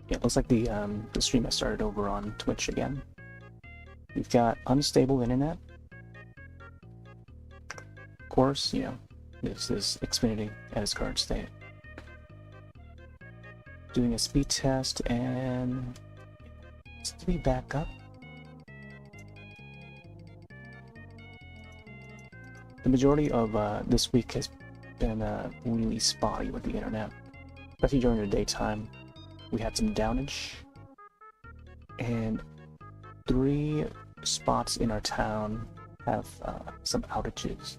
Yeah, it looks like the stream has started over on Twitch again. We've got unstable internet. Of course, you know, this is Xfinity at its current state. Doing a speed test and it's to be back up. The majority of this week has been really spotty with the internet, especially during the daytime. We had some downage, and 3 spots in our town have some outages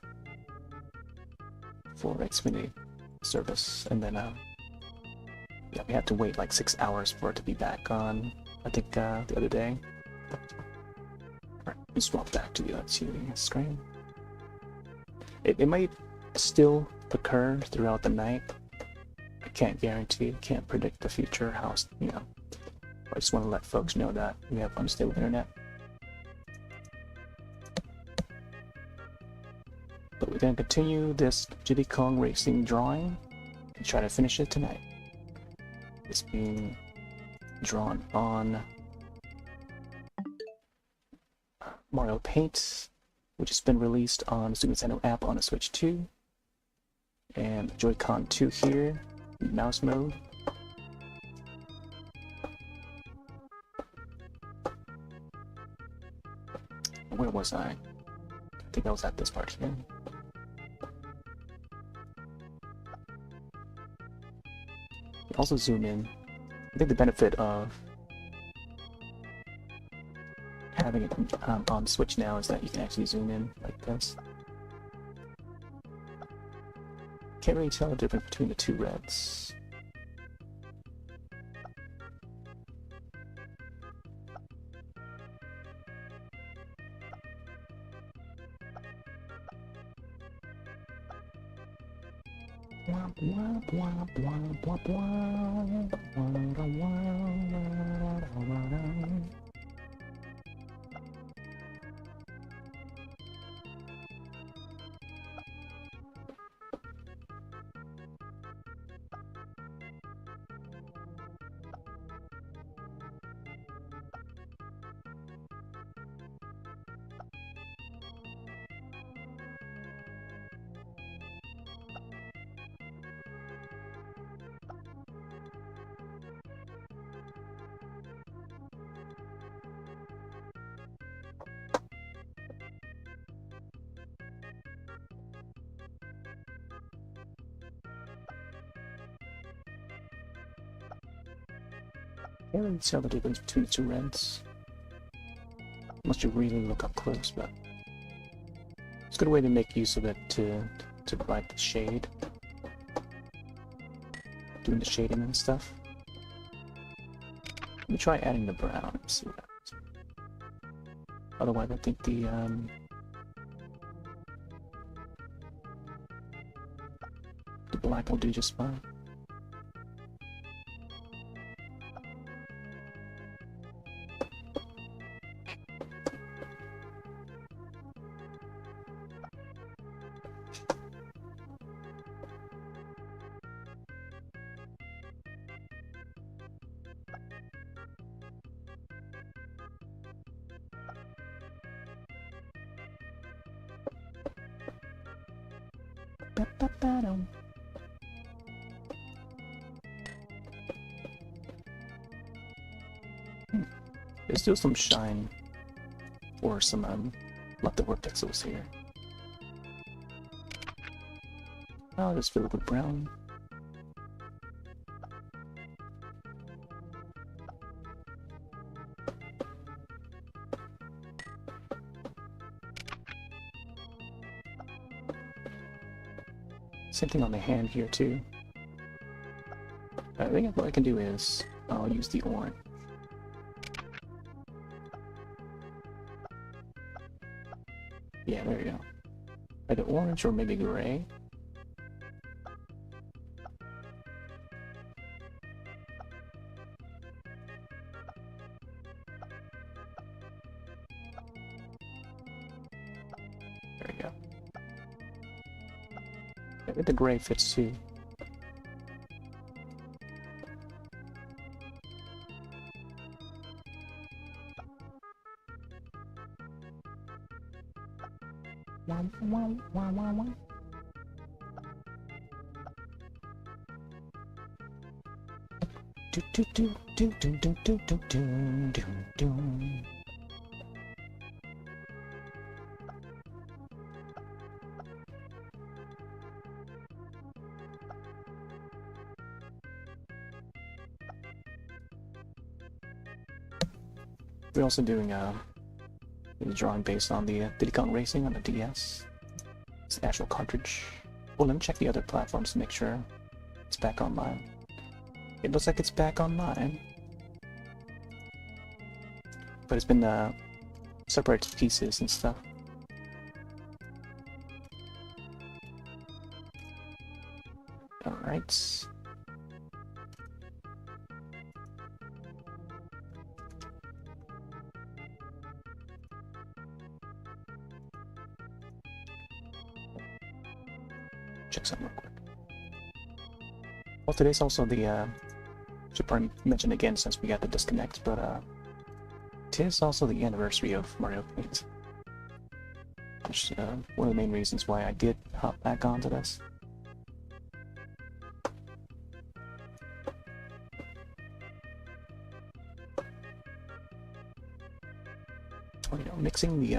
for Xfinity service, and then yeah, we had to wait like 6 hours for it to be back on. I think the other day. Alright, let's swap back to the TV screen. It might still occur throughout the night. I can't guarantee, can't predict the future. How, you know, I just want to let folks know that we have unstable internet. But we're going to continue this Diddy Kong Racing drawing and try to finish it tonight. It's being drawn on Mario Paint, which has been released on the Super Nintendo app on the Switch 2, and Joy-Con 2 here, mouse mode. Where was I? I think I was at this part here. Also zoom in. I think the benefit of having it on Switch now is that you can actually zoom in like this. Can't really tell the difference between the 2 reds. Can't really tell the difference between the 2 reds. Unless you really look up close, but it's a good way to make use of it to provide the shade. Doing the shading and stuff. Let me try adding the brown and see what happens. Otherwise, I think the black will do just fine. There's still some shine or some leftover pixels here. I'll just fill it with brown. Same thing on the hand here too. I think what I can do is I'll use the orange. Yeah, there you go. Either orange or maybe gray. There we go. I think the gray fits too. We're also doing a drawing based on the Diddy Racing on the DS. It's the actual cartridge. Well, let me check the other platforms to make sure it's back online. It looks like it's back online, but it's been separated to pieces and stuff. All right. Check something real quick. Well, today's also the should probably mention again since we got the disconnect, but tis also the anniversary of Mario Paint, which is one of the main reasons why I did hop back onto this. Oh, you know, mixing the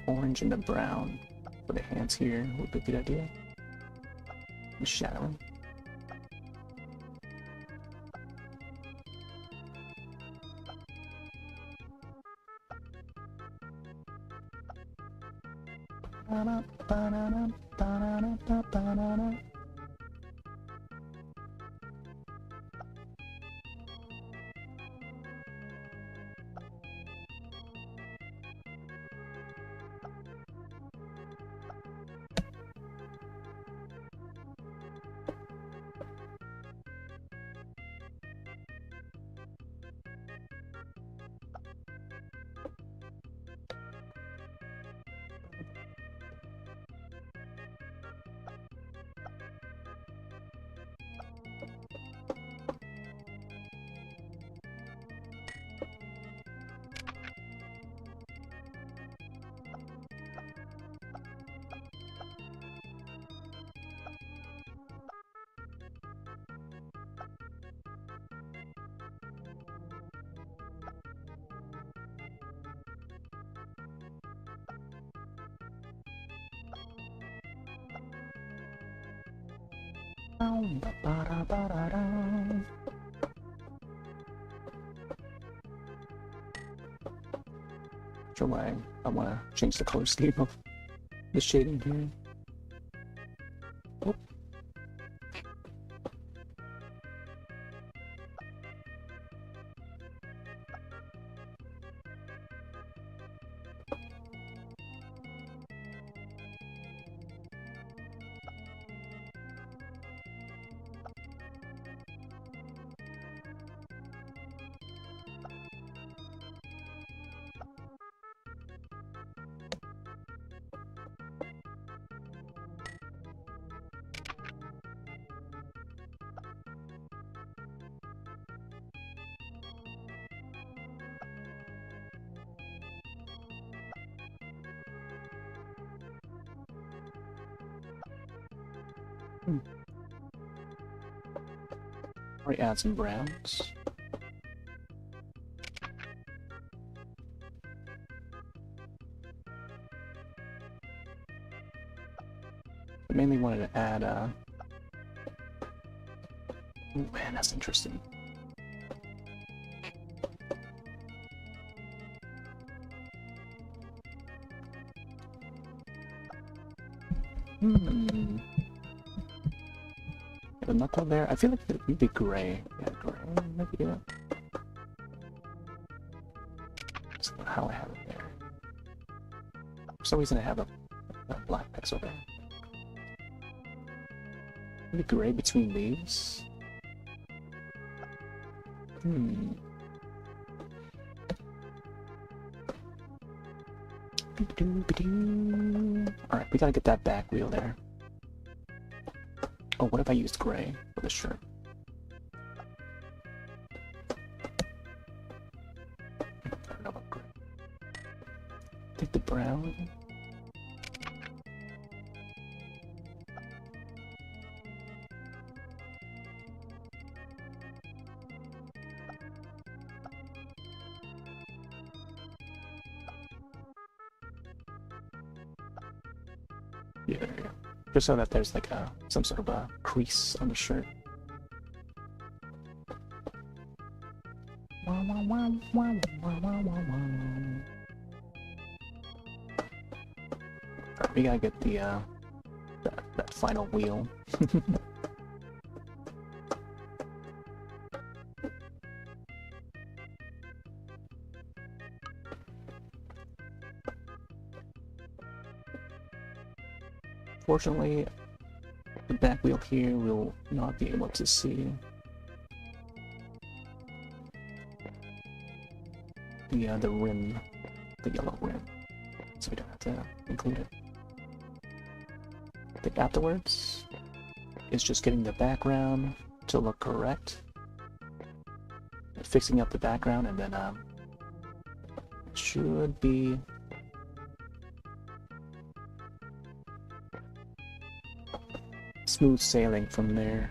orange and the brown for the hands here would be a good idea. And shadowing. Sure why I want to change the color scheme of the shading here. Oh. Already add some browns. I mainly wanted to add ooh, man, that's interesting. The knuckle there, I feel like it would be gray. Yeah, gray, maybe, yeah. That's not how I have it there. For some reason I have a black pixel there. Maybe gray between these. Alright, we gotta get that back wheel there. Oh, what if I used gray for the shirt? I don't know about gray. Take the brown. Yeah, there you go. Just so that there's like some sort of a crease on the shirt. Alright, we gotta get the that final wheel. Fortunately, the back wheel here will not be able to see the rim, the yellow rim, so we don't have to include it. I think afterwards, it's just getting the background to look correct, fixing up the background, and then it should be smooth sailing from there,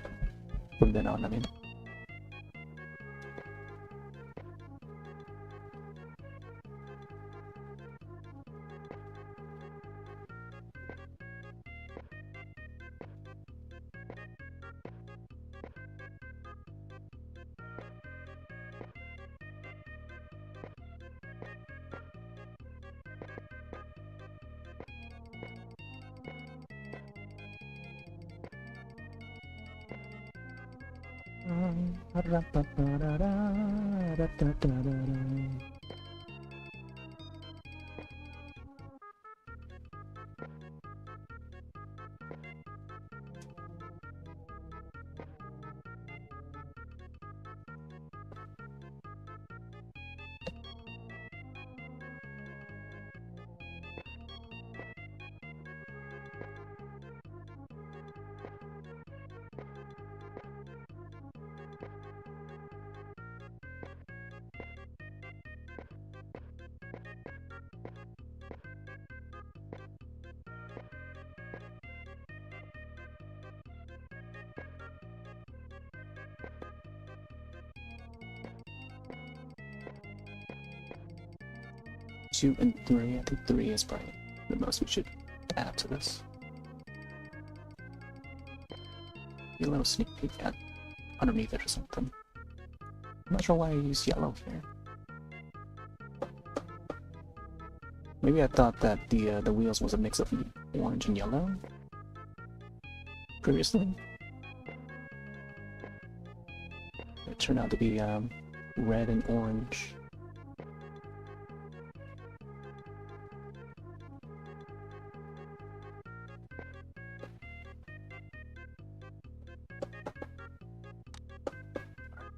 from then on, I mean. Two and three. I think 3 is probably the most we should add to this. Be a little sneak peek at underneath it or something. I'm not sure why I use yellow here. Maybe I thought that the wheels was a mix of orange and yellow previously. It turned out to be red and orange.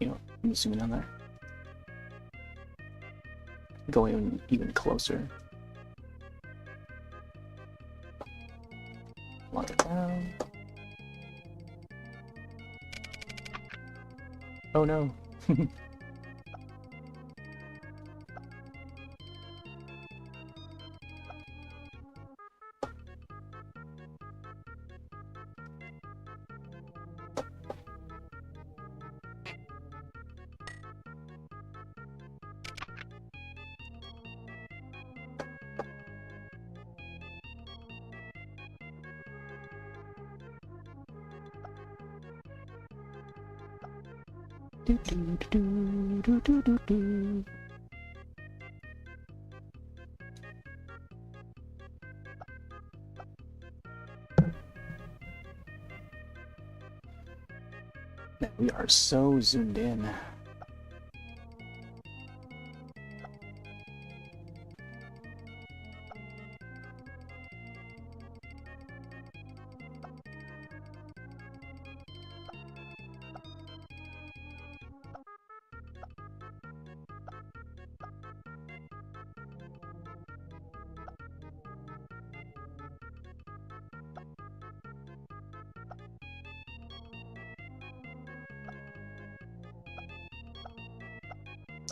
You know, let me zoom in on there. Go even closer. Lock it down. Oh no. Do, do, do, do, do, do, do. Man, we are so zoomed in.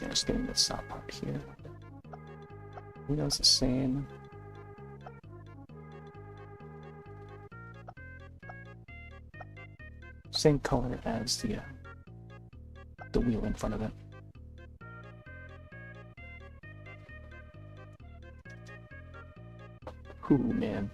Yeah, just getting this top part here. Wheels the same. Same color as the wheel in front of it. Ooh, man.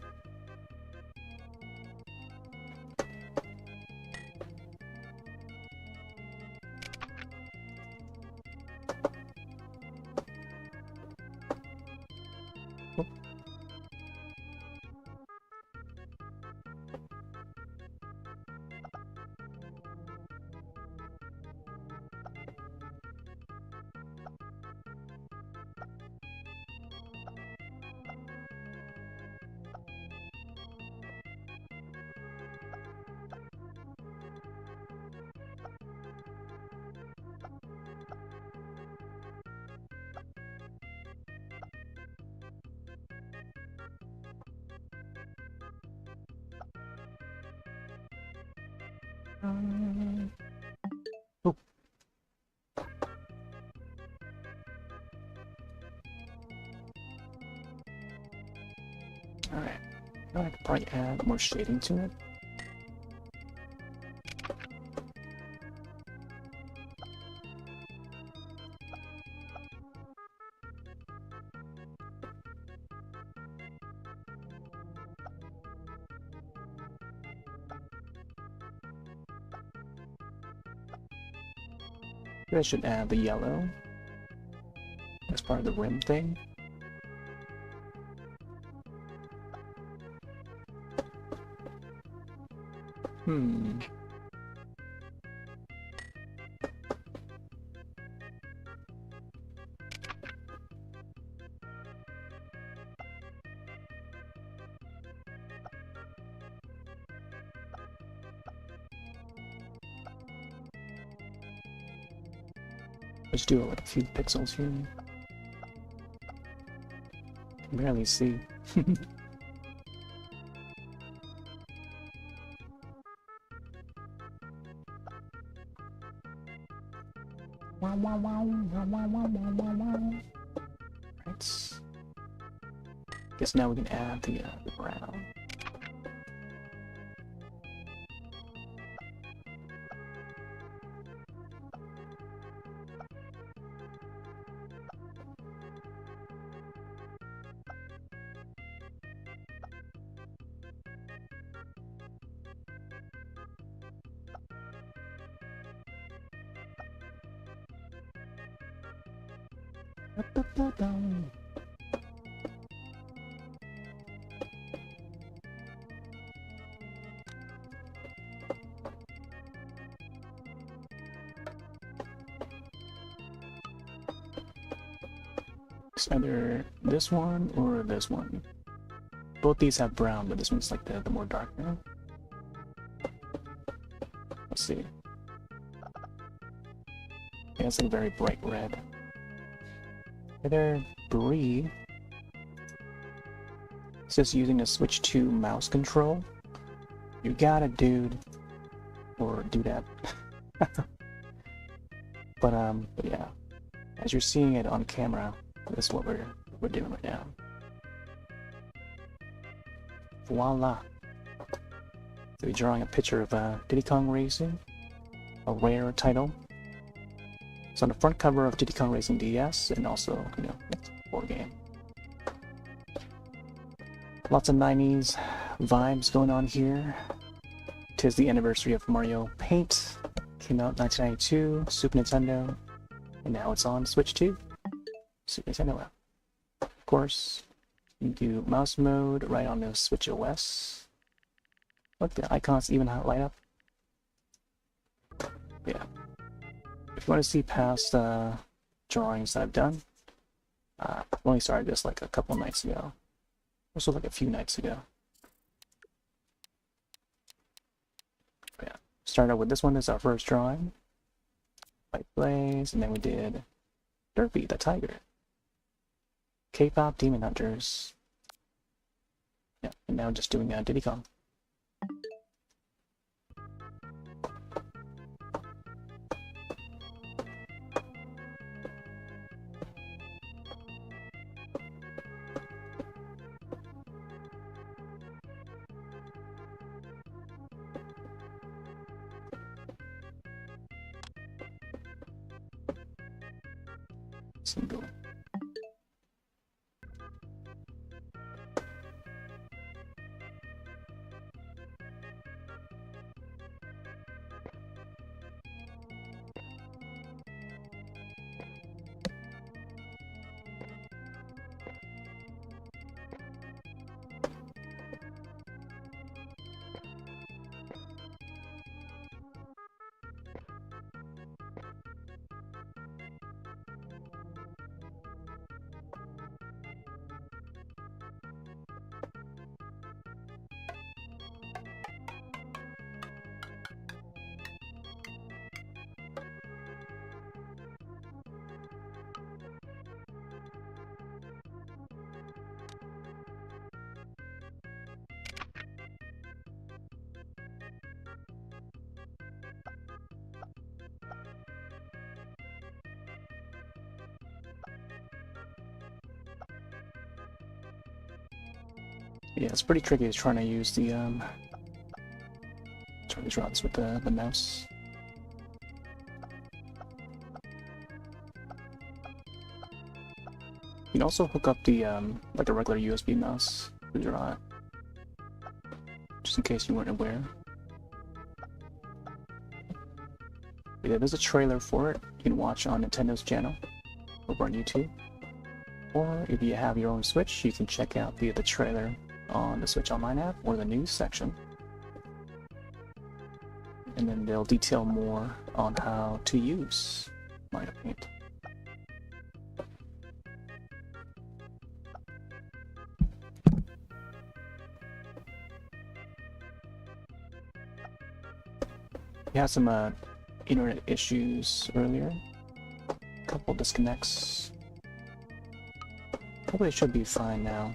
Oh. Alright. Now I could probably add more shading to it. I should add the yellow as part of the rim thing. Let's do like a few pixels here. Can barely see. Right. Guess now we can add the brown. It's either this one or this one. Both these have brown, but this one's like the more darker. Let's see. Yeah, it's like very bright red. Hey there, Bree. It's just using a Switch 2 mouse control. You got it, dude. Or do that. But yeah. As you're seeing it on camera, this is what we're doing right now. Voila. So we're drawing a picture of Diddy Kong Racing, a rare title. It's on the front cover of Diddy Kong Racing DS, and also, you know, it's a board game. Lots of 90s vibes going on here. 'Tis the anniversary of Mario Paint. Came out 1992, Super Nintendo, and now it's on Switch 2. Super Nintendo app. Of course, you do mouse mode right on the Switch OS. Look, the icons even light up. Yeah. If you want to see past drawings that I've done, I only started this like a couple nights ago. Also like a few nights ago. But yeah. Started out with this one as our first drawing. White Blaze, and then we did Derpy the Tiger. K-pop Demon Hunters. Yeah, and now just doing Diddy Kong. Single. Yeah, it's pretty tricky trying to use the trying to draw this with the mouse. You can also hook up the like a regular USB mouse to draw it, just in case you weren't aware. But yeah, there's a trailer for it you can watch on Nintendo's channel over on YouTube. Or if you have your own Switch, you can check out the trailer on the Switch Online app or the news section. And then they'll detail more on how to use Mario Paint. We had some internet issues earlier. A couple disconnects. Hopefully it should be fine now.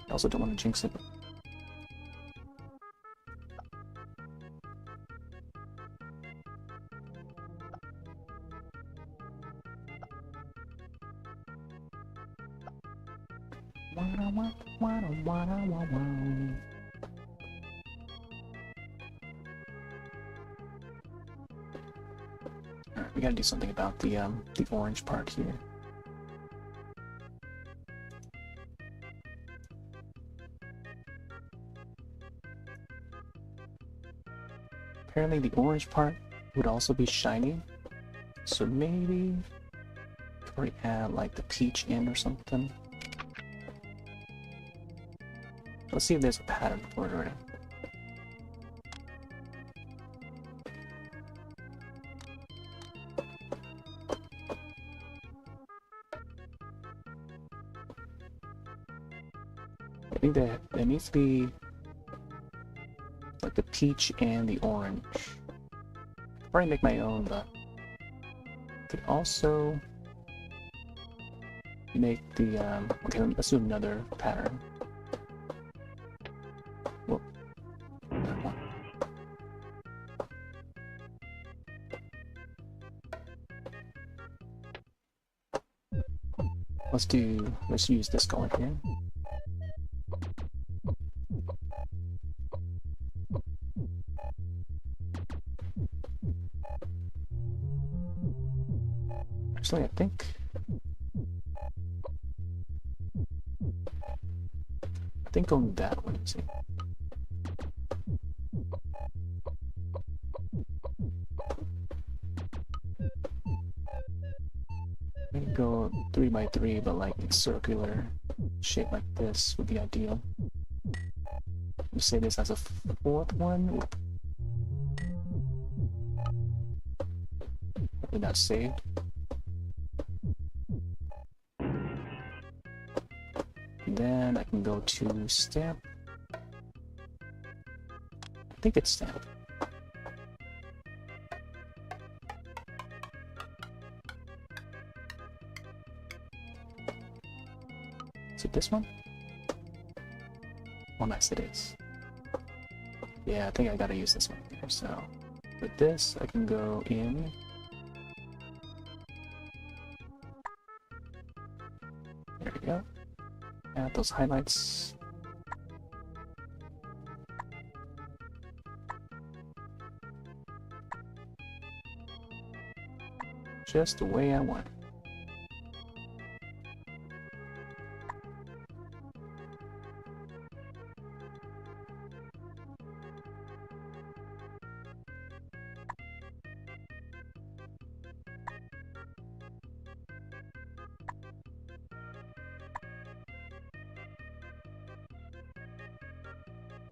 I also don't want to jinx it. Alright, we gotta do something about the orange part here. Apparently the orange part would also be shiny, so maybe we add like the peach in or something. Let's see if there's a pattern for it already. I think that there needs to be like the peach and the orange. I'll probably make my own, but could also make the okay, let's do another pattern. Whoa. Let's use this color here. Actually, I think going that way, let's see. Maybe go 3x3, but like circular shape like this would be ideal. Let's say this as a fourth one. Oop. Hopefully that's saved. Then I can go to stamp. I think it's stamp. Is it this one? Oh, nice, it is. Yeah, I think I gotta use this one here. So with this, I can go in. There we go. Add those highlights. Just the way I want it.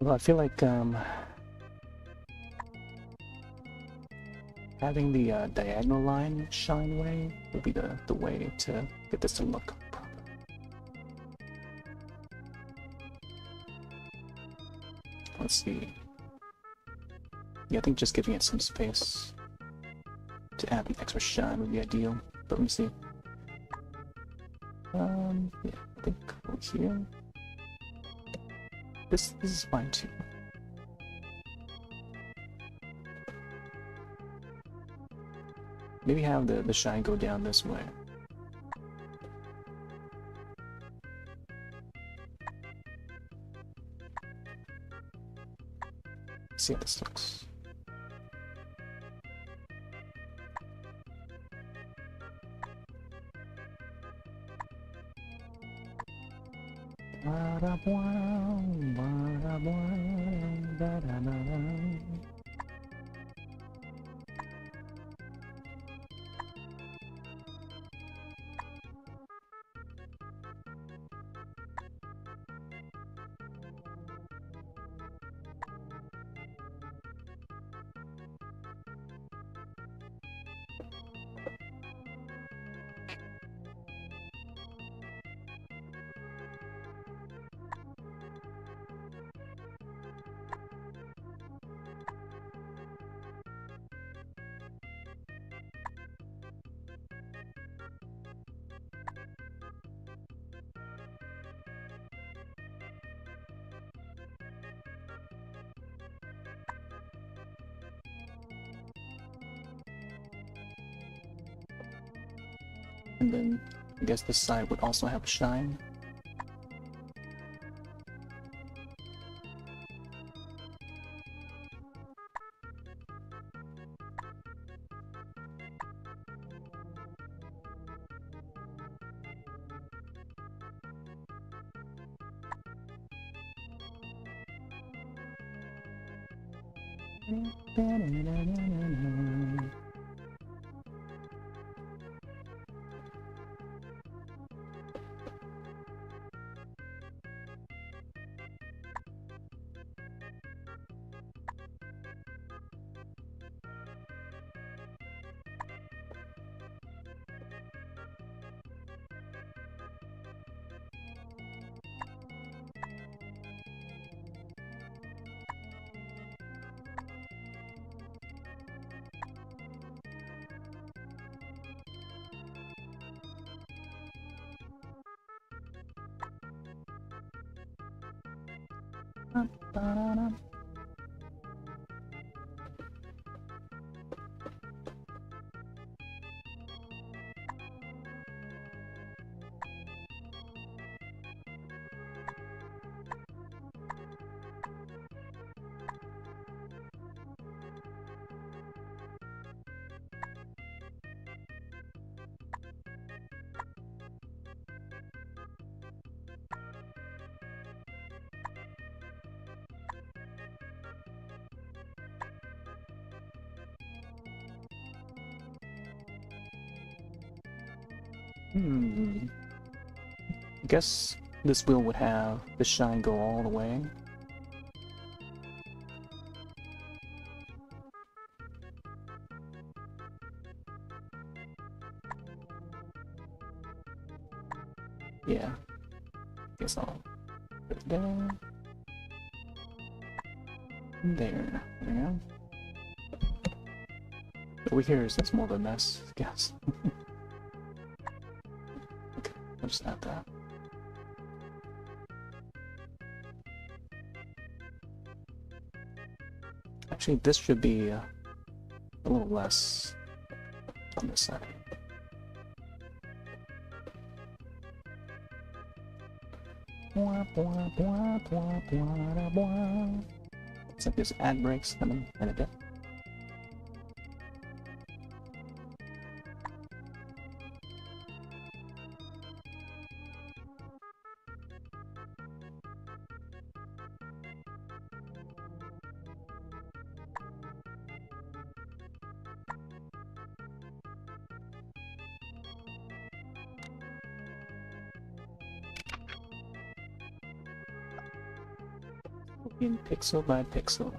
Well, I feel like having the diagonal line shine way would be the way to get this to look proper. Let's see. Yeah, I think just giving it some space to add the extra shine would be ideal. But let me see. Yeah, I think over here. This is fine too. Maybe have the shine go down this way. Let's see how this looks. And then I guess this side would also have a shine. I guess this wheel would have the shine go all the way. Yeah. Guess I'll put it down. There. There we go. Over here is that's more of a mess, I guess. Okay, I'll just add that. Actually, this should be a little less on this side. So there's ad breaks coming in a bit. In pixel by pixel.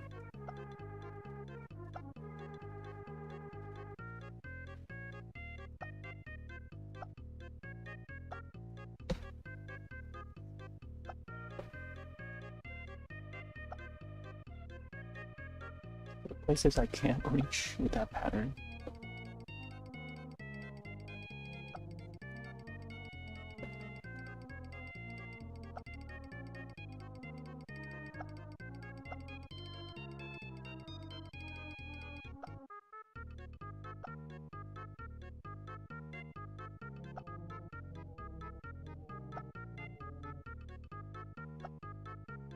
Places I can't reach with that pattern.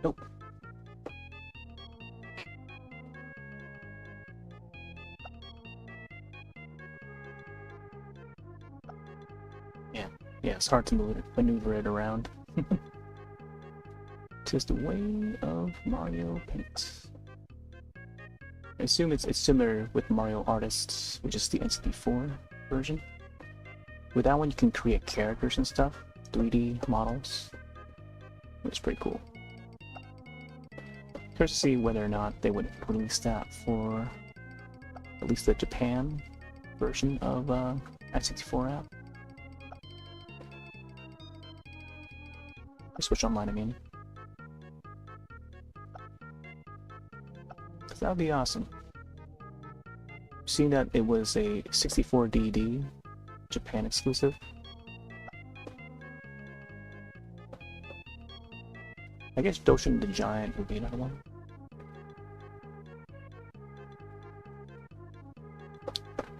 Nope. Yeah, it's hard to maneuver it around. Tis the way of Mario Paint. I assume it's similar with Mario Artists, which is the N64 version. With that one, you can create characters and stuff, 3D models. It's pretty cool. Curious to see whether or not they would release that for at least the Japan version of N64 app. Or Switch Online, I mean. That would be awesome. Seeing that it was a 64 DD Japan exclusive. I guess Doshin the Giant would be another one.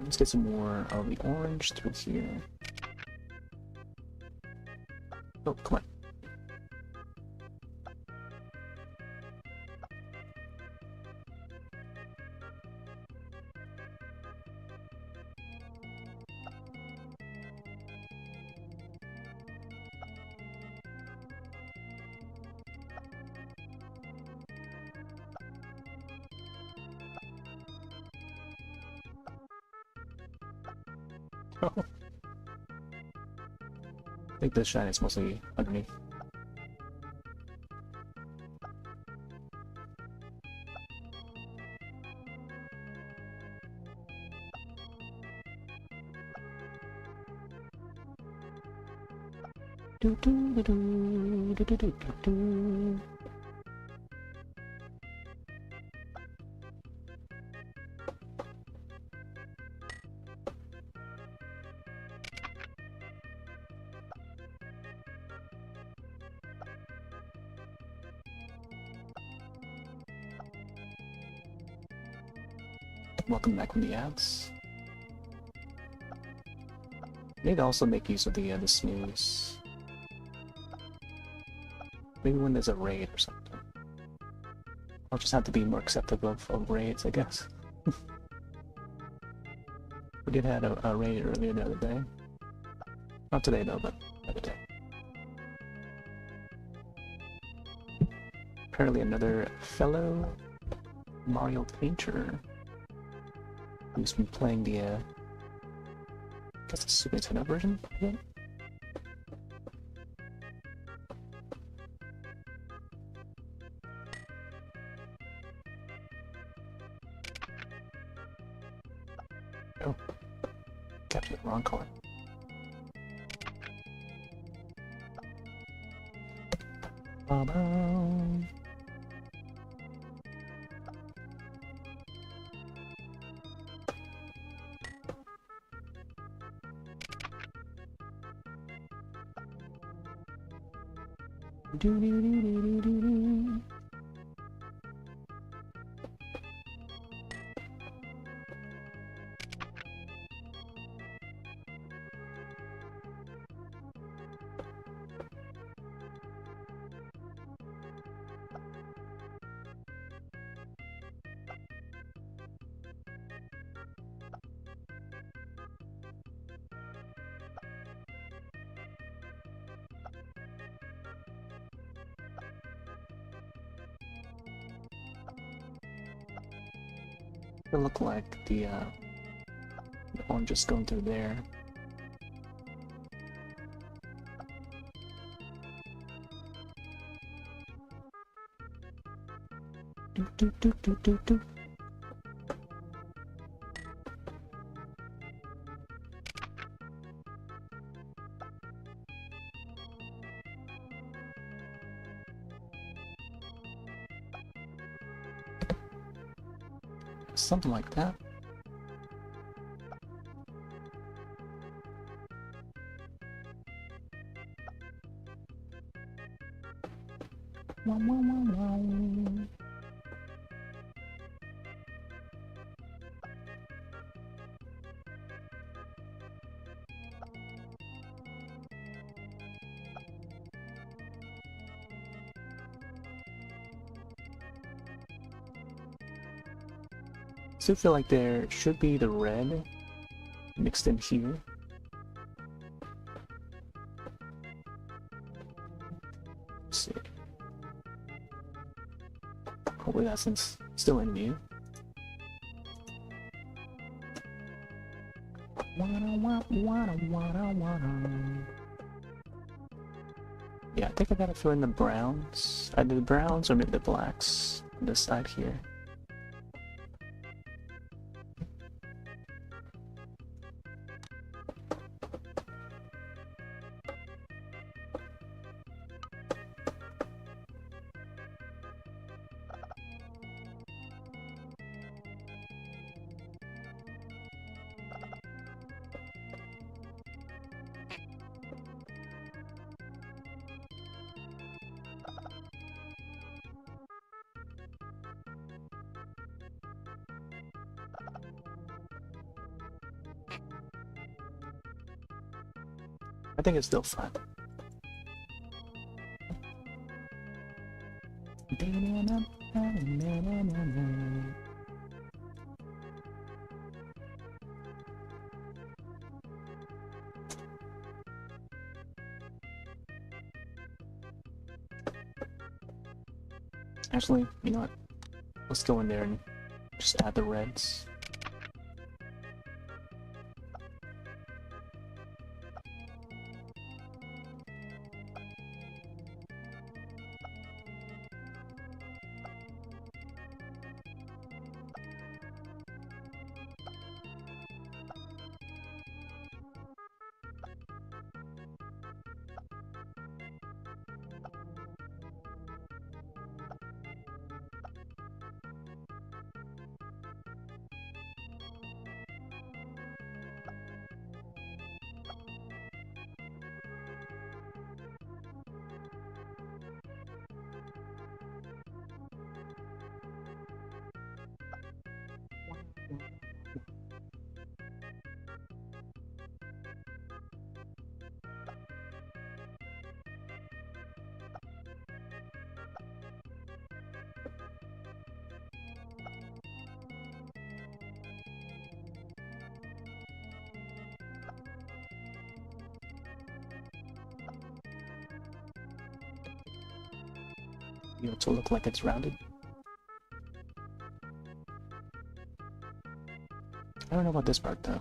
Let's get some more of the orange through here. Oh, come on. I think the shine is mostly underneath. Do do do do do do do do. Welcome back from the ads. Maybe also make use of the snooze. Maybe when there's a raid or something. I'll just have to be more accepting of raids, I guess. We did have a raid earlier the other day. Not today though, but the other day. Apparently another fellow Mario painter who's been playing the I guess the Super Nintendo version of it. Oh, captured the wrong color. Do do do do do do. It look like the orange just going through there. Do do do do do do. Something like that. Wow, wow, wow, wow. I still feel like there should be the red mixed in here. hopefully that's still in view. Yeah, I think I gotta fill in the browns. Either the browns or maybe the blacks on this side here. I think it's still fun. Actually, you know what? Let's go in there and just add the reds. You know, to look like it's rounded. I don't know about this part though.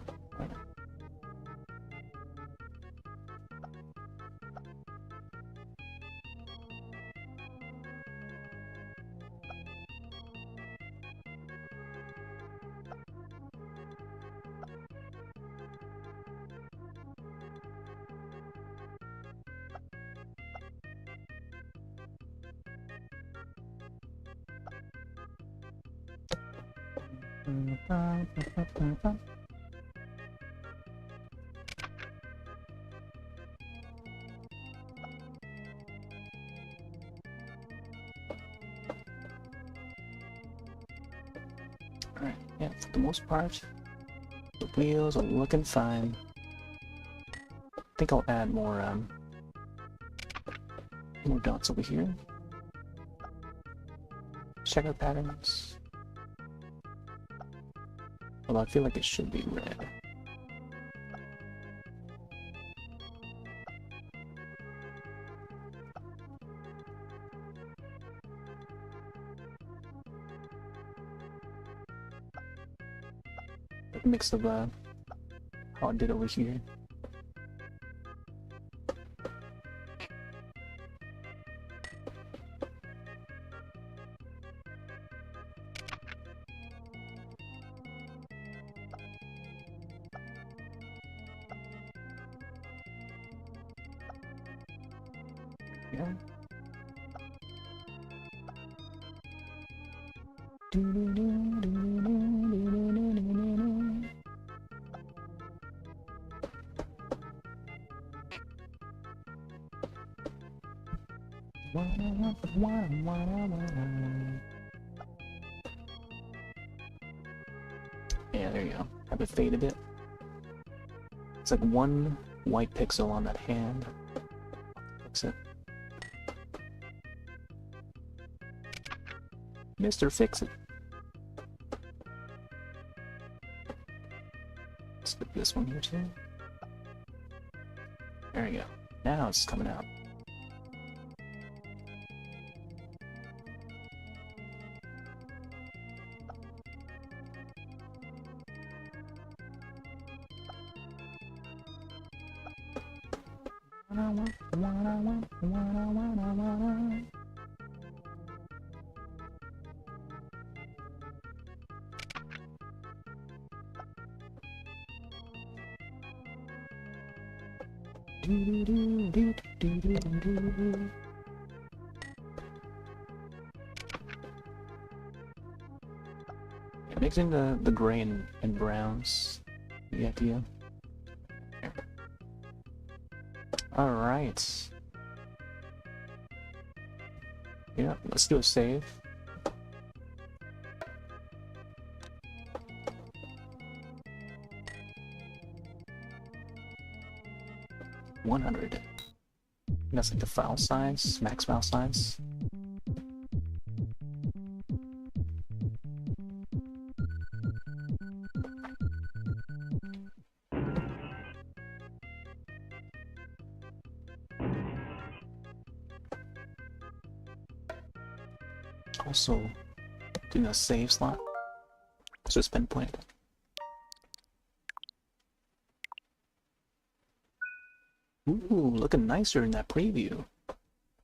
Alright, yeah, for the most part, the wheels are looking fine. I think I'll add more dots over here. Checker patterns. Although I feel like it should be red. A mix of how I did over here. Yeah. Yeah, there you go. Have it fade a bit. It's like one white pixel on that hand. Fix it. Mr. Fix It. Skip this one here too. There we go. Now it's coming out. Mixing the gray and browns, the idea. Alright. Yeah, let's do a save. $100. That's like the file size, max file size. Also, doing a save slot. So it's been played. Ooh, looking nicer in that preview.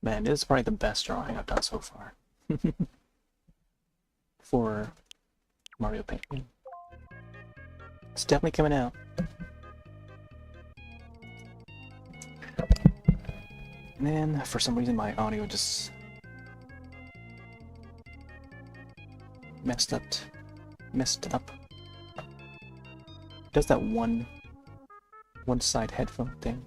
Man, this is probably the best drawing I've done so far. For Mario Paint. It's definitely coming out. And then, for some reason, my audio just messed up. Does that one side headphone thing.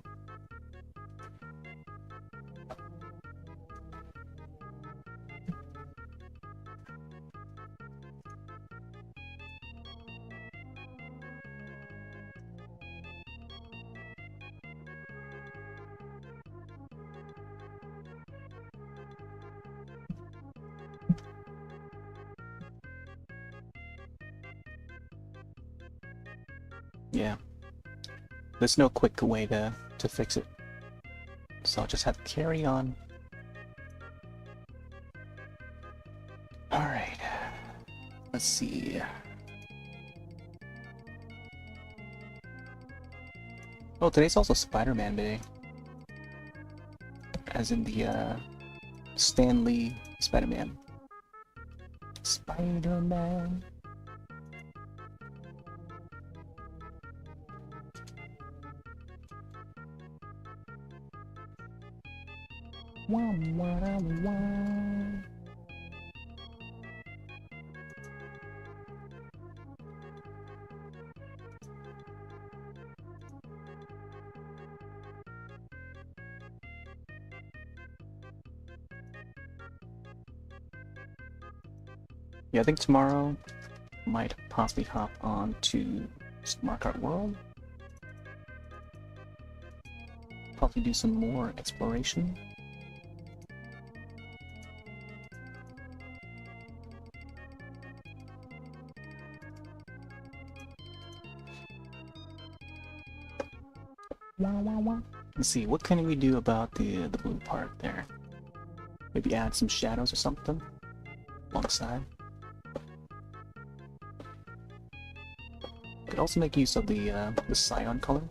Yeah, there's no quick way to fix it, so I'll just have to carry on. Alright, let's see. Oh, today's also Spider-Man Day. As in the Stan Lee Spider-Man. Spider-Man. Yeah, I think tomorrow might possibly hop on to Smart Cart World. Probably do some more exploration. Let's see, what can we do about the blue part there? Maybe add some shadows or something alongside. Could also make use of the cyan color.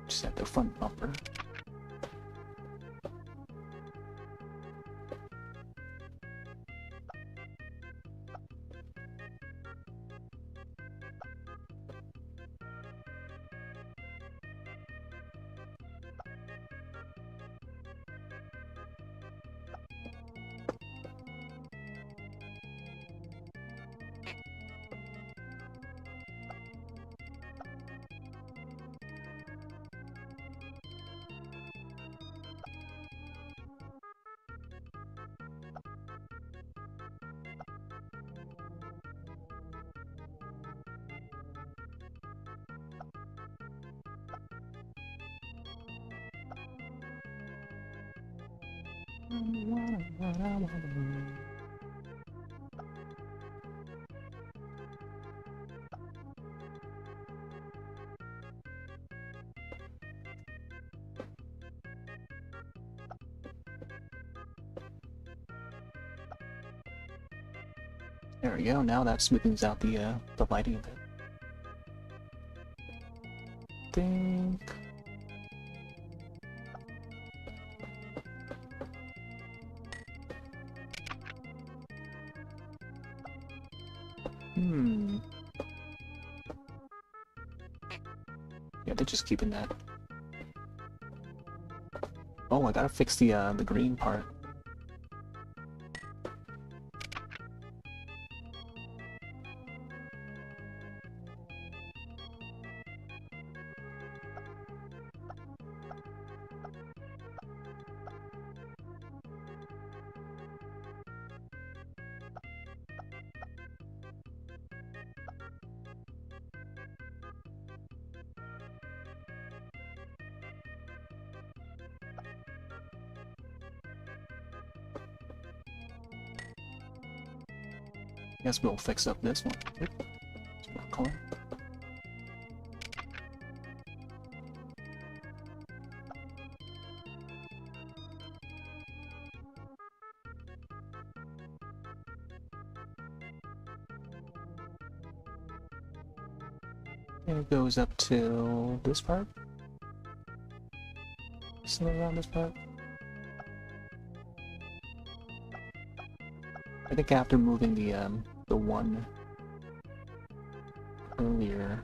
Just at the front bumper. There we go, now that smoothens out the lighting a bit. Hmm. Yeah, they're just keeping that. Oh, I gotta fix the green part. Guess we'll fix up this one. More color. And it goes up to this part. Somewhere around this part. I think after moving the one earlier,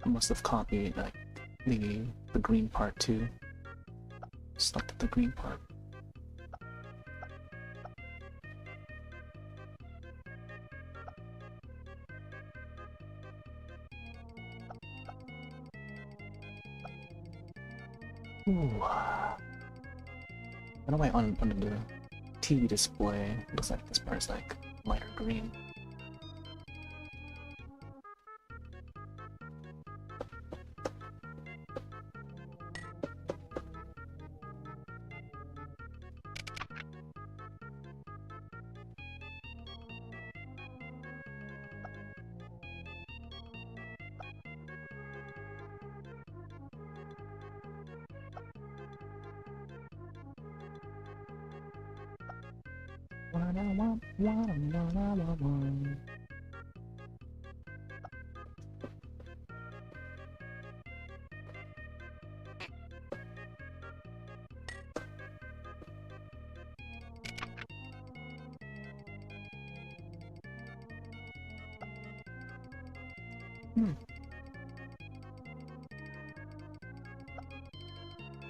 I must have copied like the green part too. Selected the green part. Ooh. I don't know why on the TV display it looks like this part is like lighter green.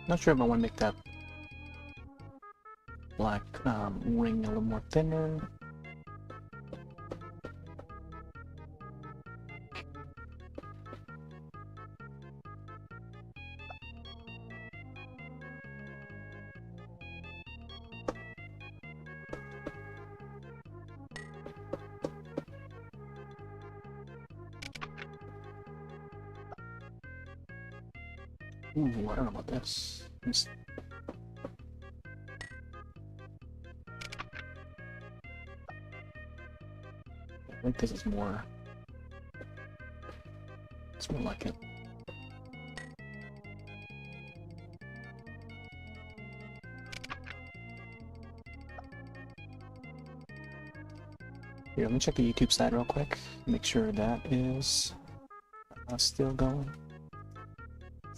Not sure if I want to make that black ring a little more thinner. Ooh, I don't know about this. I think this is more. It's more like it. Here, let me check the YouTube side real quick. Make sure that is still going.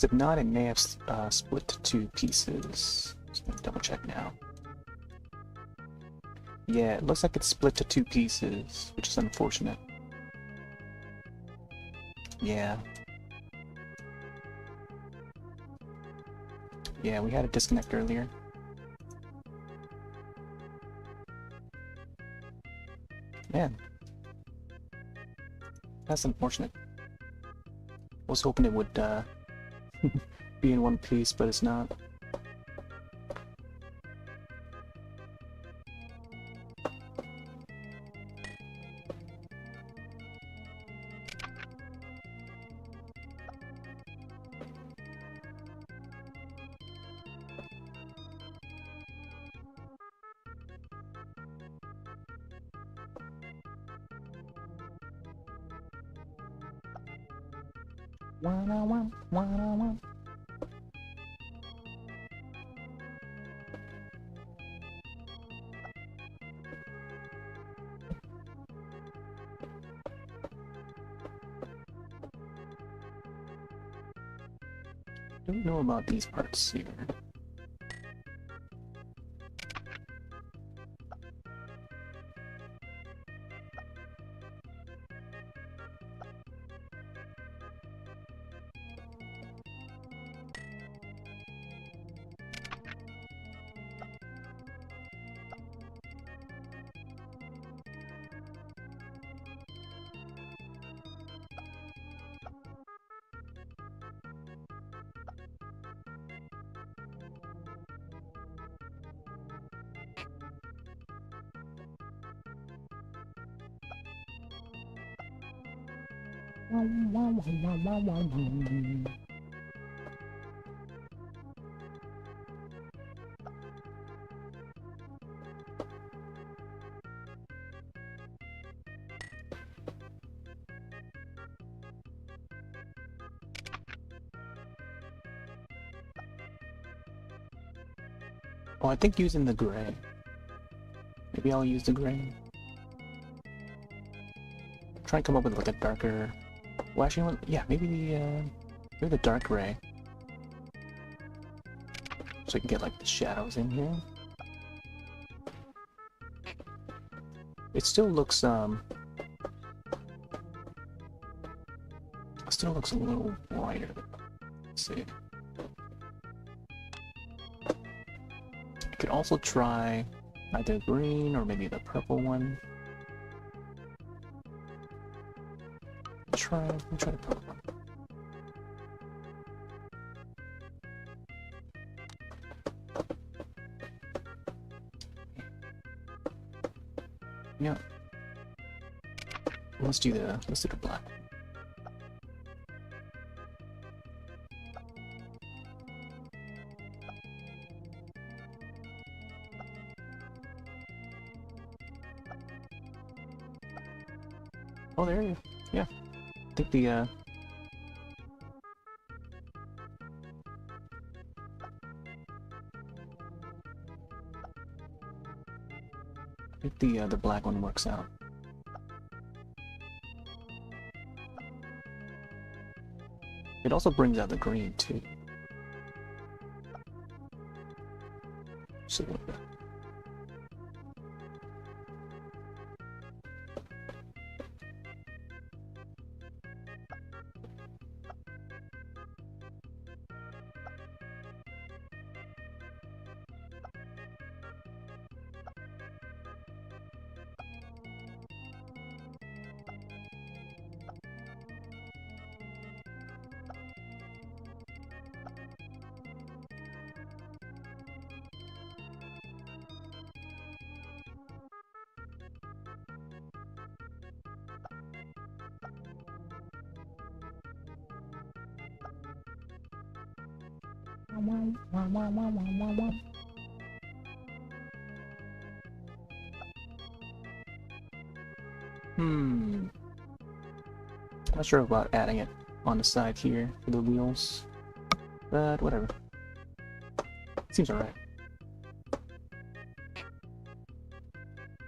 If not, it may have split to 2 pieces. Just gonna double check now. Yeah, it looks like it's split to 2 pieces, which is unfortunate. Yeah. Yeah, we had a disconnect earlier. Man. That's unfortunate. I was hoping it would be in one piece, but it's not. Don't know about these parts here. Oh, I think using the gray. Maybe I'll use the gray. Try and come up with like a darker. Well, actually, yeah, maybe the dark gray, so I can get like the shadows in here. It still looks a little brighter. Let's see. You could also try either green or maybe the purple one. Let me try the purple one. Yeah. Let's do the black. Oh, there you go. Yeah. I think the black one works out. It also brings out the green too. So not sure about adding it on the side here for the wheels, but whatever. Seems alright.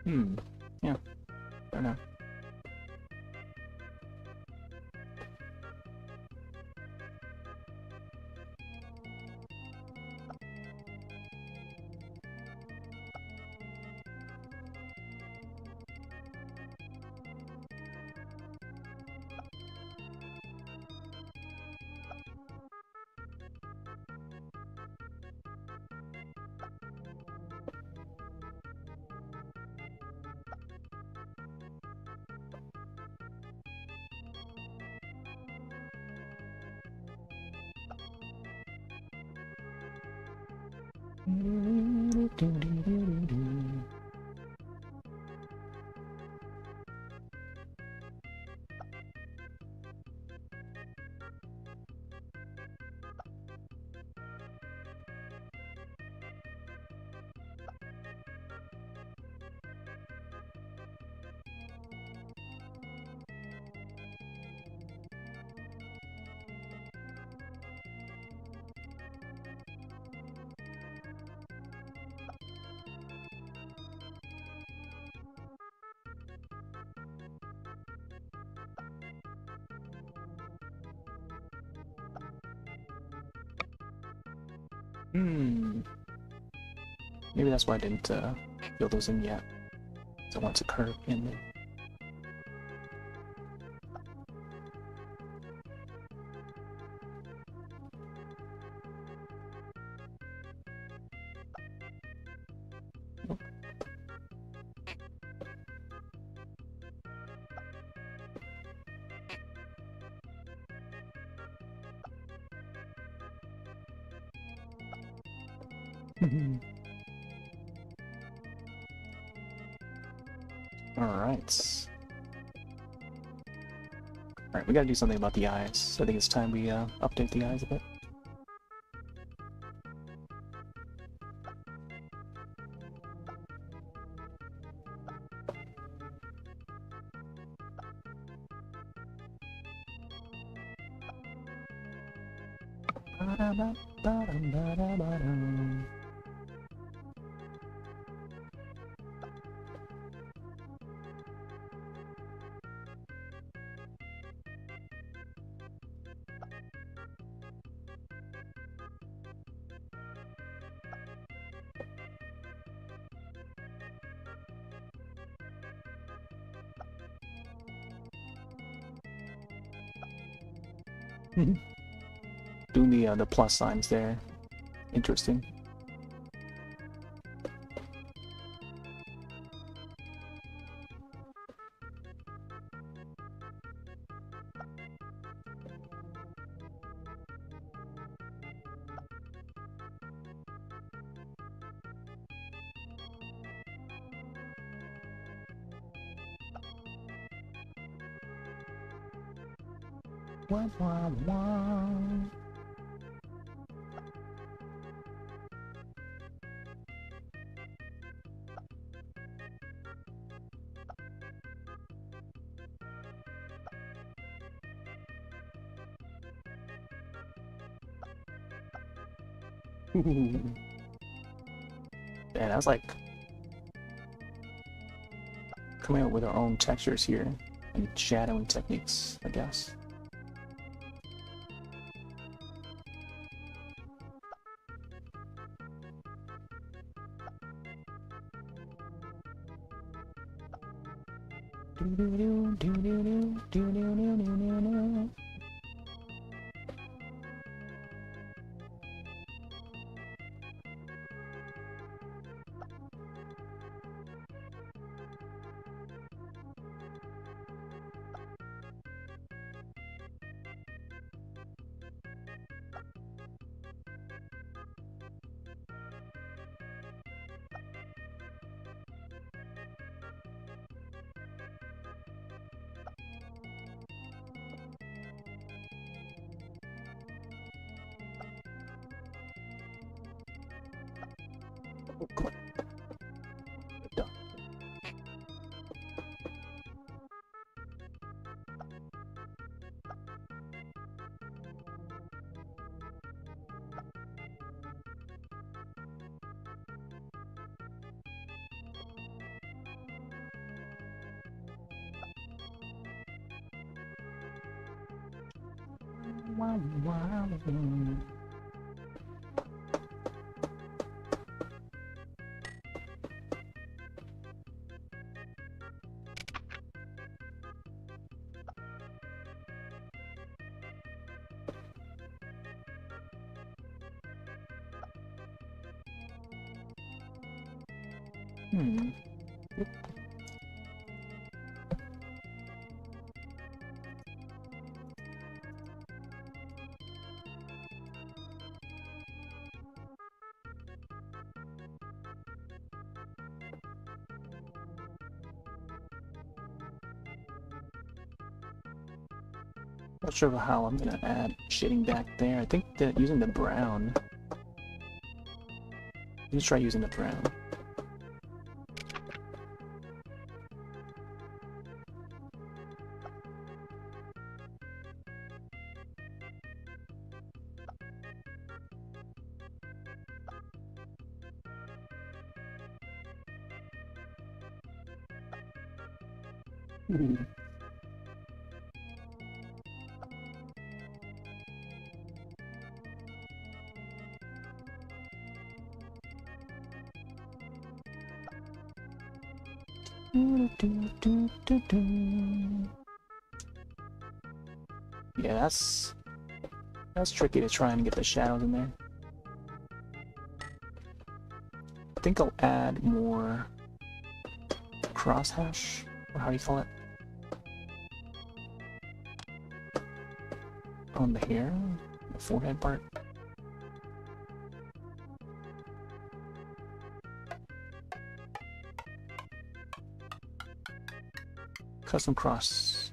Yeah, I don't know. Maybe that's why I didn't fill those in yet. So I want to curve in there. Alright. Alright, we gotta do something about the eyes. I think it's time we update the eyes a bit. Doing the plus signs there. Interesting. Wah, wah, wah. Yeah, that's like coming up with our own textures here and shadowing techniques, I guess. Done. Wow, wow. Not sure how I'm gonna add shading back there. I think that using the brown. Let's try using the brown. Yeah, that's tricky to try and get the shadows in there. I think I'll add more crosshash, or how do you call it? On the hair, the forehead part. Custom cross.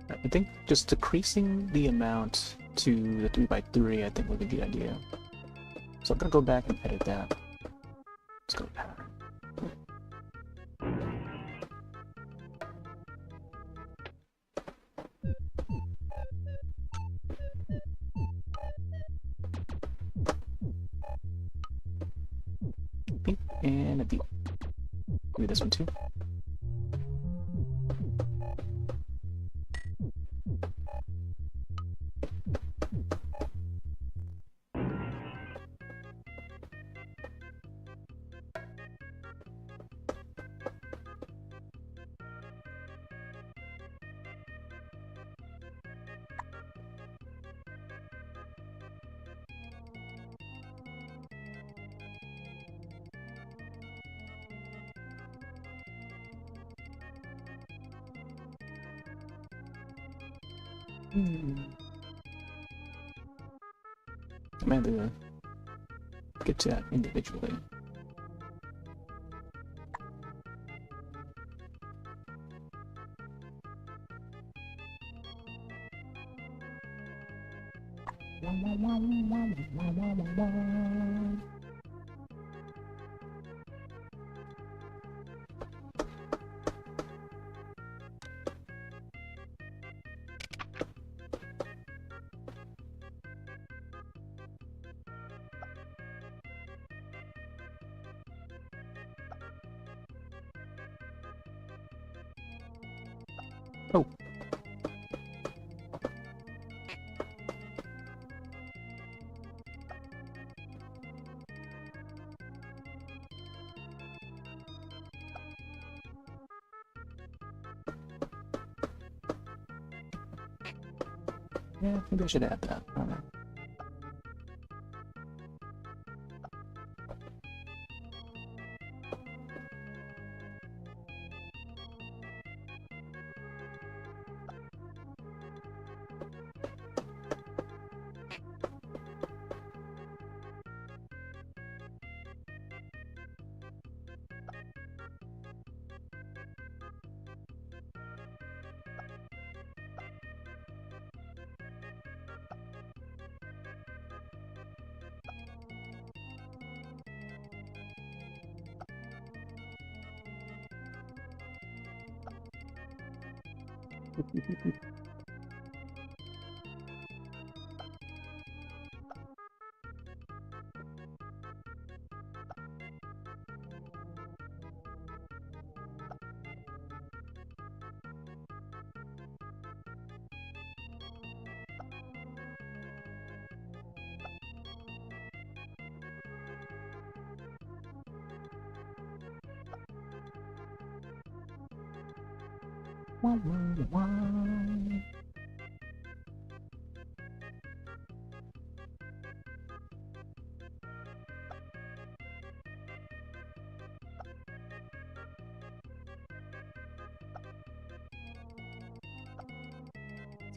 I think just decreasing the amount to the 3x3 I think would be a good idea. So I'm gonna go back and edit that. Let's go pattern. Beep and a beep. Maybe this one too. I might have to get to that individually. Oh. Yeah, maybe I should add that. I don't know.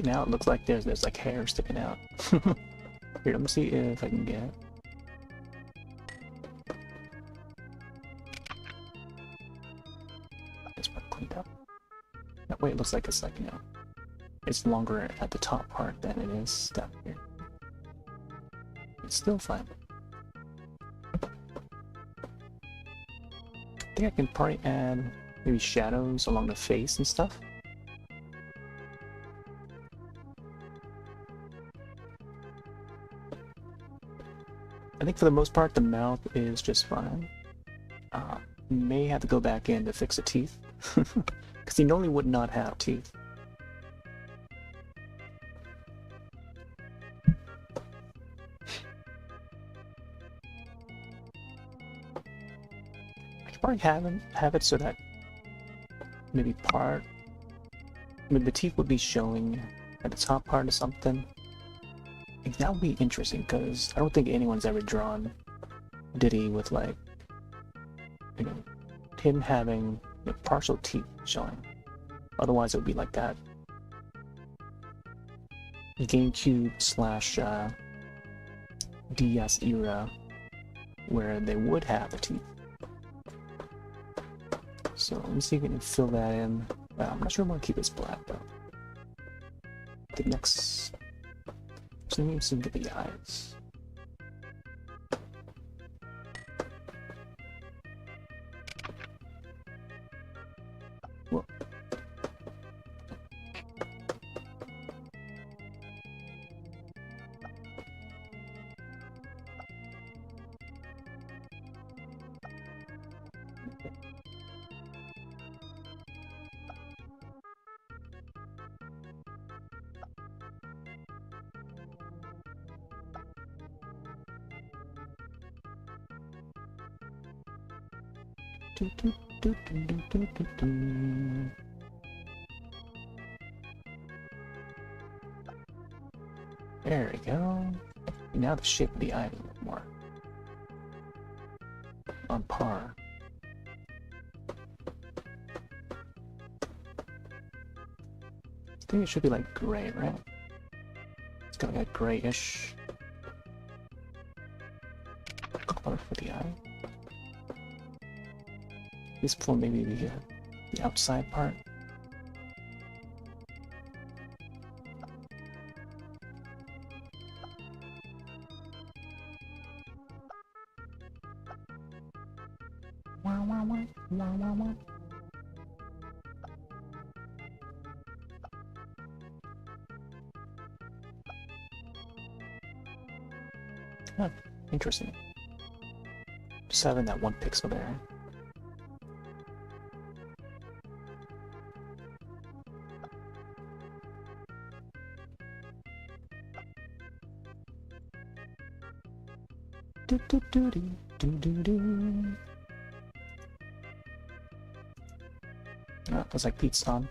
Now it looks like there's like hair sticking out. Here, let me see if I can get this part cleaned up. That way it looks like it's like, you know, it's longer at the top part than it is down here. It's still fine. I think I can probably add maybe shadows along the face and stuff. I think for the most part the mouth is just fine. May have to go back in to fix the teeth, because he normally would not have teeth. I could probably have it so that maybe the teeth would be showing at the top part or something. Like, that would be interesting, because I don't think anyone's ever drawn Diddy with, like, you know, him having, you know, partial teeth showing. Otherwise it would be like that GameCube slash DS era where they would have the teeth. So let me see if we can fill that in. I'm not sure I'm gonna keep this black though. the next. So we need to get the eyes. Whoa. There we go. Now the shape of the eye is a little more on par. I think it should be like gray, right? It's got like a grayish color for the eye. At least for maybe the outside part. Wow, wow, wow, wow, wow, wow. Huh, interesting. Just having that one pixel there. Do do do do do do do. Oh, it was like Pete's on.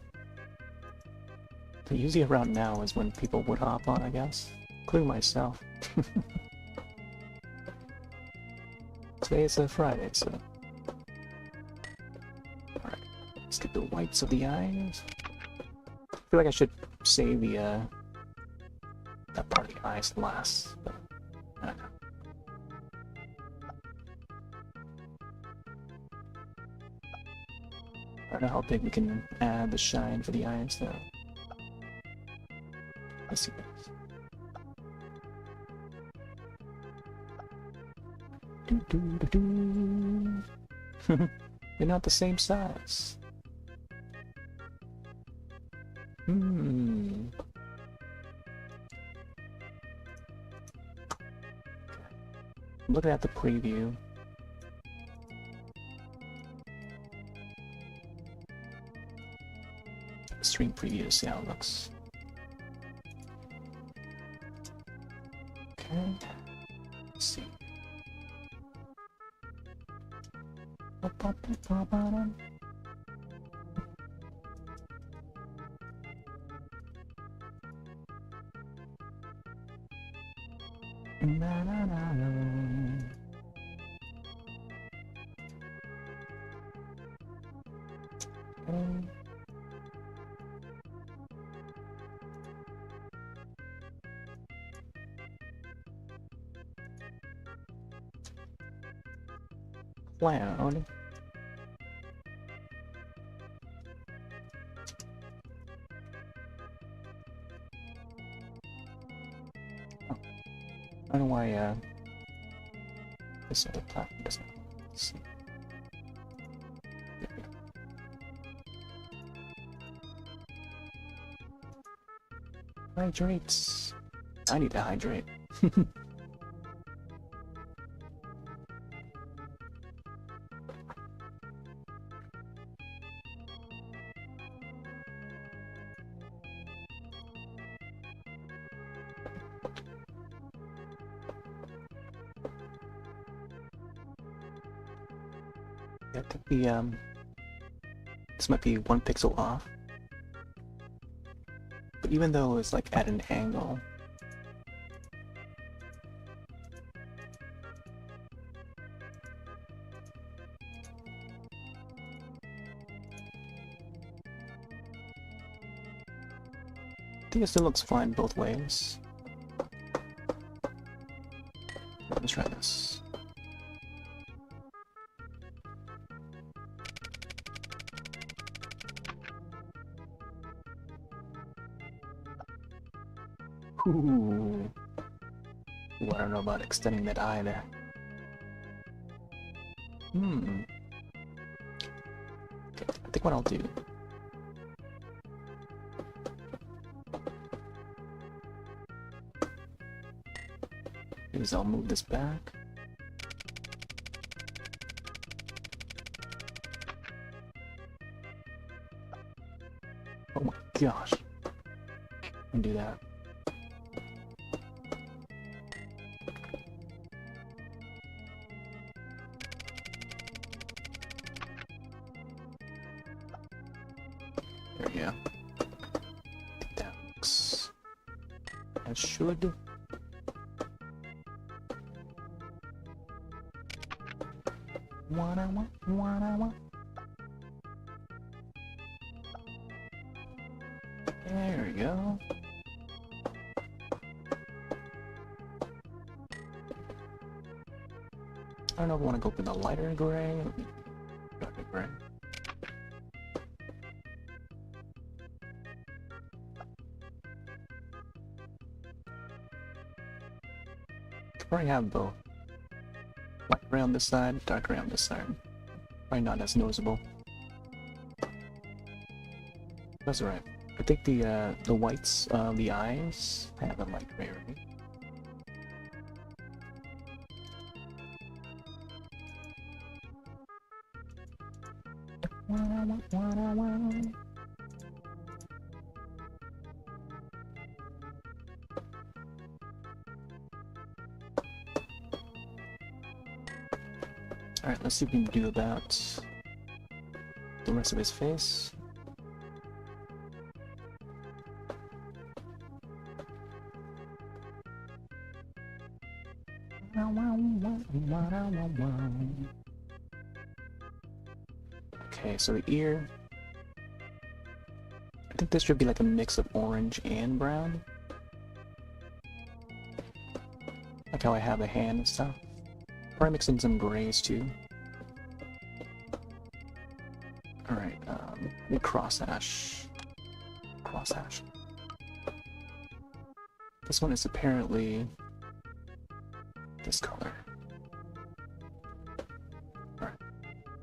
But usually around now is when people would hop on, I guess. Including myself. Today is a Friday, so... Alright, let's get the whites of the eyes. I feel like I should save the, that part of the eyes last, but... I don't know. I don't know how big we can add the shine for the eyes, though. Let's see this. Do, do, do, do. They're not the same size. I'm looking at the preview. Stream preview to see how it looks. Okay. Let's see. Na, na, na, na. Okay. Clown. Oh. I don't know why this other platform doesn't. Let's see. There we go. Hydrates. I need to hydrate. I think the this might be 1 pixel off. But even though it's like at an angle, I think it still looks fine both ways. Let's try this. Ooh. Ooh, I don't know about extending that eye there. Hmm. Okay, I think what I'll do is I'll move this back. Oh my gosh. And do that. There we go. I think that looks as should. Wanna. There we go. I don't know if I want to go for the lighter gray. Darker gray. Could probably have both. Light gray on this side, dark gray on this side. Probably not as noticeable. That's alright. I think the whites of the eyes have a light gray, right? Alright, let's see what we can do about the rest of his face. Okay, so the ear. I think this should be like a mix of orange and brown. Like how I have a hand and stuff. Probably mix in some grays too. Alright, the cross hash. Cross hash. This one is apparently this color. Alright.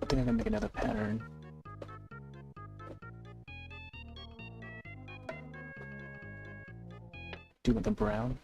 I think I can make another pattern. Do with the brown.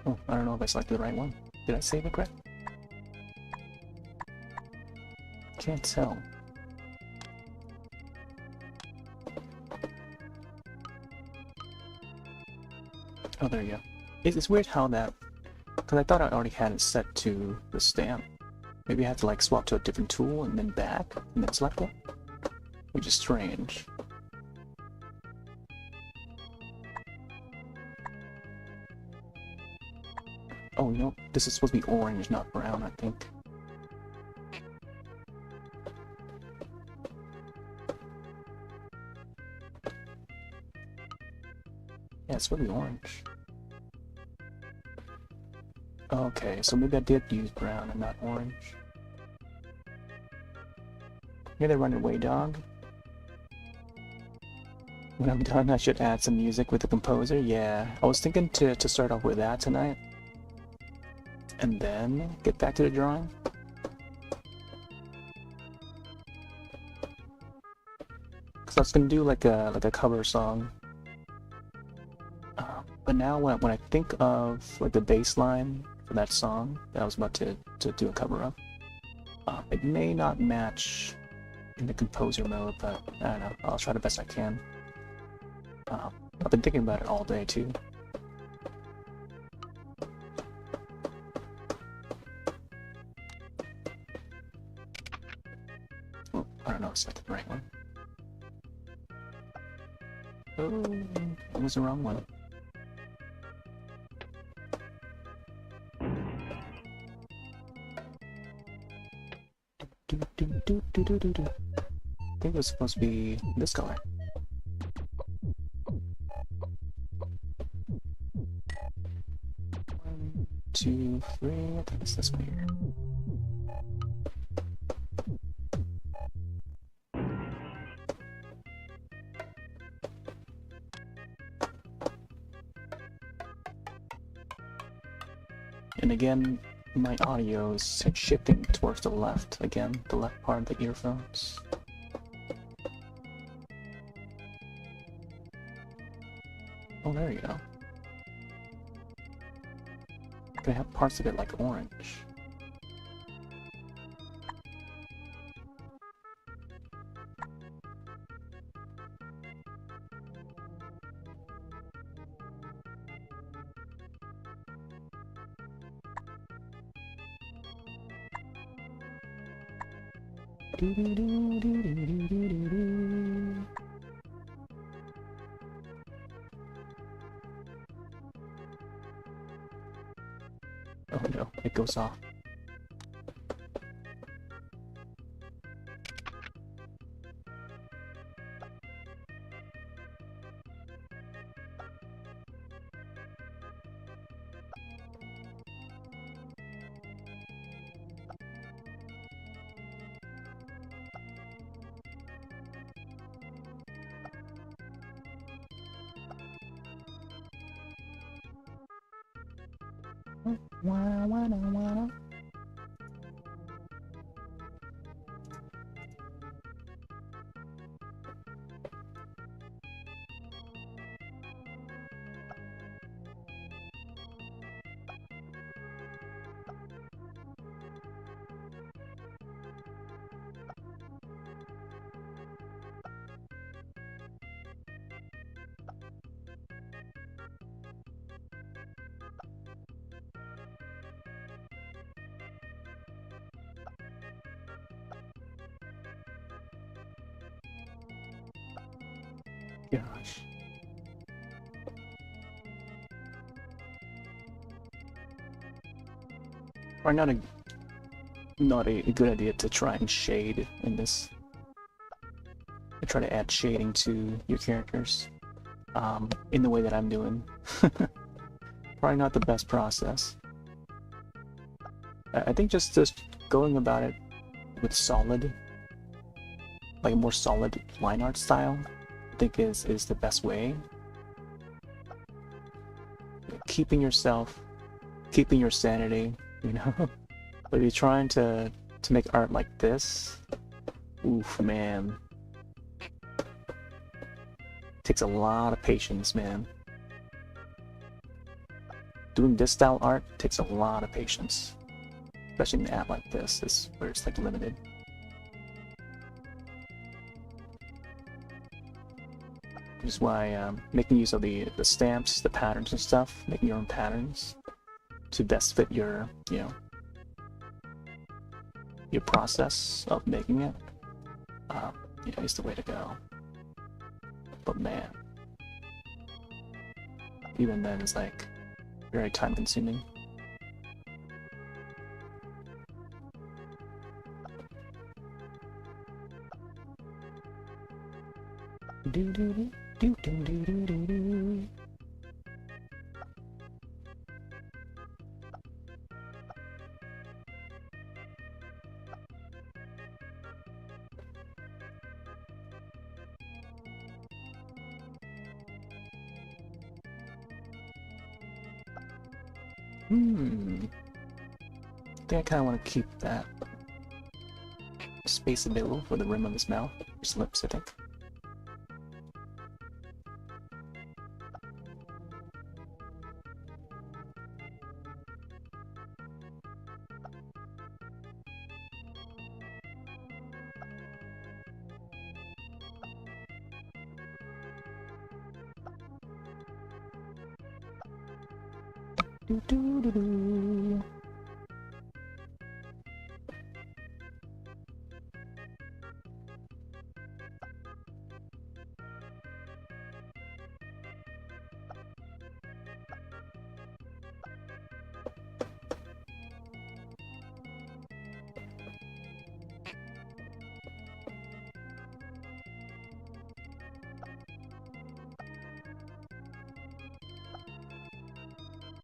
Oh, I don't know if I selected the right one. Did I save it correct? Can't tell. Oh, there you go. It's weird how that... Because I thought I already had it set to the stamp. Maybe I have to like swap to a different tool and then back, and then select it? Which is strange. Oh no, this is supposed to be orange, not brown, I think. Yeah, it's really orange. Okay, so maybe I did use brown and not orange. Here they run away, dog. When I'm done, I should add some music with the composer. Yeah, I was thinking to start off with that tonight. And then get back to the drawing. Cause I was gonna do like a cover song. But now when I think of like the bass line for that song that I was about to do a cover of, it may not match in the composer mode, but I don't know. I'll try the best I can. I've been thinking about it all day too. Oh, I don't know if I selected the right one. Oh, it was the wrong one. I think it was supposed to be this color. 1, 2, 3. I think it's this one here. And again, my audio is shifting towards the left. Again, the left part of the earphones. Oh, there you go. Gonna have parts of it like orange. Oh no, it goes off. Wanna. Gosh. Or not a good idea to try and shade in this. I try to add shading to your characters in the way that I'm doing. Probably not the best process. I think just going about it with solid, like a more solid line art style, I think is the best way. Keeping your sanity, you know. But if you're trying to make art like this, oof, man. Takes a lot of patience, man. Doing this style art takes a lot of patience. Especially in an app like this, is where it's like limited. Which is why making use of the stamps, the patterns and stuff, making your own patterns to best fit your, you know, your process of making it, you know, is the way to go. But man, even then it's like very time consuming. Do do do do do do do do do. I think I kind of want to keep that space available for the rim of his mouth, his lips, I think. Do do do do.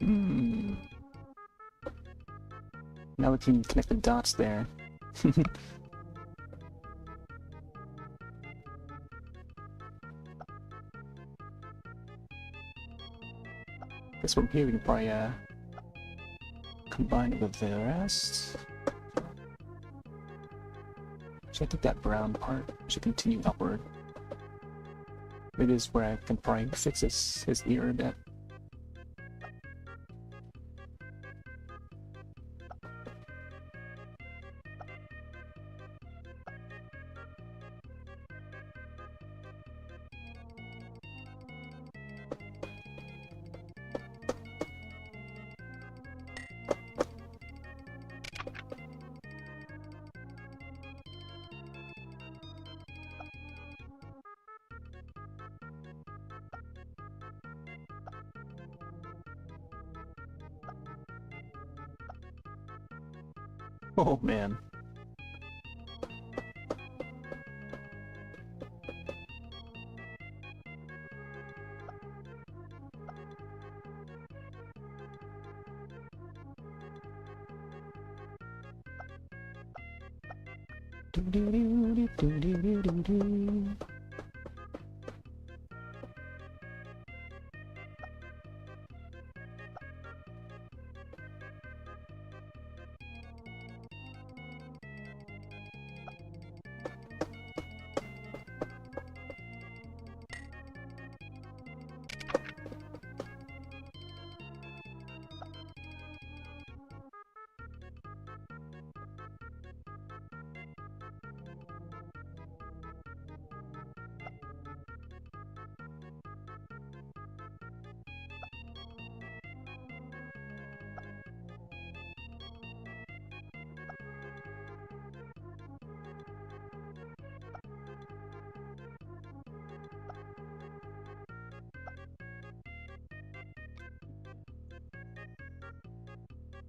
Hmm. Now we can connect the dots there. Guess from here we can probably combine it with the rest. Actually, I think that brown part should continue upward. Maybe this is where I can probably fix his ear a bit. Oh man.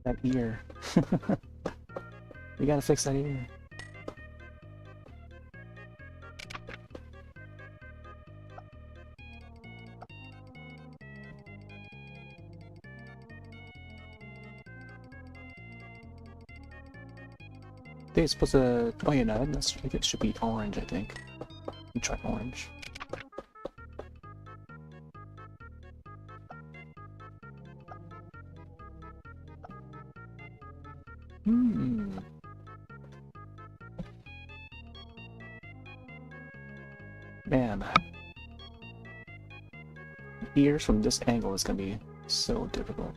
That ear. We gotta fix that ear. I think it's supposed to. Oh yeah, no, I think it should be orange. I think. Let me try orange. Hmm. Man, ears from this angle is gonna be so difficult.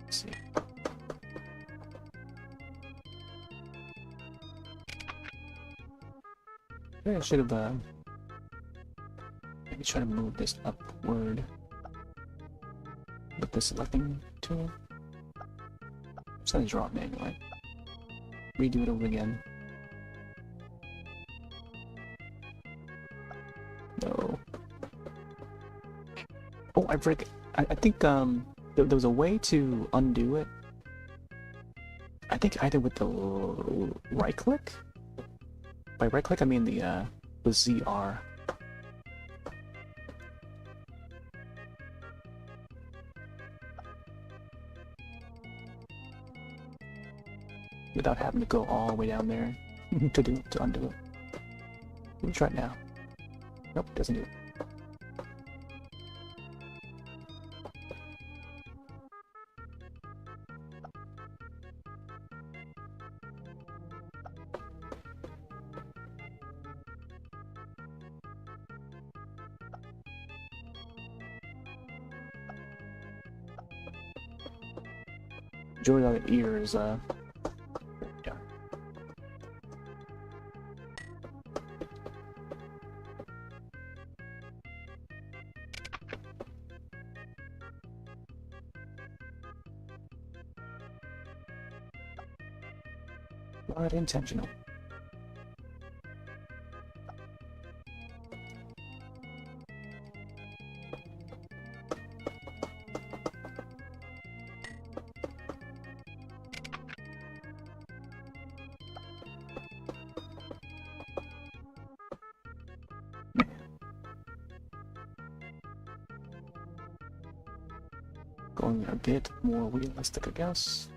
Let's see. Maybe I should have maybe try to move this upward with the selecting tool. Just gonna draw it manually. Redo it over again. No. Oh, I think there was a way to undo it. I think either with the right click. By right click, I mean the ZR. Without having to go all the way down there to undo it. Let me try it now. Nope, doesn't do it. Majority of the ears, yeah. Not intentional. Going a bit more realistic, I guess.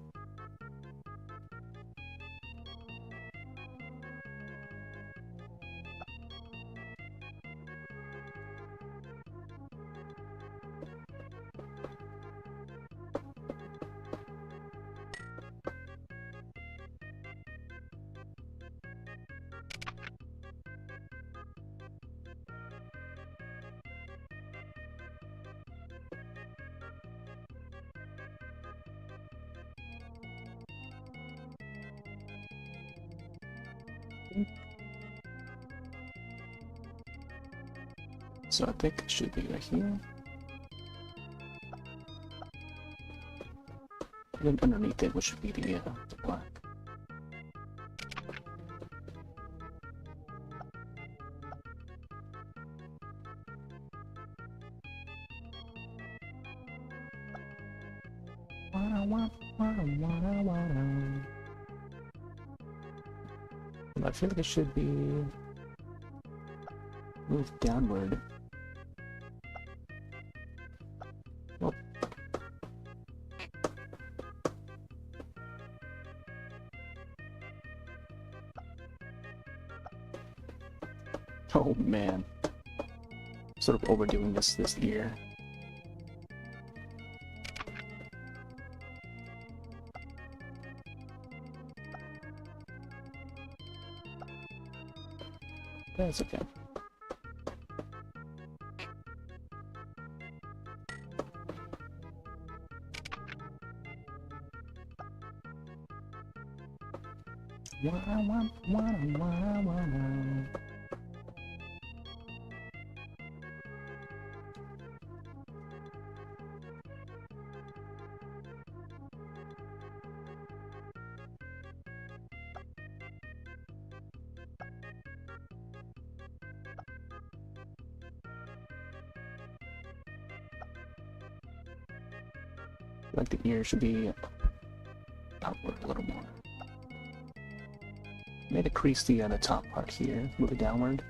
So I think it should be right here. And then underneath it, which should be the black. I feel like it should be moved downward. Nope. Oh man. Sort of overdoing this year. That's okay. Like the ear should be outward a little more. Maybe decrease the top part here, move it downward.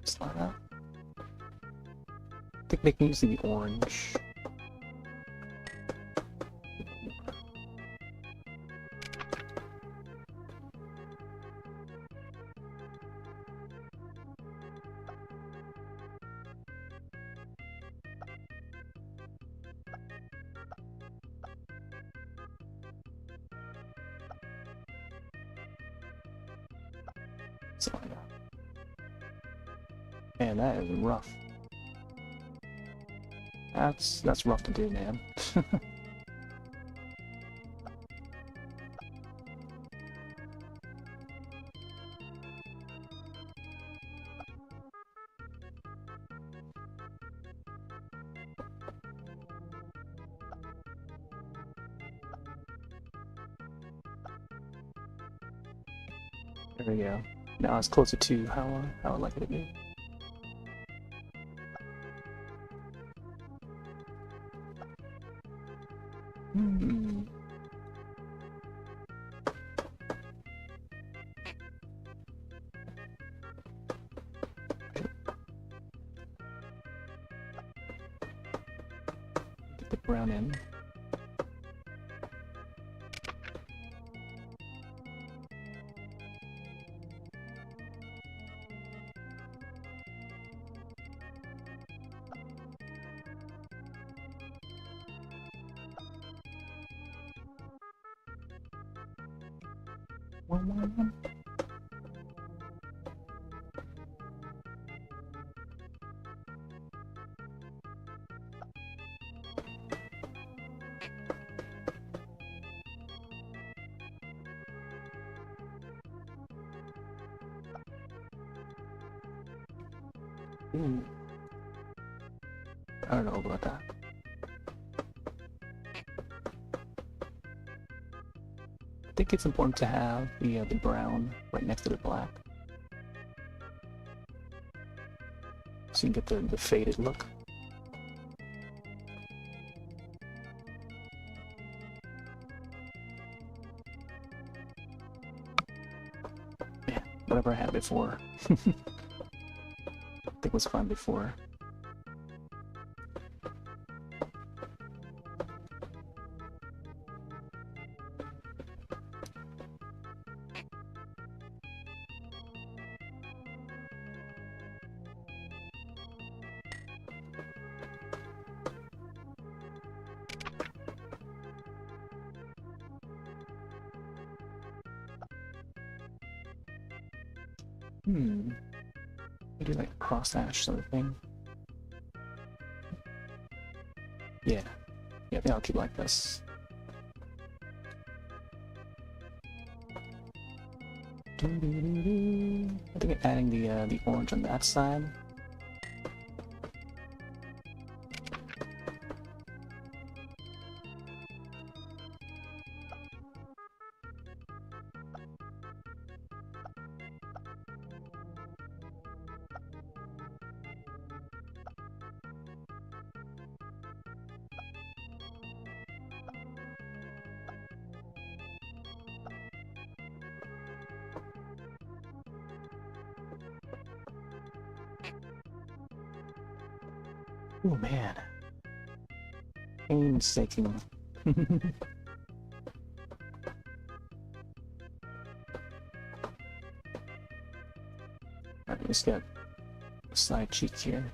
Slide out. I think making use of the orange. Man, that is rough. That's rough to do, man. There we go. Now it's closer to how I like it to be. Get the brown in. Ooh. I don't know about that. I think it's important to have the brown right next to the black, so you can get the faded look. Yeah, whatever I had before. I think was fun before. Maybe like cross hash sort of thing. Yeah. Yeah, I think I'll keep like this. I think adding the orange on that side. Oh man. Painstaking. Alright, let's get a side cheek here.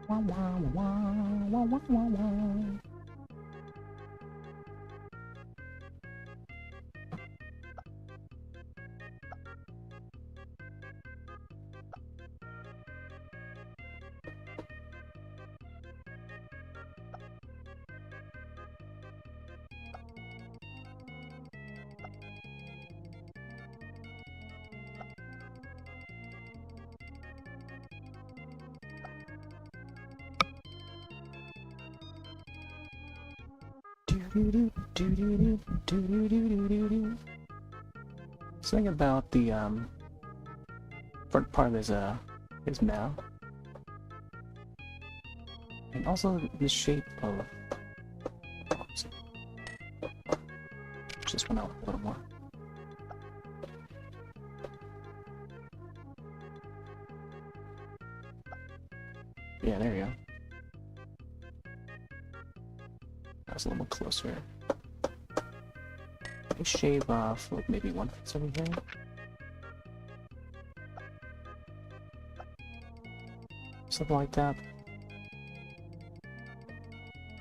Wah, wah, wah, wah, wah, wah, wah. Something about the front part of his mouth, and also the shape of. Just went out a little more. Yeah, there you go. That's a little more closer. I shave off like maybe one piece over here. Something like that.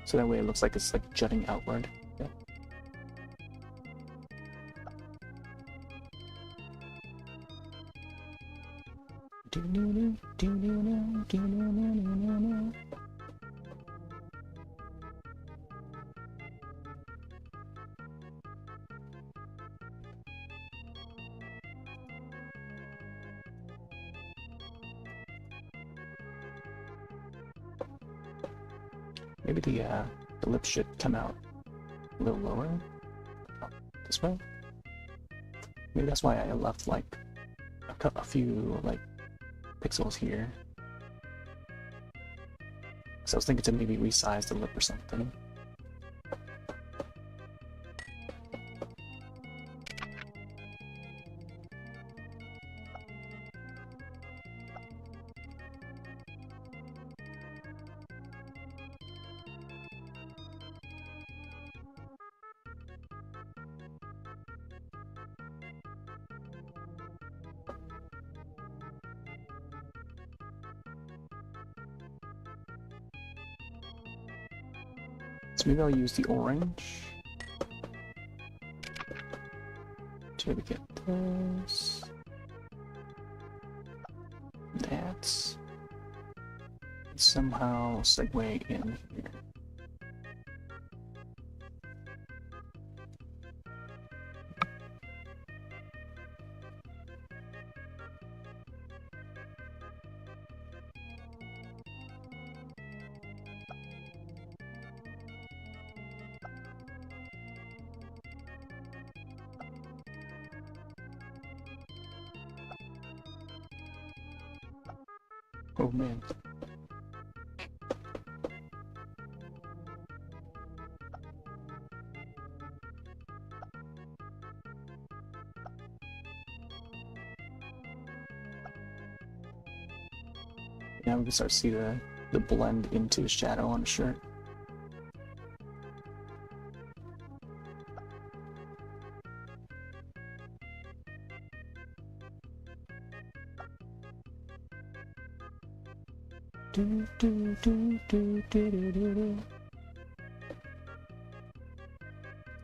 So that way it looks like it's like jutting outward. Yeah. Maybe the lips should come out a little lower. This way. Maybe that's why I left like a few like pixels here. So I was thinking to maybe resize the lip or something. So maybe I'll use the orange to maybe get this. That. Somehow segue in here. Oh man. Now we can start to see the blend into shadow on the shirt. Do, do, do, do, do, do, do.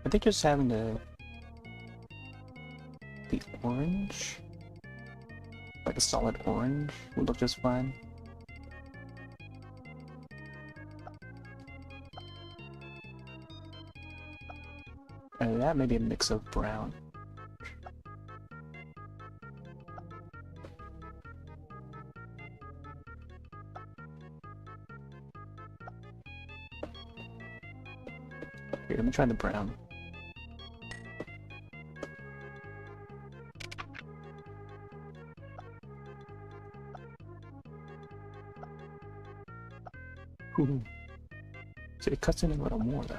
I think just having the orange, like a solid orange, would look just fine. And that may be a mix of brown. Here, let me try the brown. Ooh. So it cuts in a little more though.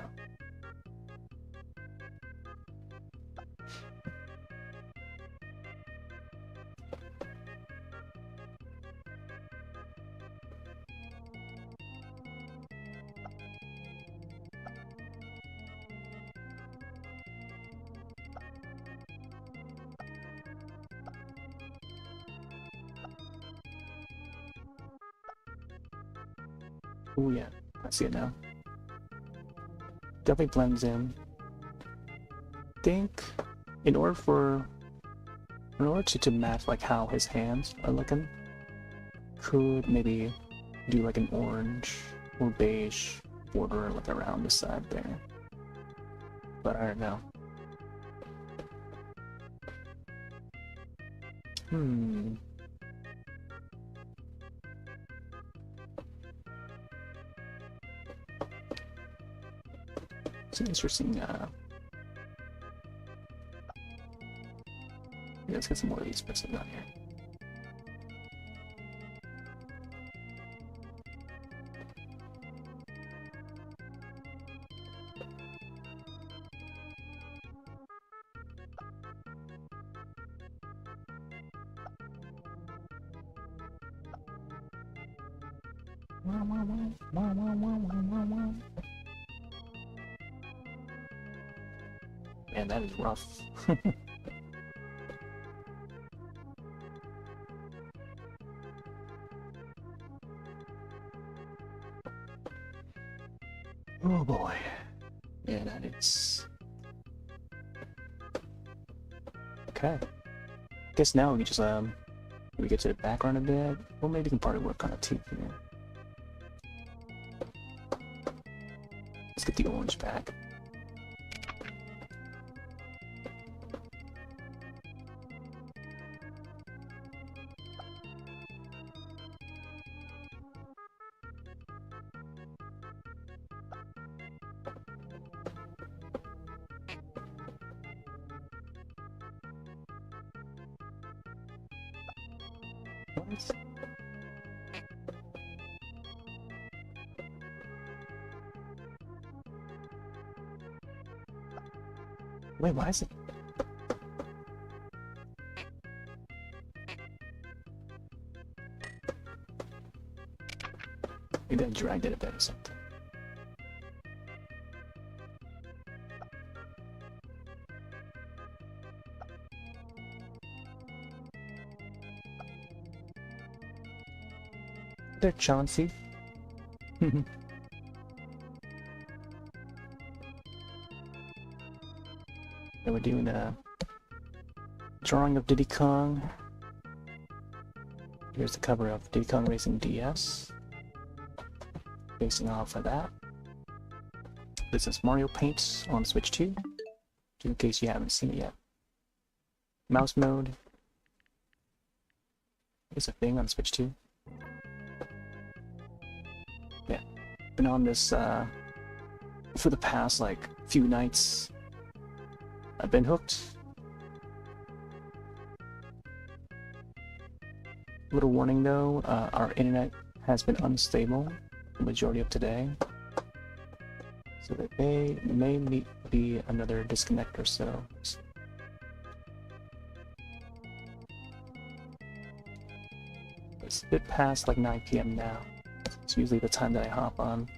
Oh yeah, I see it now. Definitely blends in. I think in order to match like how his hands are looking, could maybe do like an orange or beige border like around the side there. But I don't know. It's an interesting, let's get some more of these mixing down here. Man, that is rough. Oh boy. Yeah, that is... Okay. Guess now we can just, we get to the background a bit. Well, maybe we can probably work on a teeth here. Let's get the orange back. What? Wait, why is it? Maybe I dragged it a bit or something. There, Chauncey. And we're doing a drawing of Diddy Kong. Here's the cover of Diddy Kong Racing DS. Basing off of that. This is Mario Paint on Switch 2, in case you haven't seen it yet. Mouse mode is a thing on Switch 2. Yeah, been on this for the past like few nights. I've been hooked. Little warning though, our internet has been unstable the majority of today. So that may be another disconnect or so. It's a bit past like 9 PM now. It's usually the time that I hop on.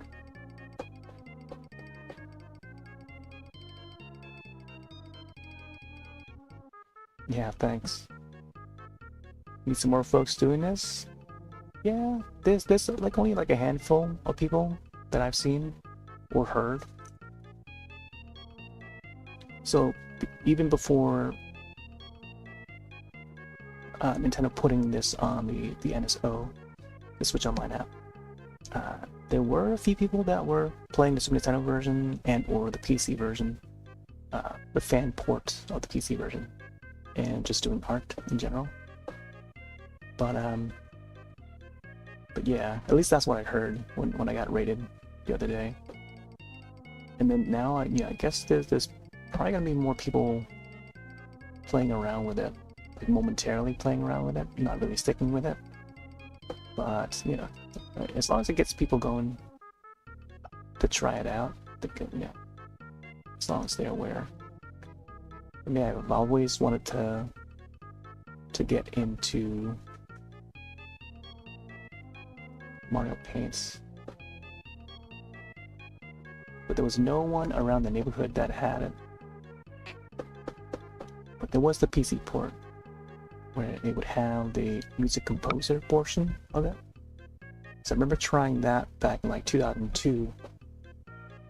Yeah, thanks. Need some more folks doing this? Yeah, there's like only like a handful of people that I've seen or heard. So even before Nintendo putting this on the NSO, the Switch Online app, there were a few people that were playing the Super Nintendo version and or the PC version, the fan port of the PC version, and just doing art in general. But yeah, at least that's what I heard when I got rated the other day. And then now, I guess there's probably gonna be more people playing around with it, like momentarily playing around with it, not really sticking with it. But you know, as long as it gets people going to try it out, as long as they're aware. I mean, I've always wanted to get into Mario Paints, but there was no one around the neighborhood that had it. But there was the PC port, where it would have the music composer portion of it. So I remember trying that back in like 2002,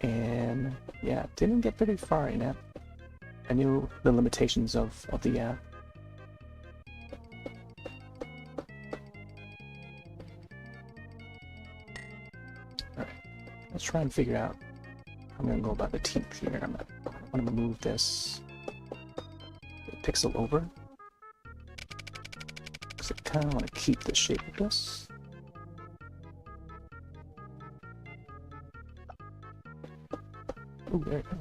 and yeah, didn't get very far in it. I knew the limitations of the app. Alright, let's try and figure out how I'm gonna go about the teeth here. I'm gonna move this pixel over, because I kind of want to keep the shape of this. Ooh, there you go.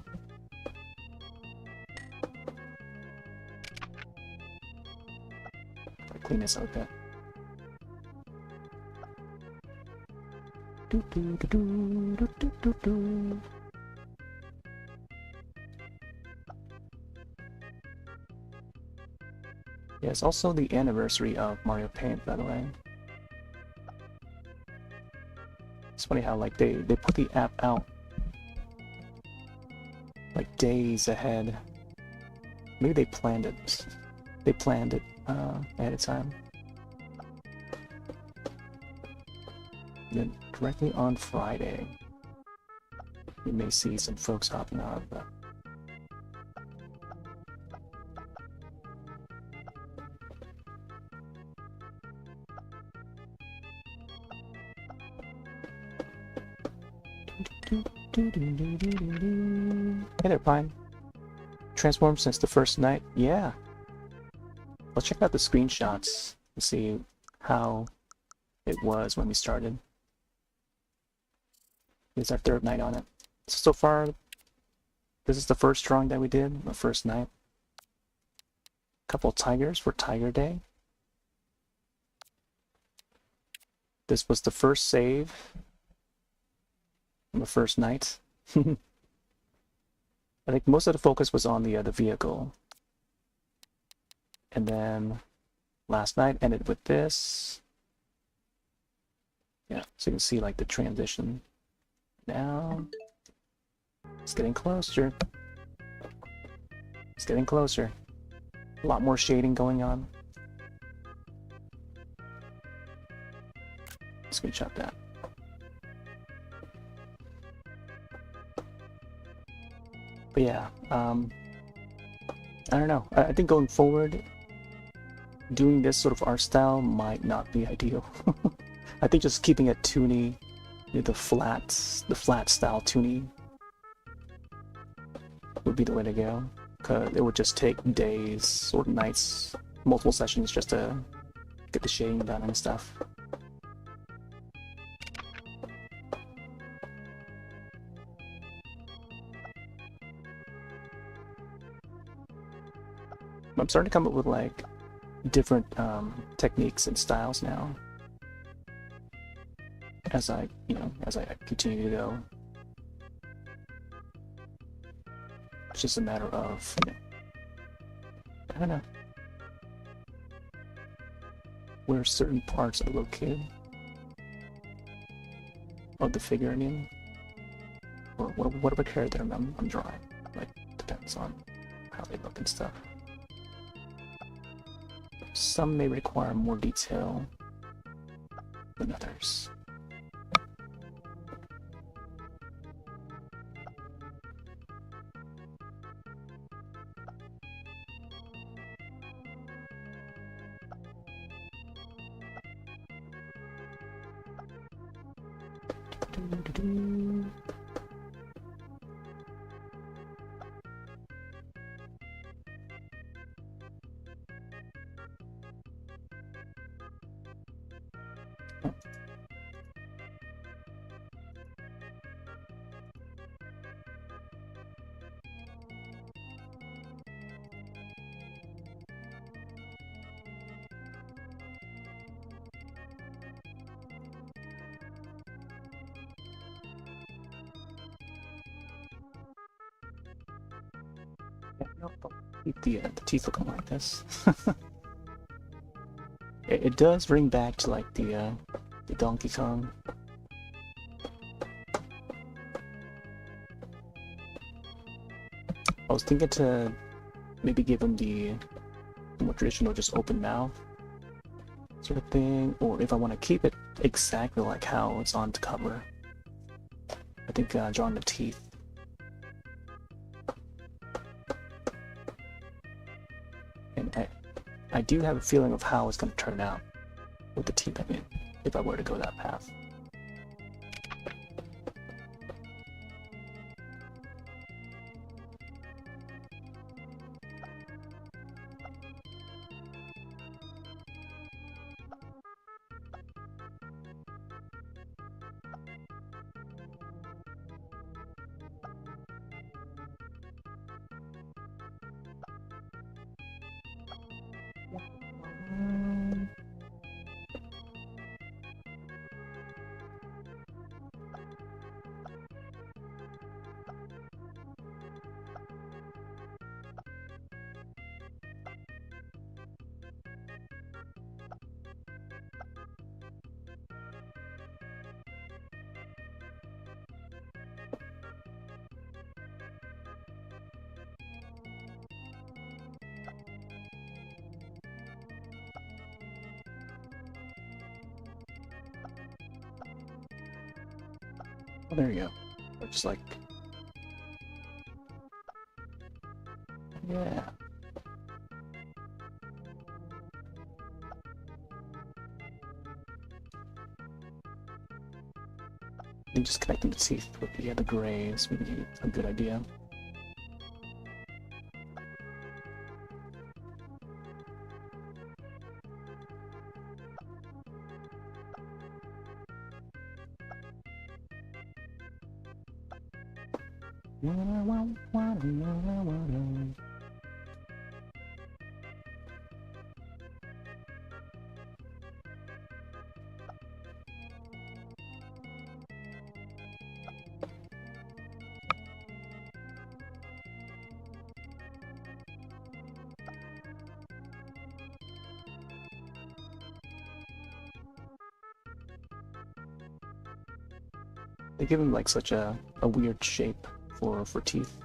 Clean this out a bit. Yeah, it's also the anniversary of Mario Paint, by the way. It's funny how like they put the app out like days ahead. Maybe they planned it. They planned it ahead of time. Then directly on Friday, you may see some folks hopping on. But hey there, Pine. Transformed since the first night? Yeah. Let's check out the screenshots and see how it was when we started. It's our third night on it. So far, this is the first drawing that we did, the first night. Couple tigers for Tiger Day. This was the first save on the first night. I think most of the focus was on the vehicle. And then last night ended with this. Yeah, so you can see like the transition. Now it's getting closer. It's getting closer. A lot more shading going on. Screenshot that. But yeah, I don't know. I think going forward, doing this sort of art style might not be ideal. I think just keeping it toony, the flat style toony would be the way to go. Cause it would just take days or nights, multiple sessions just to get the shading done and stuff. I'm starting to come up with like different techniques and styles now as I continue to go. It's just a matter of, I don't know, where certain parts are located of the figure, I mean, or whatever character I'm drawing. Like, depends on how they look and stuff. Some may require more detail than others. Keep the teeth looking like this. It does bring back to like the Donkey Kong. I was thinking to maybe give him the more traditional, just open mouth sort of thing, or if I want to keep it exactly like how it's on the cover, I think drawing the teeth. And I do have a feeling of how it's going to turn out with the teeth, I mean, if I were to go that path. Oh, there you go. Looks like, yeah. I think just connecting the teeth with the grays would be a good idea. They give him like such a weird shape for teeth.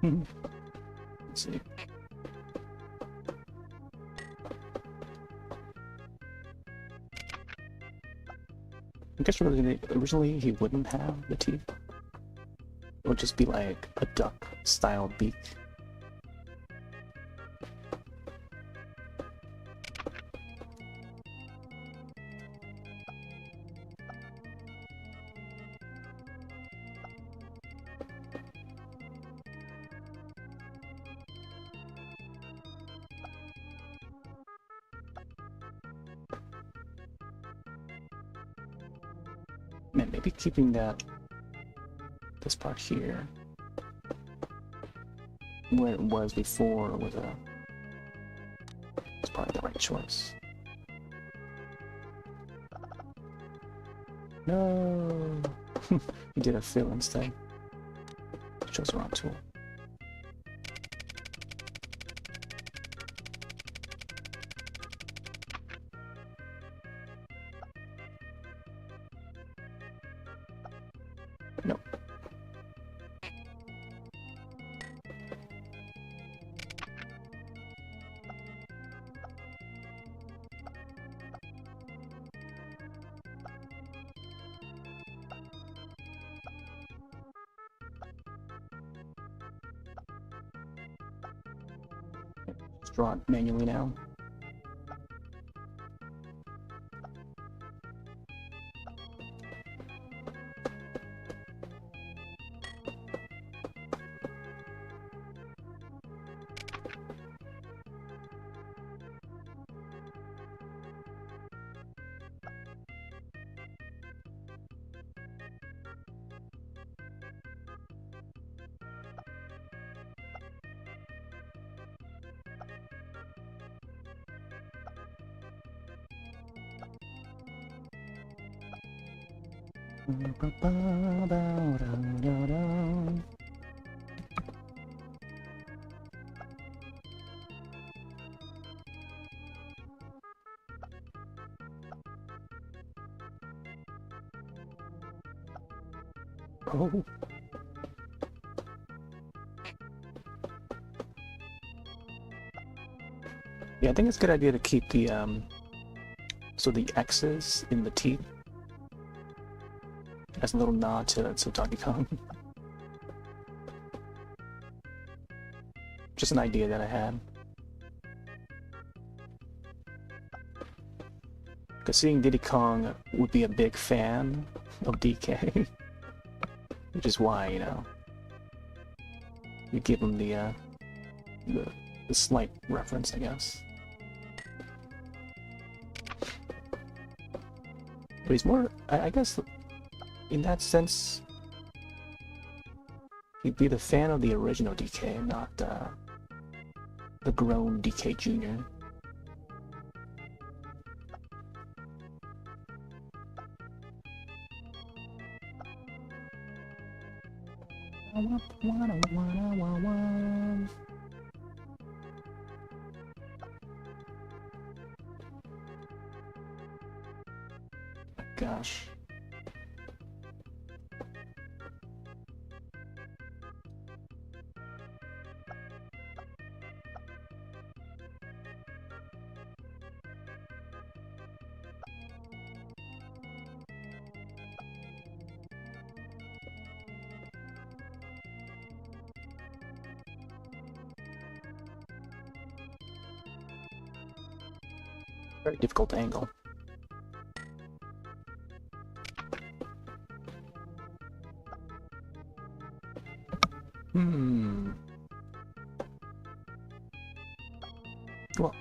Let's see. guess originally he wouldn't have the teeth. It would just be like a duck-style beak. Man, maybe keeping this part here where it was before was probably the right choice. No, he did a fill instead. Chose the wrong tool. Nope. Just draw it manually now. Oh. Yeah, I think it's a good idea to keep the so the X's in the teeth as a little nod to Donkey Kong. Just an idea that I had. Because seeing Diddy Kong would be a big fan of DK. Which is why, you know, you give him the slight reference, I guess. But he's more, I guess, in that sense, he'd be the fan of the original DK, not the grown DK Jr. Gosh. Very difficult angle. Well,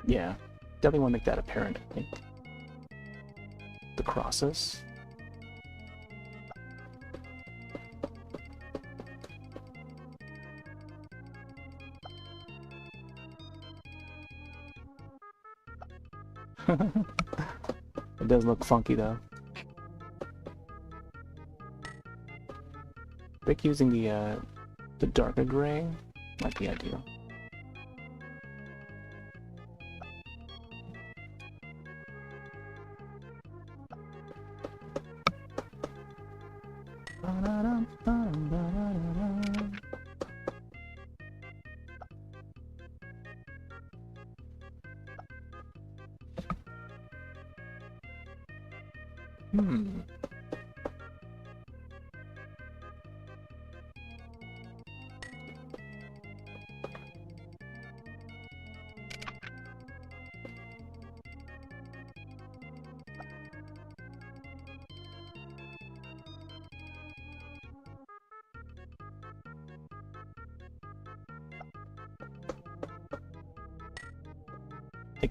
yeah, definitely want to make that apparent, I think. The crosses. It does look funky though. I think using the the darker gray might be ideal.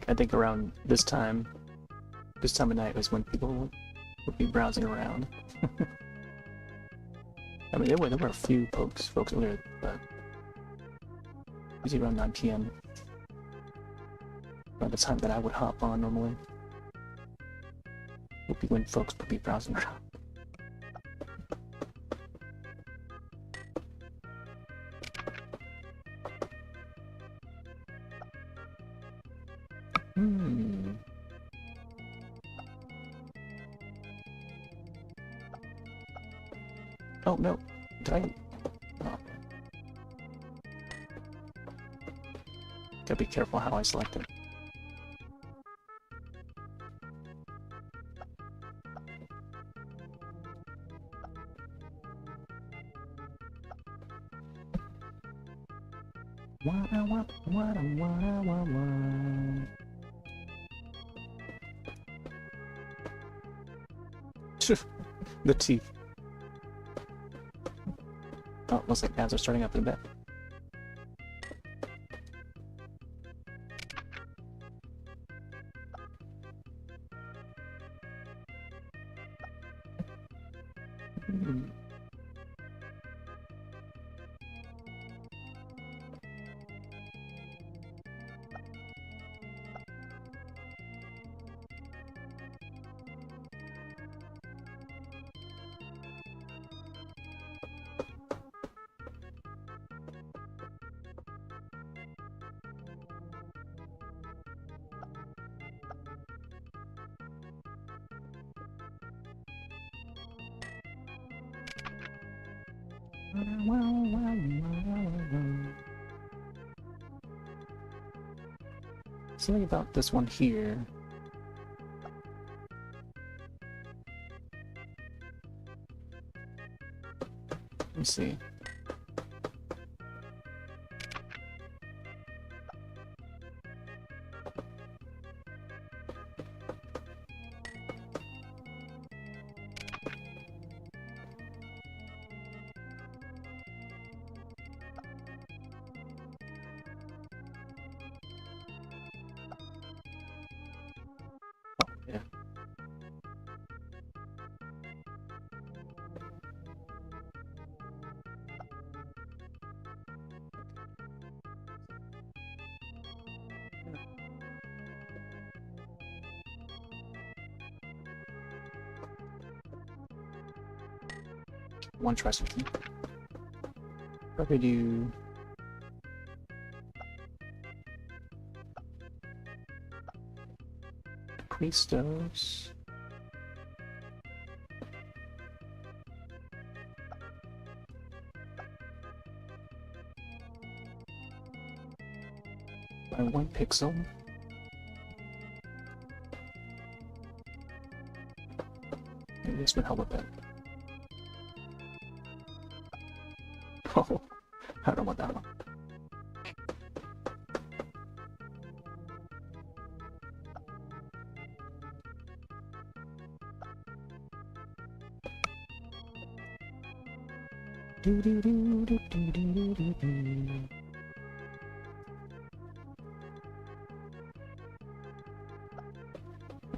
I think around this time of night was when people would be browsing around. I mean, there were a few folks earlier, but usually around 9 p.m. Around the time that I would hop on normally would be when folks would be browsing around. Oh no, did I? Oh. Gotta be careful how I select it. The teeth. Oh, looks like ads are starting up in a bit. Something about this one here. Let me see. Yeah. One try something. Probably do Christos. By 1 pixel. Maybe this would help a bit. Oh, I don't know about that one.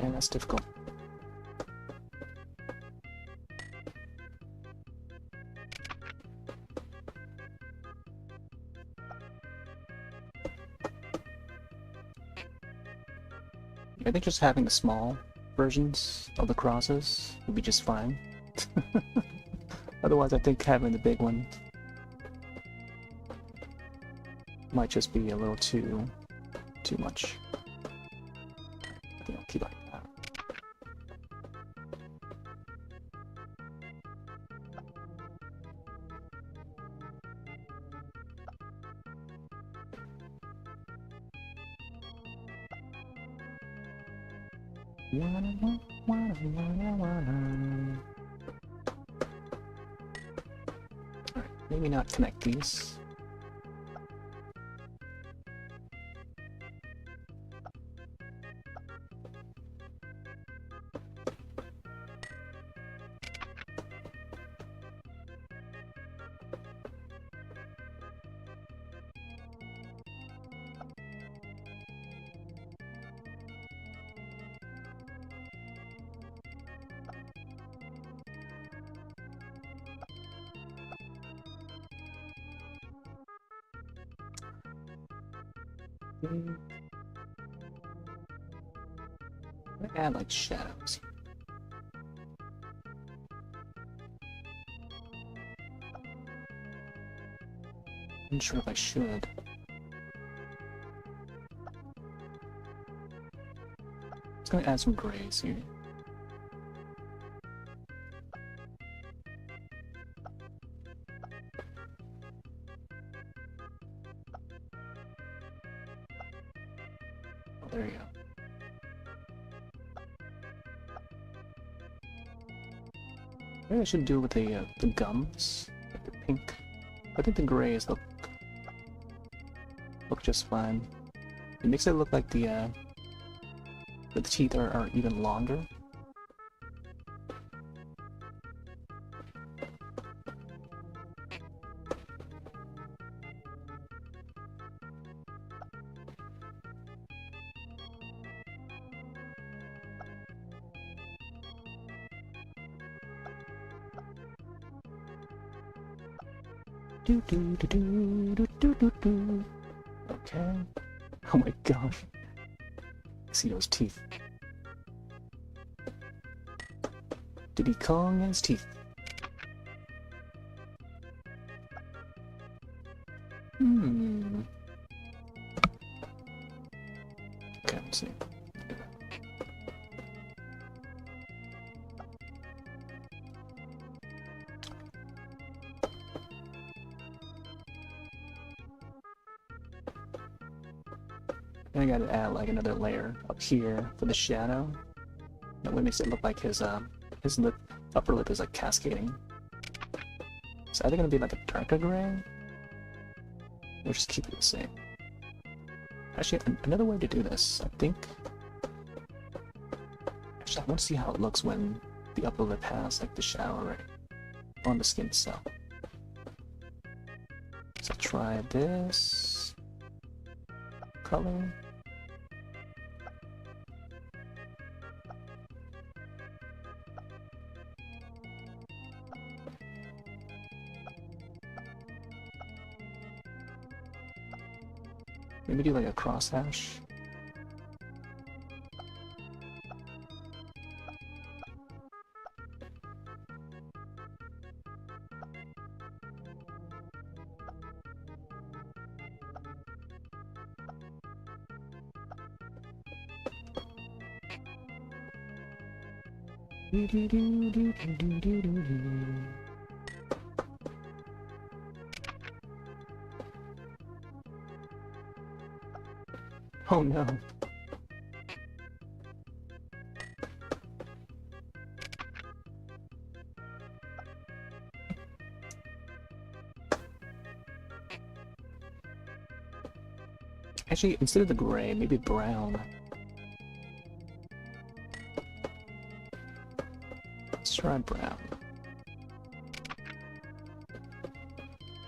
Man, that's difficult. I think just having the small versions of the crosses would be just fine. Otherwise, I think having the big one might just be a little too much. I think I'll keep it like that. Alright, maybe not connect these. Add like shadows. I'm not sure if I should. Just gonna add some grays here. Oh, there you go. Maybe I should do it with the gums, like the pink. I think the grays look just fine. It makes it look like the teeth are even longer. Do do do do do do do do. Okay. Oh my gosh. See those teeth. Diddy Kong and his teeth. Okay, let's see. I gotta add like another layer up here for the shadow. That way makes it look like his lip, upper lip is like cascading. It's either gonna be like a darker gray, or just keep it the same. Actually, another way to do this, I think. Actually, I want to see how it looks when the upper lip has like the shadow already on the skin itself. So try this color. Maybe do like a crosshatch. Oh no. Actually, instead of the gray, maybe brown. Let's try brown.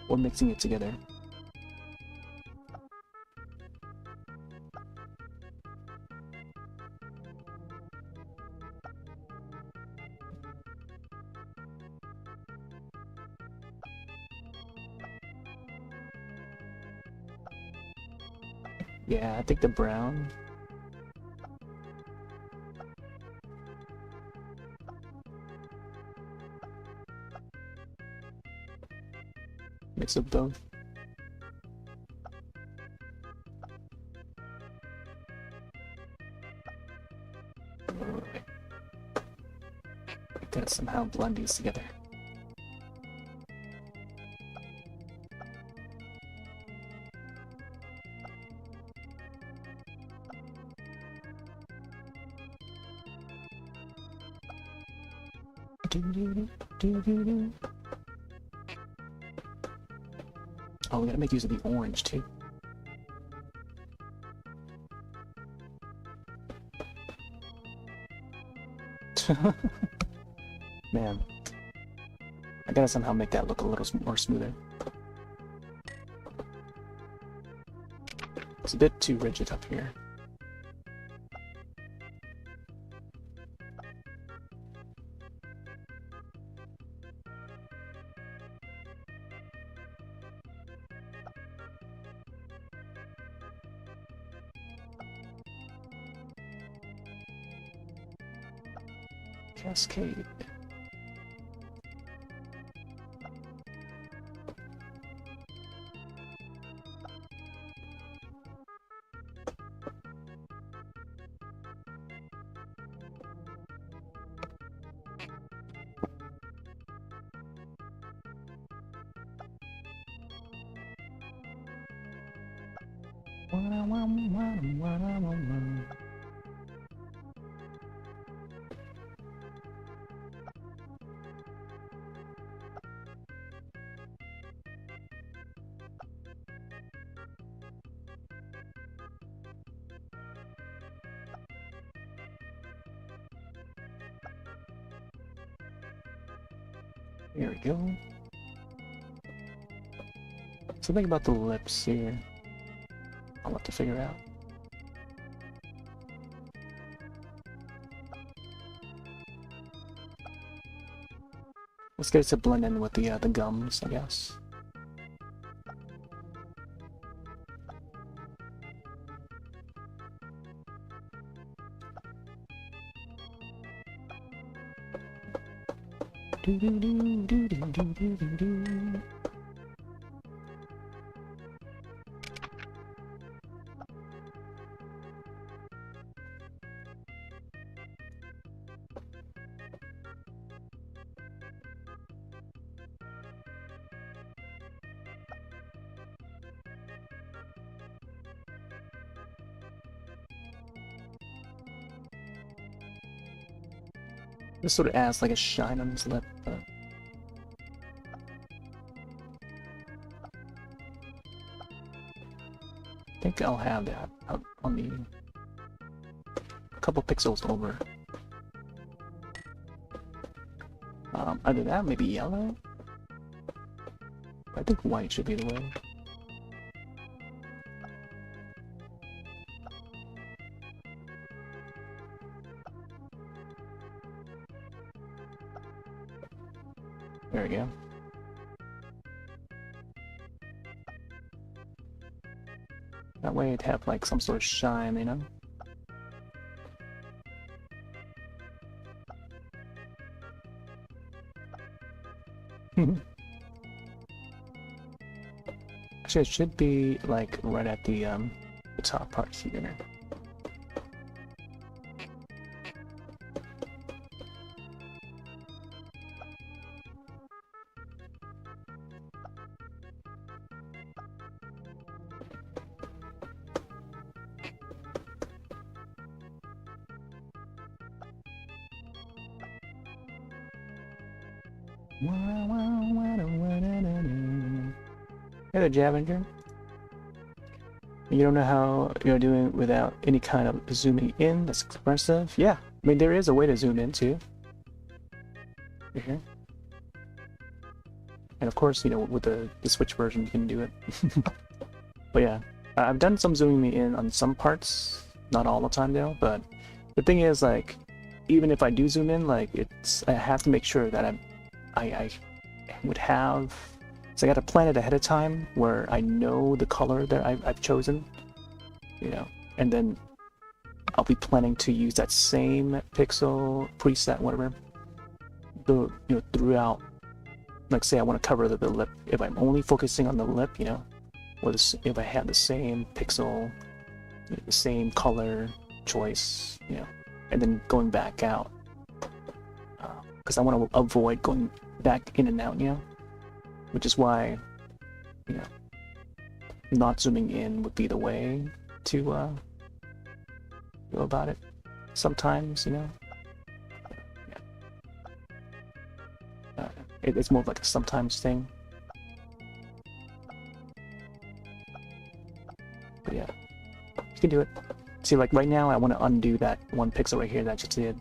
Or mixing it together. Yeah, I think the brown. Mix of both. We gotta somehow blend these together. Oh, we gotta make use of the orange too. Man, I gotta somehow make that look a little more smoother. It's a bit too rigid up here. Cascade. Here we go. Something about the lips here I'll have to figure out. Let's get it to blend in with the gums, I guess. Do do do do do do do do do. This sort of adds like a shine on his lip, but I think I'll have that out on the a couple pixels over. Either that, maybe yellow. I think white should be the way. There we go. That way it'd have like some sort of shine, you know? Actually, it should be like right at the top part here. Hey there, Javenger. You don't know how you're doing without any kind of zooming in that's expressive? Yeah, I mean, there is a way to zoom in too. Here. And of course, you know, with the Switch version, you can do it. But yeah, I've done some zooming in on some parts, not all the time though, but the thing is, like, even if I do zoom in, like, I have to make sure that I would have, so I gotta plan it ahead of time where I know the color that I've chosen, you know, and then I'll be planning to use that same pixel preset, whatever, throughout. Like, say I want to cover the lip, if I'm only focusing on the lip, you know, or if I have the same pixel, the same color choice, you know, and then going back out. Because I want to avoid going back in and out, which is why, not zooming in would be the way to go about it. Sometimes, it's more of like a sometimes thing. But yeah, you can do it. See, like right now, I want to undo that one pixel right here that I just did,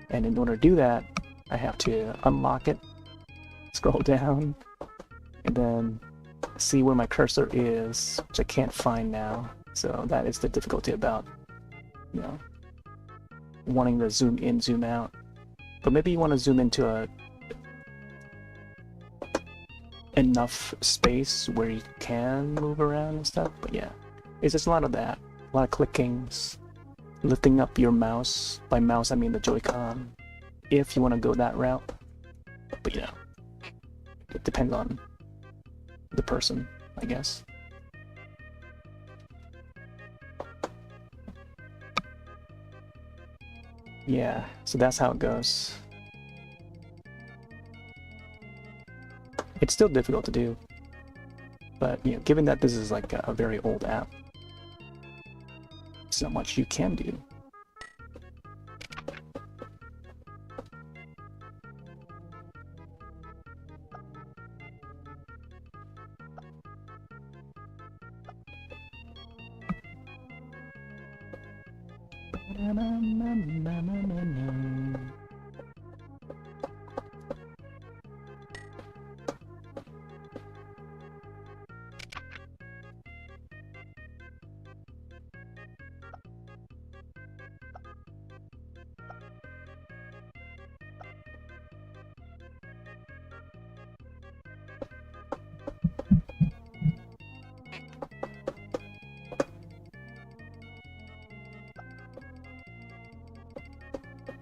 and in order to do that, I have to unlock it, scroll down, and then see where my cursor is, which I can't find now. So that is the difficulty about, wanting to zoom in, zoom out. But maybe you want to zoom into enough space where you can move around and stuff. But yeah, it's just a lot of that. A lot of clickings, lifting up your mouse. By mouse, I mean the Joy-Con, if you want to go that route. But it depends on the person, I guess. Yeah, so that's how it goes. It's still difficult to do, but given that this is like a very old app, there's not much you can do.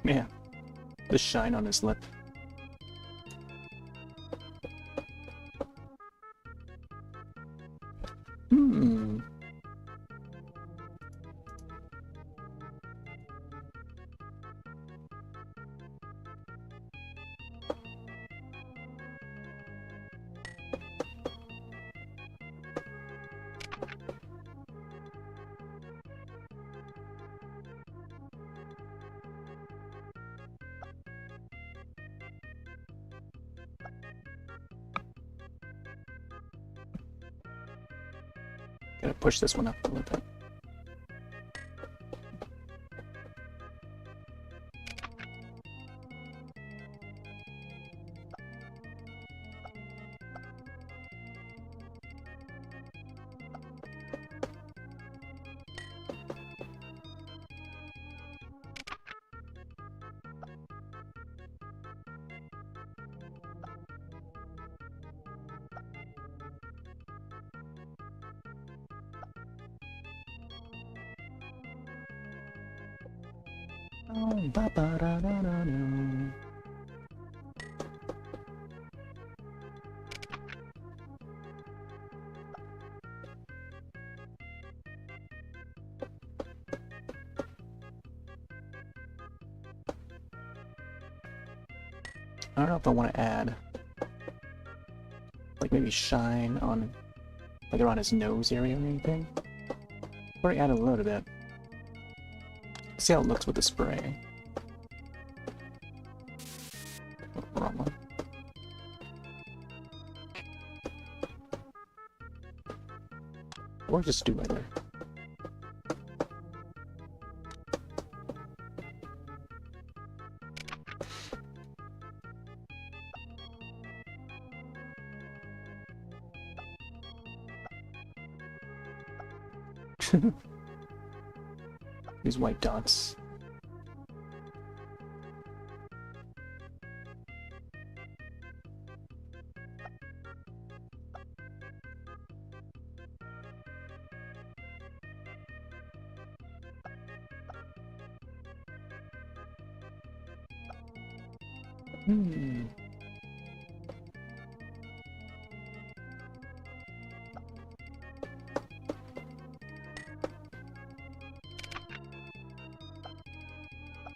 Yeah, the shine on his lip. Gotta push this one up a little bit. I don't know if I want to add, like maybe shine on, like around his nose area or anything. Or add a little bit. See how it looks with the spray. Oh, wrong one. Or just do right there. These white dots.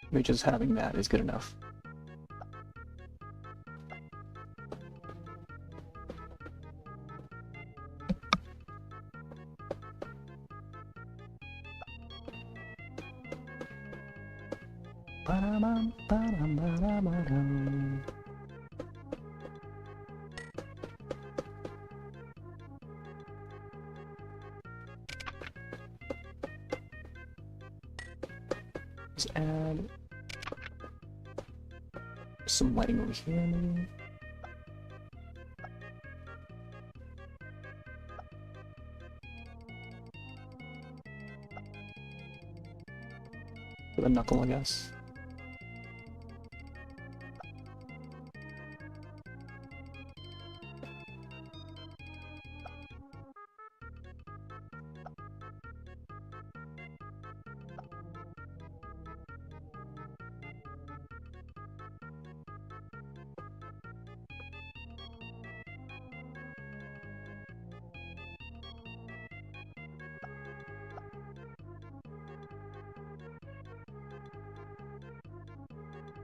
Maybe just having that is good enough. Let's add some lighting over here, maybe. For the knuckle, I guess.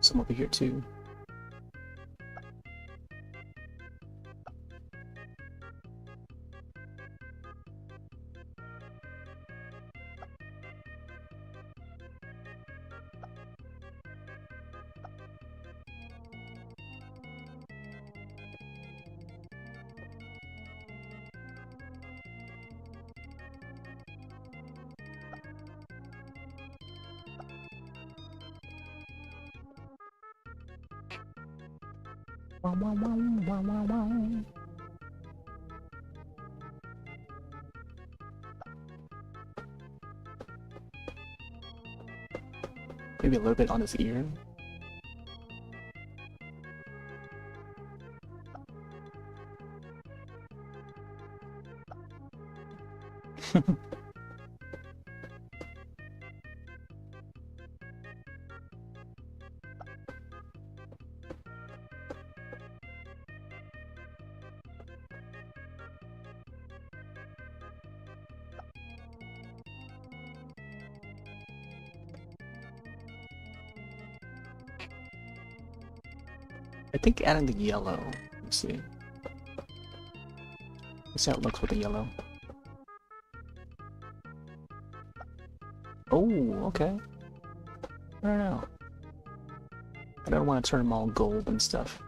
Some over here too. Wow, wow, wow, wow, wow, wow. Maybe a little bit on his ear. I think adding the yellow. Let's see. Let's see how it looks with the yellow. Oh, okay. I don't know. I don't want to turn them all gold and stuff.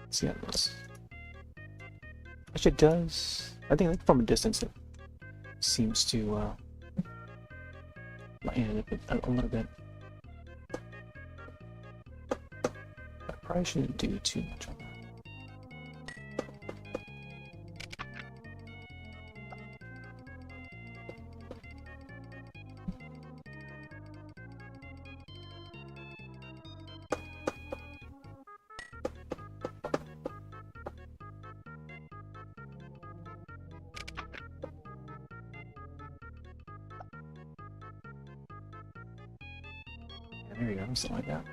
Let's see how it looks. Actually, it does. I think from a distance it seems to lighten it a little bit. I probably shouldn't do too much on that. There you go, something like that.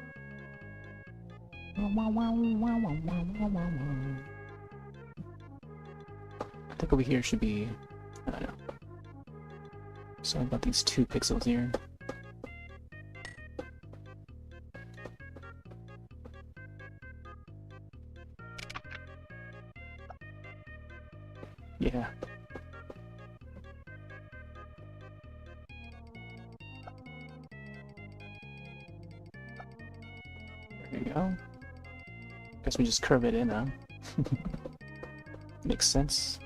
I think over here should be, I don't know. Sorry about these 2 pixels here. Yeah. There you go. Guess we just curve it in, huh? Makes sense.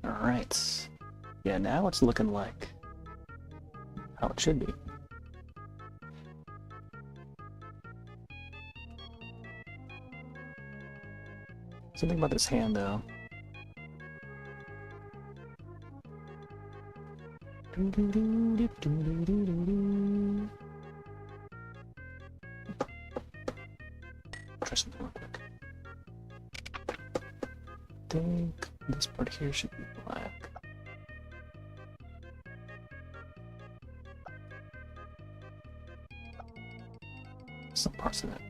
Alright. Yeah, now it's looking like how it should be. Something about this hand, though. Try something real quick. I think this part here should be black. parts of it.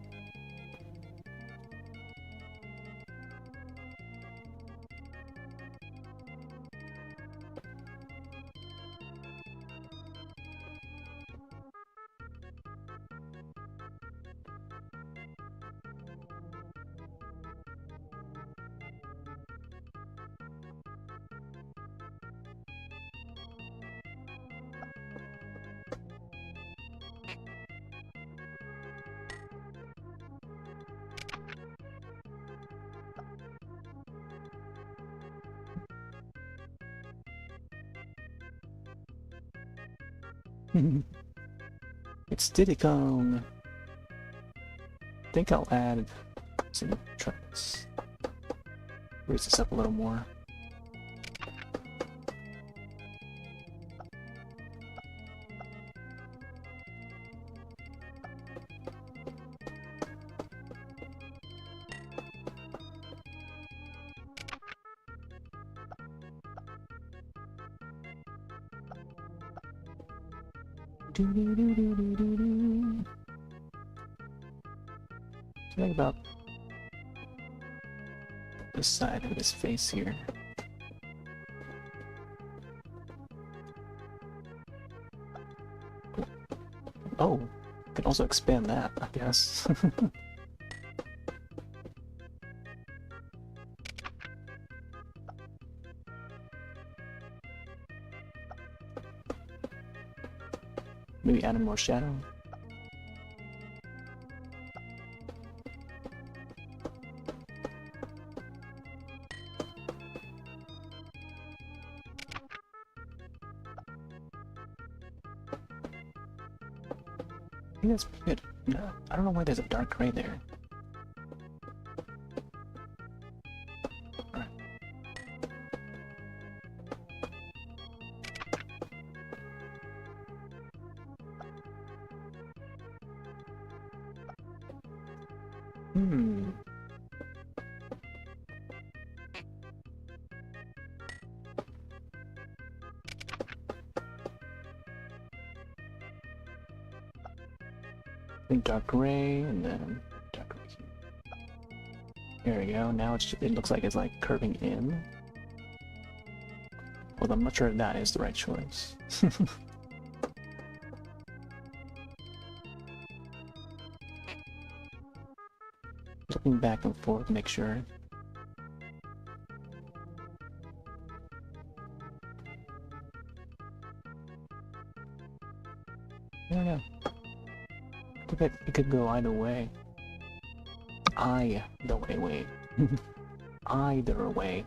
It's Diddy Kong. I think I'll add some trucks. Raise this up a little more. Think about this side of his face here. Oh, can also expand that, I guess. Maybe add more shadow. I think that's good. No, I don't know why there's a dark gray there. Alright. I think dark gray and then dark gray here. There we go. Now it looks like it's like curving in. Well, I'm not sure if that is the right choice. Looking back and forth, make sure. I don't know. I think it could go either way. Either way, wait. Either way.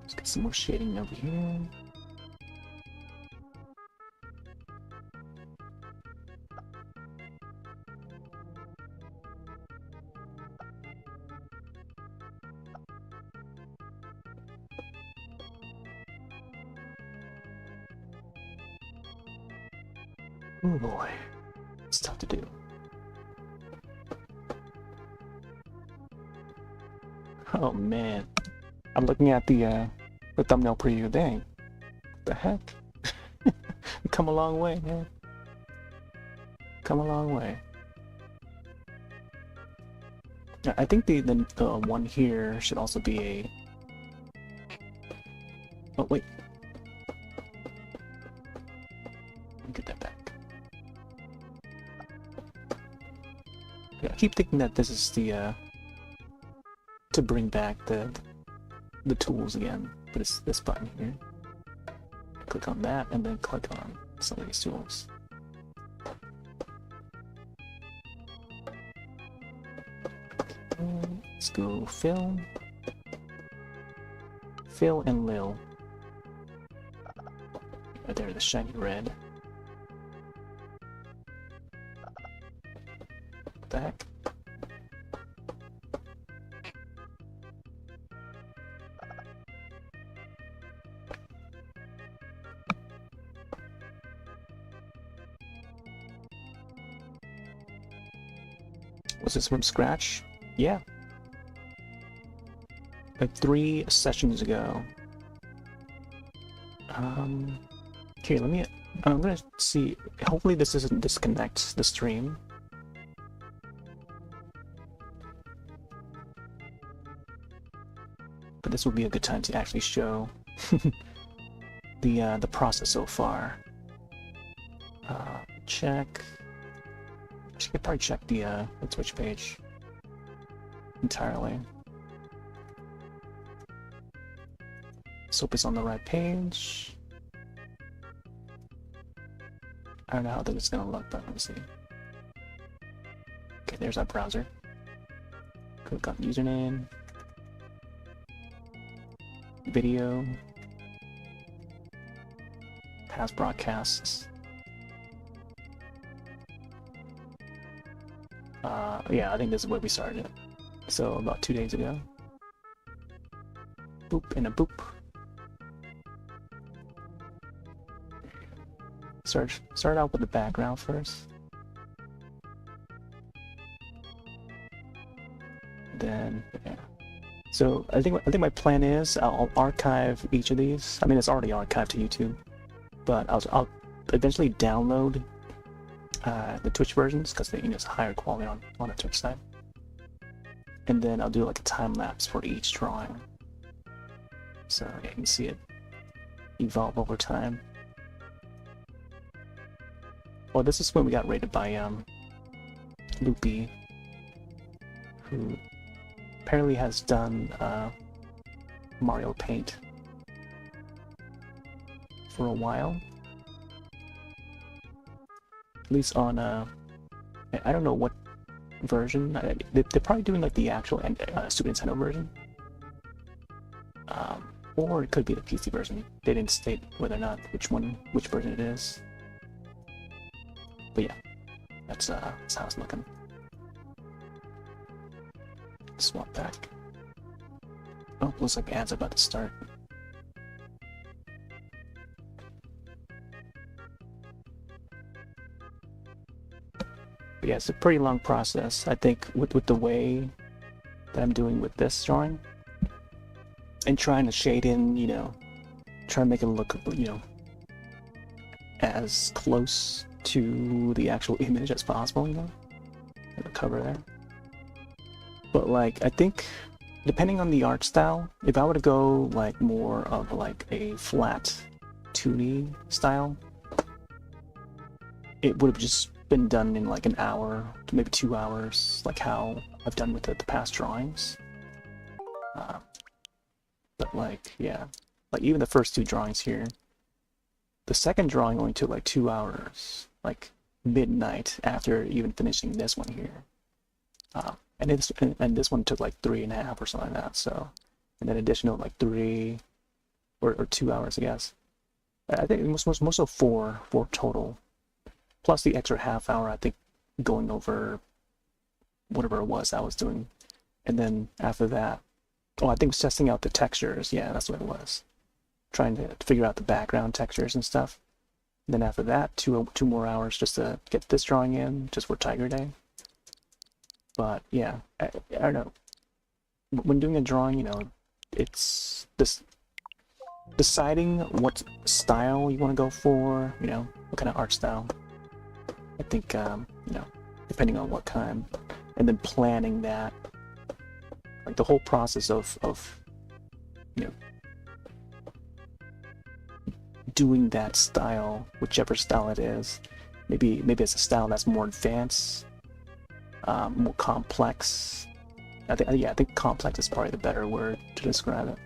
Let's get some more shading over here. Oh boy, it's tough to do. Oh man, I'm looking at the thumbnail preview. Dang, what the heck? Come a long way, man. Come a long way. I think the one here should also be a. Oh wait. Let me get that back. Yeah, I keep thinking that this is the to bring back the tools again, but it's this button here. Click on that and then click on some of these tools. Let's go fill and lil. Right there, the shiny red. What the heck? Was this from scratch? Yeah. Like 3 sessions ago. Okay, I'm gonna see. Hopefully this doesn't disconnect the stream. But this would be a good time to actually show the process so far. Check. I should probably check the Twitch page entirely. Let's hope it's on the right page. I don't know how this is gonna look, but let me see. Okay, there's our browser. Click on username, video, past broadcasts. Yeah, I think this is where we started. So about 2 days ago. Boop and a boop. Start out with the background first. Then yeah. So I think my plan is I'll archive each of these. I mean, it's already archived to YouTube, but I'll eventually download the Twitch versions because they it's higher quality on the Twitch side. And then I'll do like a time lapse for each drawing, so yeah, you can see it evolve over time. Well, this is when we got rated by Loopy, who apparently has done Mario Paint for a while. At least on I don't know what version. They're probably doing like the actual Super Nintendo version, or it could be the PC version. They didn't state whether or not which version it is. But yeah, that's how it's looking. Swap back. Oh, looks like ads about to start. But yeah, it's a pretty long process. I think with the way that I'm doing with this drawing, and trying to shade in, try to make it look, as close to the actual image as possible, the cover there. But like, I think depending on the art style, if I were to go like more of like a flat 2D style, it would have just been done in like an hour to maybe 2 hours, like how I've done with the past drawings. But like, yeah, like even the first 2 drawings here, the second drawing only took like 2 hours, like midnight after even finishing this one here. And this one took like 3.5 or something like that. So, and then additional like 3 or 2 hours, I guess. I think it was most of 4 total, plus the extra half hour, I think, going over whatever it was I was doing. And then after that, I think it was testing out the textures. Yeah, that's what it was. Trying to figure out the background textures and stuff. And then after that, two more hours just to get this drawing in, just for Tiger Day. But yeah, I don't know. When doing a drawing, it's this deciding what style you want to go for, what kind of art style. I think, depending on what kind, and then planning that, like the whole process of doing that style, whichever style it is. Maybe it's a style that's more advanced, more complex. I think complex is probably the better word to describe it.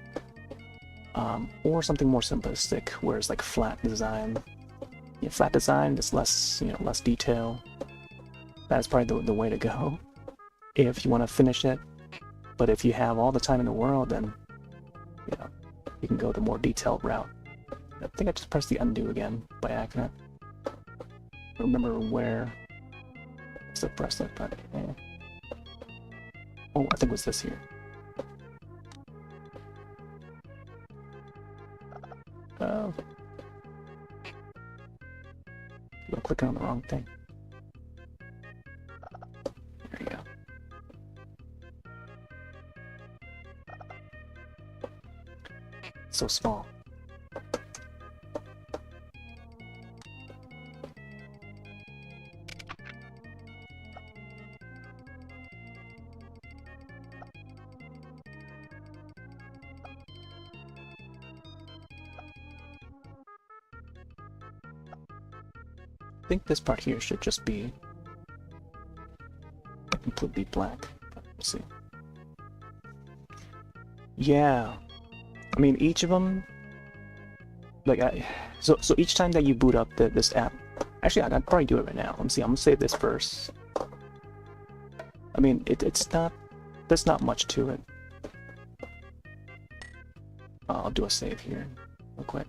Or something more simplistic, where it's like flat design. Yeah, flat design, just less, less detail. That's probably the way to go if you want to finish it. But if you have all the time in the world, then you can go the more detailed route. I think I just pressed the undo again by accident. Remember where to press it, but oh, I think it was this here. Oh, I'm clicking on the wrong thing. There you go. so small. I think this part here should just be completely black. Let's see. Yeah, I mean each of them, like so each time that you boot up this app, actually I'd probably do it right now. Let's see. I'm gonna save this first. I mean it's not, there's not much to it. I'll do a save here real quick.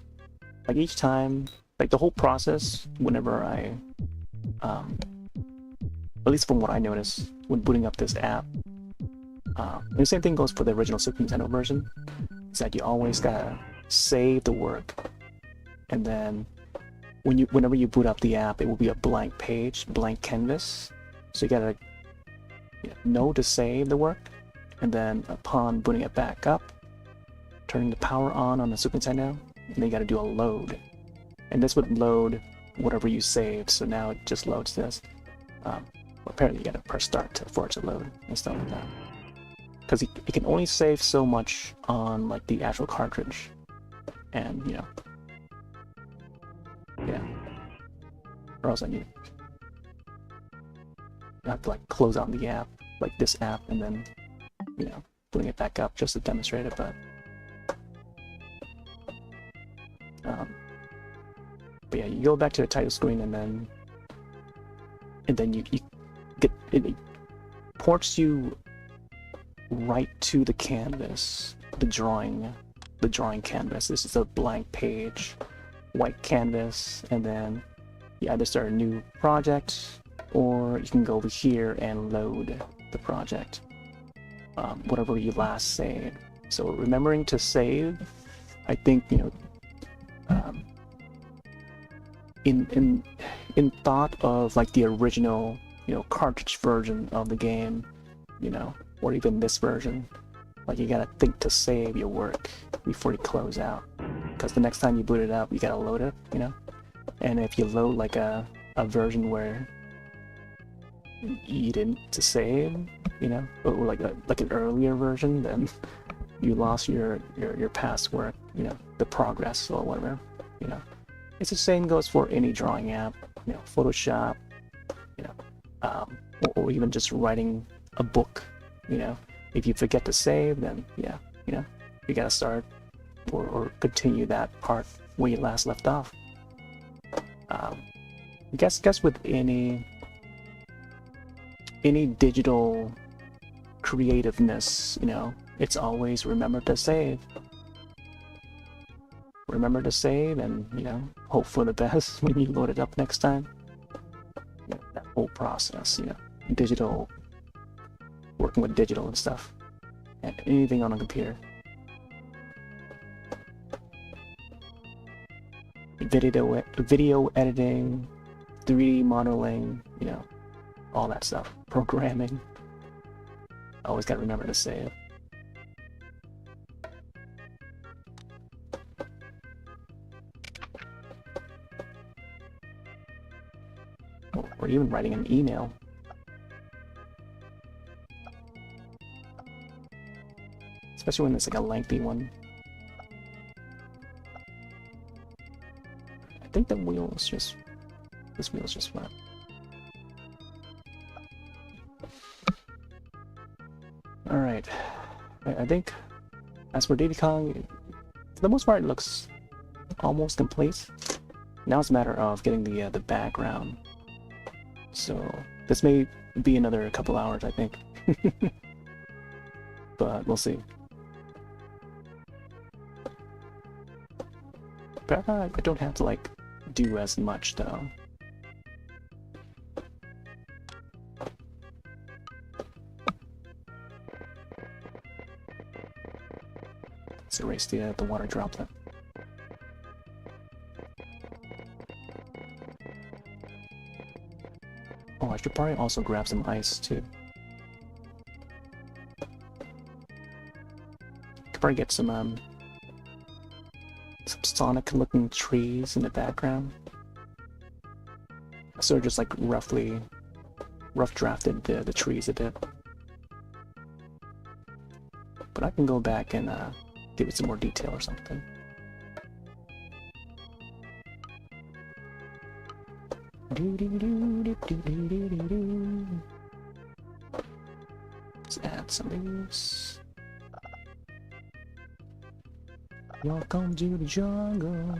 Like each time, like the whole process, whenever I, at least from what I noticed when booting up this app, and the same thing goes for the original Super Nintendo version, is that you always gotta save the work, and then whenever you boot up the app, it will be a blank page, blank canvas. So you gotta know to save the work, and then upon booting it back up, turning the power on the Super Nintendo, and then you gotta do a load. And this would load whatever you saved, so now it just loads this. Apparently you gotta press start for it to load and stuff like that. Because it can only save so much on like the actual cartridge. And yeah. Or else I have to like close out the app, like this app, and then putting it back up just to demonstrate it, but yeah, you go back to the title screen, and then you get it ports you right to the canvas, the drawing canvas. This is a blank page, white canvas, and then you either start a new project, or you can go over here and load the project, whatever you last saved. So remembering to save, I think in thought of like the original cartridge version of the game, or even this version, like you gotta think to save your work before you close out, because the next time you boot it up, you gotta load it, and if you load like a version where you didn't to save, or like an earlier version, then you lost your past work, the progress or whatever, It's the same goes for any drawing app, Photoshop, or even just writing a book, If you forget to save, then you gotta start or continue that part where you last left off. Guess with any digital creativeness, it's always remember to save. Remember to save, and hope for the best when you load it up next time. That whole process, digital, working with digital and stuff, and anything on a computer. Video editing, 3D modeling, all that stuff. Programming. Always gotta remember to save. Or even writing an email. Especially when it's like a lengthy one. I think the wheel's just... this wheel's just flat. Alright. I think as for Diddy Kong, for the most part it looks almost complete. Now it's a matter of getting the background. So this may be another couple hours, I think. But we'll see. But I don't have to like do as much though. Let's erase the water droplet. Oh, I should probably also grab some ice too. Could probably get some Sonic looking trees in the background. I sort of just like rough drafted the trees a bit. But I can go back and give it some more detail or something. Let's add some leaves. Welcome to the jungle.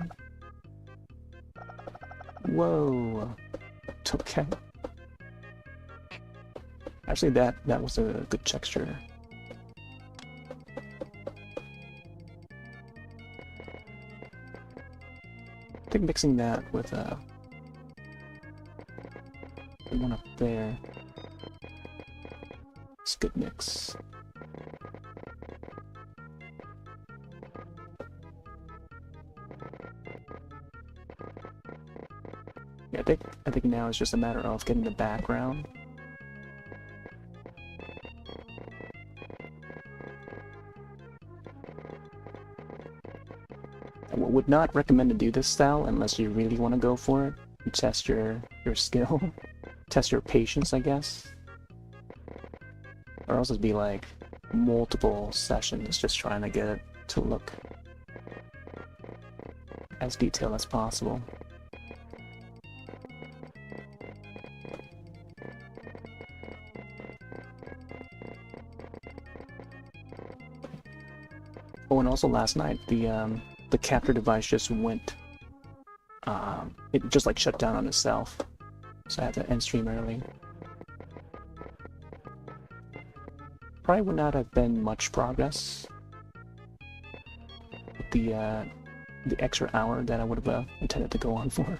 Whoa. Okay. Actually, that was a good texture. I think mixing that with the one up there. It's a good mix. Yeah, I think now it's just a matter of getting the background. I would not recommend to do this style unless you really want to go for it. You test your skill, test your patience, I guess. Or else it'd be like multiple sessions just trying to get it to look as detailed as possible. Oh, and also last night the capture device just went. It just like shut down on itself, so I had to end stream early. Probably would not have been much progress with the extra hour that I would have intended to go on for.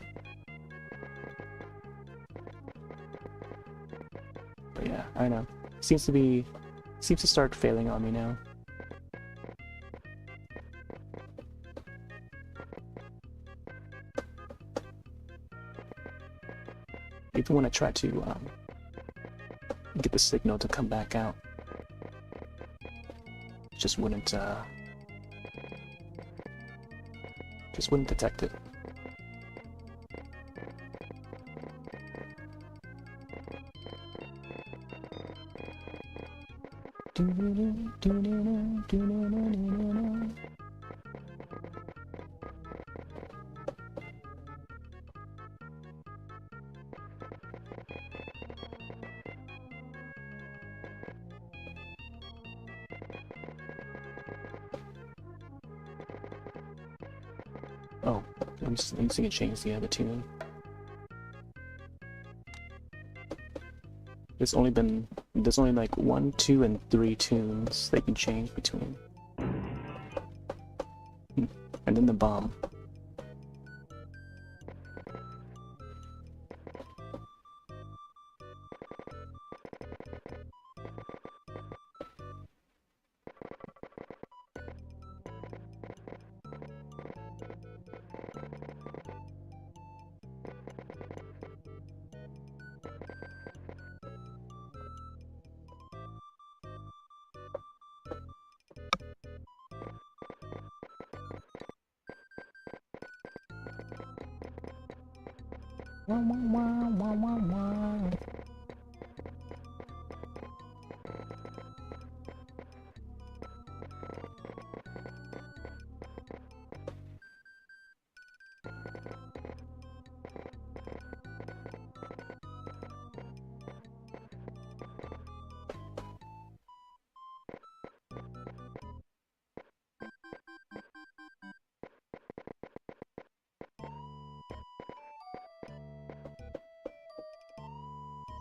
But yeah, I don't know. Seems to start failing on me now. Even when I try to get the signal to come back out, it just wouldn't detect it. Oh, I'm just gonna change the other tune. There's only like 1, 2, and 3 tunes they can change between. And then the bomb.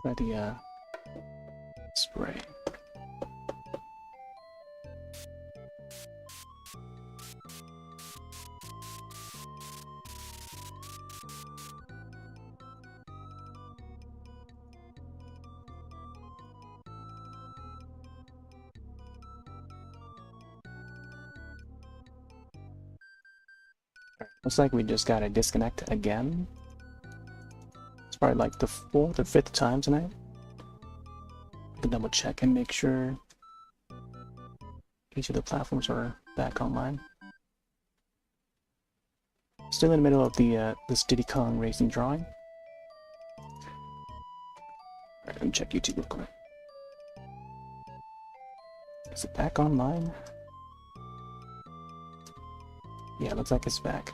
Try the spray. Looks like we just gotta disconnect again. It's probably like the 4th or 5th time tonight. I can double check and make sure each of the platforms are back online. Still in the middle of the this Diddy Kong racing drawing. Alright, let me check YouTube real quick. Is it back online? Yeah, looks like it's back.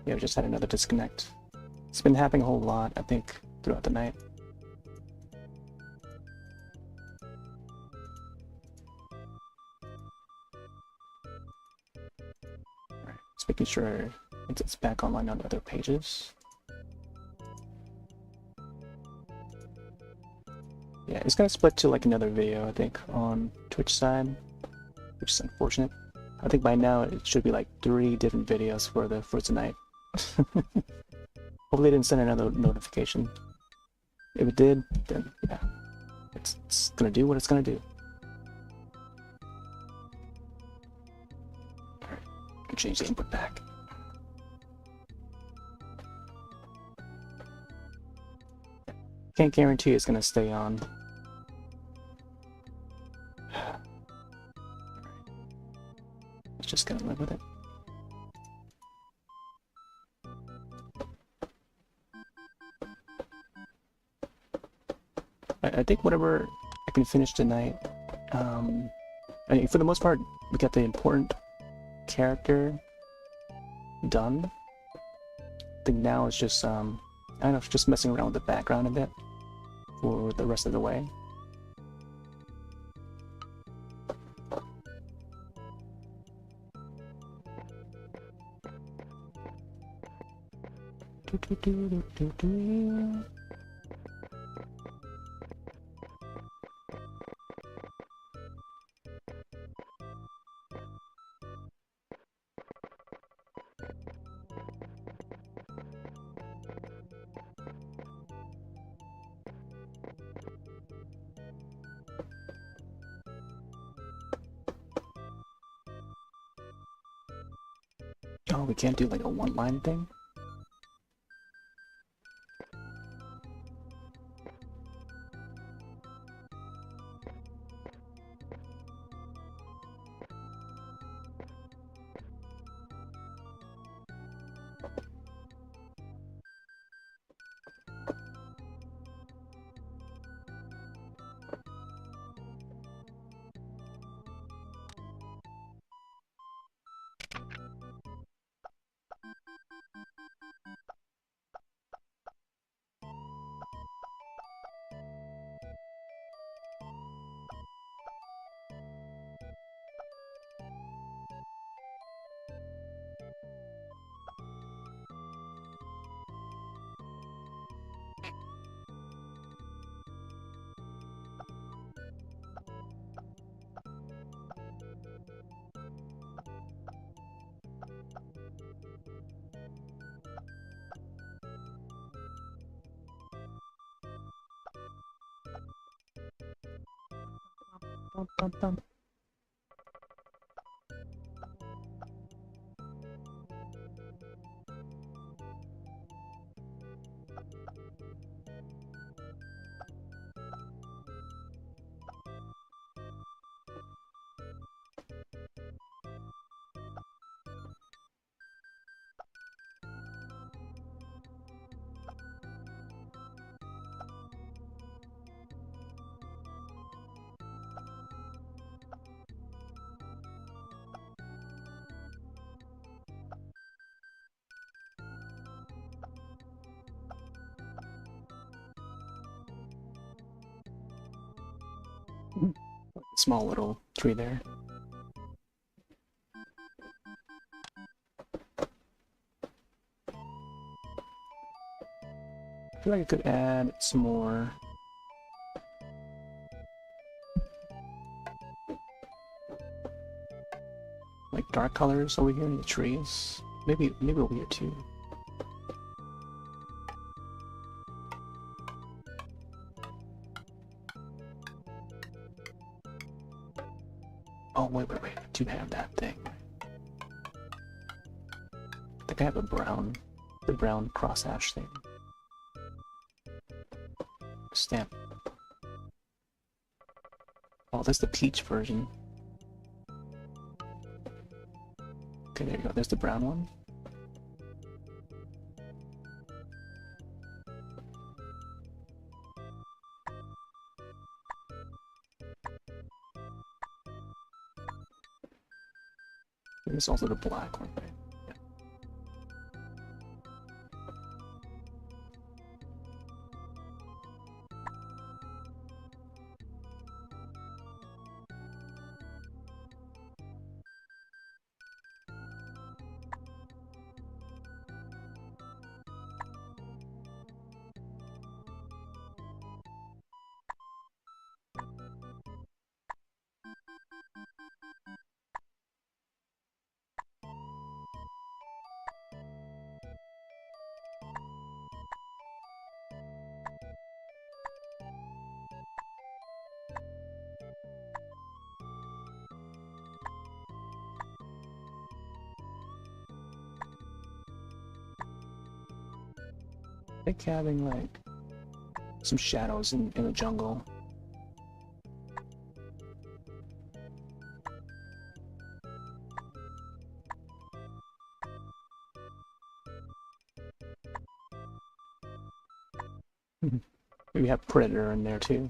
Yeah, we just had another disconnect. It's been happening a whole lot, I think, throughout the night. Alright, just making sure it's back online on other pages. Yeah, it's gonna split to like another video, I think, on Twitch side, which is unfortunate. I think by now it should be like 3 different videos for tonight. Hopefully it didn't send another notification. If it did, then yeah, it's gonna do what it's gonna do. Alright, change the input back. Can't guarantee it's gonna stay on. It's just gonna live with it. I think whatever I can finish tonight. I mean, for the most part, we got the important character done. I think now it's just I don't know, it's just messing around with the background a bit for the rest of the way. Oh, we can't do like a one-line thing? Bum, bum, bum. Small little tree there. I feel like I could add some more. Like dark colors over here in the trees. Maybe over here too. Oh, wait, I do have that thing. I think I have the brown crosshatch thing. Stamp. Oh, Oh, there's the peach version. Okay, there you go. There's the brown one. There's also the black one, right? Yeah. Like having like some shadows in the jungle. Maybe have Predator in there too.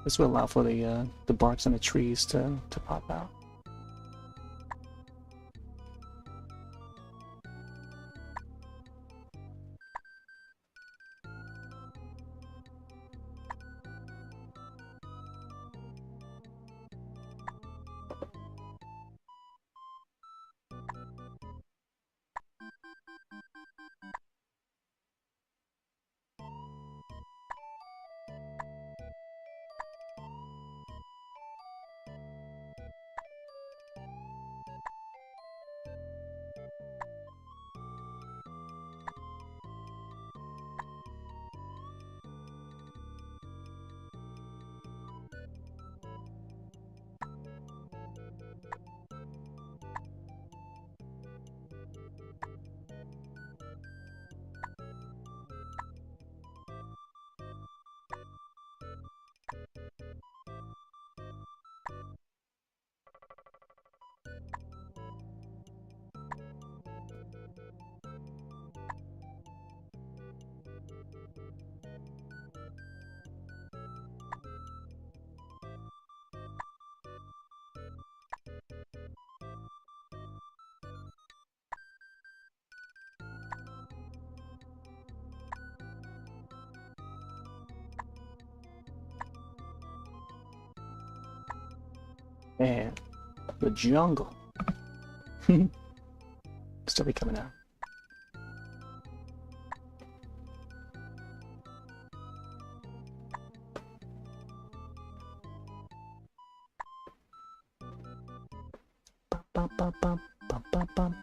This will allow for the barks on the trees to pop out. Man, the jungle. Still be coming out. Bum, bum, bum, bum, bum, bum.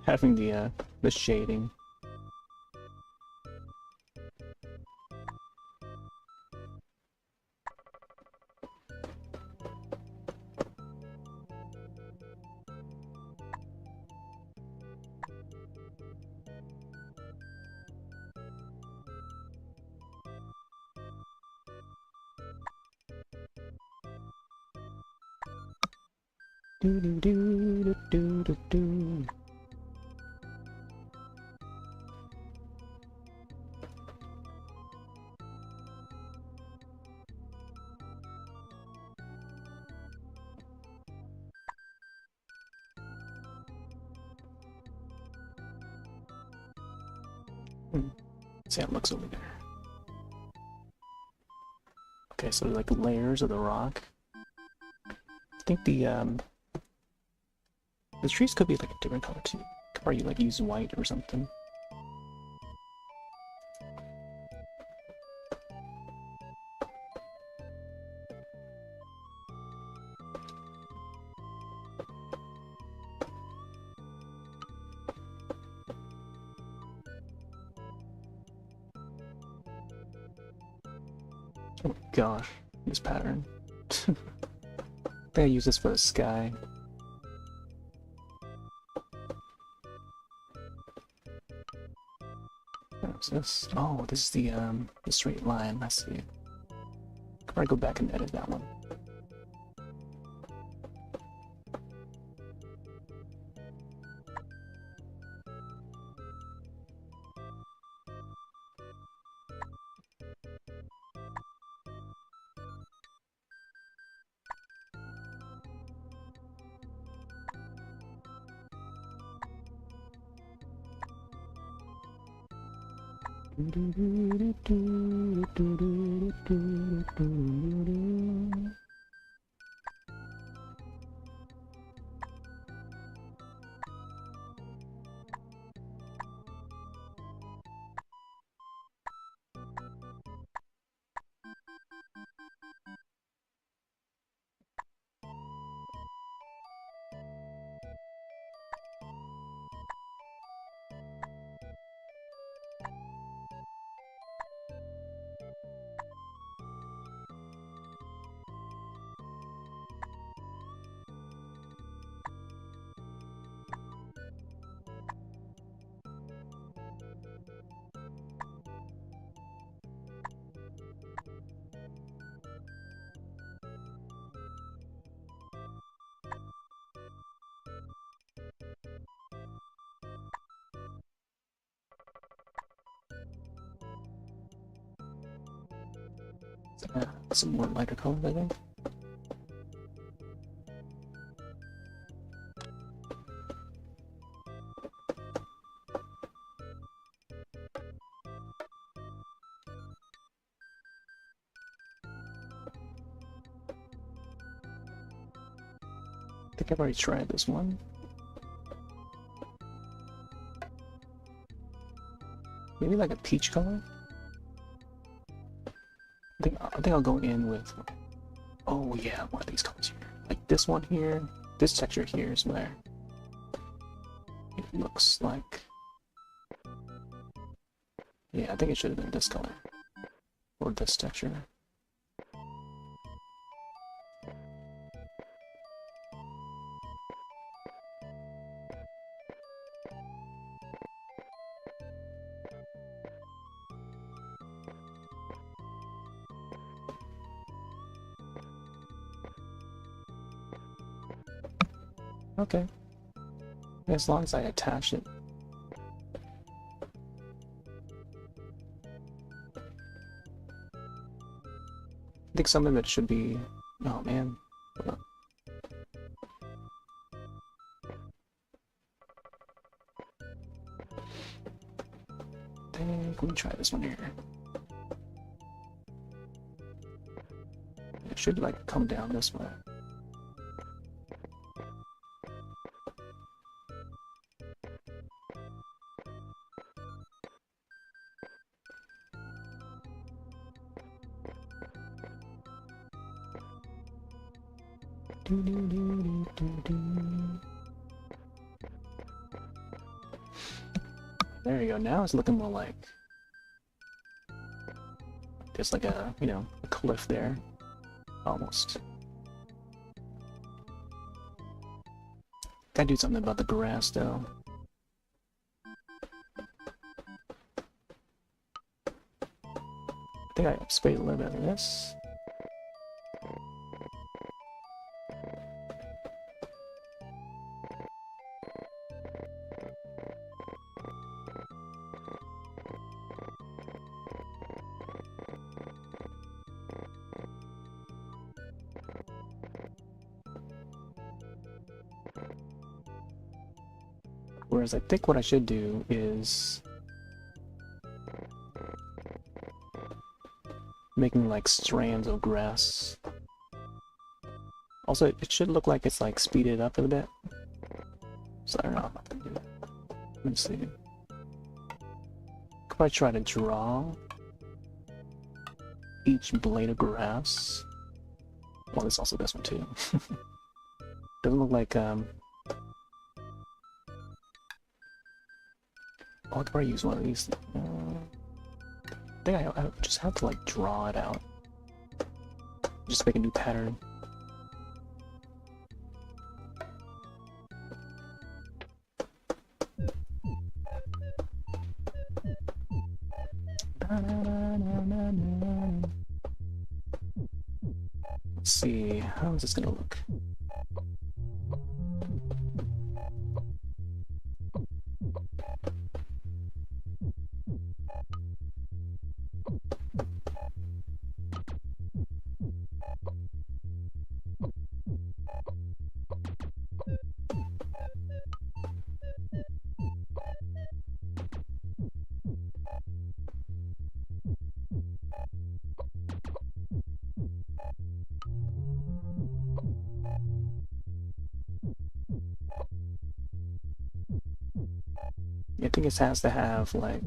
Having the shading. Do do do do do do. See how it looks over there. Okay, so like layers of the rock. I think the trees could be like a different color too. Could probably like use white or something. Oh my gosh, this pattern. I think I use this for the sky. What's this? Oh, this is the straight line. I see. Could probably go back and edit that one. Some more lighter colors, I think. I think I've already tried this one. Maybe like a peach color? I think I'll go in with, oh yeah, one of these colors here. Like this one here, this texture here is where it looks like, yeah, I think it should have been this color, or this texture. Okay. As long as I attach it. I think some of it should be... Oh man. Hold on. Let me try this one here. It should like come down this way. There you go. Now it's looking more like just like a, you know, a cliff there, almost. Gotta do something about the grass though. I think I sprayed a little bit of this. Whereas I think what I should do is making like strands of grass. Also, it should look like it's like speeded up a bit. So I don't know. I'm not gonna do that. Let me see. Could I try to draw each blade of grass? Well, there's also this one too. Doesn't look like oh, I could probably use one of these. I think I just have to like draw it out. Just make a new pattern. Let's see, how is this gonna look? I think it has to have like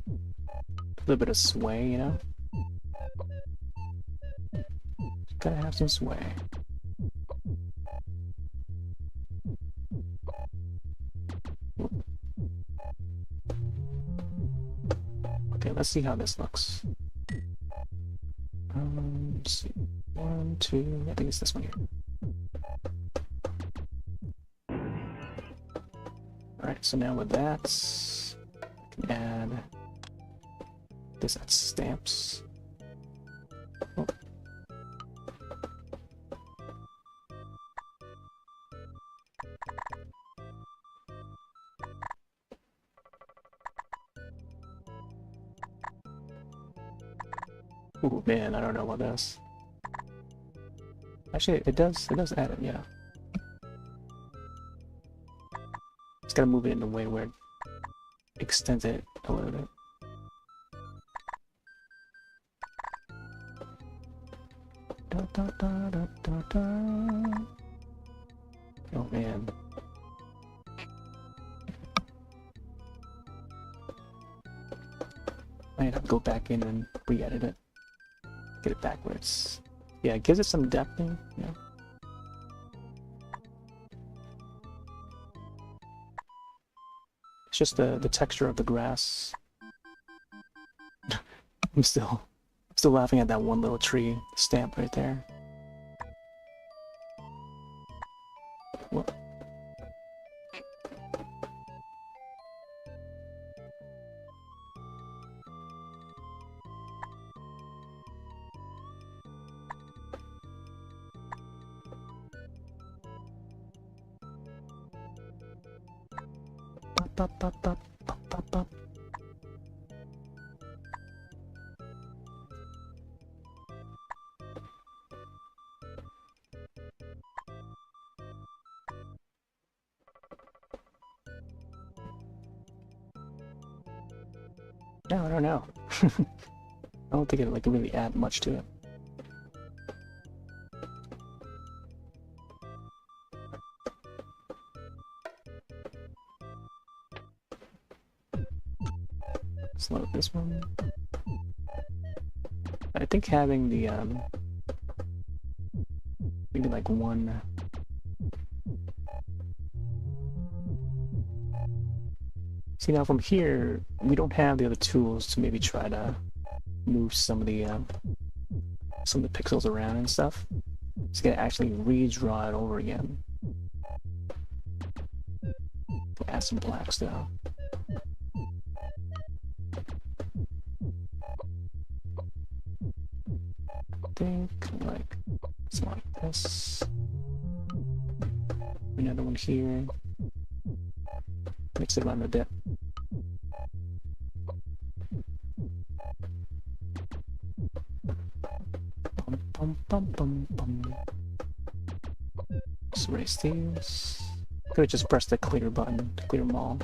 a little bit of sway, you know? Gotta have some sway. Okay, let's see how this looks. Let's see. 1, 2, I think it's this one here. Alright, so now with that, I can add this as stamps. Oh. Ooh, man, I don't know about this. Actually, it does add it, yeah. It's gotta move it in a way where it extends it a little bit. Da, da, da, da, da, da. Oh man. I have to go back in and re-edit it. Get it backwards. Yeah, it gives it some depthing, yeah. It's just the texture of the grass. I'm still laughing at that one little tree stamp right there. What? Pop, pop, pop, pop, pop, pop. No, I don't know. I don't think it like really add much to it. Let's load this one. I think having the maybe like one. See, now from here, we don't have the other tools to maybe try to move some of the pixels around and stuff. It's gonna actually redraw it over again. Add some blacks though. I think like something like this. Another one here. Mix it around a bit. Bum, bum, bum, bum. Just erase these. Could have just pressed the clear button to clear them all.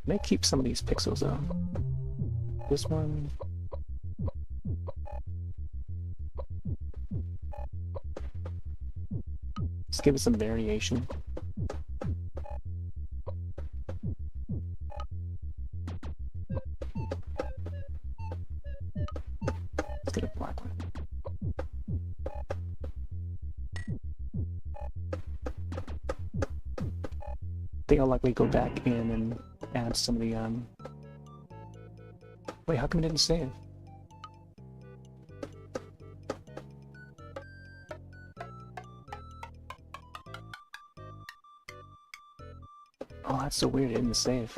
May keep some of these pixels though. This one. Just give it some variation. Let's get a black one. I think I'll likely go back in and add some of the Wait, how come it didn't save? Oh, that's so weird, it didn't save.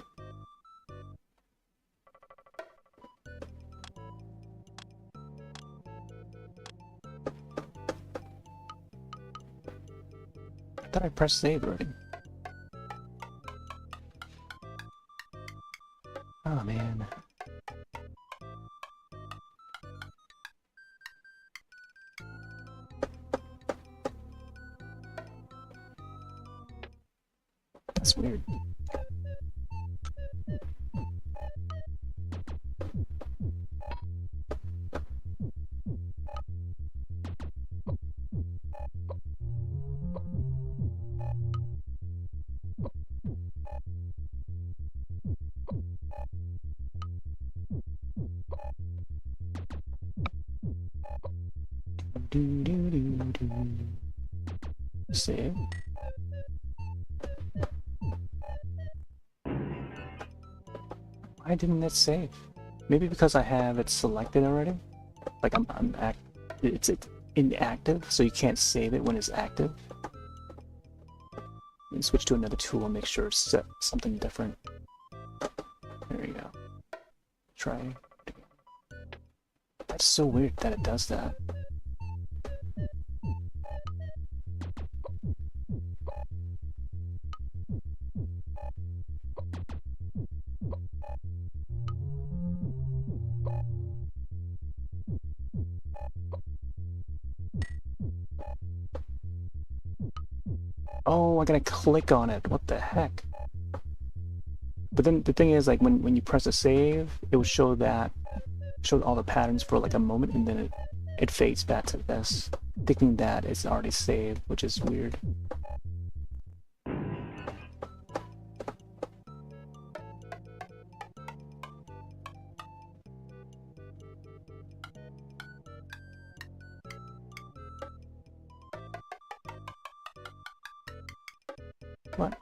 I thought I pressed save already. Oh man. That's weird. Save. Why didn't it save? Maybe because I have it selected already? Like it's inactive, so you can't save it when it's active. And switch to another tool and make sure it's set something different. There you go. Try. That's so weird that it does that. Oh, I gotta click on it. What the heck? But then the thing is, like, when you press a save, it will show all the patterns for like a moment, and then it fades back to this, thinking that it's already saved, which is weird. What?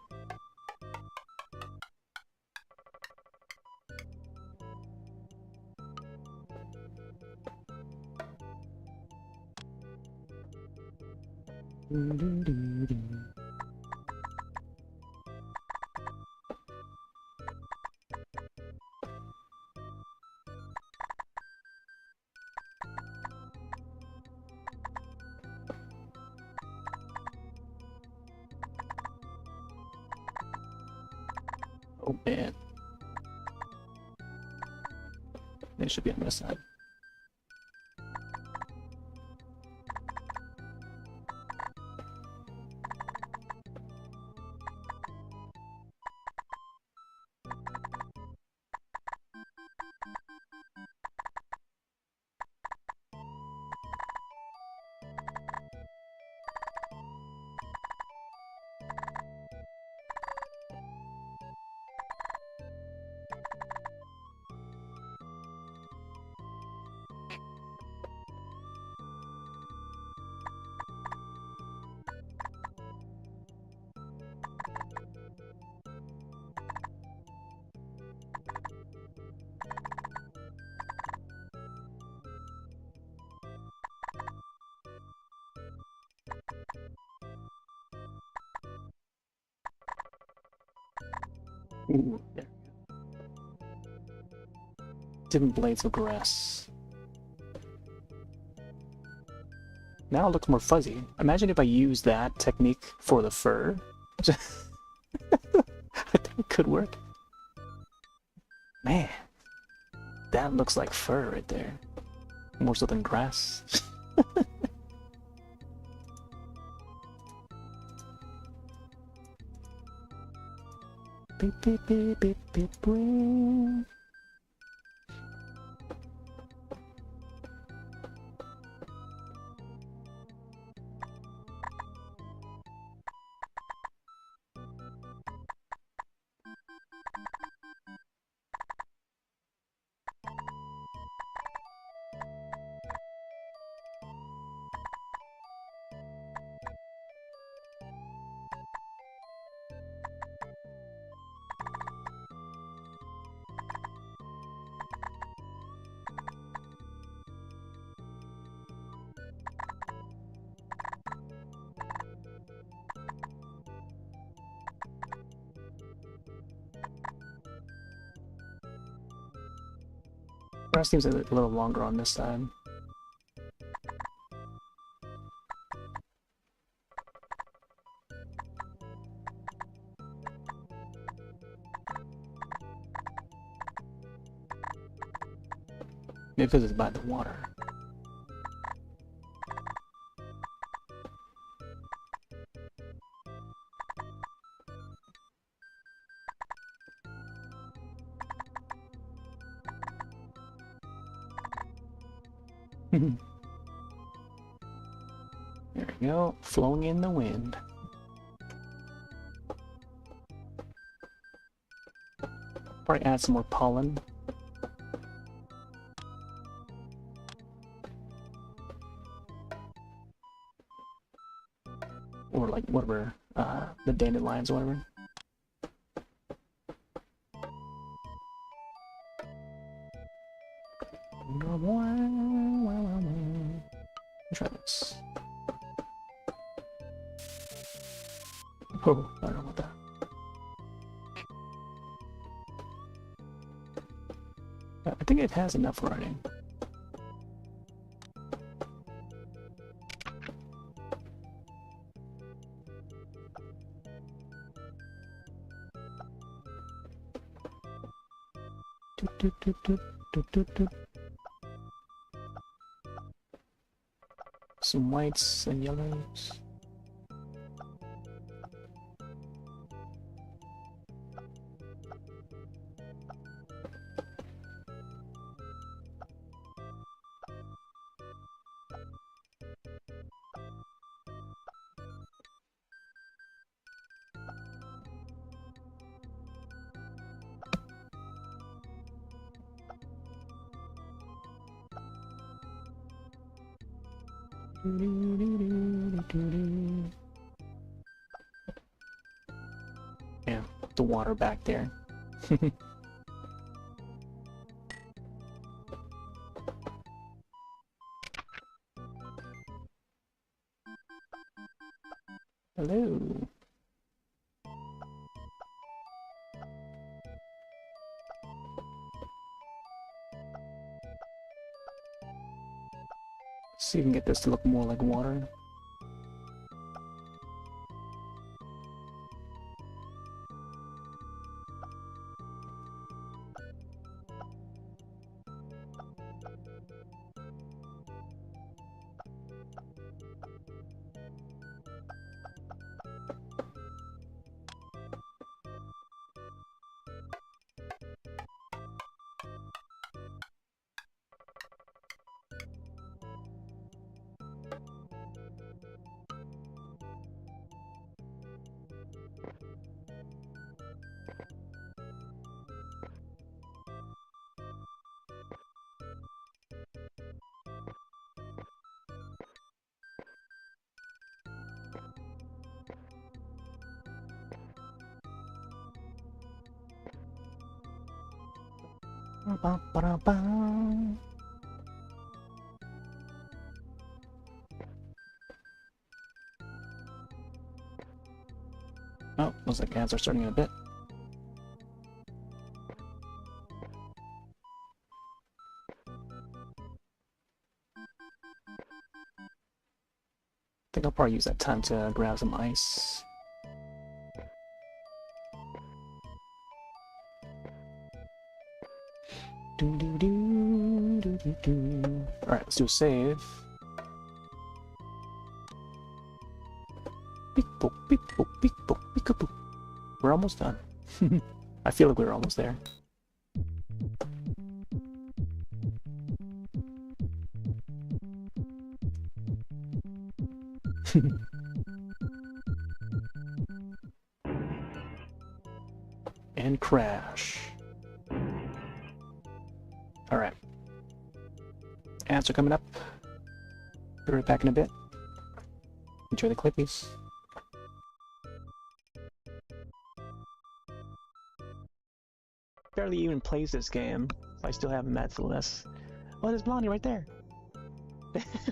Oh man. It should be on this side. Ooh, there. Different blades of grass. Now it looks more fuzzy. Imagine if I use that technique for the fur. I think it could work. Man, that looks like fur right there. More so than grass. Beep beep beep beep beep boing. Grass seems a little longer on this side. Maybe because it's by the water. There we go, flowing in the wind. Probably add some more pollen. Or like whatever, the dandelions or whatever. Try this. Oh, I don't know about that. I think it has enough writing. Some whites and yellows. Yeah, the water back there. Hello. See if we can get this to look more like water. Oh, looks like ads are starting in a bit. I think I'll probably use that time to grab some ice. Alright, let's do a save. Beep boop, beep boop, beep boop, beep boop. We're almost done. I feel like we were almost there. And crash. Alright. Ads are coming up. Be right back in a bit. Enjoy the clippies. Barely even plays this game. I still haven't met Celeste. Oh, there's Blondie right there.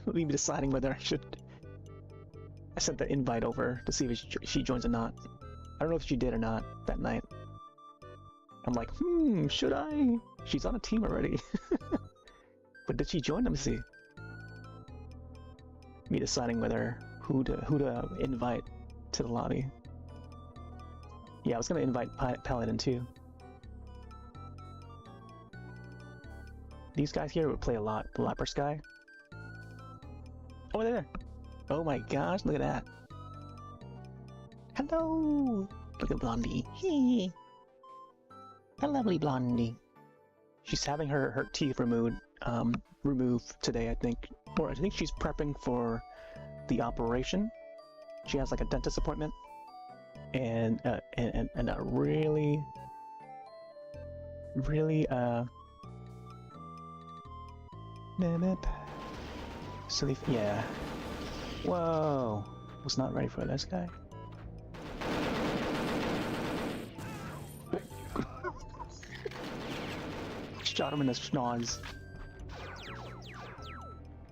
We'll be deciding whether I should. I sent the invite over to see if she joins or not. I don't know if she did or not that night. I'm like, should I? She's on a team already. But did she join? Let me see. Me deciding whether who to invite to the lobby. Yeah, I was gonna invite Paladin too. These guys here would play a lot. The Lapras guy. Oh, there! Oh my gosh, look at that. Hello! Look at Blondie. Hey! A lovely Blondie. She's having her teeth removed today, I think. Or I think she's prepping for the operation. She has like a dentist appointment. And a really silly, yeah. Whoa, was not ready for this guy. Shot him in the schnoz.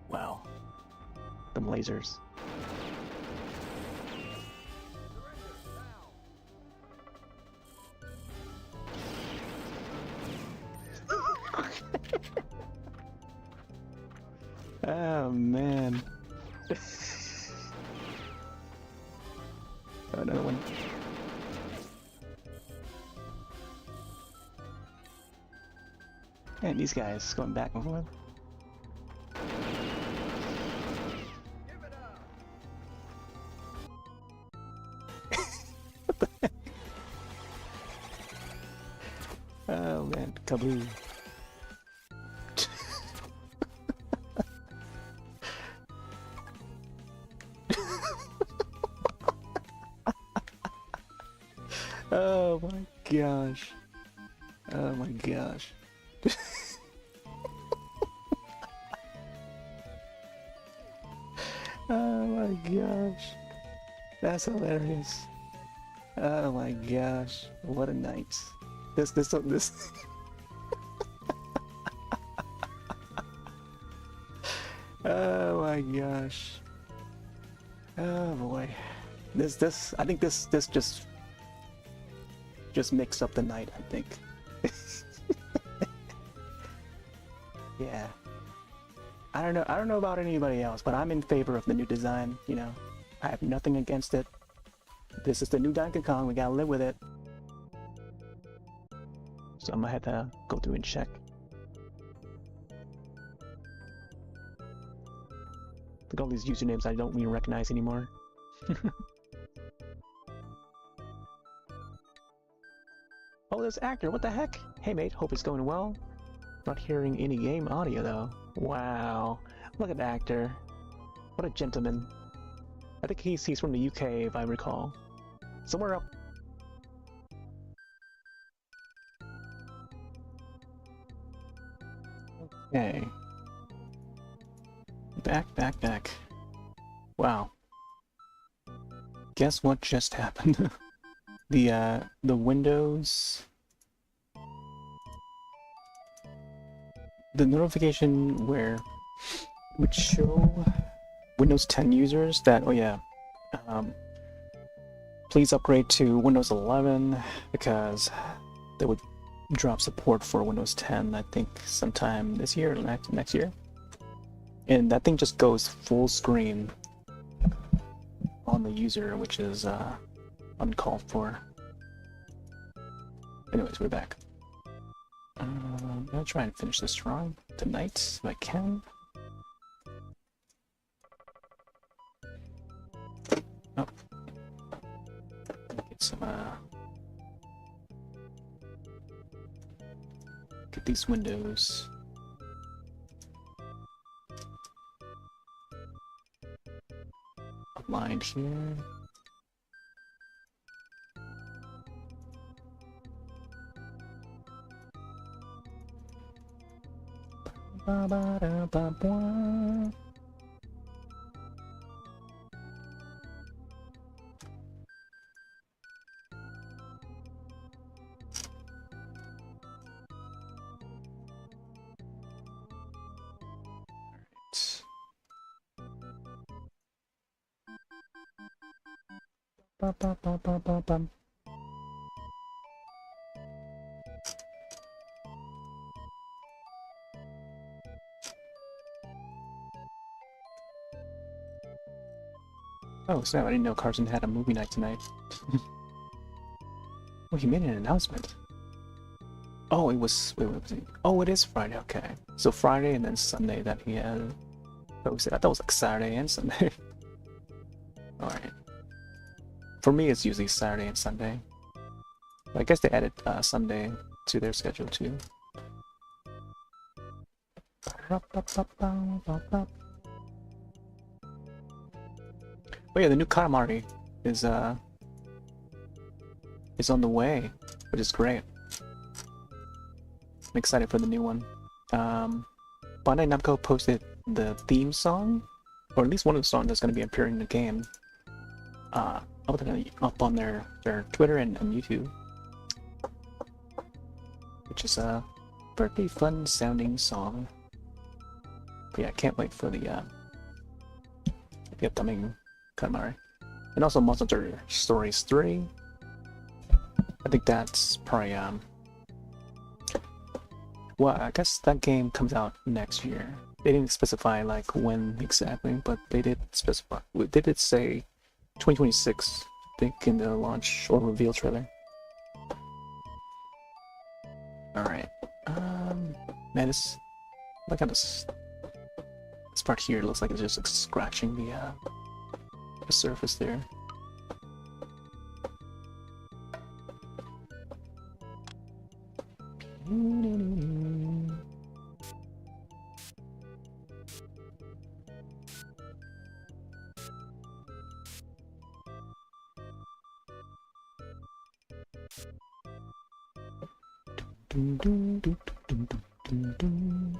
Wow, them lasers. Oh man. Another one. And these guys going back and forth. What the heck? Oh man, kaboom. Oh my gosh. Oh my gosh. Oh my gosh. That's hilarious. Oh my gosh. What a night. This. Oh my gosh. Oh boy. I think this just mix up the night, I think. Yeah. I don't know about anybody else, but I'm in favor of the new design, you know. I have nothing against it. This is the new Donkey Kong, we gotta live with it. So I'm gonna have to go through and check. Look at all these usernames I don't even recognize anymore. Oh, there's Actor, what the heck? Hey mate, hope it's going well. Not hearing any game audio though. Wow, look at Actor. What a gentleman. I think he's from the UK if I recall. Somewhere up. Okay. Back. Wow. Guess what just happened? The Windows... The notification where would show Windows 10 users that, oh yeah, please upgrade to Windows 11 because they would drop support for Windows 10, I think sometime this year or next year. And that thing just goes full screen on the user, which is uncalled for. Anyways, we're back. I'm gonna try and finish this strong tonight if I can. Oh. Get some Get these windows. Aligned here. Ba ba da ba ba. Ba ba ba ba ba ba. Oh snap, I didn't know Carson had a movie night tonight. Oh, he made an announcement. Oh, it was, wait, what was it? Oh, it is Friday, okay. So Friday and then Sunday that he had. I thought it was like Saturday and Sunday. Alright. For me, it's usually Saturday and Sunday. But I guess they added Sunday to their schedule too. Oh yeah, the new Katamari is on the way, which is great. I'm excited for the new one. Bandai Namco posted the theme song, or at least one of the songs that's going to be appearing in the game, up on their Twitter and YouTube, which is a pretty fun sounding song. But yeah, I can't wait for the upcoming Katamari. And also Monster Hunter Stories 3. I think that's probably well, I guess that game comes out next year. They didn't specify like when exactly, but they did specify. They did say 2026, I think, in the launch or reveal trailer. Alright. Man, this, look at this part here. It looks like it's just like scratching the surface there. Dun, dun, dun, dun, dun, dun, dun.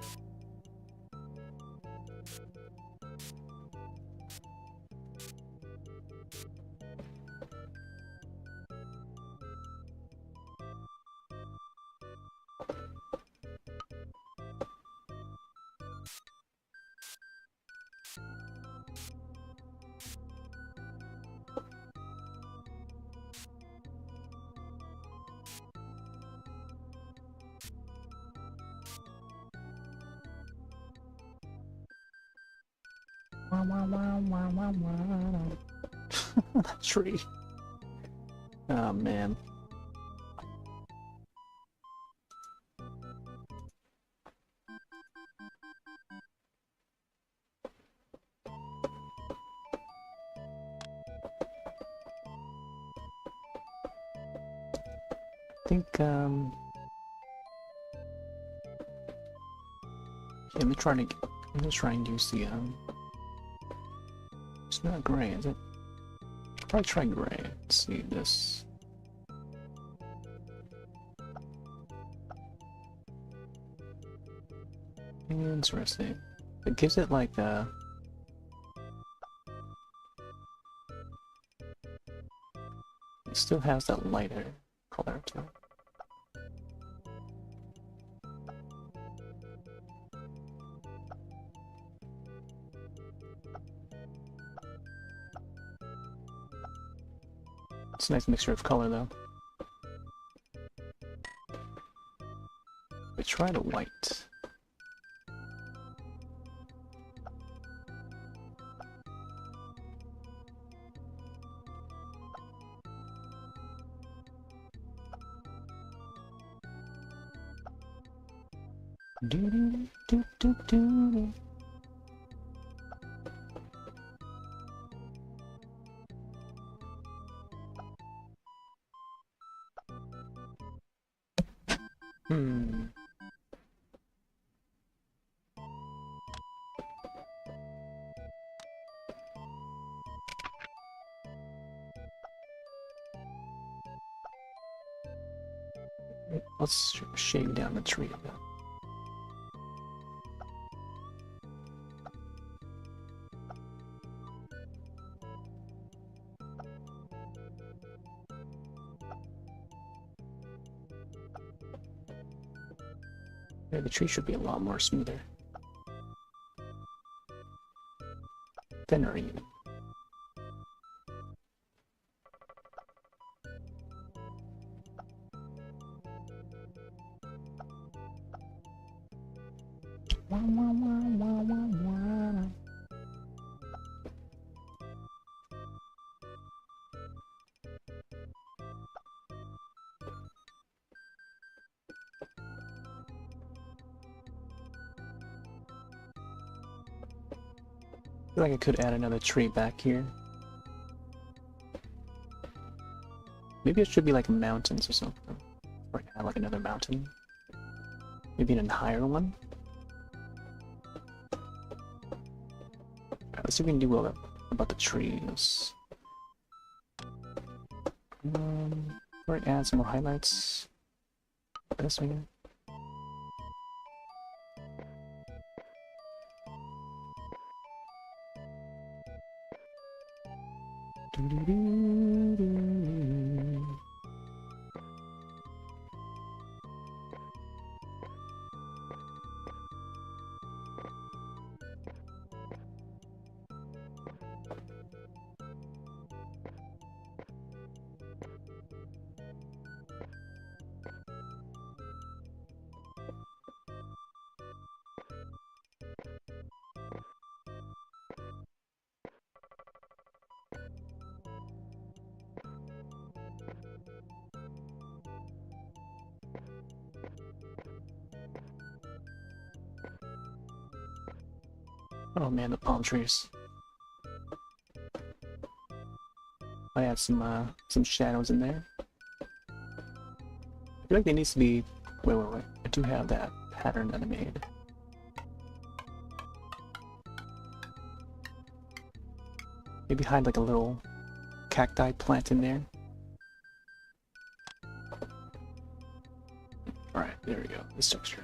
Tree. Oh man. I think I'm just trying to use the it's not gray, is it? I'll probably try gray. Let's see this. Interesting. It gives it like a it still has that lighter color to it. It's a nice mixture of color though. We try the white. Do do do do do. Hmm. Let's shave down the tree a bit. Yeah, the tree should be a lot more smoother. Thinner even. I feel like I could add another tree back here. Maybe it should be like mountains or something. Or add like another mountain. Maybe an higher one. Alright, let's see what we can do about the trees. Or add some more highlights. This one here. Oh man, the palm trees. I add some shadows in there. I feel like they need to be. Wait. I do have that pattern that I made. Maybe hide like a little cacti plant in there. Alright, there we go. This texture.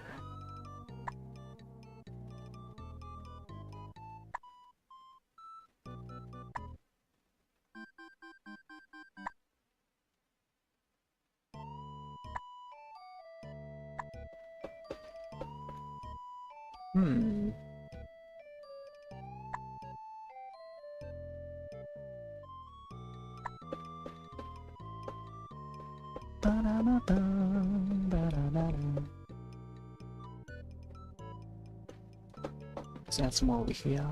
Let's add some more over here.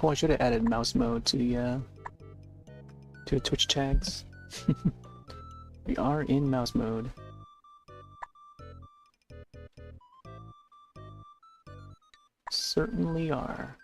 Oh, I should have added mouse mode to the Twitch tags. We are in mouse mode. Certainly are.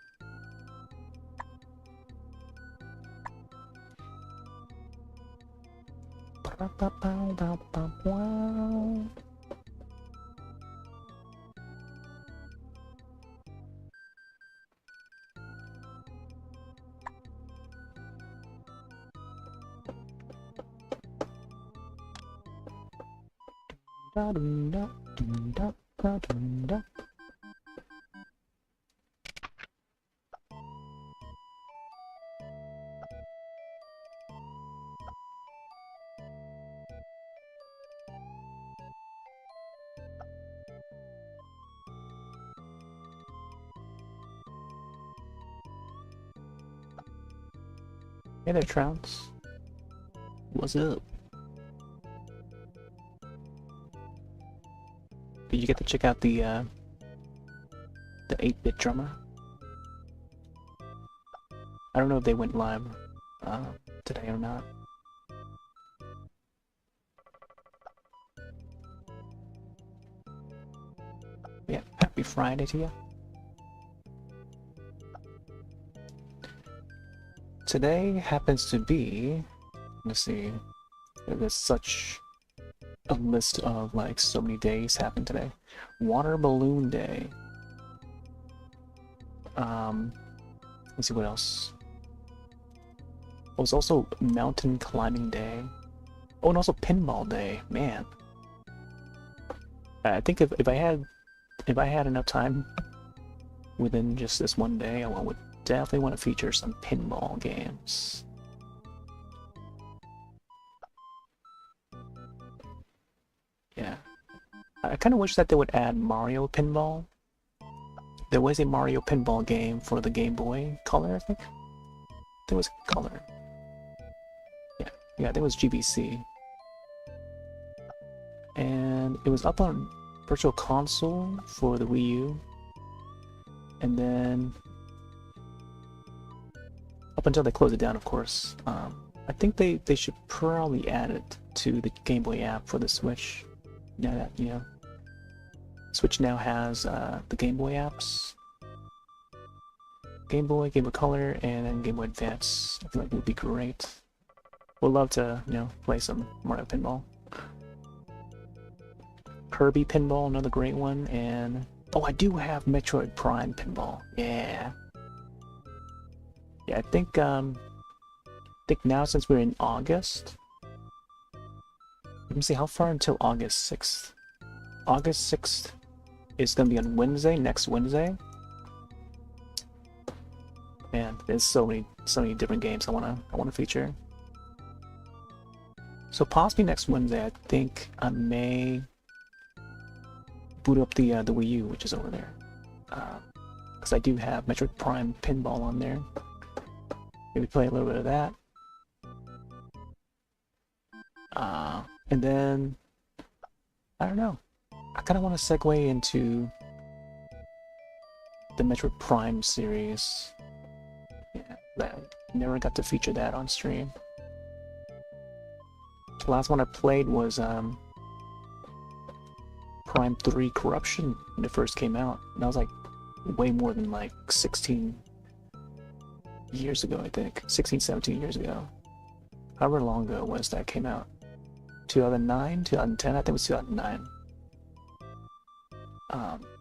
Hey there, Trounce. What's up? Did you get to check out the 8-bit drummer? I don't know if they went live today or not. Yeah, happy Friday to you. Today happens to be Let's see. There's such a list of like so many days happened today. Water Balloon Day. Let's see what else. Oh, it's also Mountain Climbing Day. Oh, and also Pinball Day. Man, I think if I had enough time within just this one day, I would definitely want to feature some pinball games. Yeah, I kind of wish that they would add Mario Pinball. There was a Mario Pinball game for the Game Boy Color, I think. There was Color. Yeah, there was GBC. And it was up on Virtual Console for the Wii U. And then up until they closed it down, of course. I think they should probably add it to the Game Boy app for the Switch. Now that, you know, Switch now has the Game Boy apps. Game Boy Color, and then Game Boy Advance. I feel like it would be great. Would love to, you know, play some Mario Pinball. Kirby Pinball, another great one, and oh, I do have Metroid Prime Pinball. Yeah. Yeah, I think now since we're in August, let me see how far until August 6th. August 6th is gonna be on Wednesday, next Wednesday. Man, there's so many different games I wanna feature. So possibly next Wednesday, I think I may boot up the Wii U, which is over there, because I do have Metroid Prime Pinball on there. Maybe play a little bit of that, and then I don't know. I kind of want to segue into the Metroid Prime series. Yeah, I never got to feature that on stream. The last one I played was Prime 3 Corruption when it first came out. And that was like way more than like 16 years ago, I think. 16, 17 years ago. However long ago it was that came out. 2009, 2010, I think it was 2009.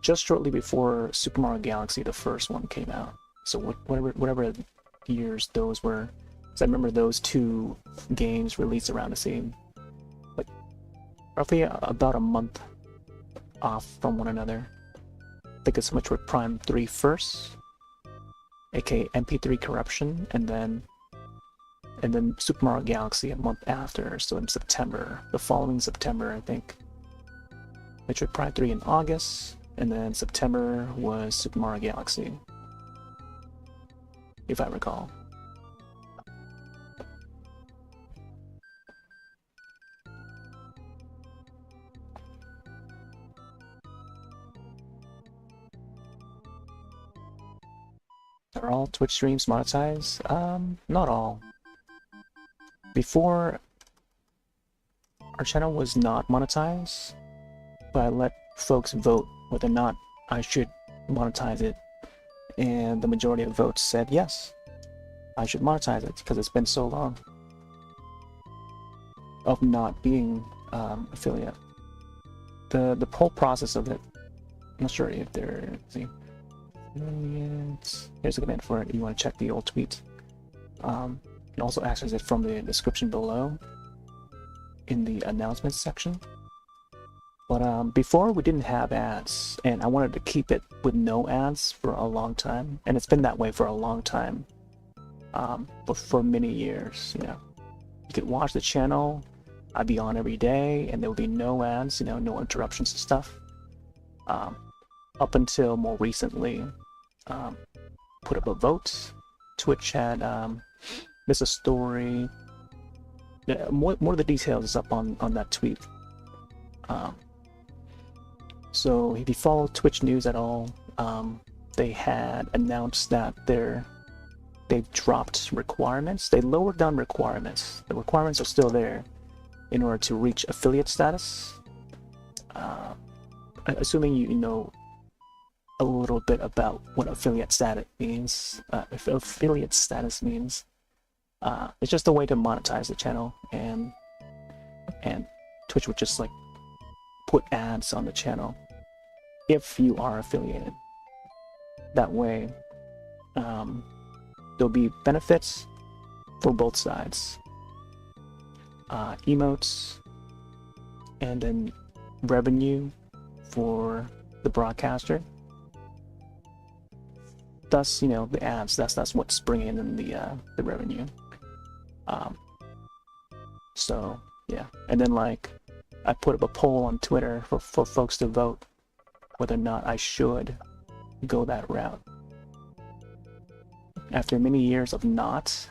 Just shortly before Super Mario Galaxy, the first one, came out. So whatever years those were. So I remember those two games released around the same, like roughly about a month off from one another. I think it's Metroid Prime 3 first, aka MP3 Corruption, and then Super Mario Galaxy a month after, so in September, the following September, I think. Metroid Prime 3 in August, and then September was Super Mario Galaxy, if I recall. Are all Twitch streams monetized? Not all. Before, our channel was not monetized, but I let folks vote whether or not I should monetize it, and the majority of votes said yes, I should monetize it because it's been so long of not being affiliate. The whole process of it, I'm not sure if they're here's a command for it if you want to check the old tweet. You can also access it from the description below in the announcements section. But before we didn't have ads, and I wanted to keep it with no ads for a long time, and it's been that way for a long time. But for many years, you know, you could watch the channel. I'd be on every day, and there would be no ads, you know, no interruptions and stuff. Up until more recently, put up a vote. Twitch had missed a story. Yeah, more of the details is up on that tweet. So if you follow Twitch news at all, they had announced that they've dropped requirements. They lowered down requirements. The requirements are still there in order to reach affiliate status. Assuming you know a little bit about what affiliate status means. It's just a way to monetize the channel, and Twitch would just like put ads on the channel if you are affiliated. That way, there'll be benefits for both sides. Emotes, and then revenue for the broadcaster. Thus, the ads. That's what's bringing in the revenue. So yeah, and then like I put up a poll on Twitter for folks to vote whether or not I should go that route. After many years of not,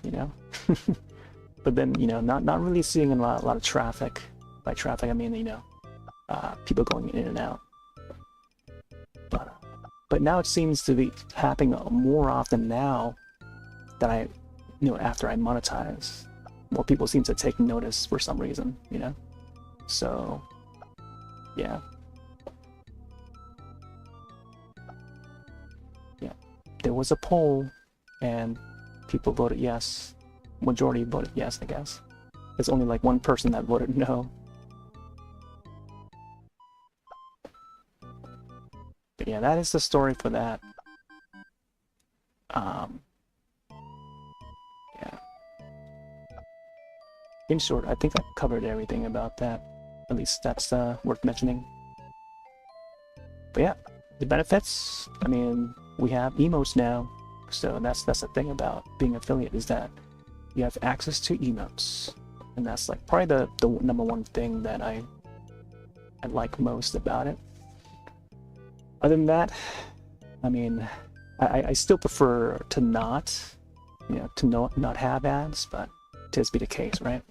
but then not really seeing a lot of traffic. By traffic, I mean people going in and out. But now it seems to be happening more often now that after I monetize, more people seem to take notice for some reason, So, yeah. Yeah. There was a poll, and people voted yes. Majority voted yes, I guess. There's only like one person that voted no. But yeah, that is the story for that. Yeah. In short, I think I covered everything about that. At least that's worth mentioning. But yeah, the benefits. I mean, we have emotes now, so that's the thing about being affiliate, is that you have access to emotes, and that's like probably the number one thing that I like most about it. Other than that, I mean, I still prefer to not have ads, but it does be the case, right?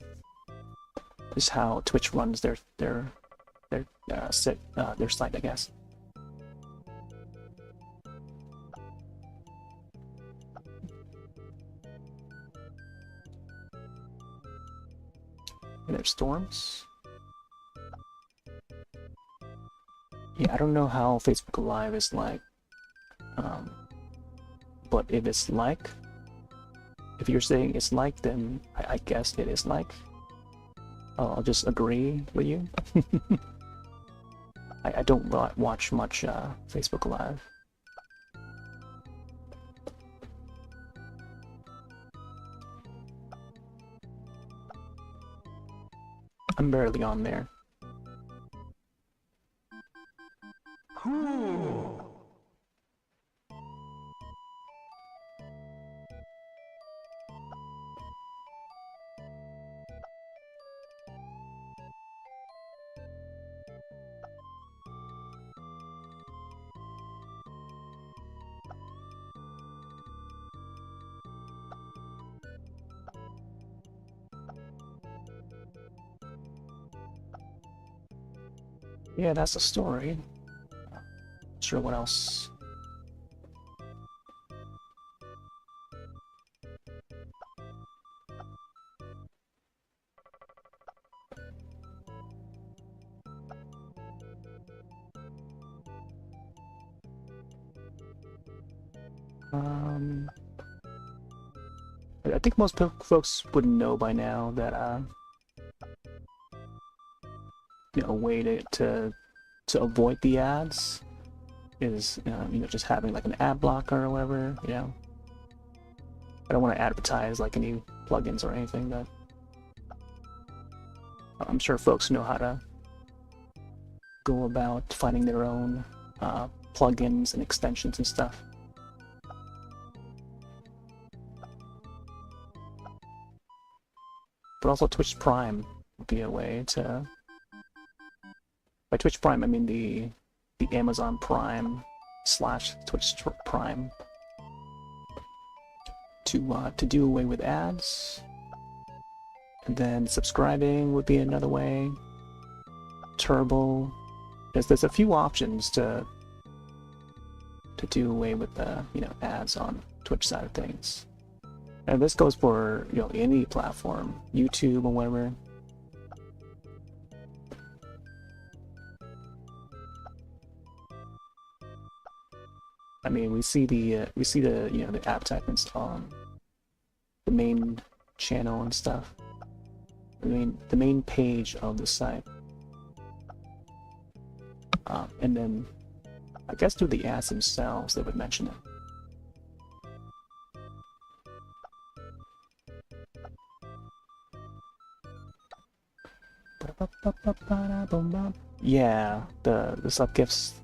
This is how Twitch runs their site, I guess. And there's storms. Yeah, I don't know how Facebook Live is like, but if it's like, if you're saying it's like, then I guess it is like. I'll just agree with you. I don't watch much Facebook Live. I'm barely on there. Cool. Yeah, that's the story. Not sure what else. I think most folks would know by now that a way to avoid the ads is just having like an ad blocker or whatever. I don't want to advertise like any plugins or anything, but I'm sure folks know how to go about finding their own plugins and extensions and stuff. But also Twitch Prime would be a way to... By Twitch Prime, I mean the Amazon Prime / Twitch Prime. To do away with ads. And then subscribing would be another way. Turbo. There's a few options to do away with the ads on Twitch side of things. And this goes for any platform, YouTube or whatever. I mean, we see the advertisements on the main channel and stuff. I mean, the main page of the site. And then, I guess through the ads themselves, they would mention it. Yeah, the sub gifts.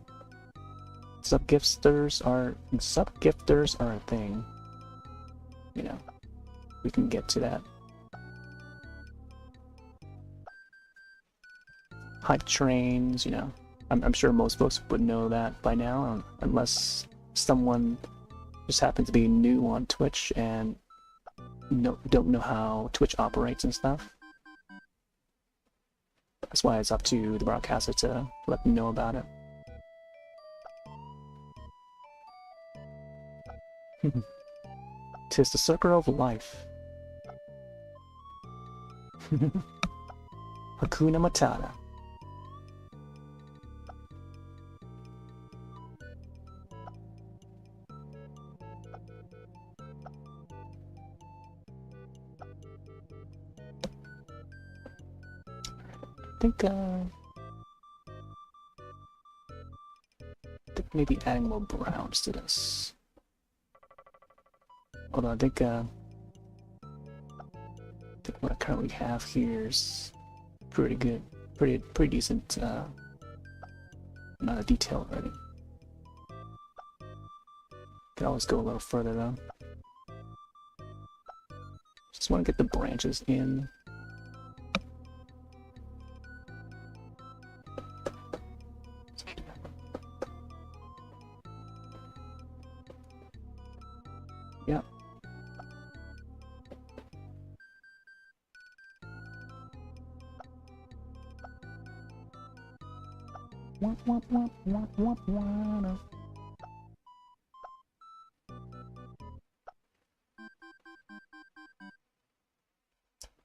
Sub gifters are a thing. You know, we can get to that. Hype trains, you know. I'm sure most folks would know that by now, unless someone just happens to be new on Twitch and don't know how Twitch operates and stuff. That's why it's up to the broadcaster to let them know about it. Tis the circle of life. Hakuna Matata. I think maybe adding more browns to this. Although I think what I currently have here is pretty good, pretty decent amount of detail already. Could always go a little further though. Just want to get the branches in. Yeah.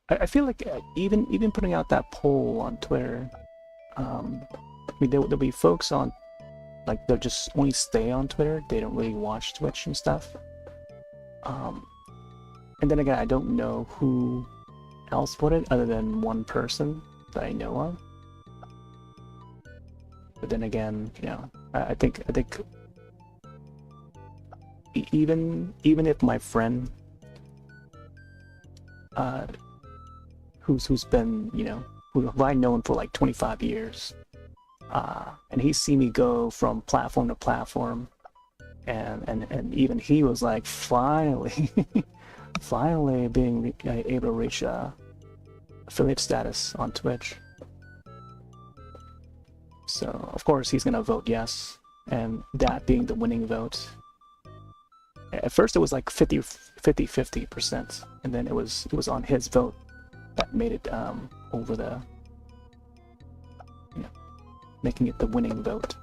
I feel like even putting out that poll on Twitter, I mean there'll be folks on, like, they'll just only stay on Twitter. They don't really watch Twitch and stuff. And then again, I don't know who else put it other than one person that I know of. But then again, you know, I think even if my friend, who's been, you know, who I've known for like 25 years, and he's seen me go from platform to platform, and even he was like, finally, finally being able to reach affiliate status on Twitch. So of course he's gonna vote yes, and that being the winning vote. At first it was like 50%, and then it was on his vote that made it over the, you know, making it the winning vote.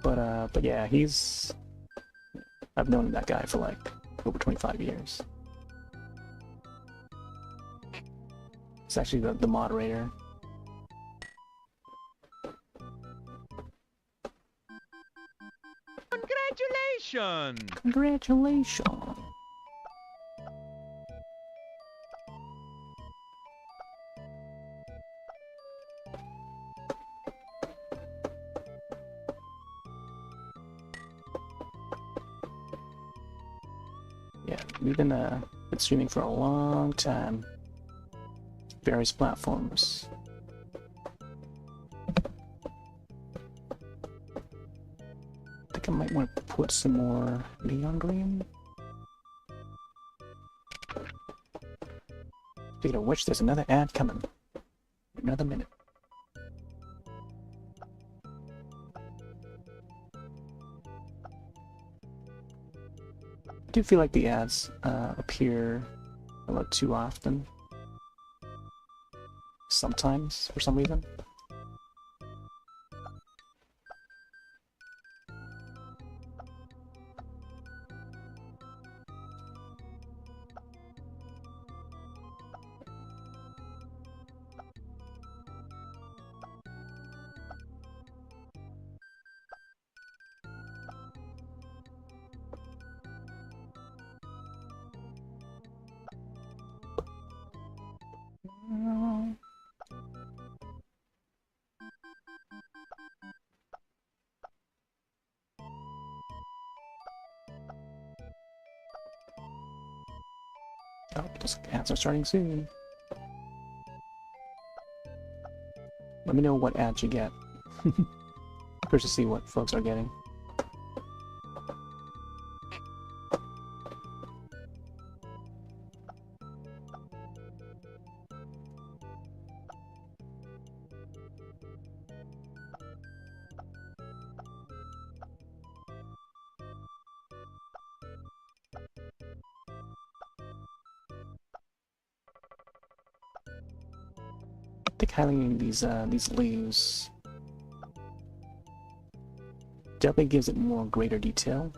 But yeah, I've known that guy for like over 25 years. It's actually the moderator. Congratulations! Congratulations! Yeah, we've been streaming for a long time. Various platforms. I think I might want to put some more neon green. Speaking of which, there's another ad coming. Another minute. I do feel like the ads appear a lot too often. Sometimes, for some reason. Oh, those ads are starting soon. Let me know what ads you get. Curious to see what folks are getting. I think having these leaves definitely gives it more greater detail.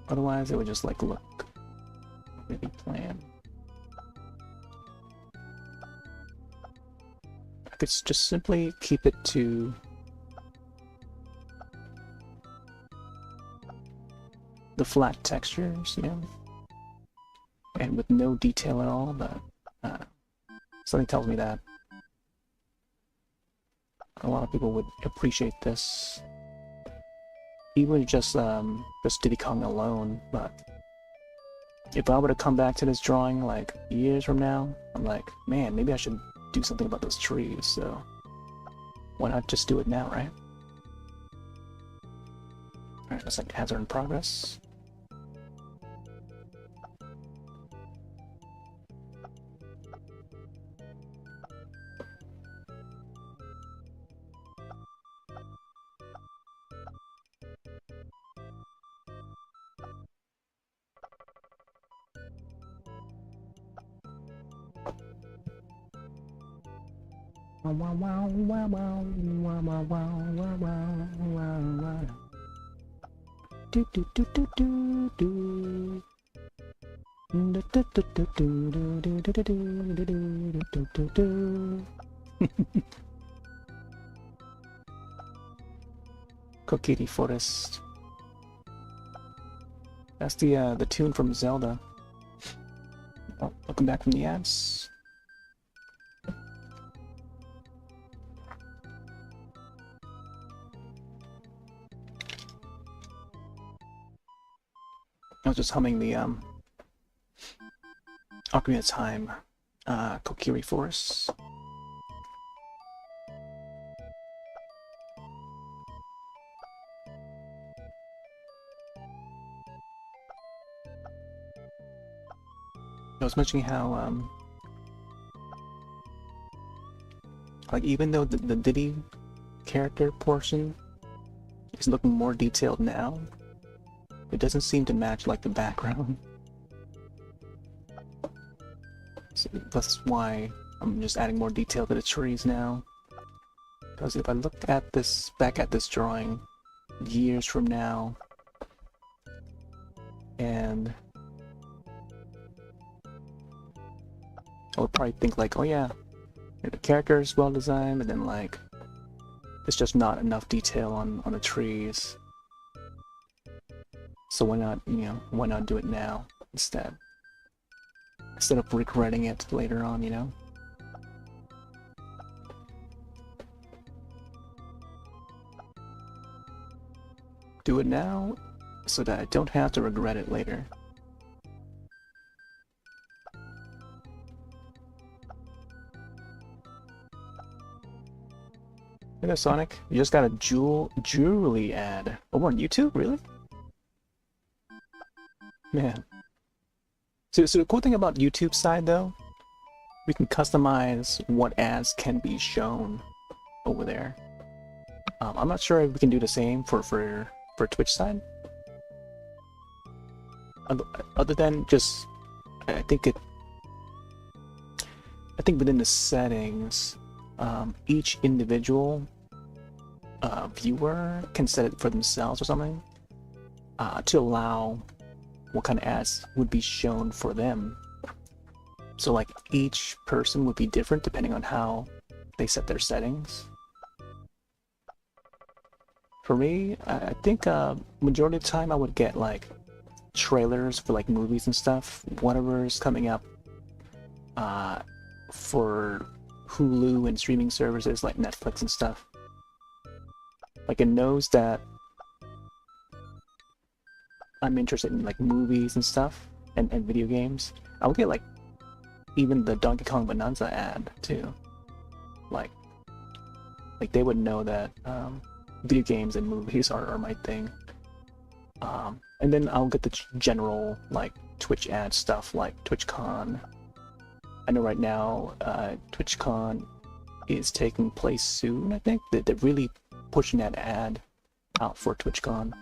Otherwise, it would just like look really bland. I could just simply keep it to the flat textures, you know, and with no detail at all, but something tells me that a lot of people would appreciate this, even just Diddy Kong alone. But if I were to come back to this drawing like years from now, I'm like, man, maybe I should do something about those trees, so why not just do it now, right? Alright, that's like ads are in progress. Wow, wow, wow, wow, wow, wow, wow, wow, wow, wow. Do do do do do do. Do do do do do do do do do do do do do. Kokiri Forest. That's the tune from Zelda. Oh, welcome back from the ads. I was just humming the Ocarina of Time Kokiri Forest. I was mentioning how like even though the Diddy character portion is looking more detailed now, it doesn't seem to match like the background. So that's why I'm just adding more detail to the trees now. Because if I look at this, back at this drawing years from now, and I would probably think like, oh yeah, the character is well designed, but then like, it's just not enough detail on the trees. So why not, you know, why not do it now instead? Instead of regretting it later on, you know? Do it now so that I don't have to regret it later. Hey there, Sonic. You just got a jewelry ad. Over on YouTube? Really? Man. So the cool thing about YouTube side, though, we can customize what ads can be shown over there. I'm not sure if we can do the same for Twitch side. Other than just, I think within the settings, each individual viewer can set it for themselves or something to allow what kind of ads would be shown for them. So like each person would be different depending on how they set their settings. For me, I think majority of the time I would get like trailers for like movies and stuff, whatever's coming up for Hulu and streaming services like Netflix and stuff. Like it knows that I'm interested in like movies and stuff and video games. I'll get like even the Donkey Kong Bonanza ad too. Like they would know that video games and movies are my thing. And then I'll get the general like Twitch ad stuff like TwitchCon. I know right now TwitchCon is taking place soon. I think they're really pushing that ad out for TwitchCon.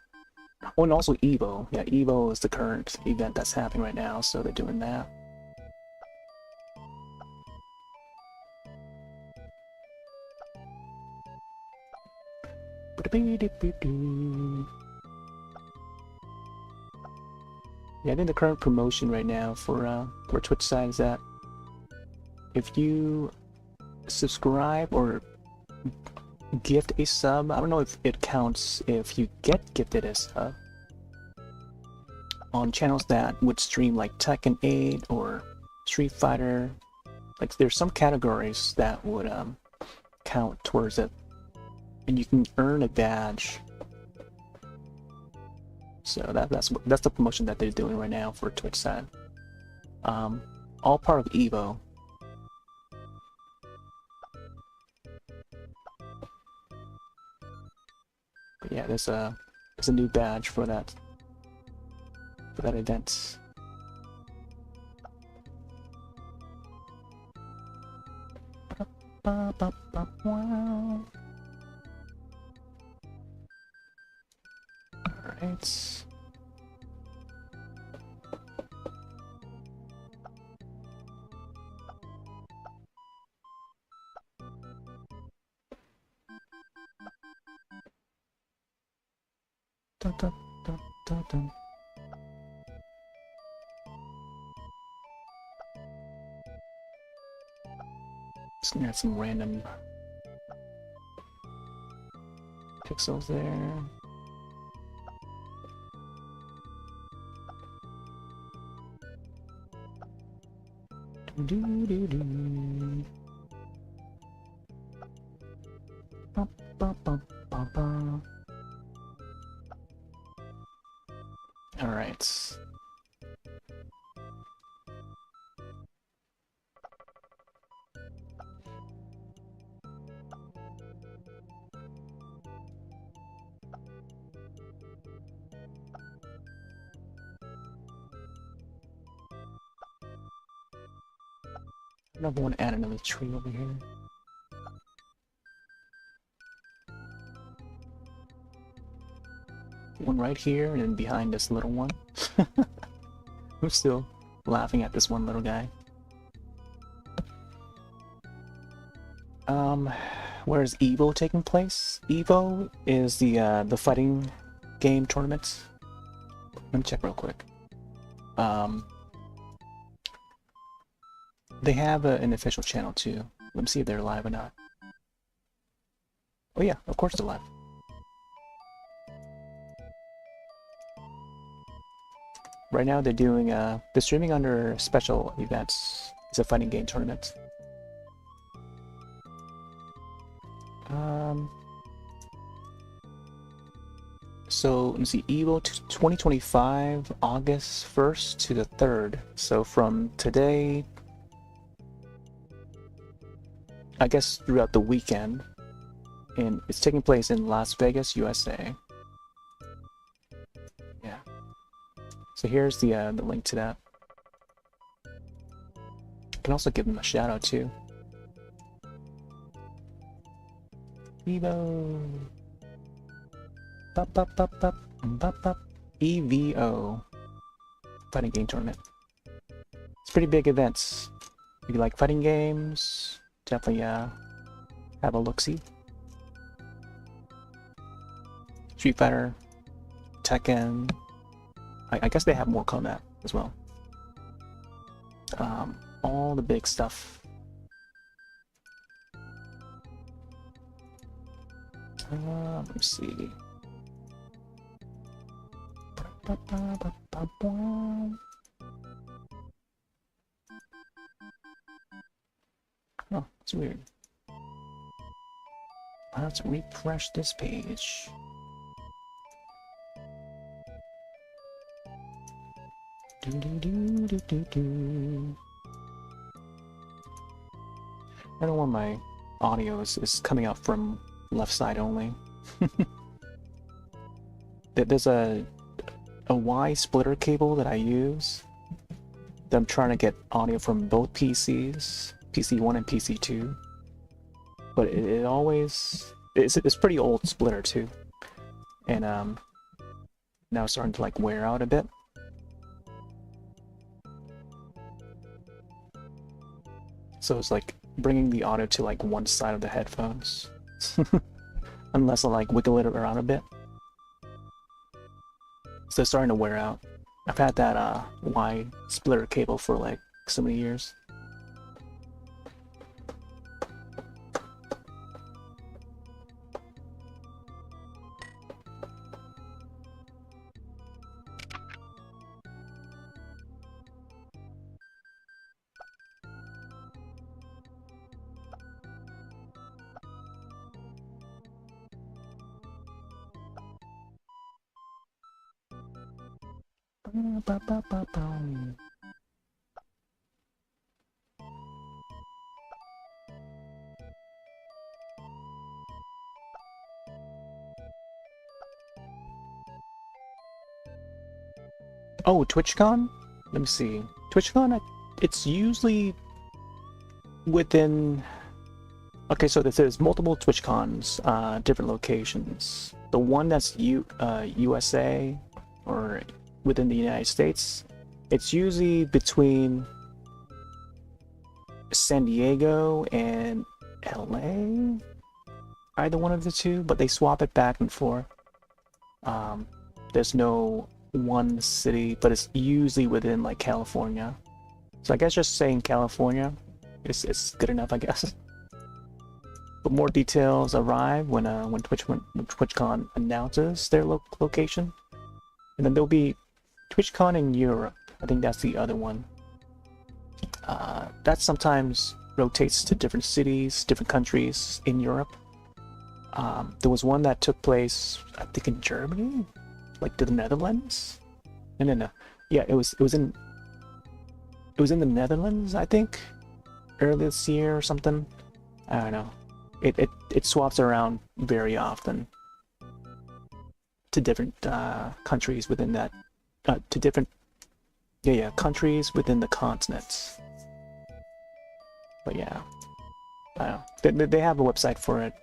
Oh, and also Evo. Yeah, Evo is the current event that's happening right now, so they're doing that. Yeah, I think the current promotion right now for Twitch side is that if you subscribe or gift a sub, I don't know if it counts if you get gifted a sub on channels that would stream like Tekken 8 or Street Fighter. Like there's some categories that would count towards it, and you can earn a badge. So that's the promotion that they're doing right now for Twitch side. All part of Evo. But yeah, there's a new badge for that event. Alright. Dun, dun, dun, dun, dun. Just gonna add some random pixels there. Do do do. Bum, bum, bum, bum, bum. All right. I want to add another tree over here. One right here, and then behind this little one. I'm still laughing at this one little guy. Where's Evo taking place? Evo is the fighting game tournament. Let me check real quick. They have an official channel too. Let me see if they're live or not. Oh yeah, of course they're live. Right now they're doing they're streaming under special events. It's a fighting game tournament. So let me see, Evo 2025, August 1st to the 3rd. So from today, I guess throughout the weekend, and it's taking place in Las Vegas, USA. Yeah. So here's the link to that. You can also give them a shout out too. Evo. Bup, bup, bup, bup, bup, bup. EVO. Fighting game tournament. It's pretty big events. If you like fighting games, definitely have a look-see. Street Fighter, Tekken. I guess they have more Kombat as well. All the big stuff. Let me see. Oh, it's weird. Let's refresh this page. Do, do, do, do, do, do. I don't know why my audio is coming out from left side only. There's a Y splitter cable that I use that I'm trying to get audio from both PCs, PC1 and PC2. But it always it's pretty old splitter too, and now it's starting to like wear out a bit. So it's like bringing the audio to like one side of the headphones, unless I like wiggle it around a bit. So it's starting to wear out. I've had that Y splitter cable for like so many years. Oh, TwitchCon? Let me see. TwitchCon, it's usually within... Okay, so there's multiple TwitchCons, different locations. The one that's USA, or within the United States, it's usually between San Diego and LA? Either one of the two, but they swap it back and forth. There's no one city, but it's usually within like California. So I guess just saying California is good enough, I guess. But more details arrive when TwitchCon announces their location, and then there'll be TwitchCon in Europe. I think that's the other one. That sometimes rotates to different cities, different countries in Europe. There was one that took place, I think, in Germany, like the Netherlands. No. Yeah, it was in the Netherlands, I think, earlier this year or something. I don't know. It swaps around very often to different countries within that, to different countries within the continents. But yeah, I don't know. They have a website for it.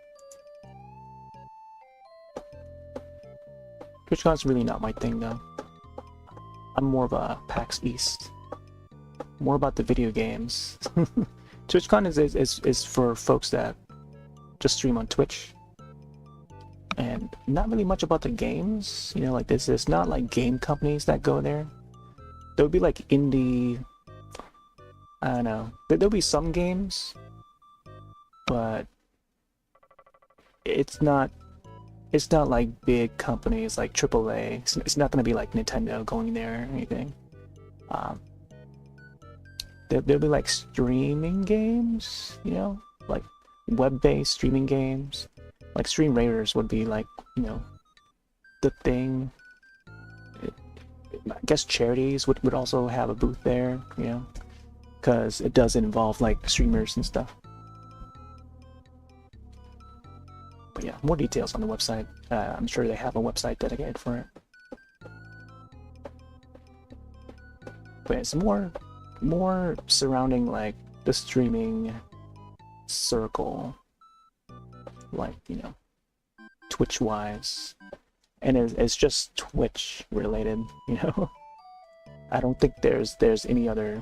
TwitchCon's really not my thing though. I'm more of a PAX East. More about the video games. TwitchCon is for folks that just stream on Twitch. And not really much about the games. You know, like there's not like game companies that go there. There'll be like indie... I don't know. There'll be some games. But it's not like big companies like AAA. It's not going to be like Nintendo going there or anything. There'll be like streaming games, you know, like web-based streaming games. Like Stream Raiders would be like, you know, the thing. I guess charities would also have a booth there, you know, because it does involve like streamers and stuff. But yeah, more details on the website. I'm sure they have a website dedicated for it. But it's more surrounding like the streaming circle, like, you know, Twitch-wise, and it's just Twitch related, you know. I don't think there's any other,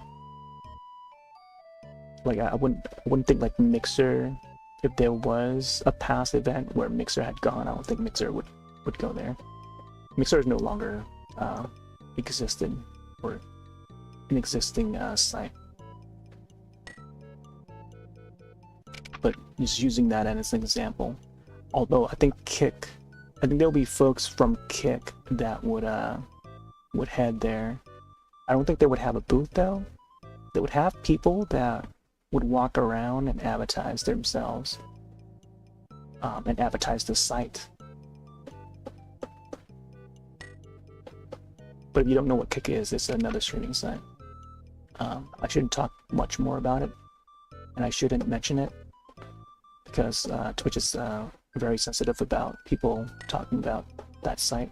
like I wouldn't think like Mixer. If there was a past event where Mixer had gone, I don't think Mixer would go there. Mixer is no longer existed, or an existing site. But just using that as an example. Although I think there'll be folks from Kick that would would head there. I don't think they would have a booth though. They would have people that would walk around and advertise themselves, and advertise the site. But if you don't know what Kick is, it's another streaming site. I shouldn't talk much more about it, and I shouldn't mention it, because Twitch is very sensitive about people talking about that site.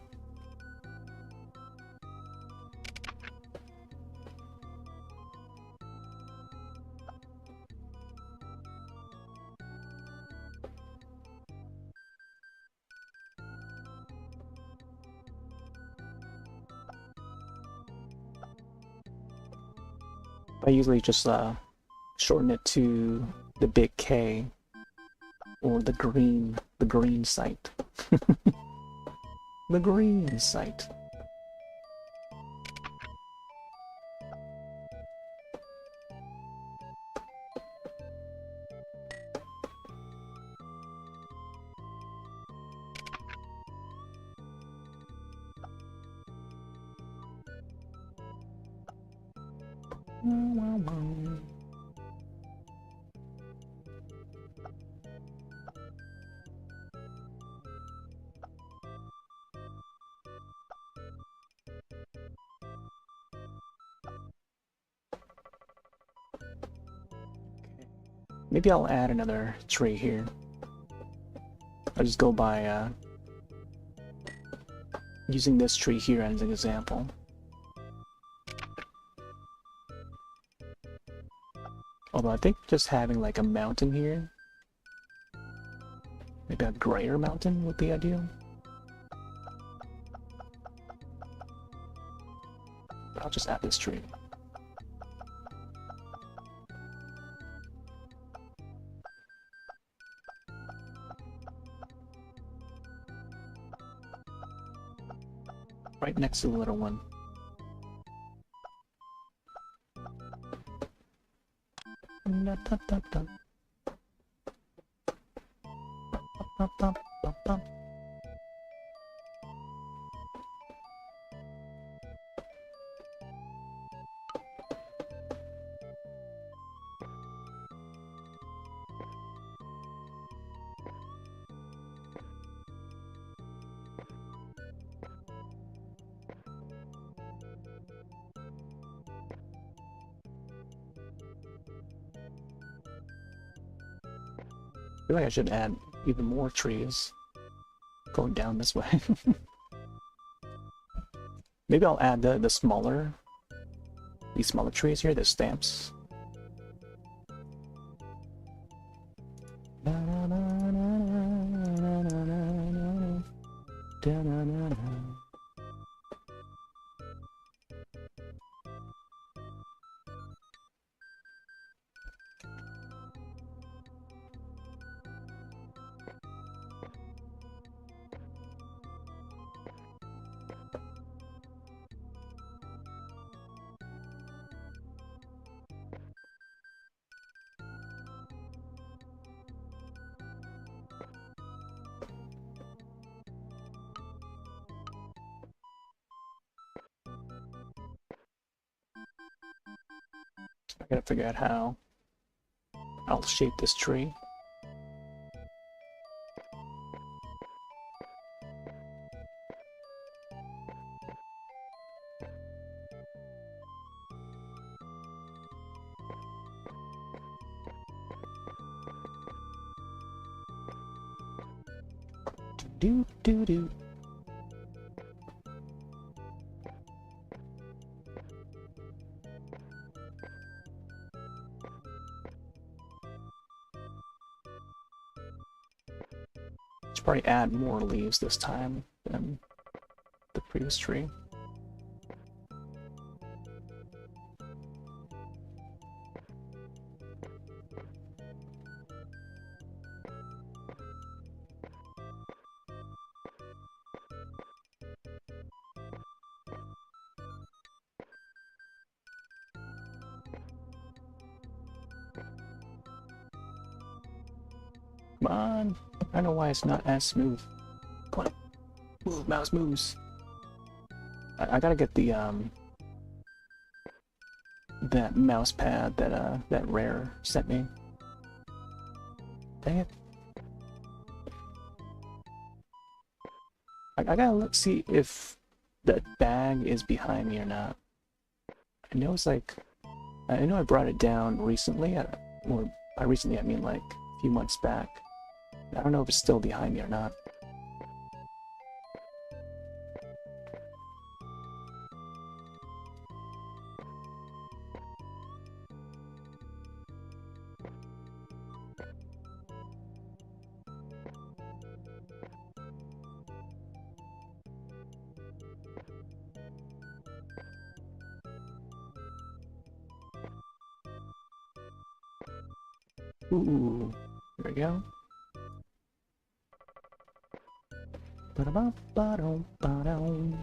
I usually just shorten it to the big K, or the green site. The green site. Maybe I'll add another tree here. I'll just go by using this tree here as an example. Although I think just having like a mountain here, maybe a grayer mountain would be ideal. But I'll just add this tree. Right next to the little one. I feel like I should add even more trees going down this way. Maybe I'll add these smaller trees here, the stamps. I gotta figure out how I'll shape this tree. Do do do. Should probably add more leaves this time than the previous tree. Come on! I don't know why it's not as smooth. Come on. Move, mouse moves. I gotta get the that mouse pad that that Rare sent me. Dang it. I gotta see if that bag is behind me or not. I know it's like, I know I brought it down recently, or by recently I mean like a few months back. I don't know if it's still behind me or not. Ooh, there we go. Ba-da-ba-ba-dum-ba-dum.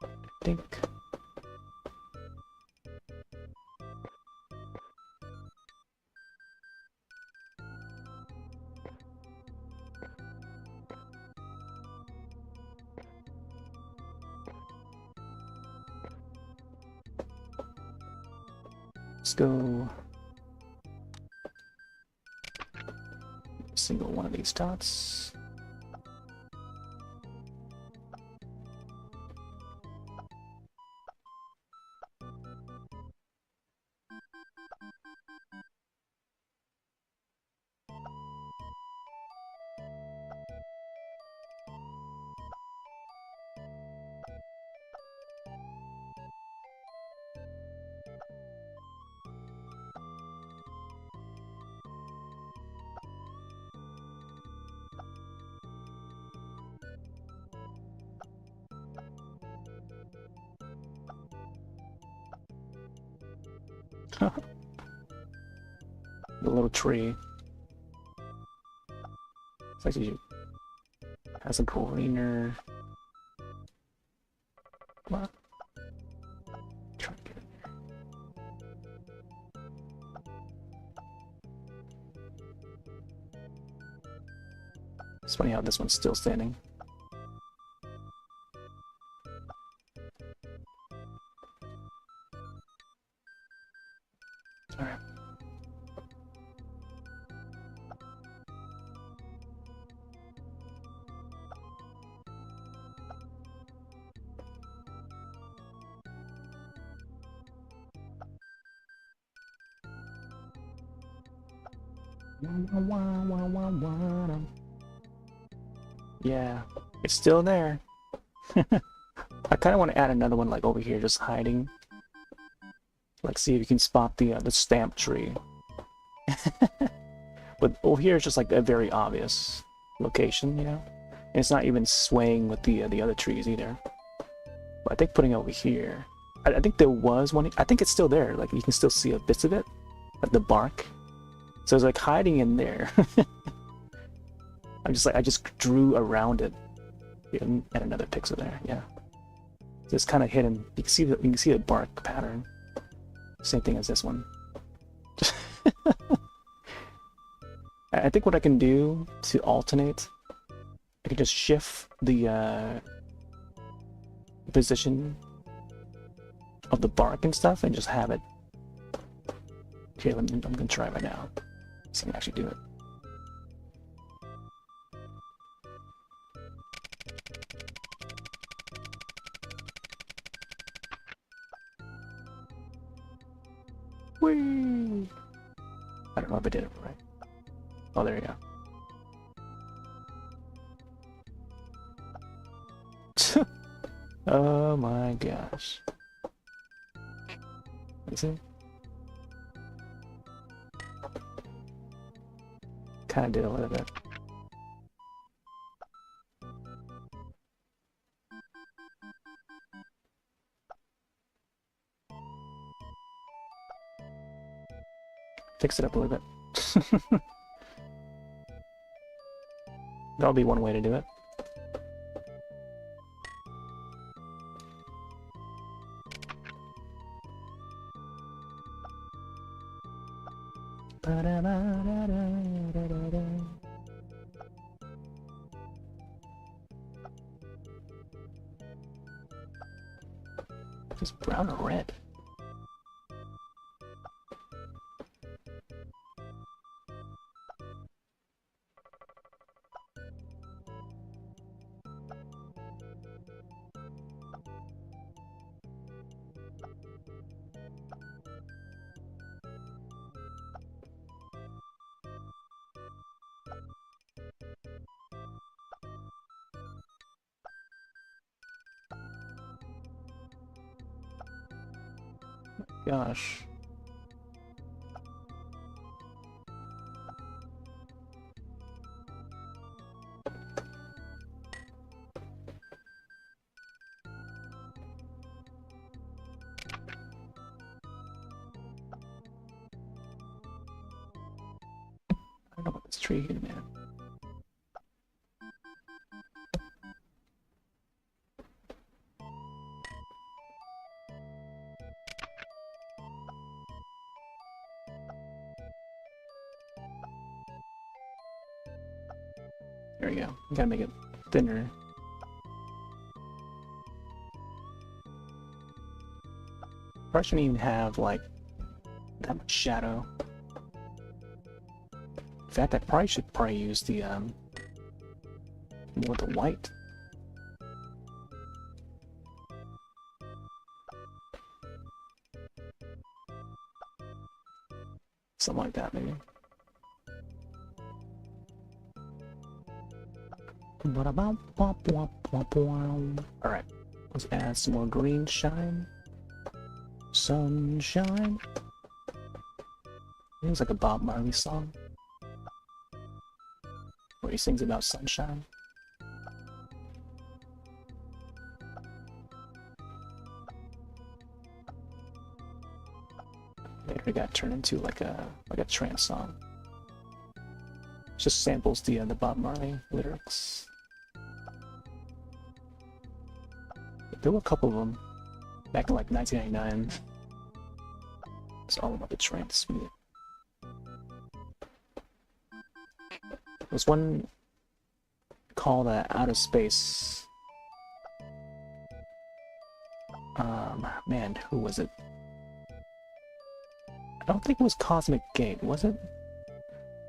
I think. Let's go. Single one of these dots. The little tree. It's actually has a greener. What? Try to get in there. It's funny how this one's still standing. Alright. Yeah, it's still there. I kind of want to add another one like over here, just hiding. Like, see if you can spot the stamp tree. But over here is just like a very obvious location, you know. And it's not even swaying with the other trees either. But I think putting it over here, I think there was one. I think it's still there. Like you can still see a bits of it, like the bark. So it's like hiding in there. I just drew around it. And another pixel there, yeah. So it's kind of hidden. You can see the bark pattern. Same thing as this one. I think what I can do to alternate, I can just shift the position of the bark and stuff, and just have it. Okay, I'm gonna try right now. See if I can actually do it. Whee! I don't know if I did it right. Oh, there you go. Oh my gosh. You see? Kind of did a little bit. Fix it up a little bit. That'll be one way to do it. Ba-da-ba-da-da. Is this brown or red? Gosh. I don't know about this tree here, man. There we go. You gotta make it thinner. Probably shouldn't even have like that much shadow. In fact, I probably should use the more the white. Something like that, maybe. Alright, let's add some more green shine. Sunshine. It was like a Bob Marley song where he sings about sunshine. Later it got turned into like a trance song. Just samples the Bob Marley lyrics. There were a couple of them back in like 1999. It's all about the trance music. There's one called Outer Space. Man, who was it? I don't think it was Cosmic Gate, was it?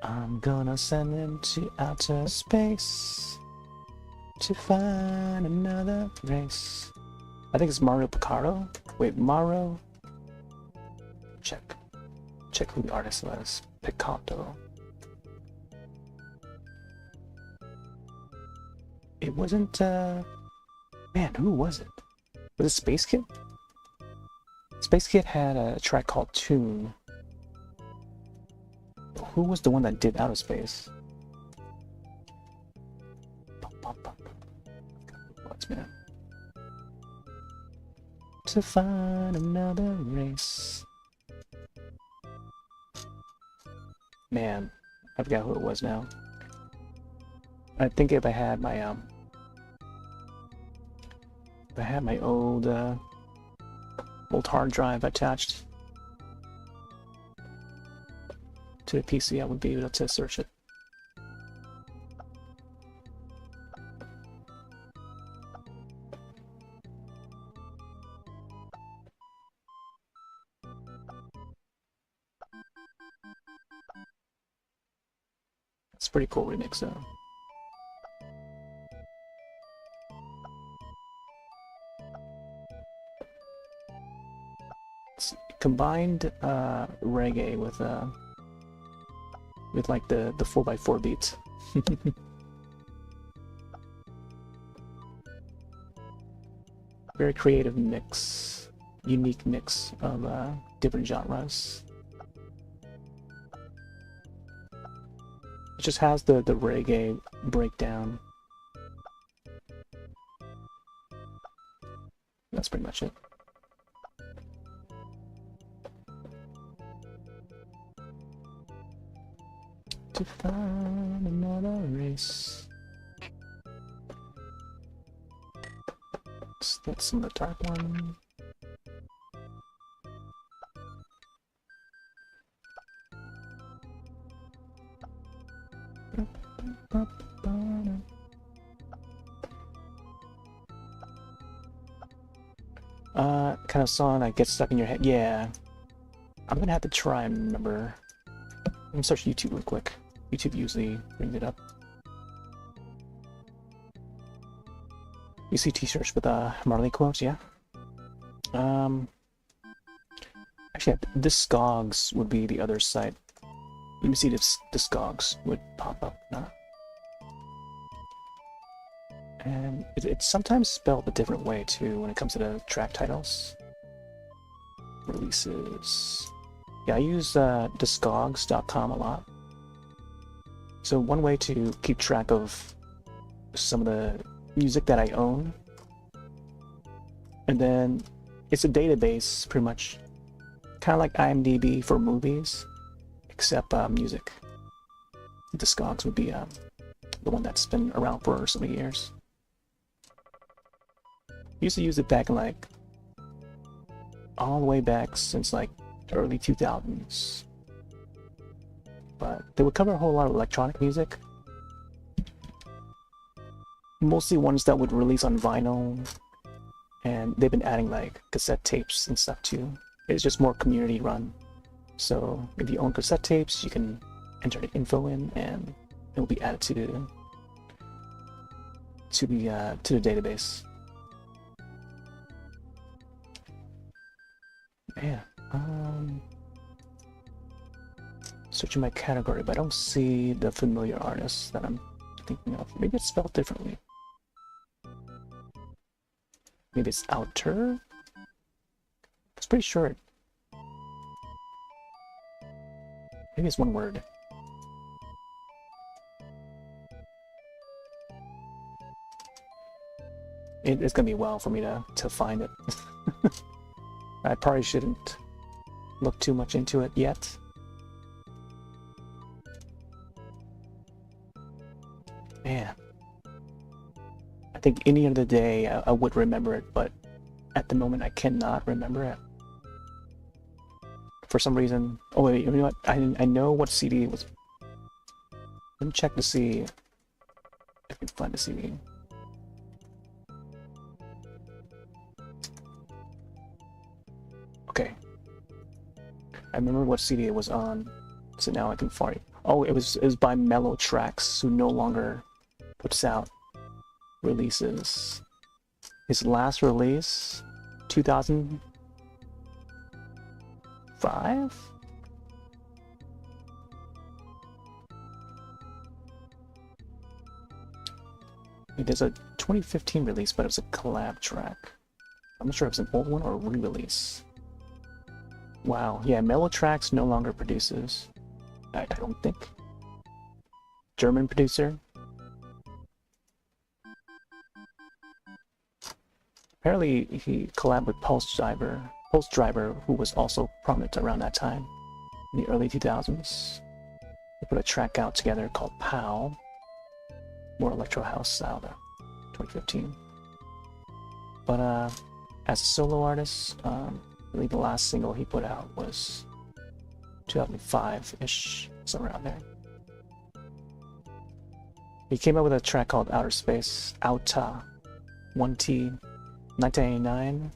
I'm gonna send them to outer space to find another race. I think it's Mario Picardo. Wait, Mario. Check who the artist was. Picardo. It wasn't, man, who was it? Was it Space Kid? Space Kid had a track called Tune. Who was the one that did Outer Space? What's man? To find another race. Man, I forgot who it was now. I think if I had my old hard drive attached to the PC, I would be able to search it. It's a pretty cool remix though. It's combined reggae with like the 4x4 beats. Very creative mix, unique mix of different genres. It just has the reggae breakdown. That's pretty much it. To find another race. That's some of the dark one. kind of song that gets stuck in your head? Yeah. I'm gonna have to try and remember. Let me search YouTube real quick. YouTube usually brings it up. You see t-shirts with Marley quotes, yeah? Actually, Discogs would be the other site. Let me see if Discogs would pop up. No. And it's sometimes spelled a different way too when it comes to the track titles. Releases. Yeah, I use Discogs.com a lot. So one way to keep track of some of the music that I own, and then it's a database pretty much, kind of like IMDb for movies, except music. Discogs would be the one that's been around for so many years. Used to use it back in like all the way back since like early 2000s, but they would cover a whole lot of electronic music, mostly ones that would release on vinyl, and they've been adding like cassette tapes and stuff too. It's just more community run, so if you own cassette tapes you can enter the info in and it will be added to the database. Yeah, searching my category, but I don't see the familiar artists that I'm thinking of. Maybe it's spelled differently. Maybe it's outer? It's pretty short. Maybe it's one word. It's gonna be a while for me to find it. I probably shouldn't look too much into it yet. Man. I think any other day I would remember it, but at the moment I cannot remember it. For some reason... Oh wait, you know what? I know what CD it was. Let me check to see if I can find the CD. Okay. I remember what CD it was on, so now I can find it. Oh, it was by Mellow Tracks, who no longer puts out releases. His last release, 2005? There's a 2015 release, but it was a collab track. I'm not sure if it's an old one or a re-release. Wow, yeah, Mellow Tracks no longer produces. I don't think. German producer. Apparently he collabed with Pulse Driver, who was also prominent around that time, in the early 2000s. They put a track out together called POW, more electro house style, 2015. But as a solo artist, I believe the last single he put out was 2005-ish, somewhere around there. He came out with a track called Outer Space, Outa, 1T, 1989.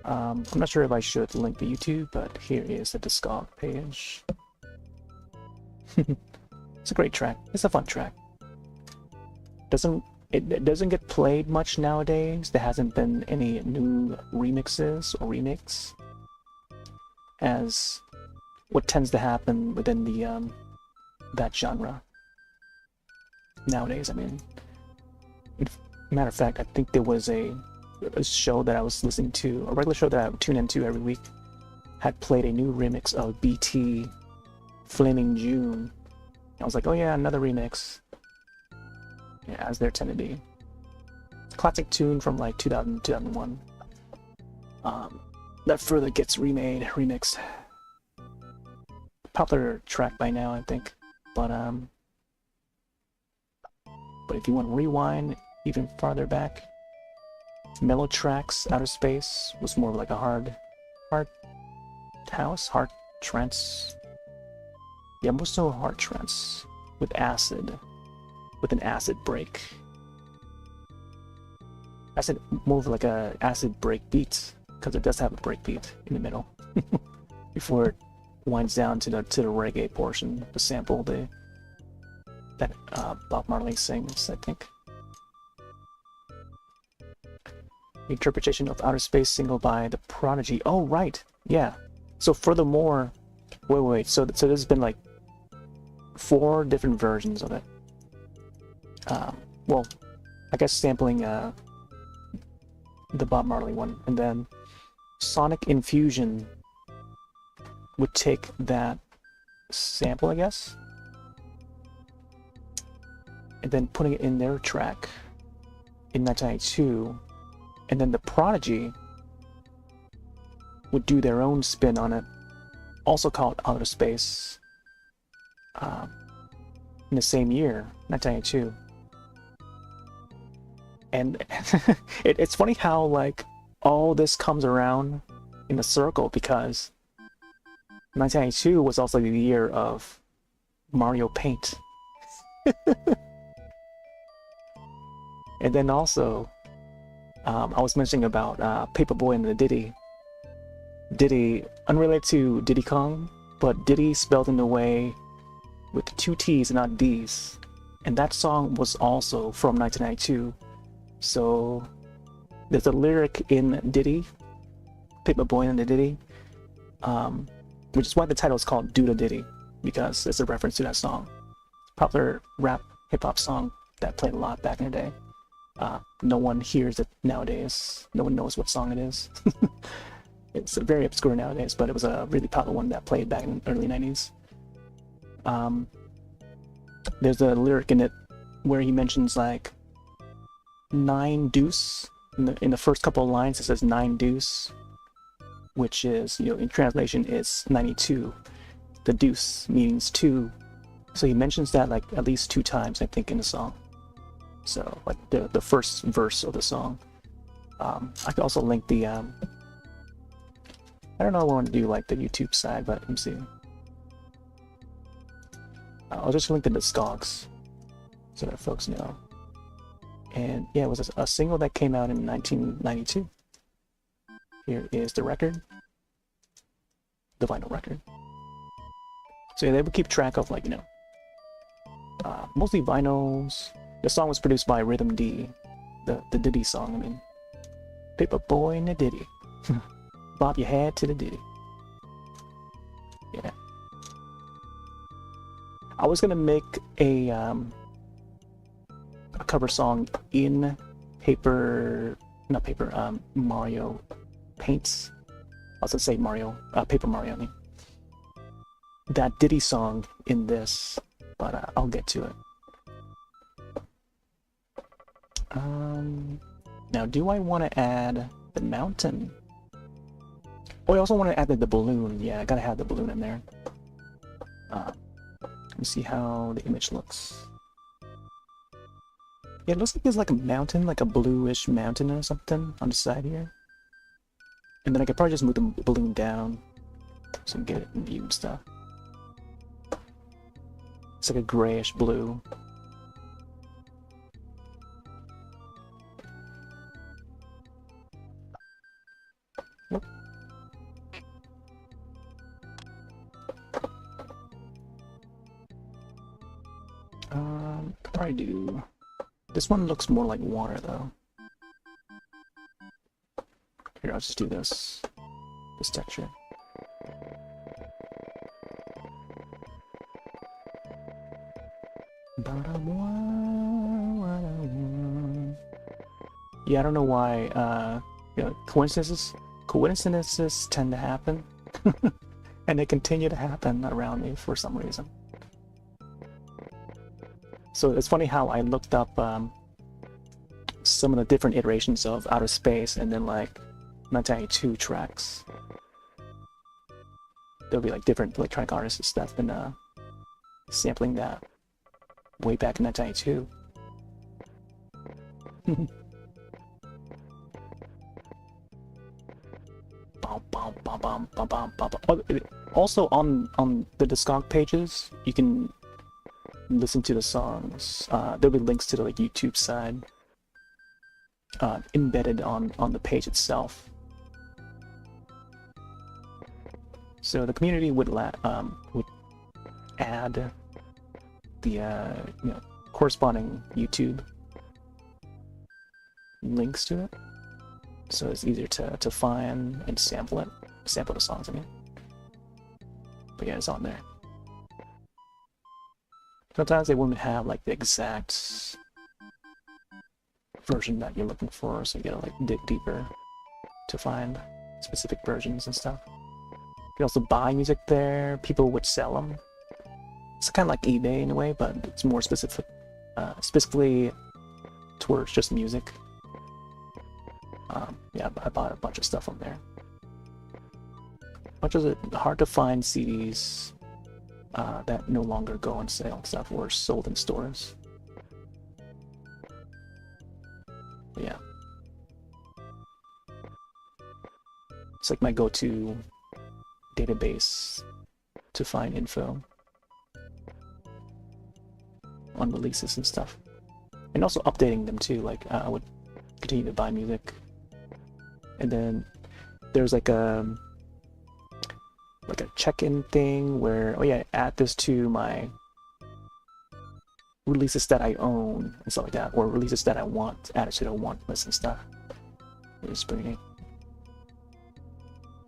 I'm not sure if I should link the YouTube, but here is the Discog page. It's a great track. It's a fun track. It doesn't get played much nowadays. There hasn't been any new remixes or remakes, as what tends to happen within the that genre nowadays. I mean, matter of fact, I think there was a show that I was listening to, a regular show that I would tune into every week, had played a new remix of BT Flaming June. I was like, oh yeah, another remix. Yeah, as there tend to be. Classic tune from like 2000, 2001. That further gets remixed. Popular track by now, I think. But if you want to rewind even farther back, Mellow Tracks, Outer Space was more of like a hard house, hard trance. Yeah, more so hard trance with an acid break. I said more of like a acid break beat because it does have a break beat in the middle before it winds down to the reggae portion, the sample that Bob Marley sings, I think. The interpretation of Outer Space single by The Prodigy. Oh, right. Yeah. So furthermore, wait. So there's been like 4 different versions of it. Well, I guess sampling the Bob Marley one, and then Sonic Infusion would take that sample, I guess, and then putting it in their track in 1992, and then The Prodigy would do their own spin on it, also called Outer Space, in the same year, 1992. And it's funny how like all this comes around in a circle, because 1992 was also the year of Mario Paint. And then also, I was mentioning about Paperboy and the Diddy. Diddy, unrelated to Diddy Kong, but Diddy spelled in a way with 2 T's and not D's. And that song was also from 1992. So there's a lyric in Diddy, Paperboy and the Diddy, which is why the title is called Do the Diddy, because it's a reference to that song. Popular rap hip-hop song that played a lot back in the day. No one hears it nowadays. No one knows what song it is. It's very obscure nowadays, but it was a really popular one that played back in the early 90s. There's a lyric in it where he mentions like 9 deuce. In the first couple of lines, it says 9 deuce, which is, in translation, is 92. The deuce means 2. So he mentions that like at least 2 times, I think, in the song. So like the first verse of the song. I could also link the I don't know if I want to do like the YouTube side, but let me see. I'll just link the Discogs so that folks know. And yeah, it was a single that came out in 1992. Here is the record, the vinyl record. So yeah, they would keep track of like, mostly vinyls. The song was produced by Rhythm D, the Diddy song, I mean. Paperboy and the Diddy. Bob your head to the Diddy. Yeah. I was gonna make a cover song in Mario Paints. I was gonna say Paper Mario, I mean. That Diddy song in this, but I'll get to it. Now, do I want to add the mountain? Oh, I also want to add the balloon. Yeah, I gotta have the balloon in there. Let me see how the image looks. Yeah, it looks like there's like a mountain, like a bluish mountain or something on the side here. And then I could probably just move the balloon down so we can get it in view and stuff. It's like a grayish blue. Could probably do. This one looks more like water though. Here, I'll just do this texture. Yeah, I don't know why. Coincidences tend to happen, and they continue to happen around me for some reason. So it's funny how I looked up some of the different iterations of Outer Space, and then like 1992 tracks. There'll be like different electronic artists that's been sampling that way back in 1992. Also on the Discog pages, you can listen to the songs. There'll be links to the like YouTube side embedded on the page itself. So the community would add the corresponding YouTube links to it, so it's easier to find and sample the songs. I mean, but yeah, it's on there. Sometimes they wouldn't have like the exact version that you're looking for, so you gotta like dig deeper to find specific versions and stuff. You can also buy music there. People would sell them. It's kind of like eBay in a way, but it's more specifically towards just music. Yeah, I bought a bunch of stuff on there. Much as it hard to find CDs that no longer go on sale and stuff, or sold in stores. But yeah, it's like my go-to database to find info on releases and stuff, and also updating them too. Like I would continue to buy music, and then there's like a check-in thing where, oh yeah, add this to my releases that I own and stuff like that, or releases that I want added to the want list and stuff. It's pretty neat.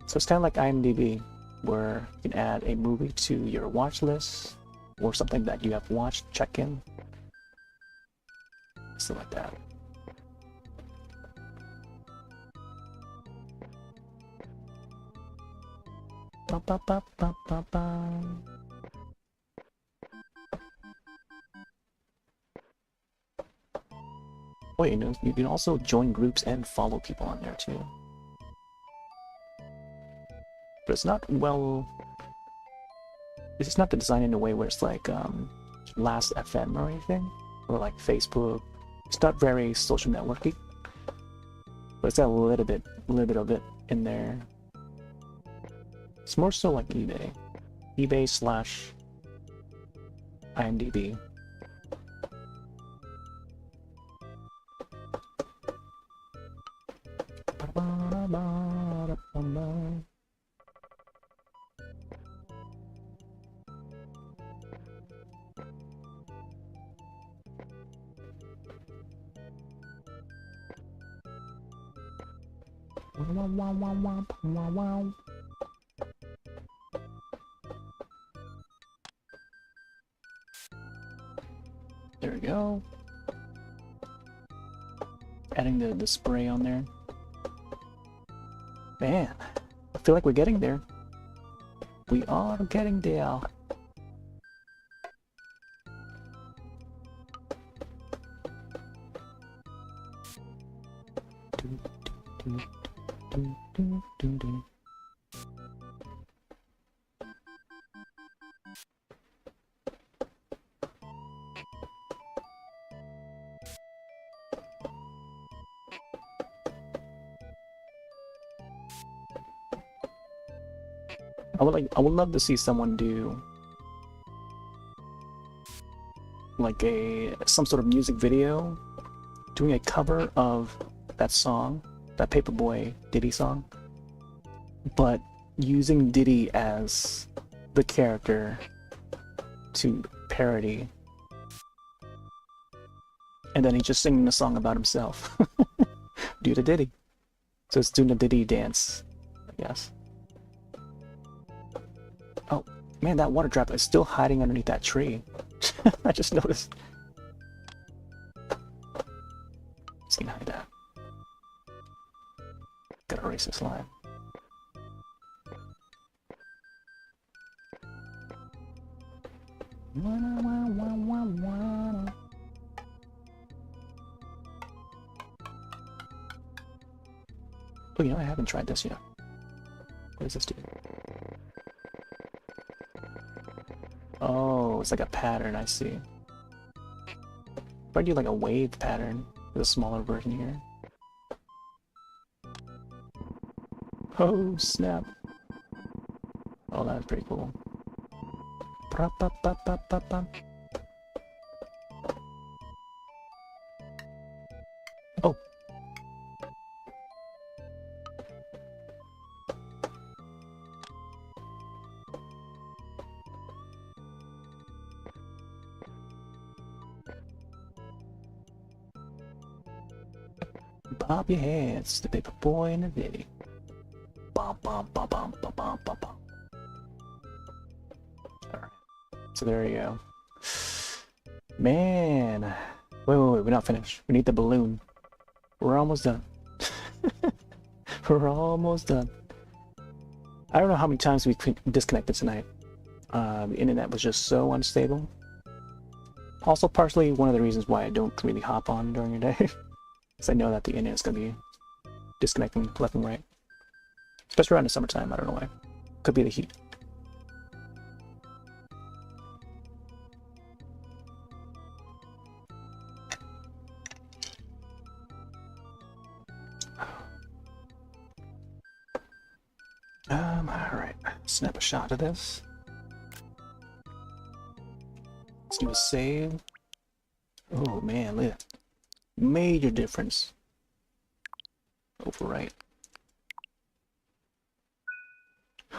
So it's kind of like IMDb, where you can add a movie to your watch list or something that you have watched, check in, stuff like that. Ba, ba, ba, ba, ba, ba. Oh, you can also join groups and follow people on there too. But it's not it's not designed in a way where it's like Last FM or anything, or like Facebook. It's not very social networky, but it's got a little bit of it in there. It's more so like eBay / IMDb. There we go. Adding the spray on there. Man, I feel like we're getting there. We are getting there. I would love to see someone do like some sort of music video doing a cover of that song, that Paperboy Diddy song, but using Diddy as the character to parody, and then he's just singing a song about himself due to Diddy. So it's doing a Diddy dance, I guess. Oh, man, that water drop is still hiding underneath that tree. I just noticed. Just gonna hide that. Gotta erase this line. Oh, I haven't tried this yet. What does this do? Oh, it's like a pattern, I see. If I do like a wave pattern with a smaller version here. Oh, snap. Oh, that's pretty cool. Oh, Bob your heads, the paper boy and the Diddy. Bum bum bum bum bum bum bum bum. Alright. So there you go. Man. Wait, we're not finished. We need the balloon. We're almost done. We're almost done. I don't know how many times we disconnected tonight. The internet was just so unstable. Also, partially one of the reasons why I don't really hop on during the day. Because I know that the internet's going to be disconnecting left and right. Especially around the summertime, I don't know why. Could be the heat. Alright. Snap a shot of this. Let's do a save. Oh man, look at that. Major difference. Overwrite.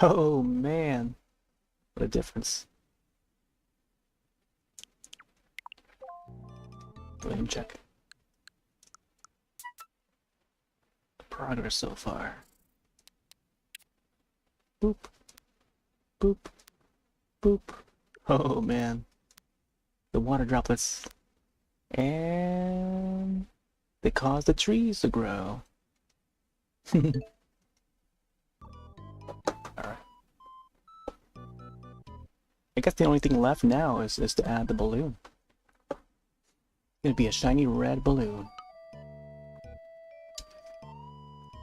Oh man, what a difference. Go ahead and check the progress so far. Boop, boop, boop. Oh man, the water droplets, and they cause the trees to grow. Alright. I guess the only thing left now is to add the balloon. It's gonna be a shiny red balloon.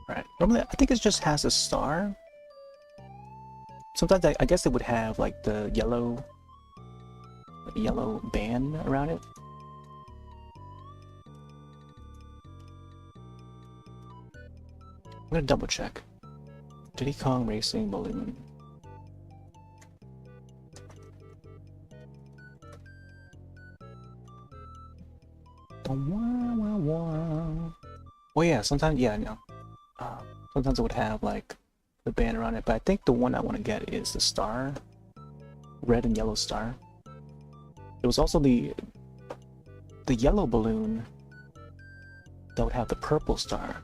Right. Normally, I think it just has a star. Sometimes I guess it would have like the yellow band around it. I'm gonna double check. Diddy Kong Racing Balloon. Well, yeah, sometimes, yeah, no. Sometimes it would have like the band around it, but I think the one I want to get is the star, red and yellow star. There was also the yellow balloon that would have the purple star.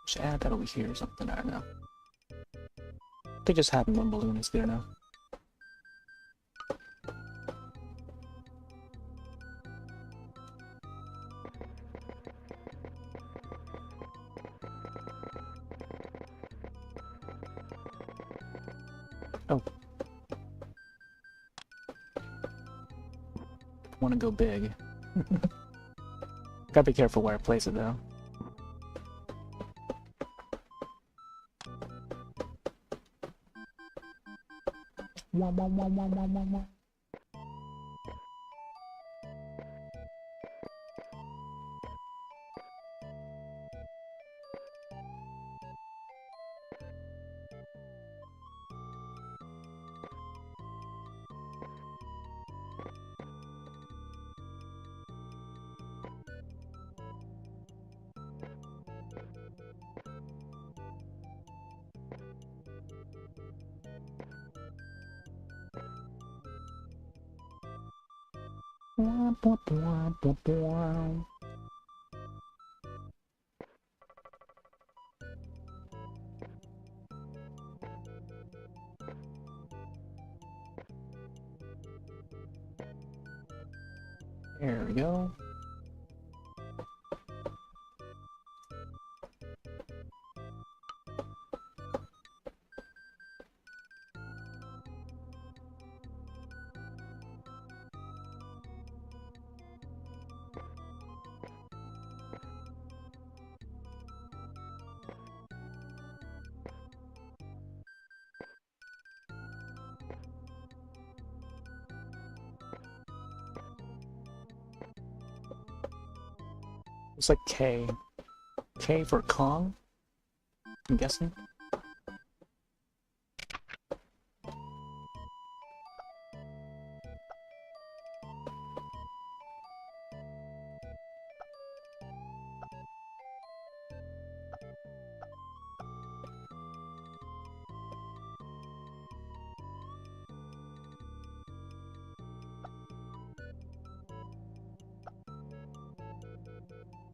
Should add that over here or something, I don't know. I think just having one balloon is good enough. Oh. Want to go big. Gotta be careful where I place it though. Wah, wah, wah, wah, wah, wah, wah. Wah, wah, wah, wah, wah. There we go. It's like K. K for Kong, I'm guessing.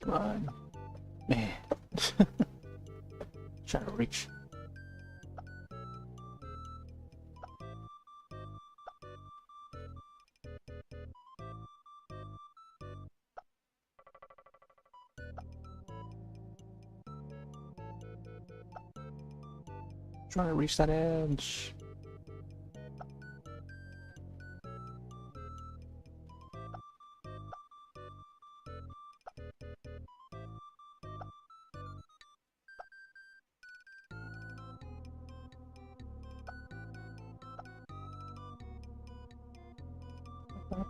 Come on. reach. Trying to reach that edge.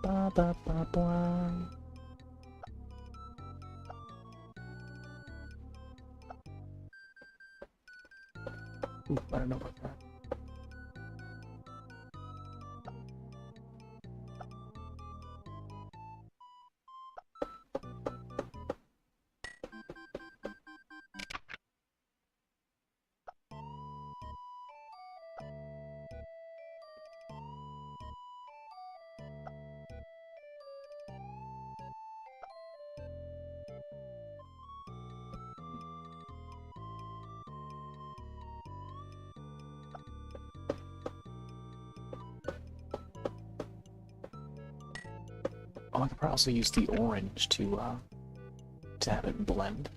Ba, ba, ba, ba. Ooh, I don't know about that. Oh, I could probably also use the orange to have it blend.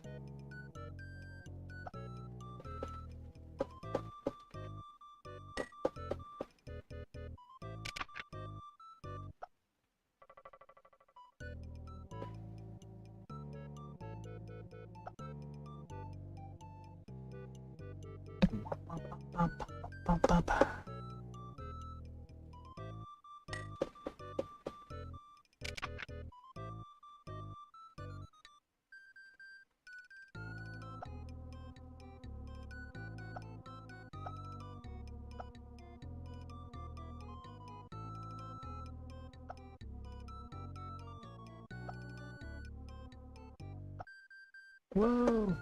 Whoa!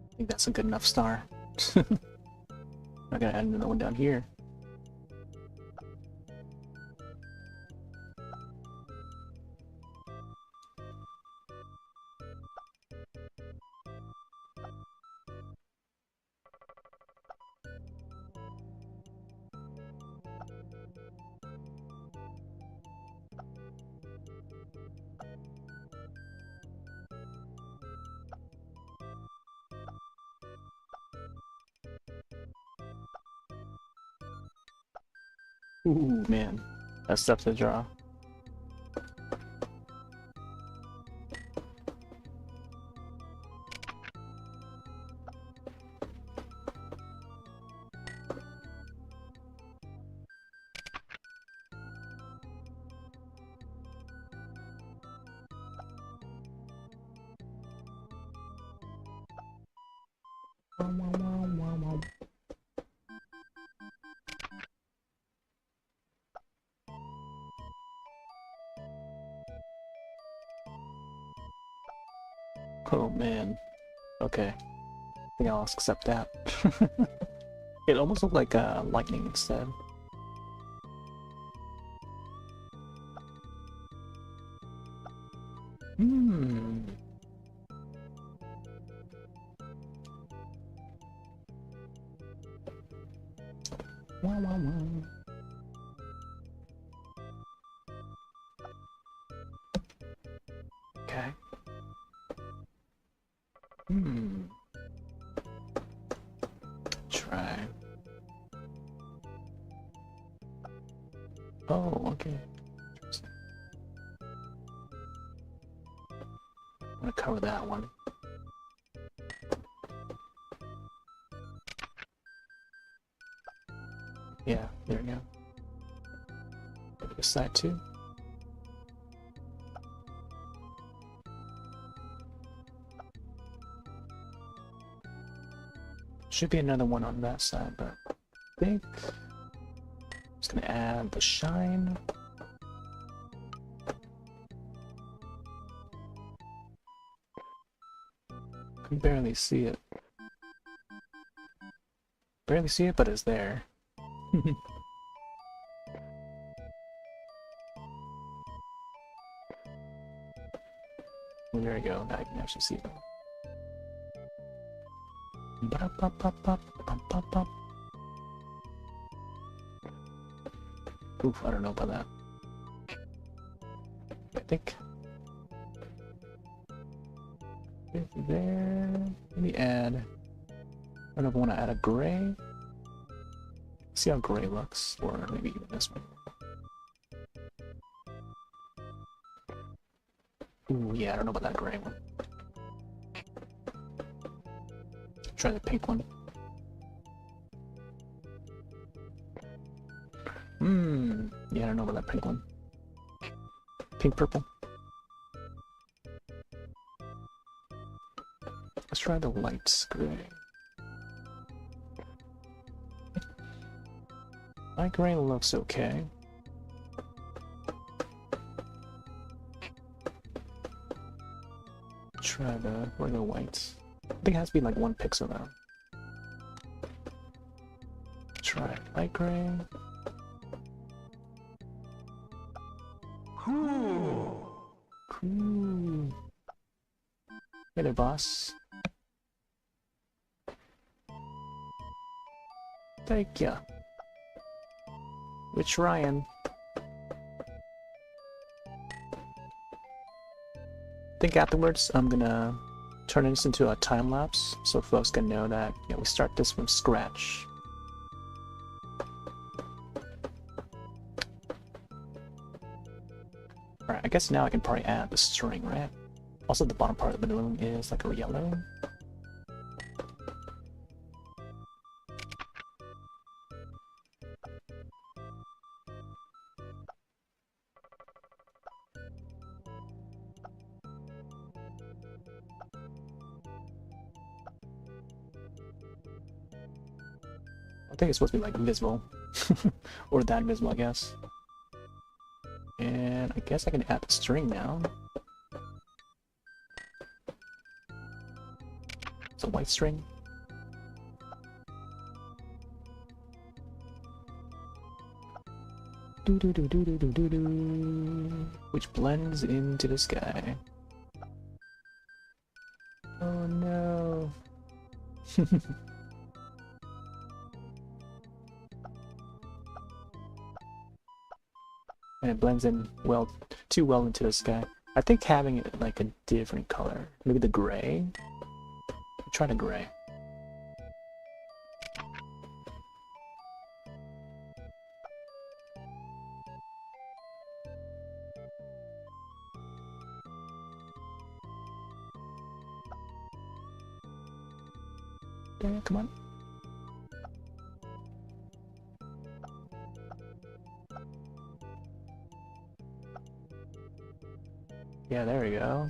I think that's a good enough star. I gotta add another one down here. Ooh, man. That's tough to draw. Oh man. Okay. I think I'll accept that. It almost looked like lightning instead. Hmm. Wow, wow, wow. Okay. Hmm. Try. Oh, okay. I'm gonna cover that one. Yeah, there we go. This side too. Should be another one on that side, but I think just gonna add the shine. Can barely see it. Barely see it, but it's there. Well, there you go. Now you can actually see it. Oof, I don't know about that. I think there. Let me add. I don't know if I want to add a gray. See how gray looks, or maybe even this one. Ooh, yeah, I don't know about that gray one. Try the pink one. Yeah, I don't know about that pink one. Pink purple. Let's try the light gray. Light gray looks okay. Try the regular whites. I think it has to be like 1 pixel though. Try light gray. Cool. Cool. Hey there, boss. Thank ya. We're trying. I think afterwards I'm gonna turn this into a time lapse so folks can know that we start this from scratch. Alright, I guess now I can probably add the string, right? Also, the bottom part of the balloon is like a yellow. I think it's supposed to be like visible. Or that visible, I guess. And I guess I can add the string now. It's a white string. Do do do do do do do do, which blends into the sky. Oh no. And it blends in too well into the sky. I think having it like a different color, maybe the gray. Try the gray. Yeah, come on. Yeah, there we go.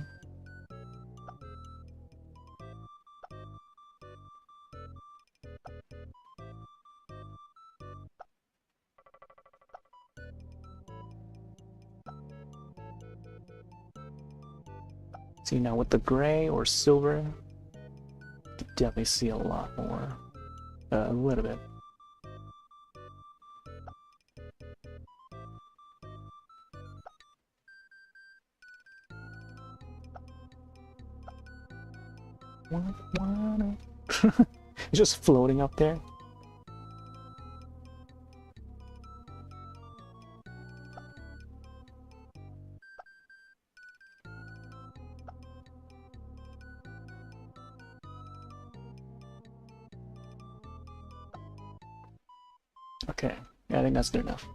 See, now with the gray or silver, you can definitely see a lot more. A little bit. It's just floating up there. Okay, yeah, I think that's good enough.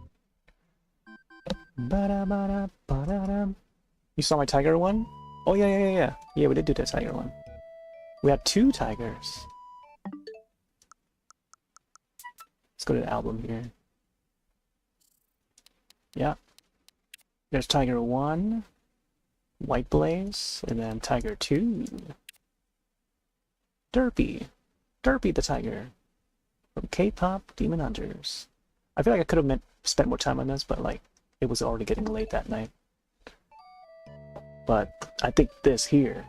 You saw my tiger one? Oh yeah. Yeah, we did do the tiger one. We have 2 tigers. Let's go to the album here. Yeah. There's Tiger 1, White Blaze, and then Tiger 2, Derpy. Derpy the Tiger from K-pop Demon Hunters. I feel like I could have spent more time on this, but like it was already getting late that night. But I think this here,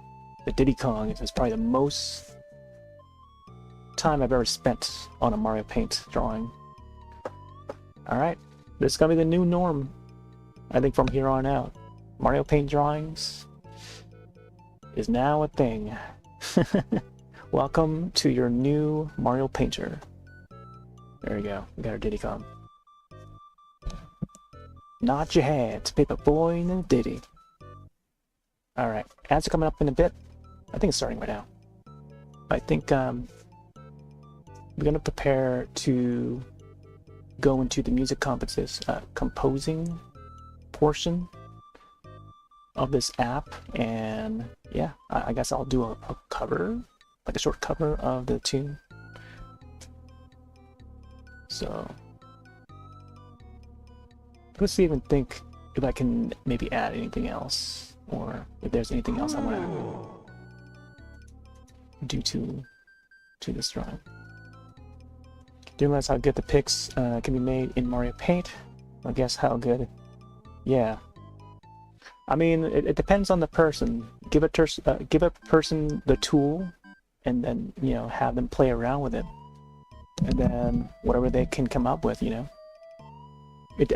the Diddy Kong, is probably the most time I've ever spent on a Mario Paint drawing. Alright, this is gonna be the new norm, I think, from here on out. Mario Paint drawings is now a thing. Welcome to your new Mario Painter. There we go, we got our Diddy Kong. Nod your head to Paper Boy and Diddy. Alright, ads are coming up in a bit. I think it's starting right now. I think we're gonna prepare to go into the music composing portion of this app, and yeah, I guess I'll do a cover, like a short cover of the tune. So let's even think if I can maybe add anything else, or if there's anything else I want to do to this drawing. Didn't realize how good the pics can be made in Mario Paint. I guess how good. Yeah. I mean, it depends on the person. Give a person the tool, and then, you know, have them play around with it, and then whatever they can come up with, you know.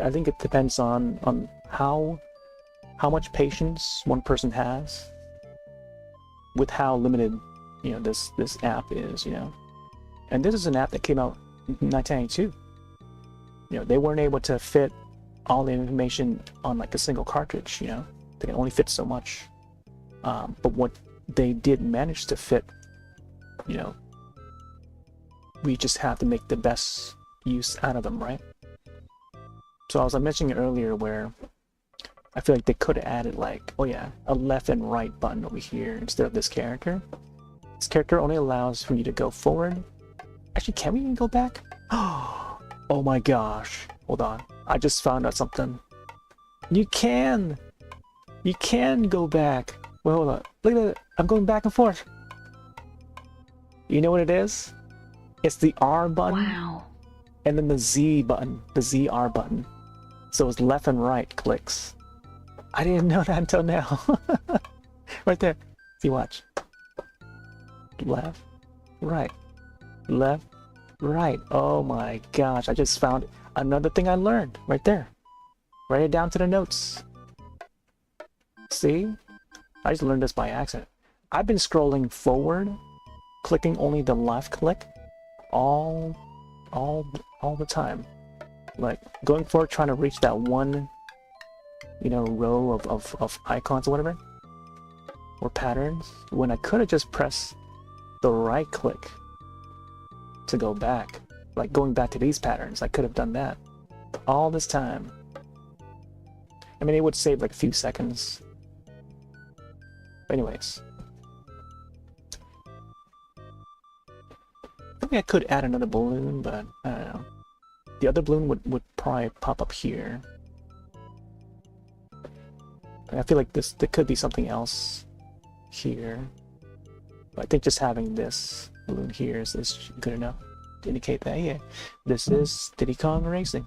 I think it depends on how much patience one person has with how limited, you know, this app is, you know. And this is an app that came out in 1992. You know, they weren't able to fit all the information on like a single cartridge, you know. They can only fit so much. But what they did manage to fit, you know, we just have to make the best use out of them, right? So I was mentioning earlier where I feel like they could have added, like, oh yeah, a left and right button over here instead of this character. This character only allows for you to go forward. Actually, can we even go back? Oh my gosh. Hold on. I just found out something. You can! You can go back. Wait, hold on. Look at that. I'm going back and forth. You know what it is? It's the R button. Wow. And then the Z button. The ZR button. So it's left and right clicks. I didn't know that until now. Right there. See, watch. Left, right, left, right. Oh my gosh, I just found another thing I learned right there. Write it down to the notes. See? I just learned this by accident. I've been scrolling forward, clicking only the left click all the time. Like going forward, trying to reach that one, you know, row of icons or whatever, or patterns, when I could have just pressed the right click to go back. Like going back to these patterns, I could have done that all this time. I mean, it would save like a few seconds. But anyways, I think I could add another balloon, but I don't know. The other balloon would probably pop up here. I feel like there could be something else here. But I think just having this balloon here is good enough to indicate that, yeah, this is Diddy Kong Racing.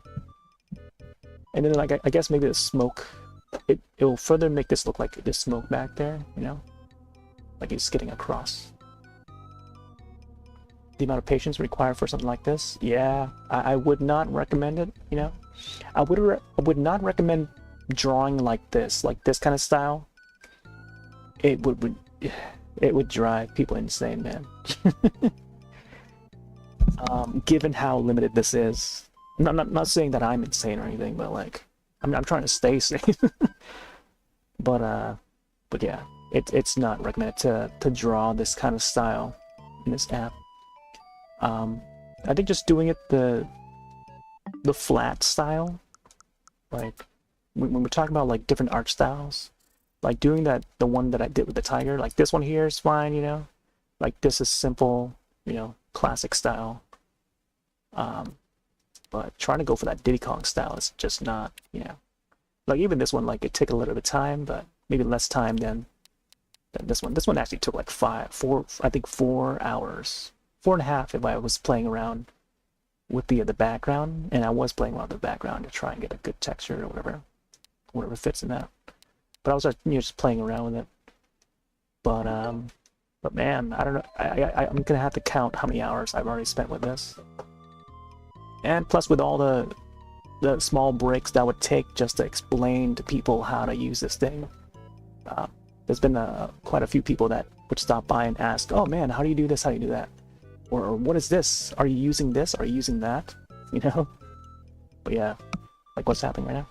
And then, like, I guess maybe the smoke, it will further make this look like this smoke back there, you know? Like it's getting across. The amount of patience required for something like this, yeah, I would not recommend it, you know? I would not recommend drawing like this kind of style. It would drive people insane, man. Given how limited this is. I'm not saying that I'm insane or anything, but like, I'm trying to stay safe. but yeah, it's not recommended to draw this kind of style in this app. I think just doing it the flat style, like when we're talking about like different art styles, like doing the one that I did with the tiger, like this one here is fine, you know, like this is simple, you know, classic style. But trying to go for that Diddy Kong style is just not, you know, like even this one, like it took a little bit of time, but maybe less time than this one. This one actually took like 4 hours 4.5 if I was playing around with the background, and I was playing around with the background to try and get a good texture or whatever fits in that. But I was just playing around with it. But man, I don't know. I'm gonna have to count how many hours I've already spent with this, and plus with all the small breaks that would take just to explain to people how to use this thing. There's been quite a few people that would stop by and ask, "Oh man, how do you do this? How do you do that?" Or "What is this? Are you using this? Are you using that?" You know. But yeah, like what's happening right now.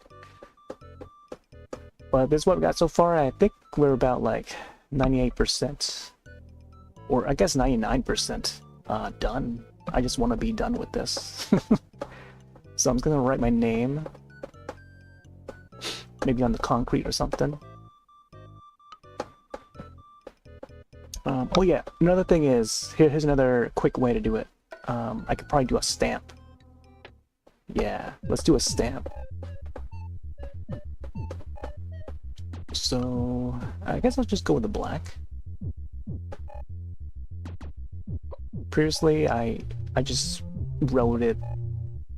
But this is what we got so far. I think we're about like 98%, or I guess 99% done. I just want to be done with this. So I'm just gonna write my name, maybe on the concrete or something. Oh yeah, another thing is, here's another quick way to do it. I could probably do a stamp. Yeah, let's do a stamp. So I guess I'll just go with the black. Previously, I just wrote it,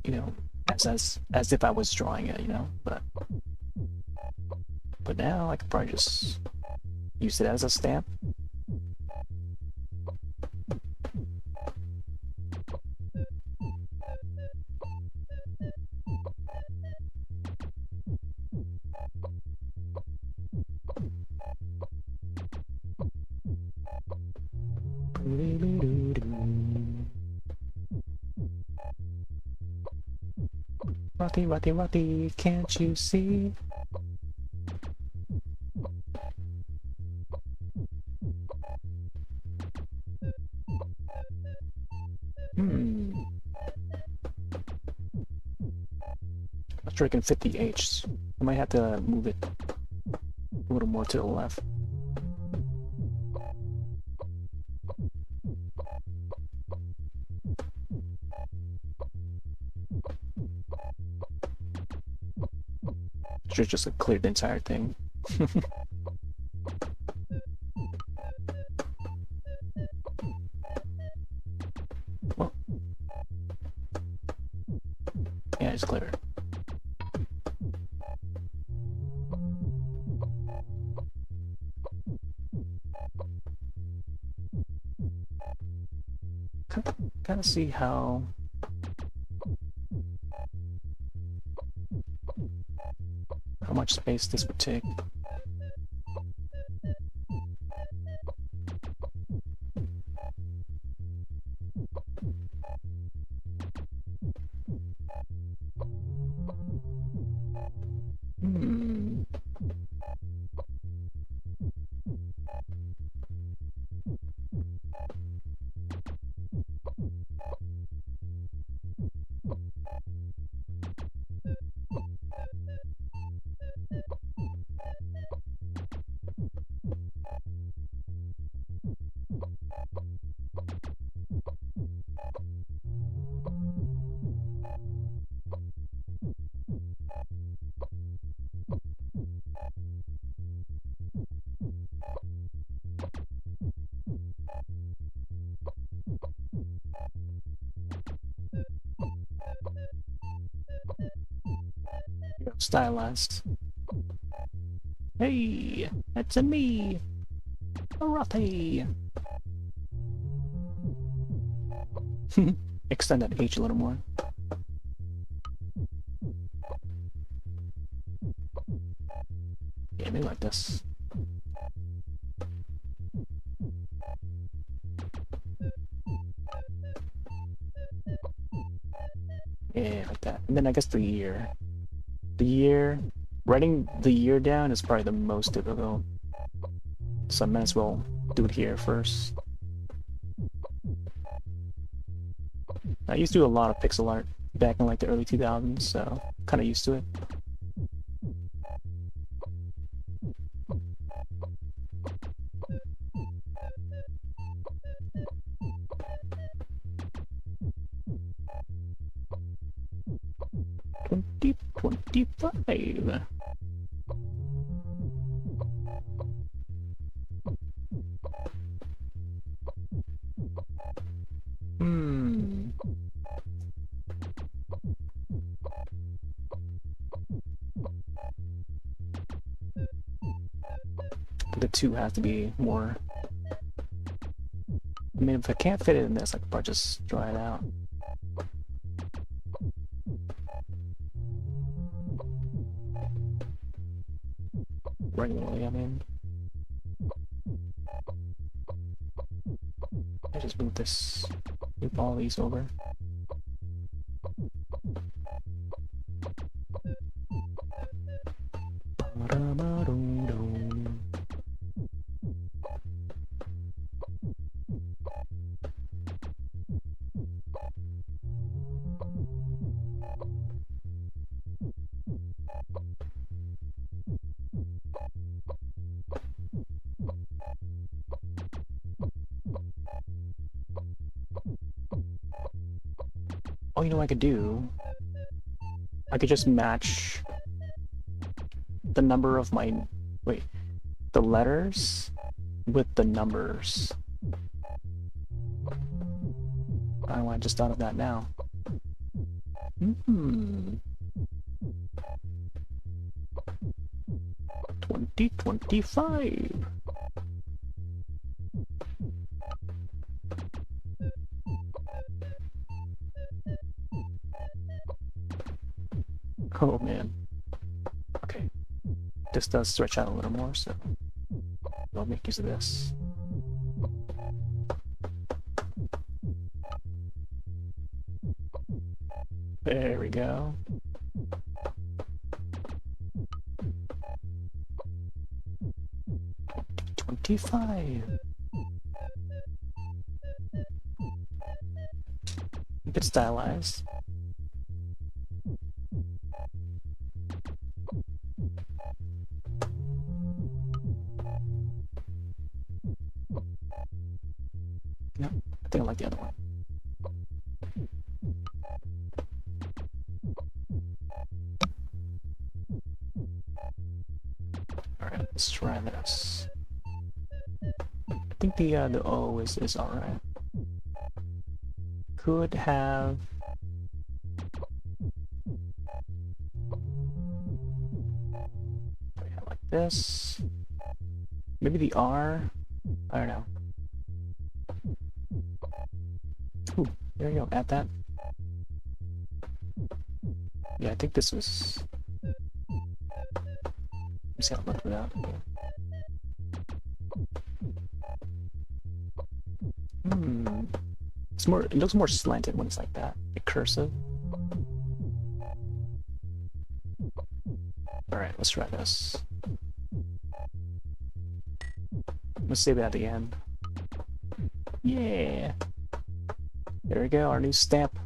you know, as if I was drawing it, you know, but now I could probably just use it as a stamp. Rotty, rotty, rotty, can't you see? Not sure I can fit the H. I might have to move it a little more to the left. Should just have cleared the entire thing. Well, yeah, just clear it. Kind of see how much space this would take. Stylized. Hey, that's a me, a Rothy. Extend that H a little more. Yeah, maybe like this. Yeah, like that. And then I guess the year. Writing the year down is probably the most difficult. So I might as well do it here first. I used to do a lot of pixel art back in like the early 2000s, so kind of used to it. $20.25. Hmm. The two have to be more. I mean, if I can't fit it in this, I could probably just draw it out. Regularly, I mean. I just move this, move all these over. Oh, you know what I could do? I could just match the number of my, wait, the letters with the numbers. I just thought of that now. 2025. Oh man. Okay. This does stretch out a little more, so I'll make use of this. There we go. $25. A bit stylized. No, I think I like the other one. Alright, let's try this. I think the O is alright. Could have like this. Maybe the R. I don't know. Ooh, there you go. Add that. Yeah, I think this was. Let's see how it looked without. It's more. It looks more slanted when it's like that. Like cursive. All right, let's try this. Let's save it at the end. Yeah. There we go. Our new stamp.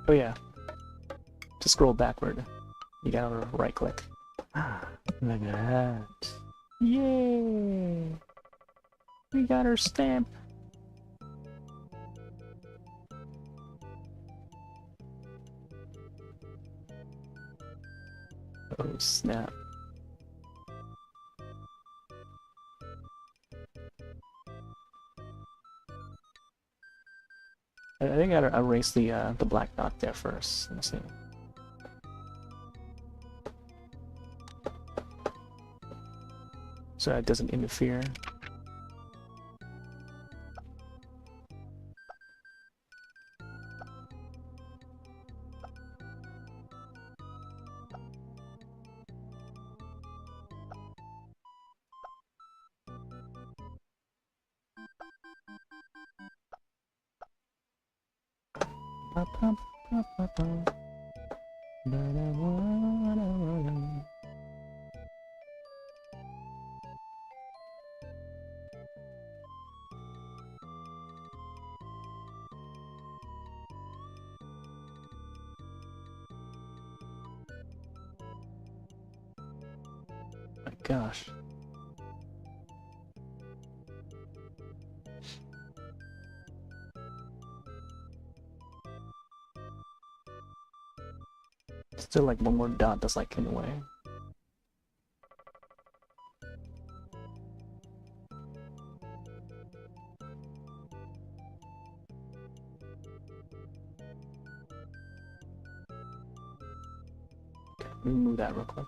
Oh yeah. To scroll backward, you gotta right click. Look at that. Yay! We got our stamp. Oh snap. I think I gotta erase the black dot there first. Let's see. So it doesn't interfere. My gosh. Still like one more dot that's like in the way. Okay, let me move that real quick.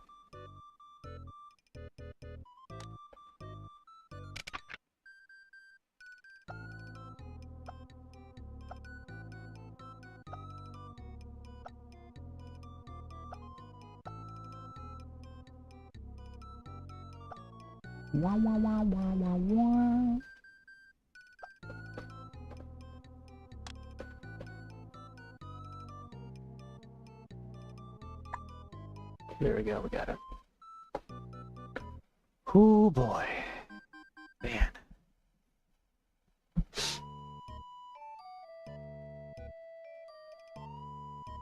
Wah wah wah wah wah wah. There we go, we got it. Oh boy. Man.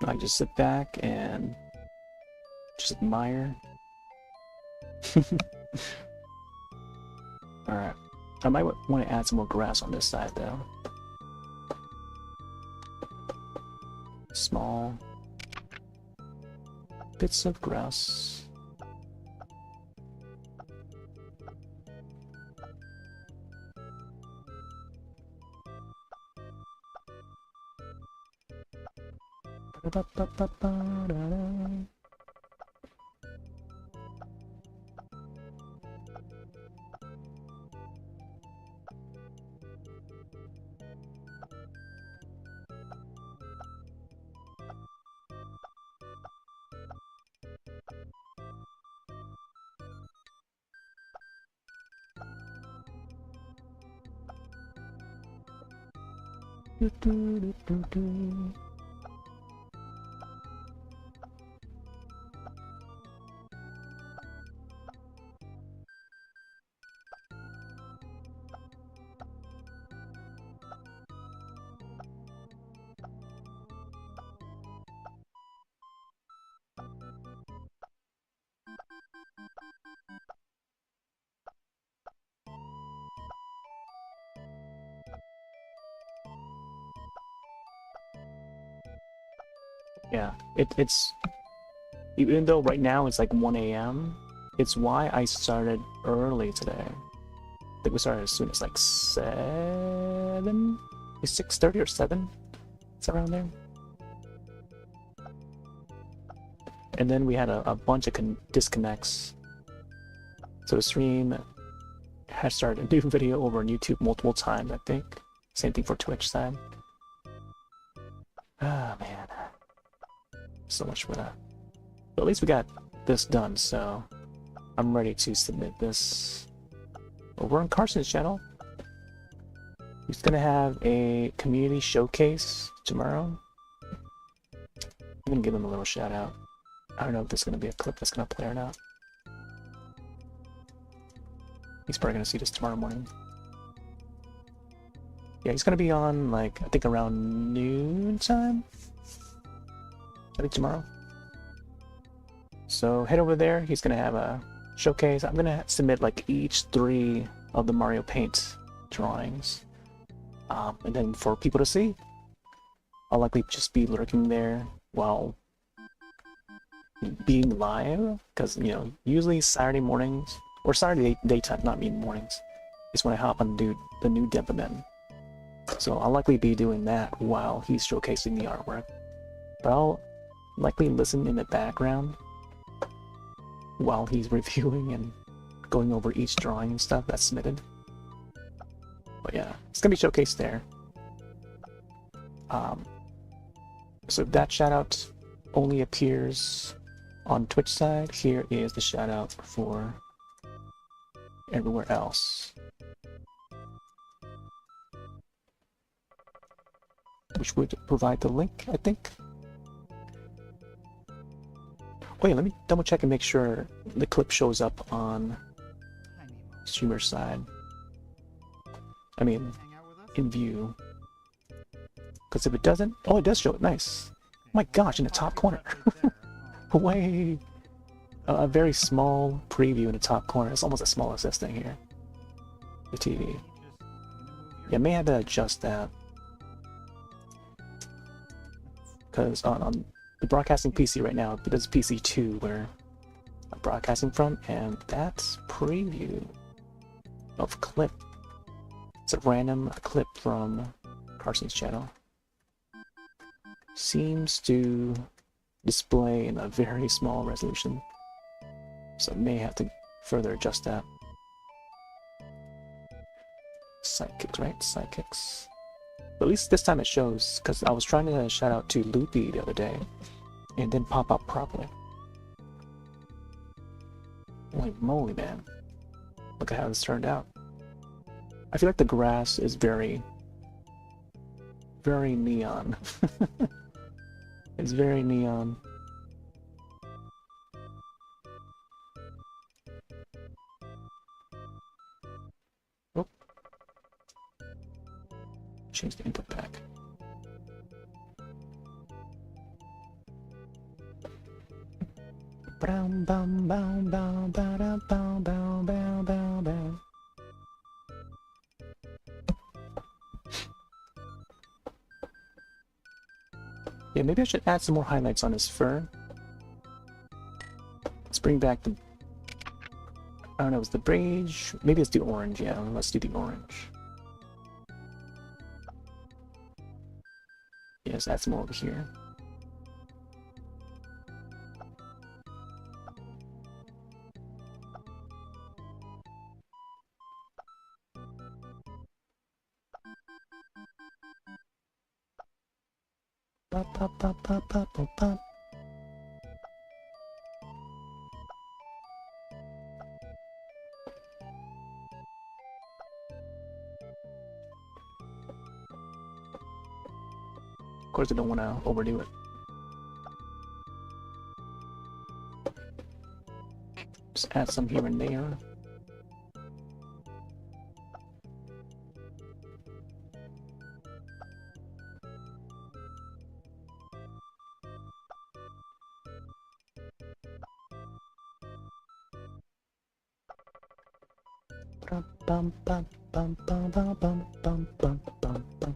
I just sit back and just admire. Alright. I might want to add some more grass on this side though. Small bits of grass. Yeah, it's even though right now it's like 1 a.m., it's why I started early today. I think we started as soon as like 7, 6:30 or 7. It's around there. And then we had a bunch of disconnects. So the stream has started a new video over on YouTube multiple times, I think. Same thing for Twitch side. Ah, man. So much for that. But at least we got this done, so I'm ready to submit this over on Carson's channel. He's gonna have a community showcase tomorrow. I'm gonna give him a little shout out. I don't know if this is gonna be a clip that's gonna play or not. He's probably gonna see this tomorrow morning. Yeah, he's gonna be on like I think around noon time. I think tomorrow. So head over there. He's gonna have a showcase. I'm gonna submit like each 3 of the Mario Paint drawings, and then for people to see. I'll likely just be lurking there while being live, because you know usually Saturday mornings or Saturday daytime, not mean mornings, is when I hop on and do the new Dempamen. So I'll likely be doing that while he's showcasing the artwork. But I'll likely listen in the background while he's reviewing and going over each drawing and stuff that's submitted. But yeah, it's gonna be showcased there. So that shout out only appears on Twitch side. Here is the shout out for everywhere else, which would provide the link, I think. Oh yeah, let me double check and make sure the clip shows up on streamer side. I mean, in view. Because if it doesn't, oh, it does show it. Nice. Oh my gosh, in the top corner. Way. A very small preview in the top corner. It's almost as small as this thing here. The TV. Yeah, I may have to adjust that. Because on the broadcasting PC right now, it does PC2 where I'm broadcasting from, and that's preview of clip. It's a random clip from Carson's channel. Seems to display in a very small resolution, so I may have to further adjust that. Sidekicks, right? Sidekicks. But at least this time it shows, because I was trying to shout out to Loopy the other day, and it didn't pop up properly. Holy moly, man. Look at how this turned out. I feel like the grass is very, very neon. It's very neon. Oh. Change the input back. Bam bam bam bam bam bam bam bam bam bam. Yeah, maybe I should add some more highlights on his fur. Let's bring back the... I don't know, it's the beige? Maybe it's the orange, yeah, let's do the orange. Yes, add some more over here. Pop, pop, pop, pop, pop, pop, pop. Of course, I don't want to overdo it. Just add some here and there. Bum bum bum bum bum bum bum bum bum bum.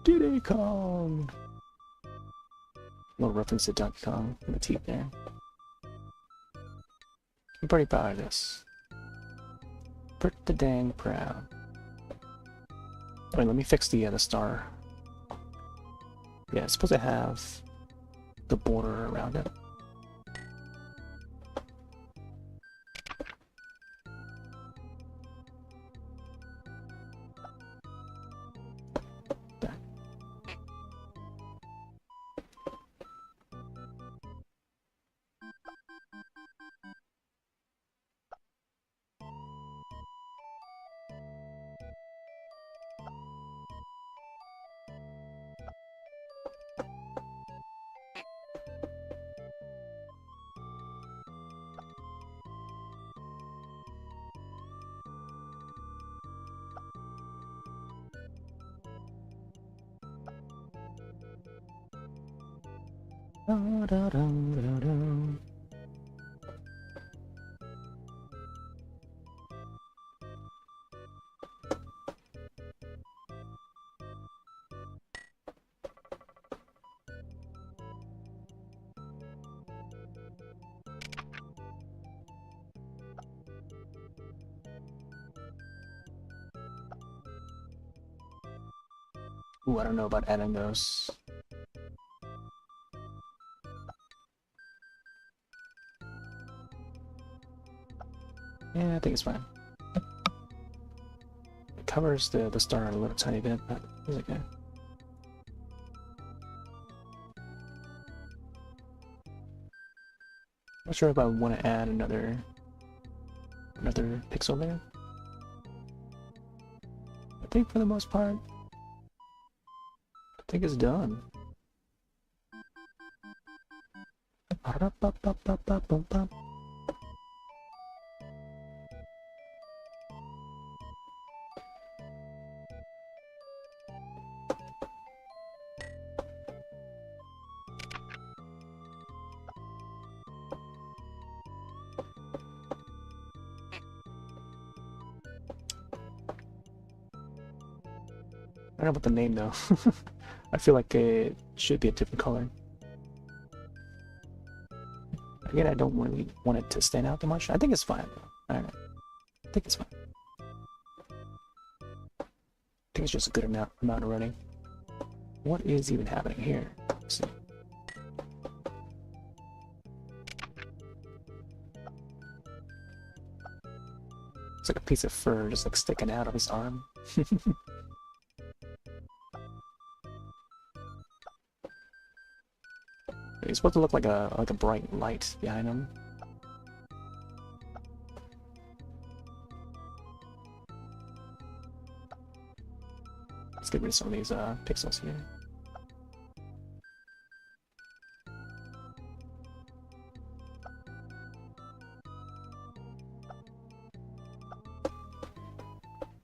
Diddy Kong. Little reference to Donkey Kong in the teeth there. I'm pretty proud of this. Pretty dang proud. Wait, let me fix the star. Yeah, it's supposed to have the border around it. Da, da, da, da, da. Ooh, I don't know about adding those. Yeah, I think it's fine. It covers the star a little tiny bit, but it's okay. Not sure if I want to add another pixel there. I think for the most part, I think it's done. I don't know about the name though. I feel like it should be a different color. Again, I don't really want it to stand out too much. I think it's fine though. Alright. I think it's fine. I think it's just a good amount of running. What is even happening here? Let's see. It's like a piece of fur just like sticking out of his arm. He's supposed to look like a bright light behind him. Let's get rid of some of these pixels here.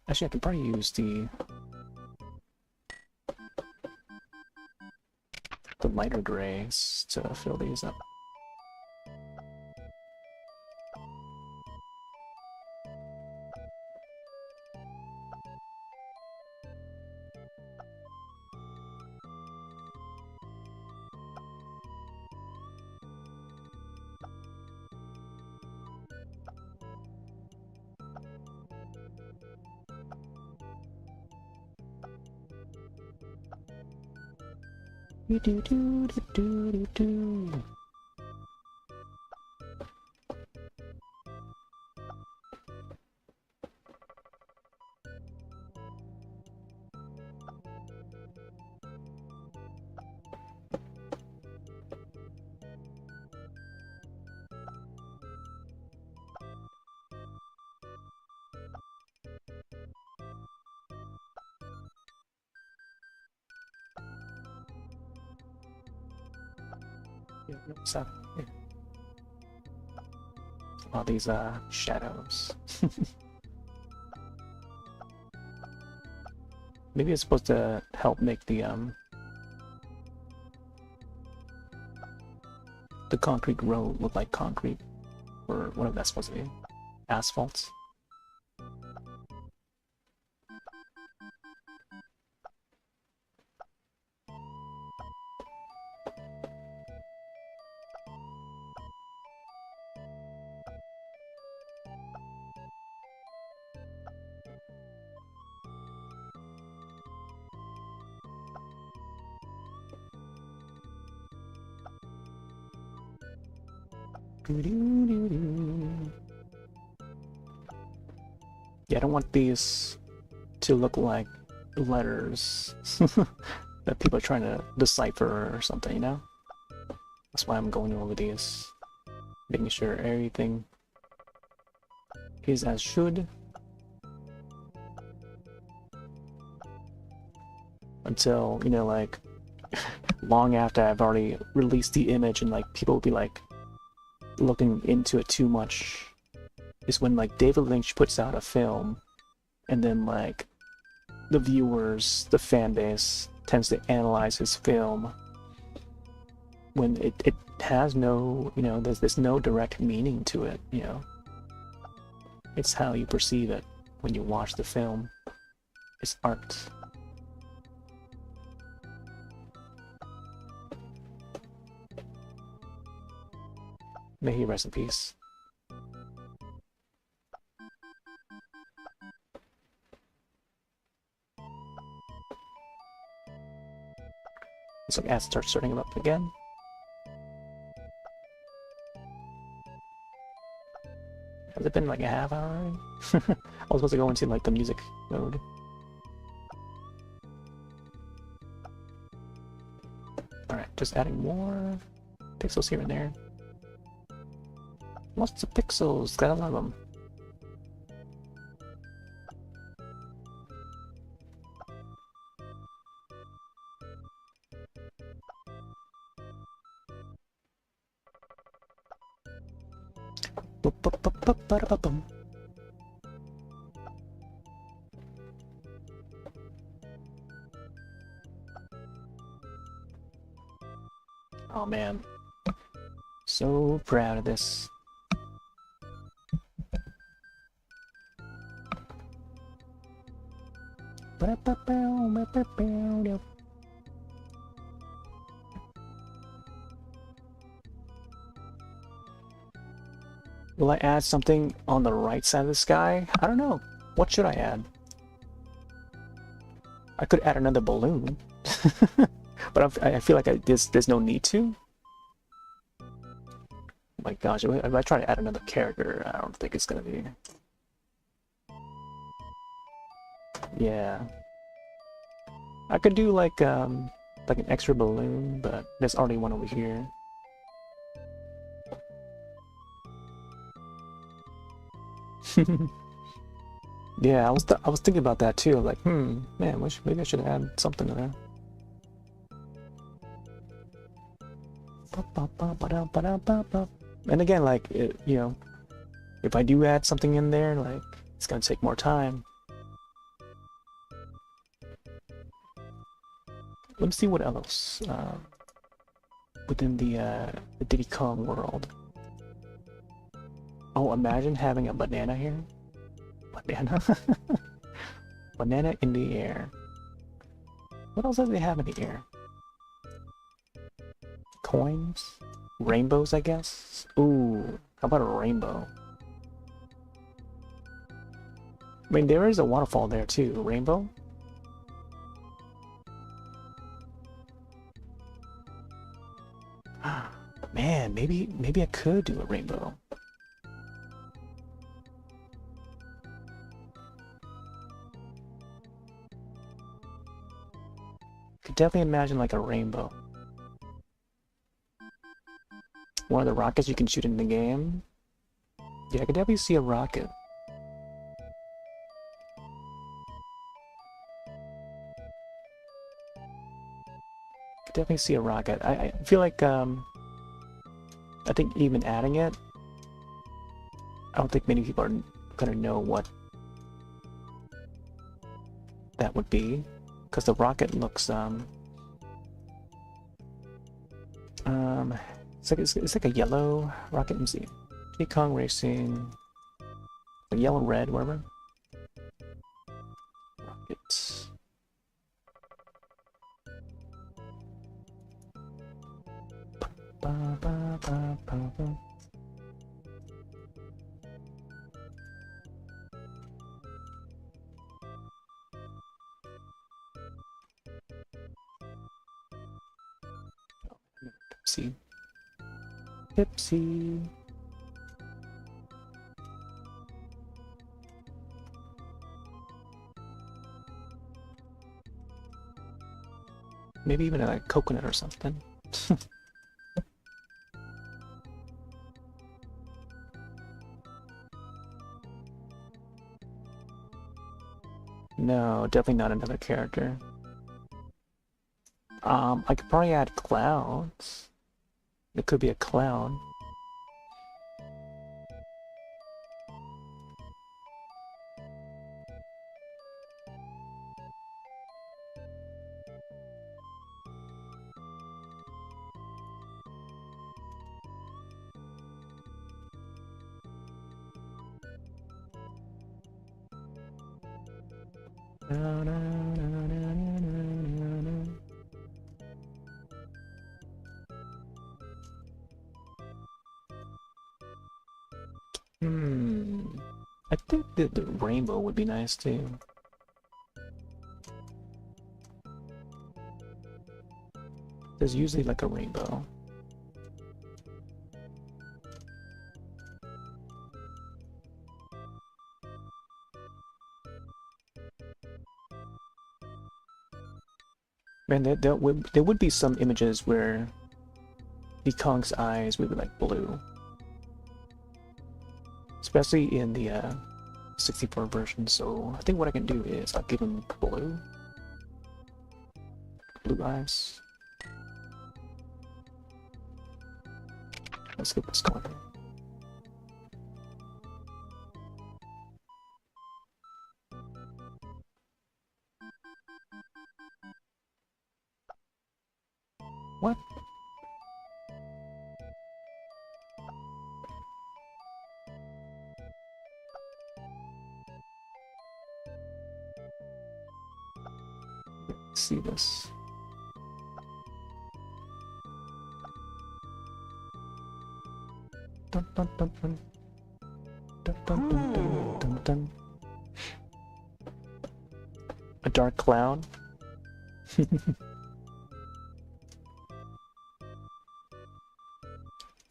Actually, I could probably use the lighter grays to fill these up. Do do do do do do. Yeah, so here. All these shadows. Maybe it's supposed to help make the concrete road look like concrete, or whatever that's supposed to be. Asphalt. Yeah, I don't want these to look like letters that people are trying to decipher or something, you know? That's why I'm going over these, making sure everything is as should. Until, you know, like, long after I've already released the image and, like, people will be, like, looking into it too much, is when, like, David Lynch puts out a film, and then, like, the viewers, the fan base, tends to analyze his film when it has no, you know, there's no direct meaning to it, you know. It's how you perceive it when you watch the film. It's art. May he rest in peace. It's like as it starts starting up again. Has it been like a half hour already? I was supposed to go into like the music mode. Alright, just adding more pixels here and there. Lots of pixels, gotta love them. Oh man, so proud of this. Will I add something on the right side of the sky? I don't know. What should I add? I could add another balloon. But I feel like there's no need to. Oh my gosh, if I try to add another character, I don't think it's gonna be... Yeah. I could do like an extra balloon, but there's already one over here. Yeah, I was thinking about that too. Like, man, maybe I should add something to that. And again, like, you know, if I do add something in there, like, it's gonna take more time. Let me see what else within the Diddy Kong world. Oh, imagine having a banana here. Banana? Banana in the air. What else do they have in the air? Coins? Rainbows, I guess? Ooh, how about a rainbow? I mean, there is a waterfall there too. Rainbow? Man, maybe I could do a rainbow. Could definitely imagine like a rainbow. One of the rockets you can shoot in the game. Yeah, I could definitely see a rocket. Could definitely see a rocket. I feel like I think even adding it, I don't think many people are gonna know what that would be, because the rocket looks it's like a yellow rocket. Let me see. Diddy Kong Racing, a yellow red, whatever. Rockets. Ba, ba, ba, ba, ba. Pipsy. Pipsy. Maybe even a coconut or something. No, definitely not another character. I could probably add clouds. It could be a cloud. I think that the rainbow would be nice too. There's usually like a rainbow. Man, there would be some images where the Kong's eyes would be like blue. Especially in the 64 version, so I think what I can do is I'll give him blue. Blue eyes. Let's get what's going on. What? see this. Dun, dun, dun, dun. Dun, dun, dun, dun, dun, dun. A dark cloud.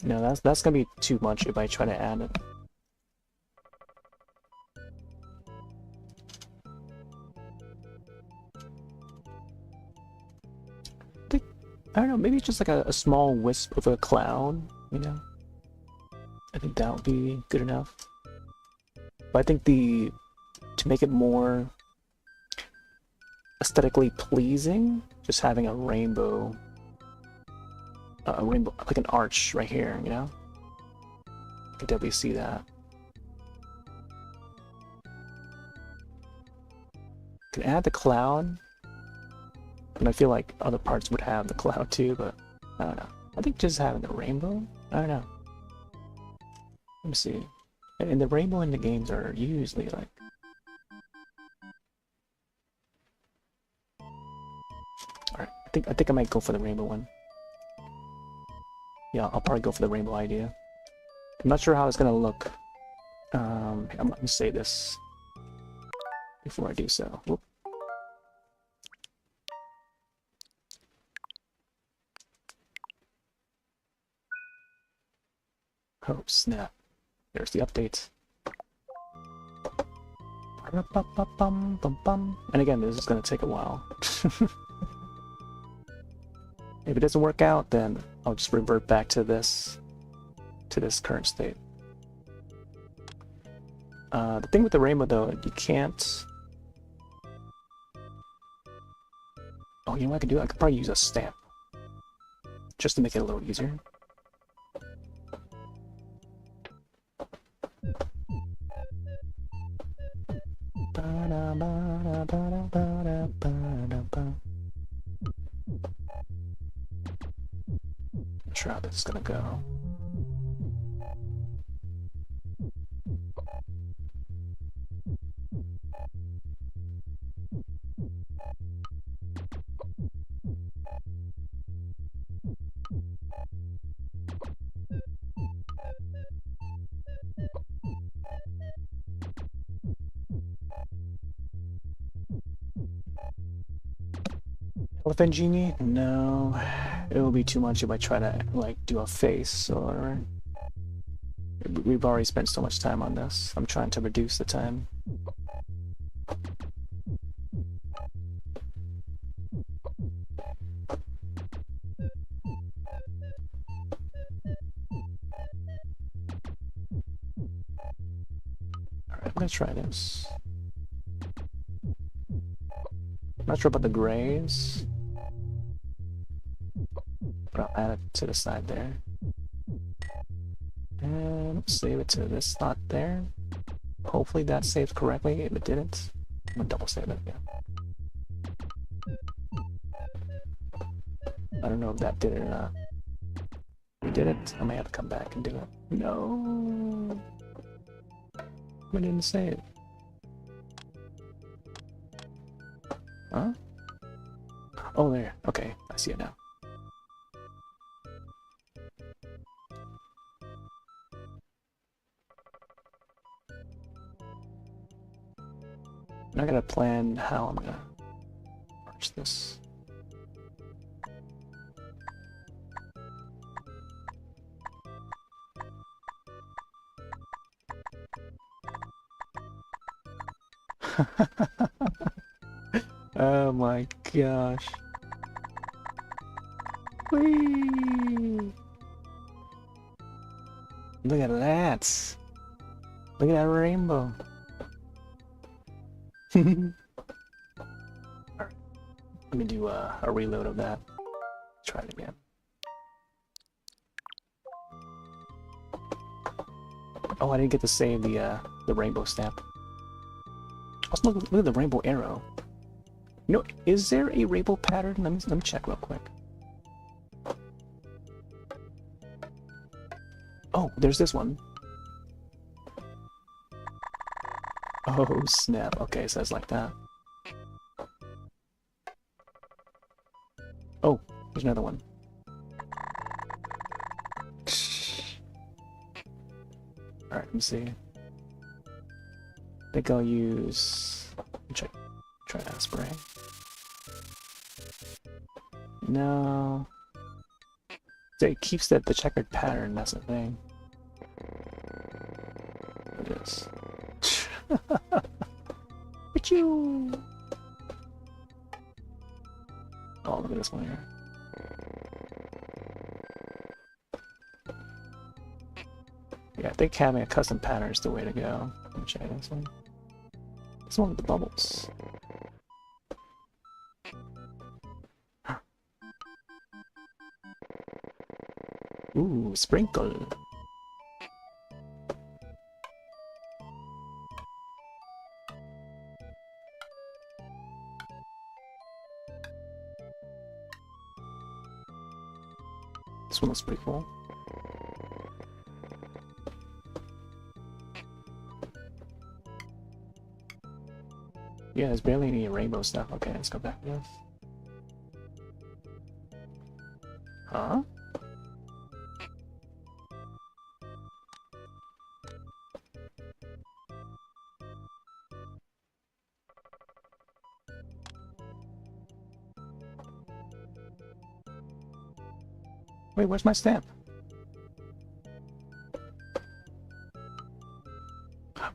No, that's gonna be too much if I try to add it. I don't know, maybe just like a small wisp of a cloud, you know? I think that would be good enough. But I think to make it more aesthetically pleasing, just having a rainbow, like an arch right here, you know? I can definitely see that. Can add the cloud, and I feel like other parts would have the cloud too, but I don't know. I think just having the rainbow, I don't know. Let me see. And the rainbow in the games are usually like... Alright, I think I might go for the rainbow one. Yeah, I'll probably go for the rainbow idea. I'm not sure how it's gonna look. I'm gonna say this before I do so. Whoop. Oh snap. There's the update. And again, this is gonna take a while. If it doesn't work out, then I'll just revert back to this current state. The thing with the rainbow though, you can't... Oh, you know what I could do? I could probably use a stamp. Just to make it a little easier. Not sure how this is gonna go. Elephant Genie? No. It will be too much if I try to, like, do a face or... We've already spent so much time on this. I'm trying to reduce the time. Alright, I'm gonna try this. Not sure about the grays, but I'll add it to the side there. And save it to this slot there. Hopefully that saves correctly. If it didn't, I'm gonna double save it again. I don't know if that did it or not. If it did it, I may have to come back and do it. No! I didn't save. Huh? Oh, there. Okay, I see it now. I gotta plan how I'm gonna arch this. Oh my gosh. Whee! Look at that. Look at that rainbow. Alright. Let me do a reload of that. Try it again. Oh, I didn't get to save the rainbow stamp. Also, look at the rainbow arrow. You know, is there a rainbow pattern? Let me check real quick. Oh, there's this one. Oh snap! Okay, so it's like that. there's another one. Alright, let me see. I think I'll use... Try that spray. No. So it keeps the checkered pattern, that's the thing. It is. Achoo! Oh, look at this one here. Yeah, I think having a custom pattern is the way to go. Let me check this one. This one with the bubbles. Ooh, sprinkle. This one looks pretty cool. Yeah, there's barely any rainbow stuff. Okay, let's go back to this. Huh? Wait, where's my stamp?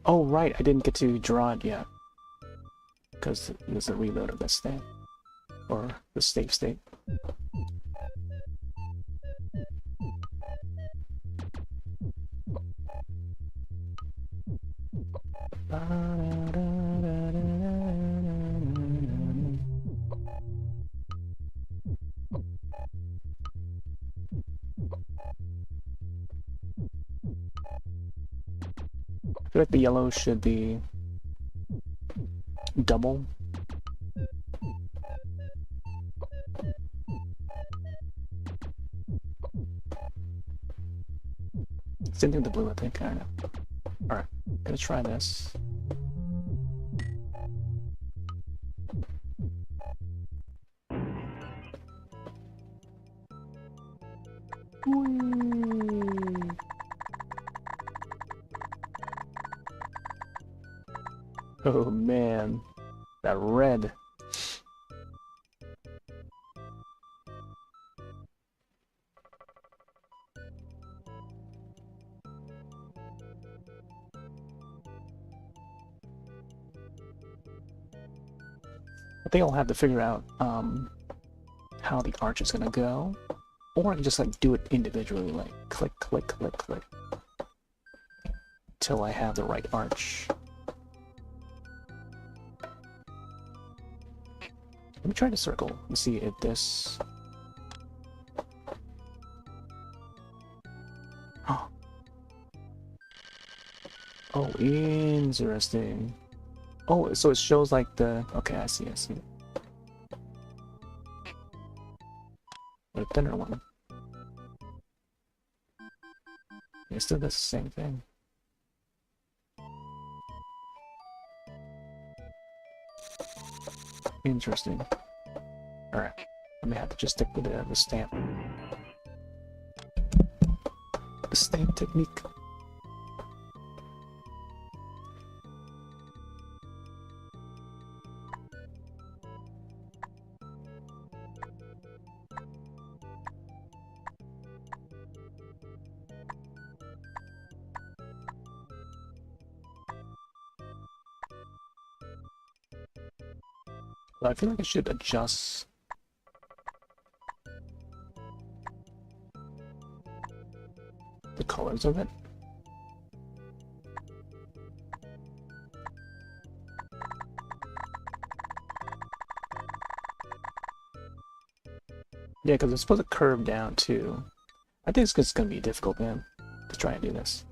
Oh, right, I didn't get to draw it yet. Because there's a reload of the stamp. Or the save state. I feel like the yellow should be double. Same thing with the blue, I think. I don't know. Alright, gonna try this. Whee! Oh man, that red. I think I'll have to figure out how the arch is gonna go, or I can just like do it individually, like click, click, click, click, till I have the right arch. Let me try to circle and see if this. Oh, interesting. Oh, so it shows like the... Okay, I see. But a thinner one. It still does the same thing. Interesting. Alright, I may have to just stick with the stamp. The stamp technique. But I feel like I should adjust the colors of it. Yeah, because it's supposed to curve down too. I think it's just gonna be difficult, man, to try and do this.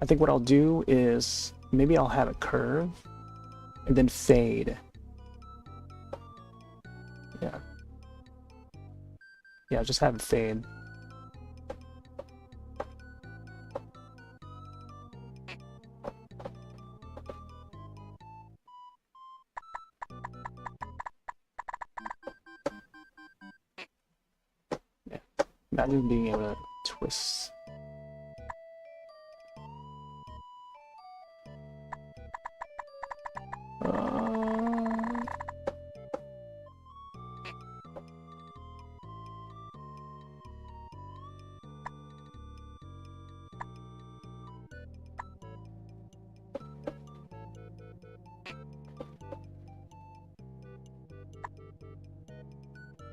I think what I'll do is maybe I'll have it curve and then fade. Yeah. Yeah, just have it fade. Imagine being able to twist.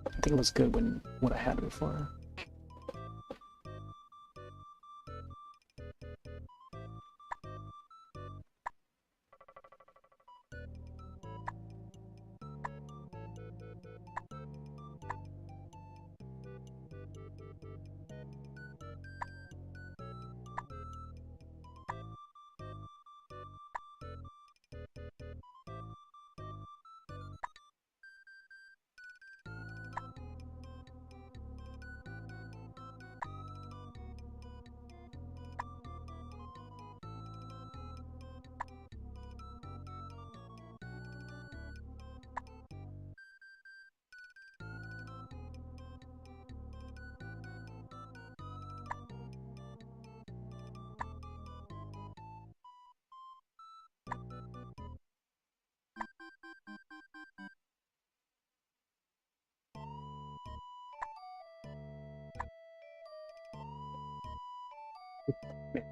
I think it was good when I had it before.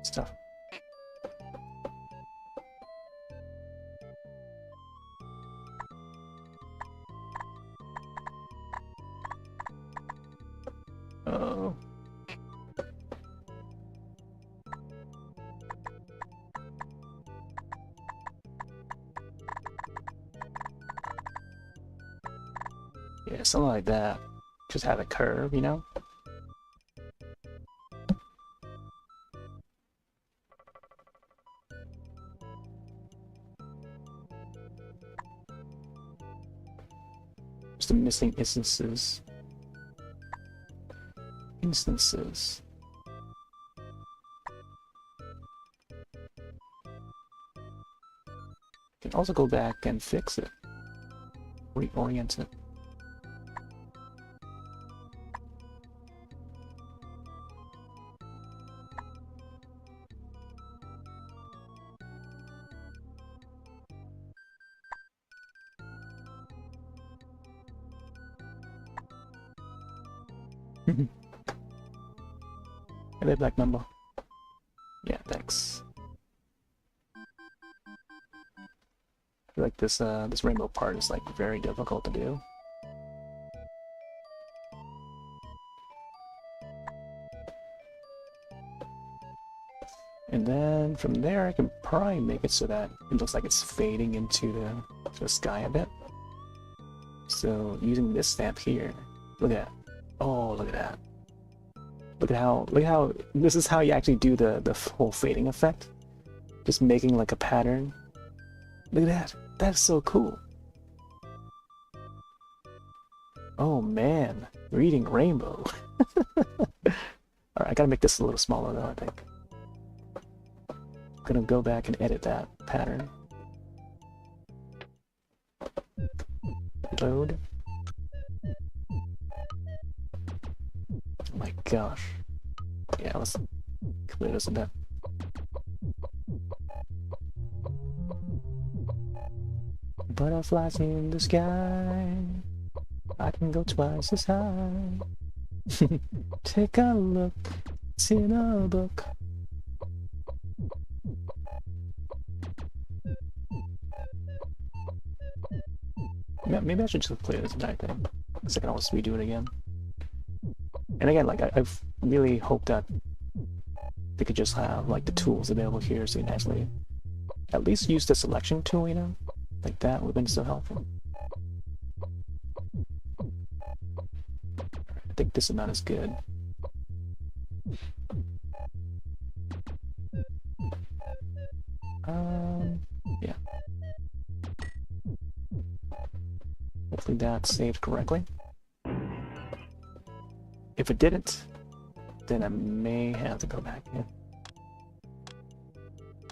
Stuff. Oh. Yeah, something like that. Just have a curve, you know? Just the missing instances. You can also go back and fix it. Reorient it. Hey, Black Mamba. Yeah, thanks. I feel like this rainbow part is like very difficult to do. And then from there, I can probably make it so that it looks like it's fading into the sky a bit. So using this stamp here, look at that. Oh, look at that. Look how this is how you actually do the whole fading effect. Just making like a pattern. Look at that. That's so cool. Oh man, reading rainbow. Alright, I gotta make this a little smaller though, I think. I'm gonna go back and edit that pattern. Load. Oh my gosh. Yeah, let's clear this a bit. Butterflies in the sky. I can go twice as high. Take a look. It's in a book. Maybe I should just play this entire thing, because I can always redo it again. And again, like I've really hoped that they could just have like the tools available here, so you can actually at least use the selection tool, you know, like that would have been so helpful. I think this amount is good. Yeah. Hopefully that saved correctly. If it didn't, then I may have to go back in.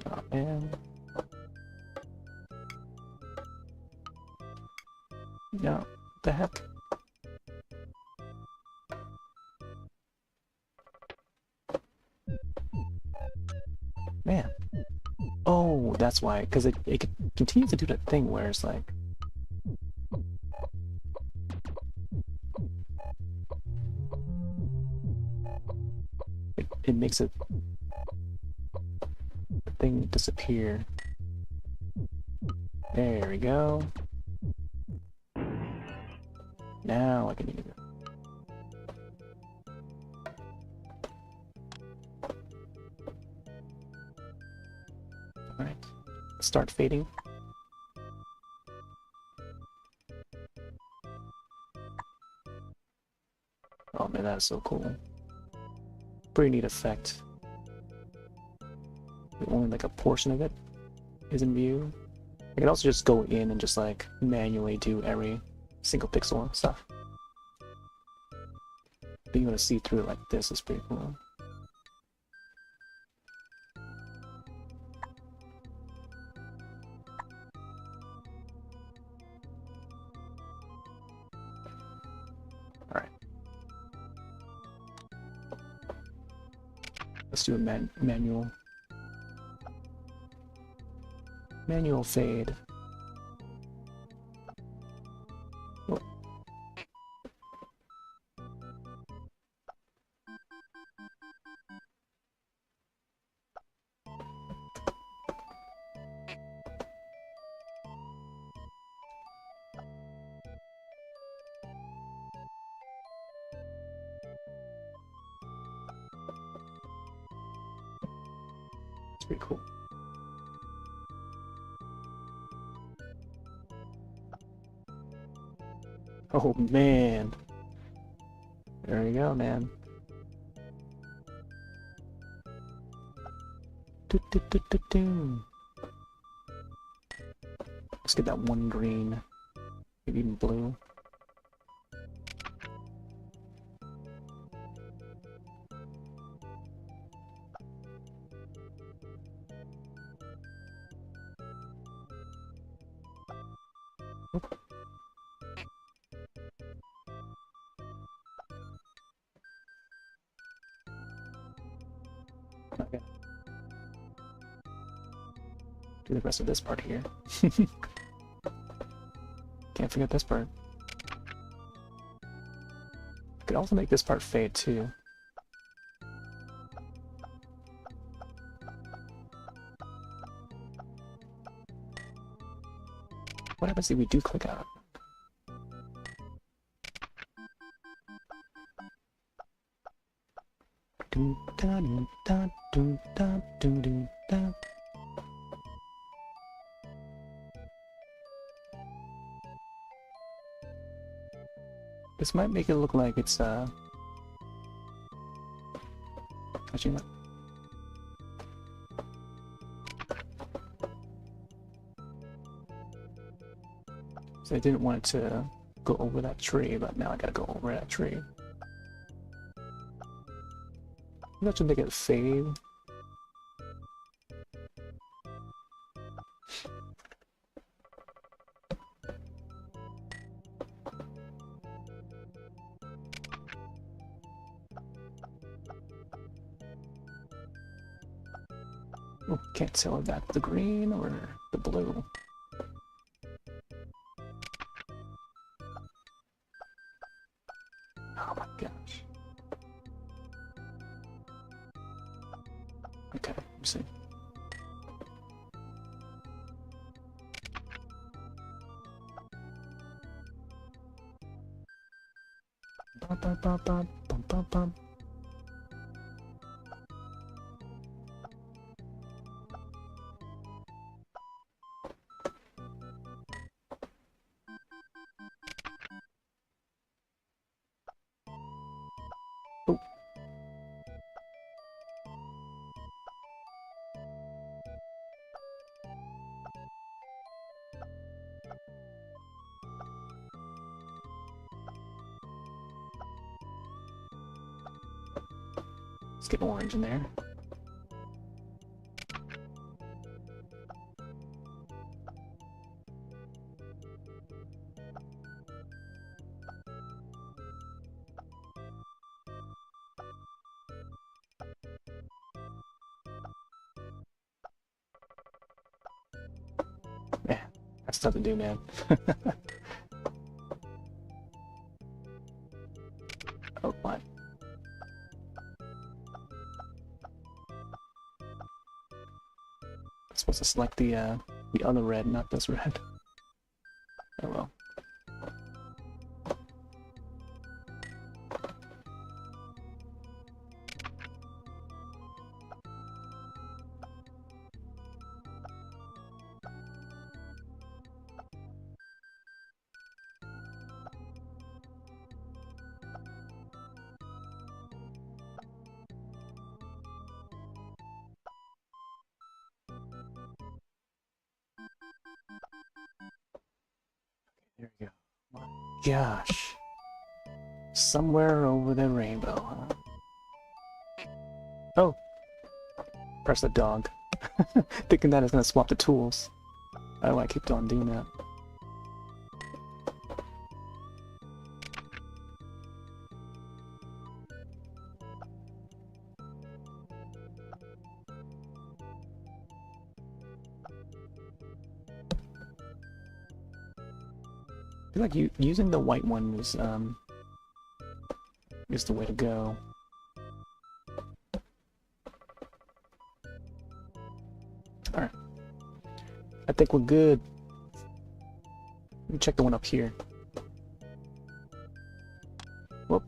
Oh man. No, the heck? Man. Oh, that's why. Because it continues to do that thing where it's like... It makes it... the thing disappear. There we go. Now I can use it. Alright. Start fading. Oh man, that is so cool. Pretty neat effect. Only like a portion of it is in view. I can also just go in and just like manually do every single pixel and stuff. Being able to see through it like this is pretty cool. Alright. Let's do a manual fade. Oh. It's pretty cool. Oh man. There you go, man. Let's get that one green, maybe even blue. Oop. Okay. Do the rest of this part here. Can't forget this part. Could also make this part fade too. What happens if we do click out? This might make it look like it's actually not. So I didn't want it to go over that tree, but now I gotta go over that tree. That should make it fade. Oh, can't tell if that's the green or the blue. Oh my gosh. Okay, let me see. Bum, bum, bum, bum, bum, bum, bum. Oh. Let's get orange in there. stuff to do, man. Oh, what? I'm supposed to select the other red, not this red. Oh well. There we go. My gosh. Somewhere over the rainbow, huh? Oh! Press the dog. Thinking that is gonna swap the tools. I don't want to keep on doing that. I feel like using the white one is the way to go. Alright. I think we're good. Let me check the one up here. Whoop.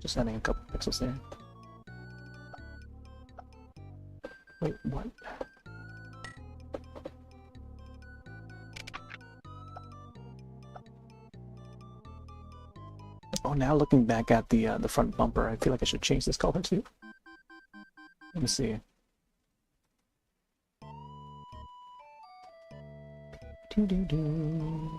Just adding a couple pixels there. Wait, what? Oh, now looking back at the front bumper, I feel like I should change this color too. Let me see. Doo-doo-doo.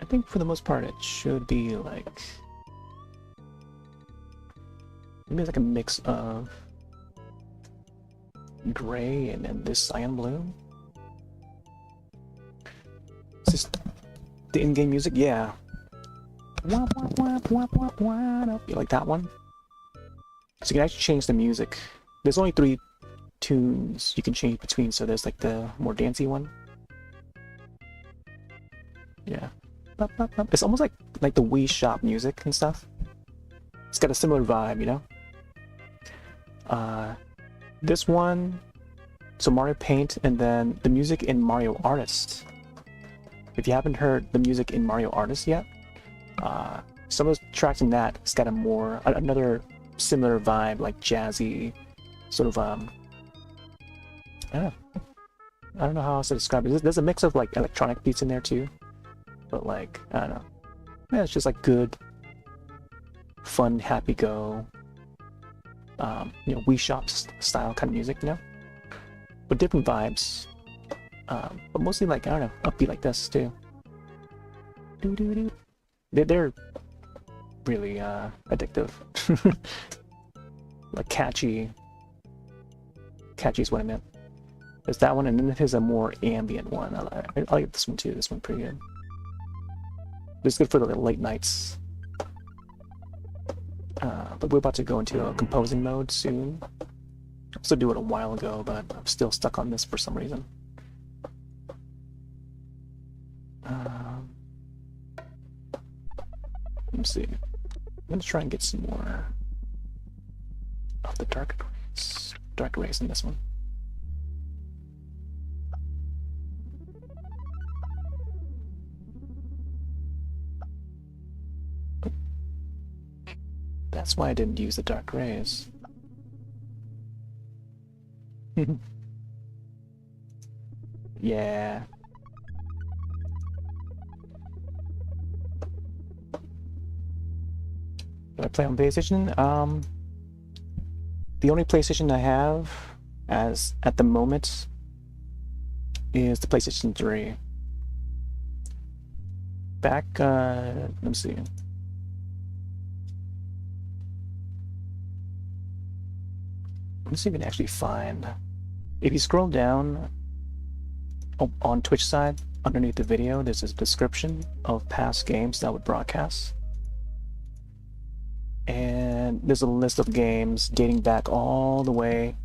I think for the most part it should be like maybe like a mix of gray and then this cyan blue. Is this the in-game music? Yeah. Wop, wop, wop, wop, wop, wop. You like that one? So you can actually change the music. There's only 3 tunes you can change between, so there's like the more dancey one. Yeah. It's almost like the Wii Shop music and stuff. It's got a similar vibe, you know? This one, so Mario Paint, and then the music in Mario Artist. If you haven't heard the music in Mario Artist yet, some of the tracks in that, it's got another similar vibe, like jazzy, sort of, I don't know how else to describe it. There's a mix of like electronic beats in there too. But like, I don't know. Yeah, it's just like good, fun, happy-go, you know, Wii Shop style kind of music, you know? But different vibes. But mostly like, I don't know, upbeat like this too. Doo-doo-doo. They're really addictive. Like catchy. Catchy is what I meant. There's that one, and then there's a more ambient one. I like this one too. This one's pretty good. It's good for the late nights. But we're about to go into a composing mode soon. I also do it a while ago, but I'm still stuck on this for some reason. Let me see. I'm gonna try and get some more of the dark rays in this one. That's why I didn't use the dark rays. Yeah. Do I play on PlayStation? The only PlayStation I have at the moment is the PlayStation 3. Back, let me see. Let's see if we can actually find. If you scroll down on Twitch side, underneath the video, there's a description of past games that would broadcast. And there's a list of games dating back all the way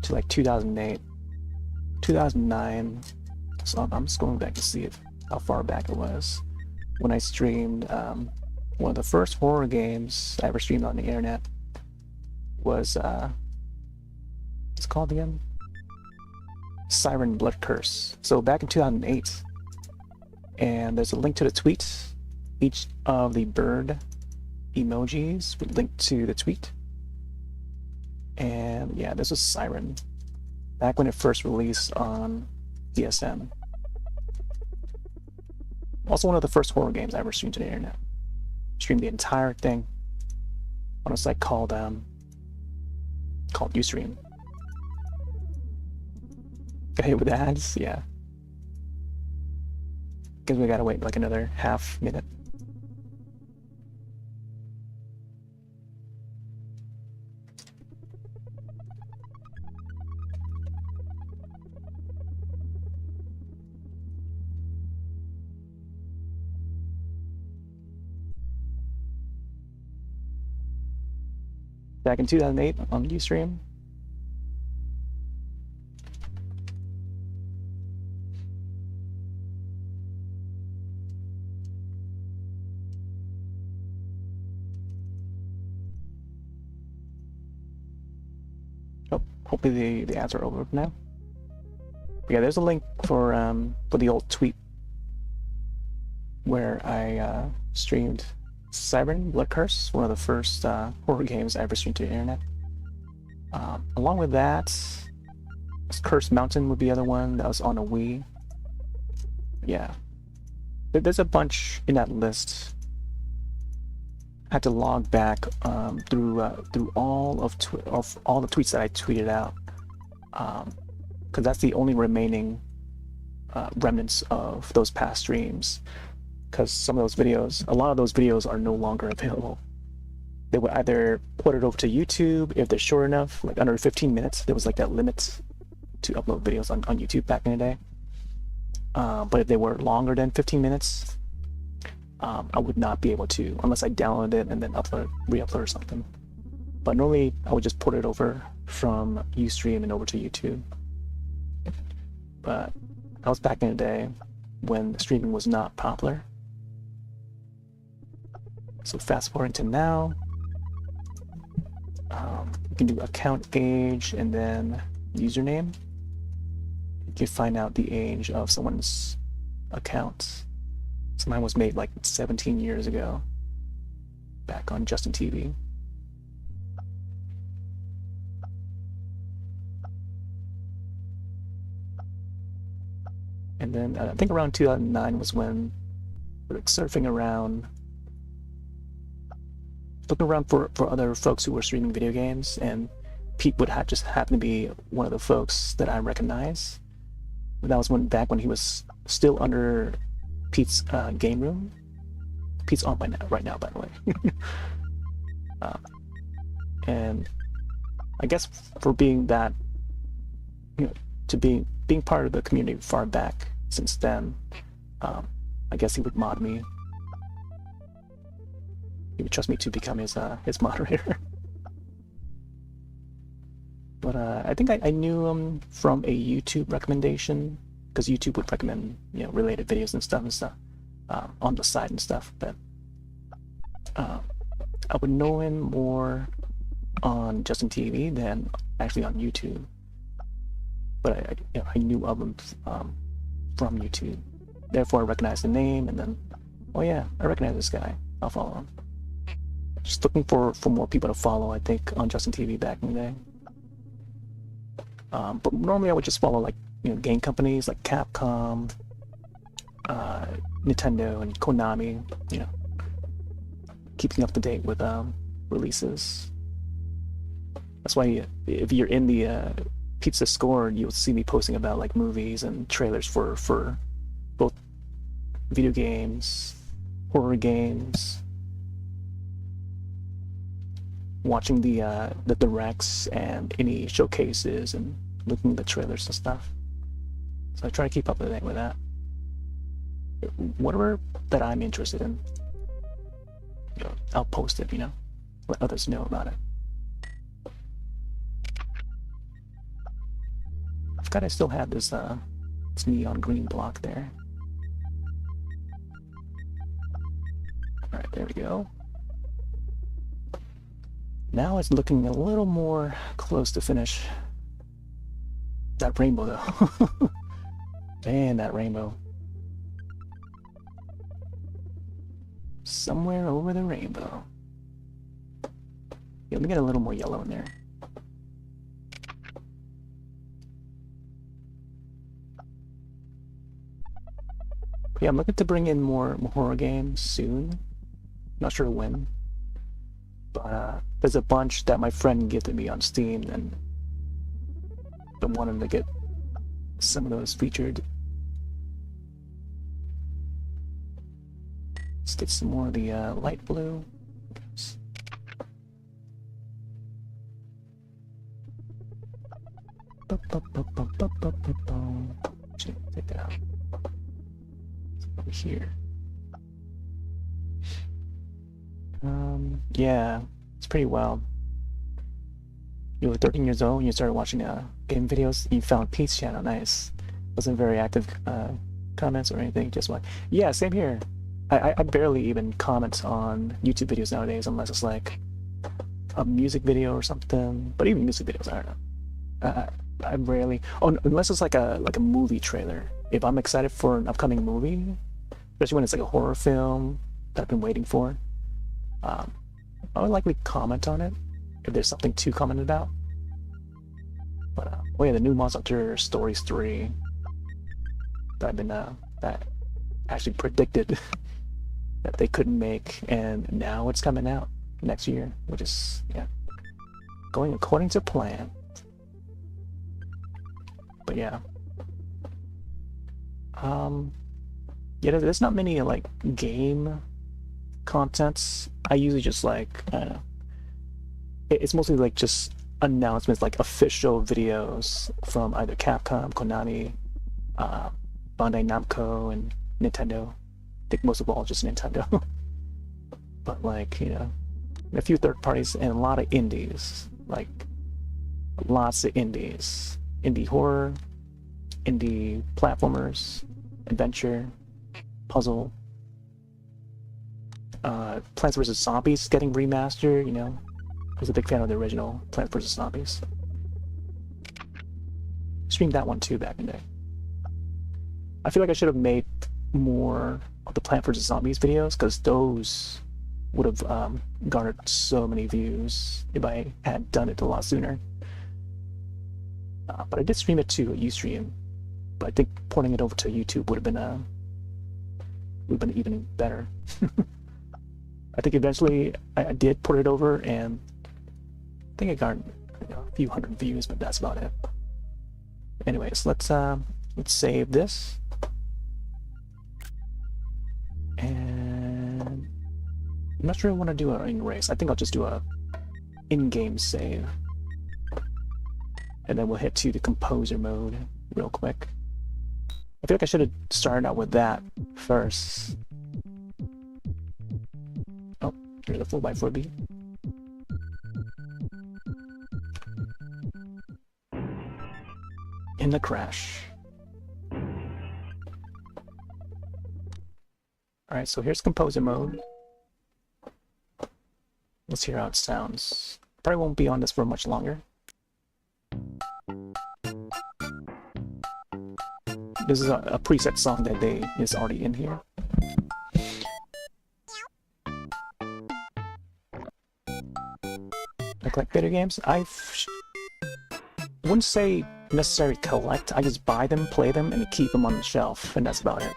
to like 2008, 2009. So I'm just going back to see how far back it was when I streamed. One of the first horror games I ever streamed on the internet was what's it called again? Siren Blood Curse. So back in 2008, and there's a link to the tweet. Each of the bird emojis would link to the tweet. And yeah, this was Siren back when it first released on DSM. Also one of the first horror games I ever streamed to the internet. Streamed the entire thing on a site called Ustream. Got hit with ads, yeah. Guess we gotta wait like another half minute. Back in 2008 on Ustream. Oh, hopefully the ads are over now. But yeah, there's a link for the old tweet where I streamed Siren Blood Curse, one of the first horror games I ever streamed to the internet. Along with that, Cursed Mountain would be the other one that was on a Wii. Yeah, there's a bunch in that list. I had to log back through all of all the tweets that I tweeted out, because that's the only remaining remnants of those past streams. Because some of those videos, a lot of those videos are no longer available. They would either put it over to YouTube if they're short enough, like under 15 minutes. There was like that limit to upload videos on YouTube back in the day. But if they were longer than 15 minutes, I would not be able to, unless I downloaded it and then re-upload or something. But normally I would just put it over from Ustream and over to YouTube. But that was back in the day when streaming was not popular. So fast forwarding to now, you can do account age and then username. You can find out the age of someone's account. So mine was made like 17 years ago, back on Justin TV. And then I think around 2009 was when we were like surfing around, looking around for other folks who were streaming video games, and Pete would just happen to be one of the folks that I recognize. That was back when he was still under Pete's game room. Pete's on right now, by the way. And I guess for being that, to being part of the community far back since then, I guess he would mod me. He would trust me to become his moderator. But I think I knew him from a YouTube recommendation, because YouTube would recommend related videos and stuff on the side and stuff. But I would know him more on Justin TV than actually on YouTube. But I knew of him from YouTube. Therefore, I recognized the name, and then, oh yeah, I recognize this guy. I'll follow him. Just looking for more people to follow, I think, on Justin TV back in the day. But normally I would just follow like game companies like Capcom, Nintendo, and Konami. Keeping up to date with releases. That's why if you're in the Pizza Score, you'll see me posting about like movies and trailers for both video games, horror games, watching the directs and any showcases and looking at the trailers and stuff. So I try to keep up to date with that. Whatever that I'm interested in, I'll post it, let others know about it. I forgot I still had this neon green block there. Alright, there we go. Now it's looking a little more close to finish. That rainbow though. Man, that rainbow. Somewhere over the rainbow. Yeah, let me get a little more yellow in there. Yeah, I'm looking to bring in more horror games soon. Not sure when. But there's a bunch that my friend gifted me on Steam, and I'm wanting to get some of those featured. Let's get some more of the light blue. Take that out. Over here. Yeah, it's pretty wild. You were 13 years old and you started watching game videos. You found Pete's channel. Nice. Wasn't very active comments or anything. Just like, yeah, same here. I barely even comment on YouTube videos nowadays unless it's like a music video or something. But even music videos, I don't know. I rarely. Oh, unless it's like a movie trailer. If I'm excited for an upcoming movie, especially when it's like a horror film that I've been waiting for, I would likely comment on it if there's something to comment about. But oh yeah, the new Monster Hunter Stories 3 that I've been that actually predicted that they couldn't make, and now it's coming out next year, which is going according to plan. But yeah, there's not many like game contents. I usually just like, I don't know, it's mostly like just announcements, like official videos from either Capcom, Konami, Bandai Namco, and Nintendo. I think most of all just Nintendo. But like, a few third parties and a lot of indies, like lots of indies. Indie horror, indie platformers, adventure, puzzle. Plants vs. Zombies getting remastered, I was a big fan of the original Plants vs. Zombies. Streamed that one too back in the day. I feel like I should have made more of the Plants vs. Zombies videos, because those would have garnered so many views if I had done it a lot sooner. But I did stream it to Ustream, but I think porting it over to YouTube would have been even better. I think eventually I did port it over, and I think I got a few hundred views, but that's about it. Anyways, let's save this, and I'm not sure I want to do an erase. I think I'll just do a in-game save. And then we'll hit to the composer mode real quick. I feel like I should have started out with that first. Oh, here's a 4x4 beat. In the crash. Alright, so here's composer mode. Let's hear how it sounds. Probably won't be on this for much longer. This is a preset song that is already in here. I collect video games. I wouldn't say necessarily collect. I just buy them, play them, and keep them on the shelf, and that's about it.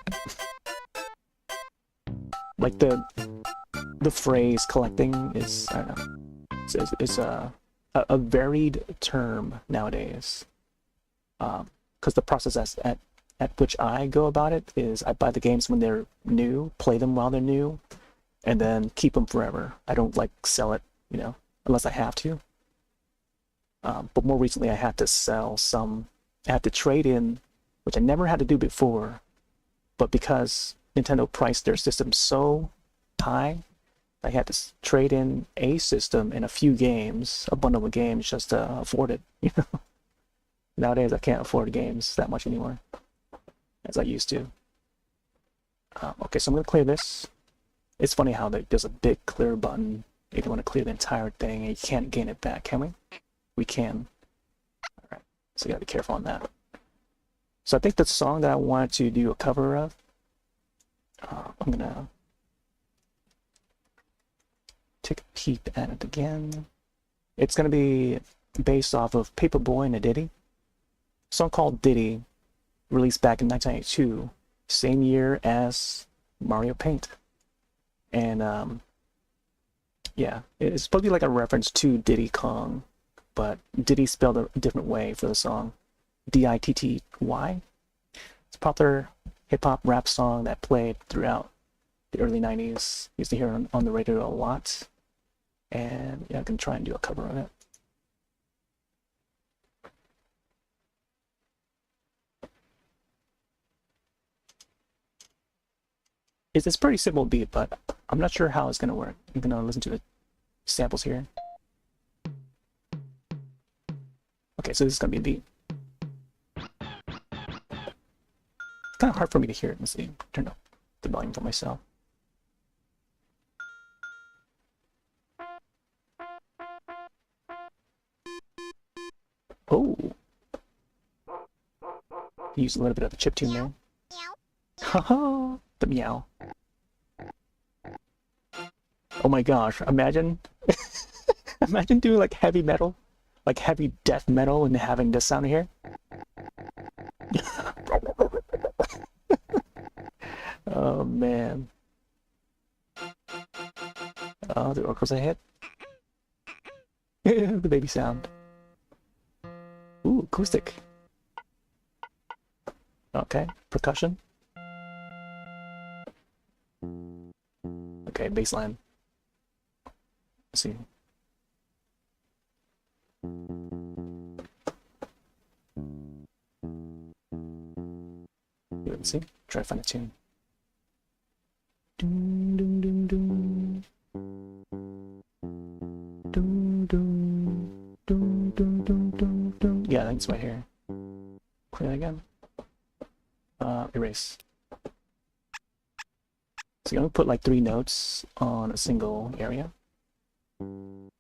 Like the phrase collecting is, I don't know, it's a varied term nowadays. Because the process at which I go about it is I buy the games when they're new, play them while they're new, and then keep them forever. I don't like sell it, unless I have to. But more recently, I had to sell some. I had to trade in, which I never had to do before. But because Nintendo priced their system so high, I had to trade in a system and a few games, a bundle of games, just to afford it. You know, nowadays I can't afford games that much anymore, as I used to. Okay, so I'm gonna clear this. It's funny how there's a big clear button if you want to clear the entire thing, and you can't gain it back, can we? We can. All right, so you gotta be careful on that. So I think the song that I wanted to do a cover of, I'm gonna take a peep at it again. It's gonna be based off of Paperboy and a Diddy. A song called Diddy, released back in 1992, same year as Mario Paint. And yeah, it's supposed to be like a reference to Diddy Kong, but Diddy spelled a different way for the song. D-I-T-T-Y. It's a popular hip-hop rap song that played throughout the early 90s. Used to hear it on the radio a lot. And yeah, I can try and do a cover of it. It's a pretty simple beat, but I'm not sure how it's going to work. I'm going to listen to the samples here. Okay, so this is going to be the beat. It's kind of hard for me to hear it. Let's see. Turn up the volume for myself. Oh. Use a little bit of a chiptune there. Haha, the meow. Oh my gosh, imagine imagine doing like heavy metal, like heavy death metal and having this sound here. Oh man. Oh, the oracle's ahead. The baby sound. Ooh, acoustic. Okay, percussion. Okay, bass line. Let's see. Let's see. Try to find a tune. Dun, dun, dun, dun. Dun, dun, dun, dun, dun, dun, dun. Yeah, I think it's right here. Clear that again. Erase. So you're gonna put like 3 notes on a single area. Dun,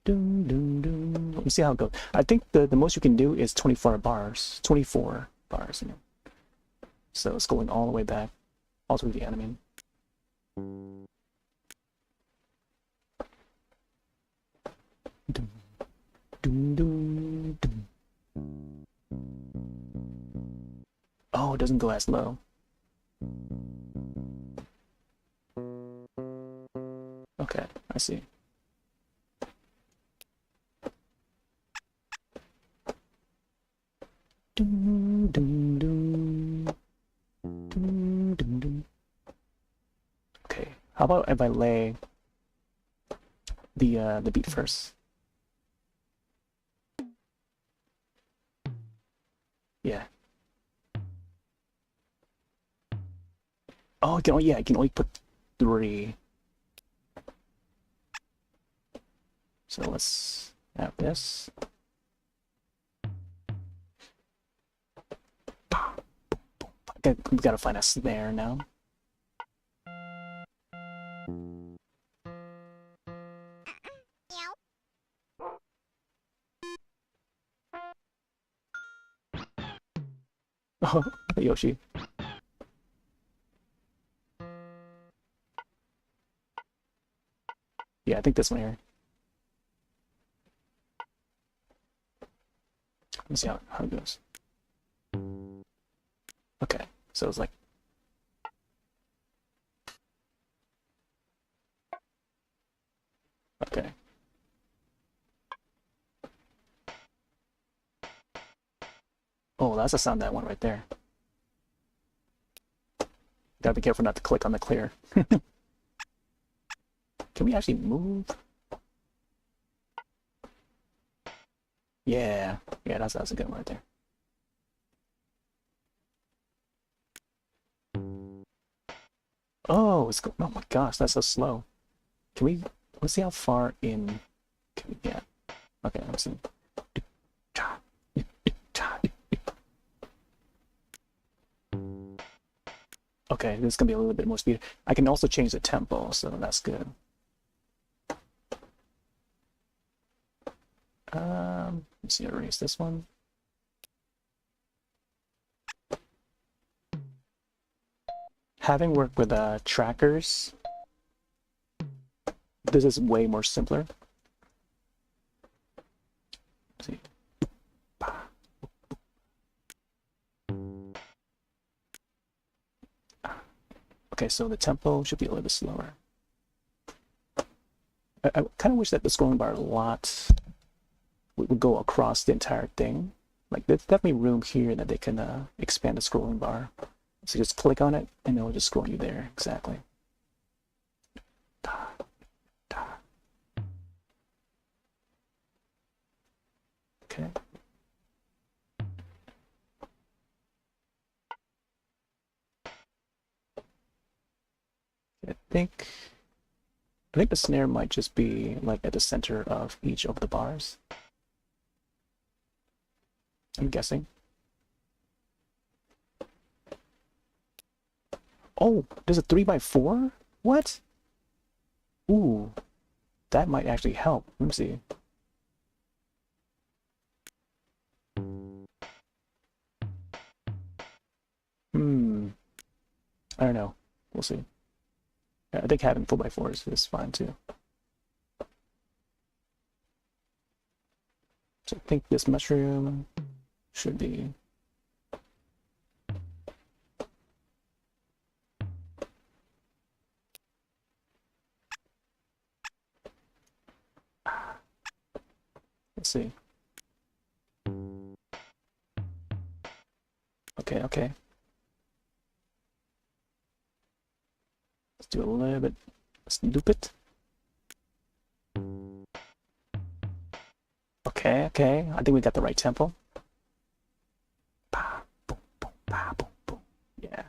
dun, dun, dun. Let me see how it goes. I think the most you can do is 24 bars. 24 bars, you know. So it's going all the way back, all through the enemy. Dun, dun, dun, dun. Oh, it doesn't go as low. Okay, I see. Dun, dun, dun. Dun, dun, dun. Okay, how about if I lay the beat first? Yeah. Oh, yeah, I can only put 3. So let's have this. We gotta find a snare now. Oh, Yoshi. Yeah, I think this one here. Let's see how it goes. Okay, so it's like. Okay. Oh, that's the sound that one right there. Gotta be careful not to click on the clear. Can we actually move? Yeah, yeah, that's a good one right there. Oh, it's oh my gosh, that's so slow. Can we? Let's see how far in can we get. Okay, let's see. Okay, this is gonna be a little bit more speed. I can also change the tempo, so that's good. Let's see, erase this one. Having worked with trackers, this is way more simpler. Let's see. Okay, so the tempo should be a little bit slower. I kind of wish that the scrolling bar a lot would go across the entire thing. Like there's definitely room here that they can expand the scrolling bar. So just click on it and it'll just scroll you there. Exactly. Okay. I think the snare might just be like at the center of each of the bars. I'm guessing. Oh, there's a 3x4? What? Ooh, that might actually help. Let me see. I don't know. We'll see. I think having 4x4s is fine too. So I think this mushroom should be. Let's see. Okay, okay. Let's do a little bit. Let's loop it. Okay, okay. I think we got the right tempo. Bah, boom, boom, bah, boom, boom. Yeah.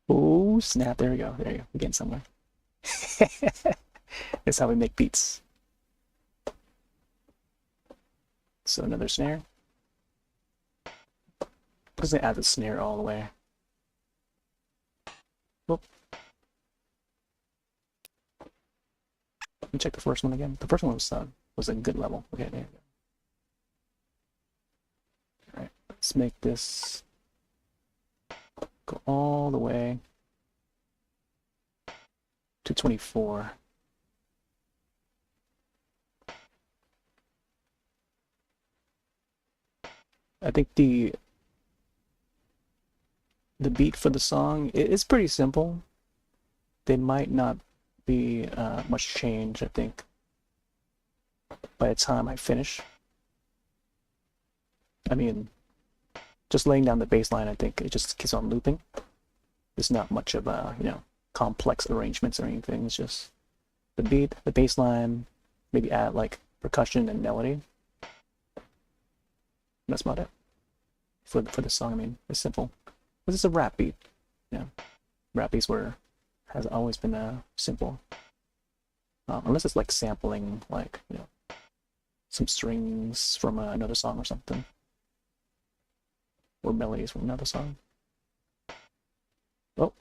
Oh, snap. There we go. There you go. We're getting somewhere. That's how we make beats. So another snare. I'm just gonna add the snare all the way. Whoop. Let me check the first one again. The first one was a good level. Okay, there you go. All right, let's make this go all the way to 24. I think the beat for the song is pretty simple. They might not be much change, I think, by the time I finish. I mean, just laying down the bass line, I think it just keeps on looping. There's not much of complex arrangements or anything. It's just the beat, the bass line, maybe add like percussion and melody. That's about it for the song. I mean, it's simple. This is a rap beat. Yeah, rap beats has always been simple, unless it's like sampling like some strings from another song or something, or melodies from another song. Oh,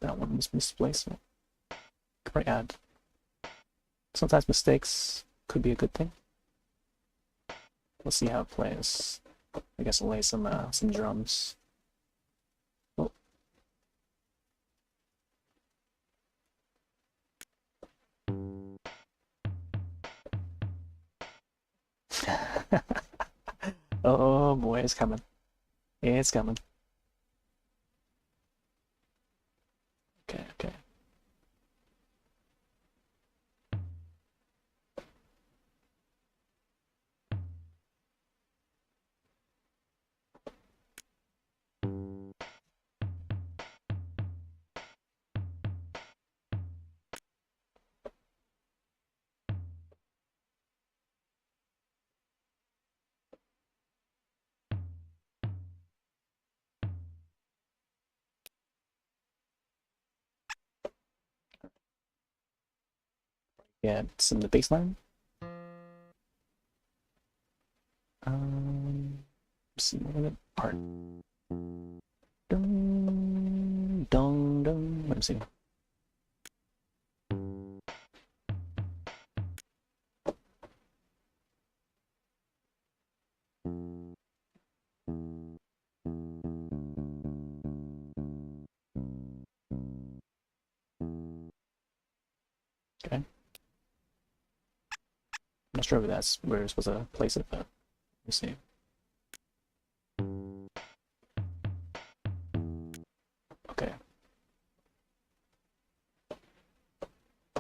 that one was misplaced. Could probably add. Sometimes mistakes could be a good thing. Let's see how it plays. I guess I'll lay some drums. Oh. Oh boy, it's coming. It's coming. Okay, okay. get some of the bass line. Some of the part. Dun, dun, dun. Let me see. Okay. I'm not sure if that's where we're supposed to place it, but let me see. Okay.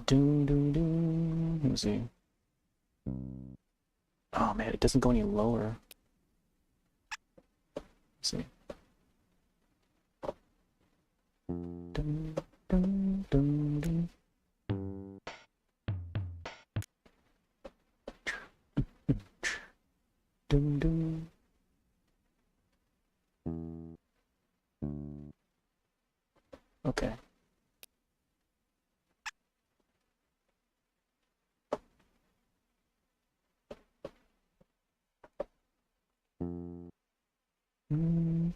Doom, doom, doom. Let me see. Oh man, it doesn't go any lower. Let's see. Dun, dun, dun, dun. Dun, dun. Okay. Dun.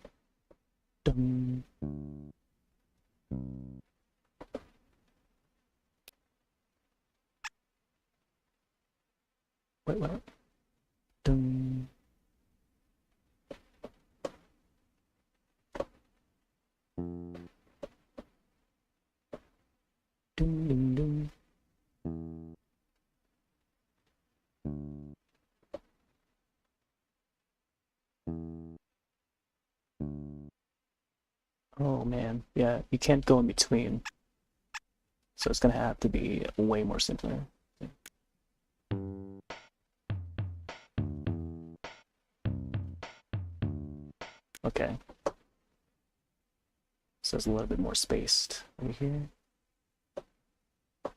Wait, what? Dun. Dun, dun, dun. Oh man, yeah, you can't go in between. So it's gonna have to be way more simpler. Okay. So it's a little bit more spaced over here. I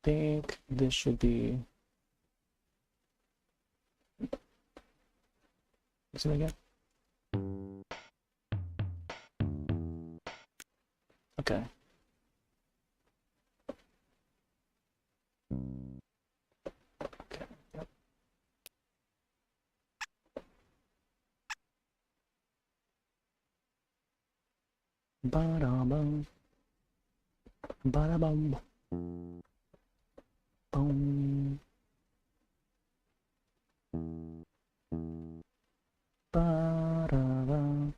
think this should be. Is it again? Okay. Okay. Yep. Ba-da-bum. Ba-da-bum. Boom. Ba-da-bum.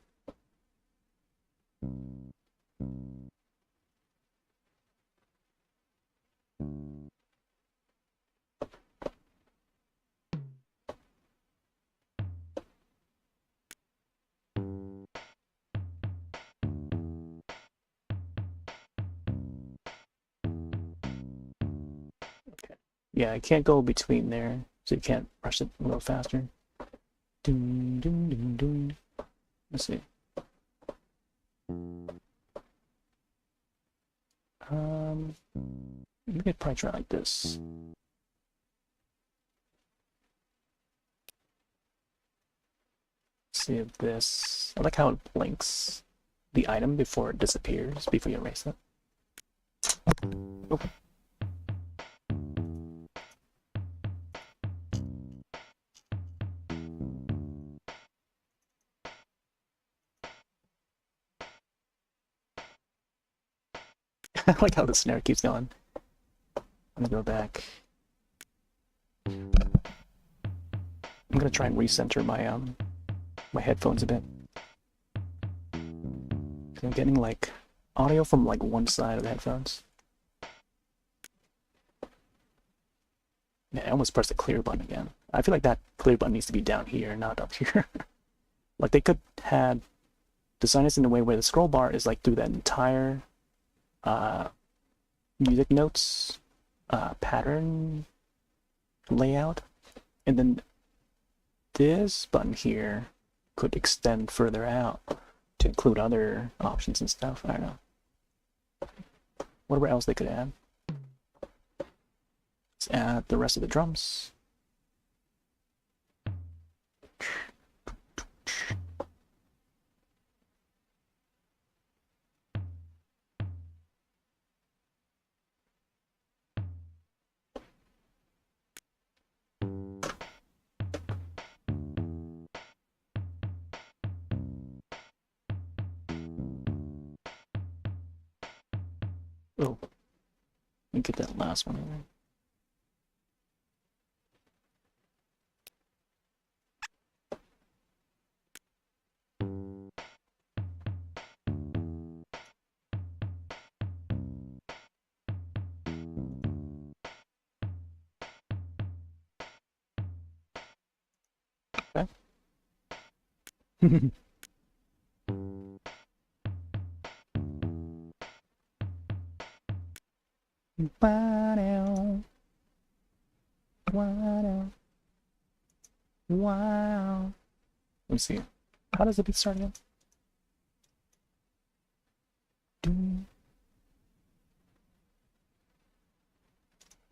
Okay. Yeah, I can't go between there, so you can't rush it a little faster. Doom, doom, doom, doom. Let's see. You could probably try like this. See if this. I like how it blinks the item before it disappears, before you erase it. Oh. I like how the snare keeps going. I'm gonna go back. I'm gonna try and recenter my headphones a bit. I'm getting like audio from like one side of the headphones. Yeah, I almost pressed the clear button again. I feel like that clear button needs to be down here, not up here. Like they could have designed this in a way where the scroll bar is like through that entire music notes pattern layout, and then this button here could extend further out to include other options and stuff. I don't know. Whatever else they could add. Let's add the rest of the drums. Oh, let me get that last one in. Okay. Wow. Wow. Wow. Let me see. How does the beat start again?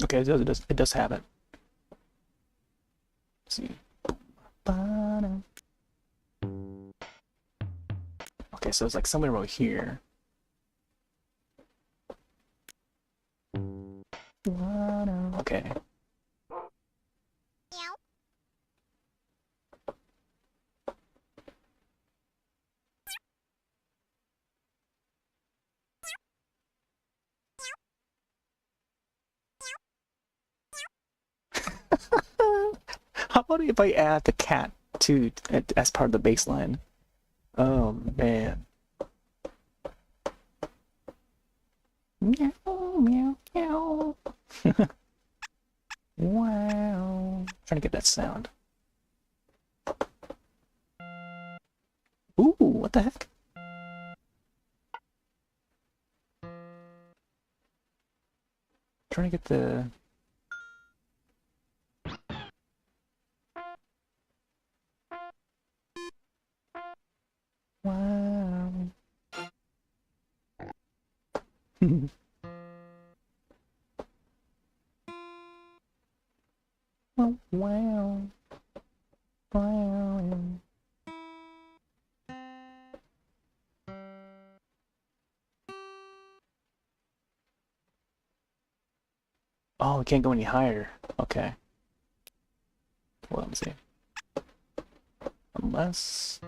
Okay, it does have it. Let's see. Okay, so it's like somewhere over here. Okay. How about if I add the cat too as part of the bass line? Oh man. Meow, meow, meow. Wow. Trying to get that sound. Ooh, what the heck? Trying to get the... Wow. Oh, wow. Wow. Oh, it can't go any higher. Okay. Well, let me see. Unless...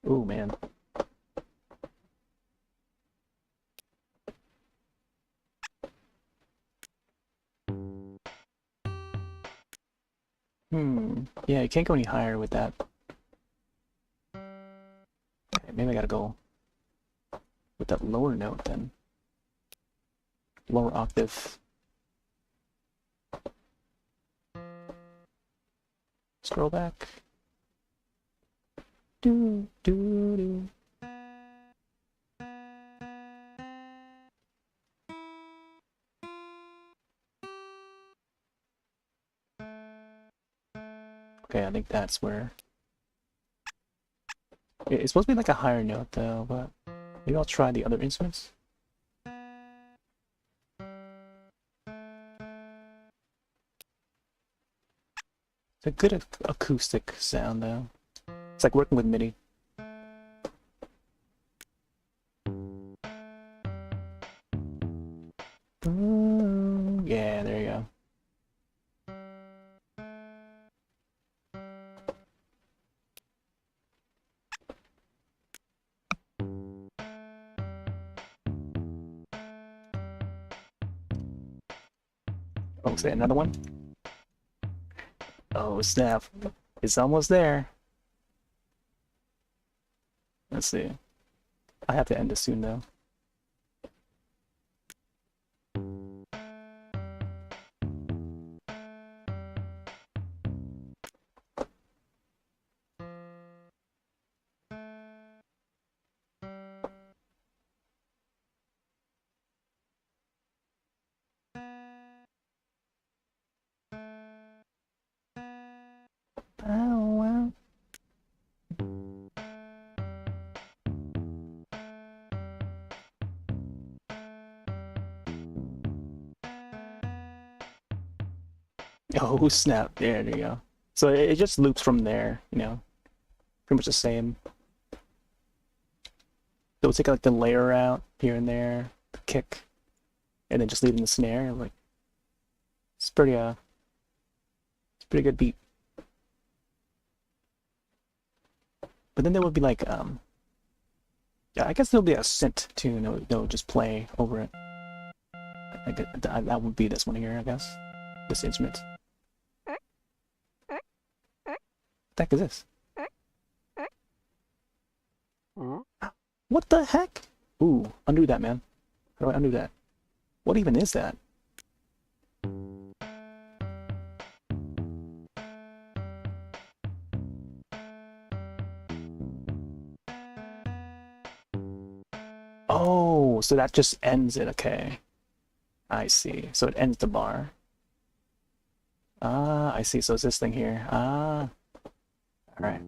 Ooh, man. Yeah, you can't go any higher with that. Okay, maybe I gotta go with that lower note then. Lower octave. Scroll back. Do, do, do. Okay, I think that's where... It's supposed to be like a higher note though, but maybe I'll try the other instruments. It's a good acoustic sound though. It's like working with MIDI. Ooh, yeah, there you go. Oh, say another one? Oh, snap. It's almost there. Let's see. I have to end this soon though. Oh, wow. Oh, snap. There you go. So it just loops from there, you know. Pretty much the same. They'll take like the layer out here and there, the kick, and then just leaving the snare. Like it's pretty good beat. But then there would be like yeah, I guess there'll be a synth tune that would just play over it. That would be this one here, I guess. This instrument. What the heck is this? What the heck? Ooh, undo that, man. How do I undo that? What even is that? Oh, so that just ends it. Okay. I see. So it ends the bar. Ah, I see. So it's this thing here. Ah. All right.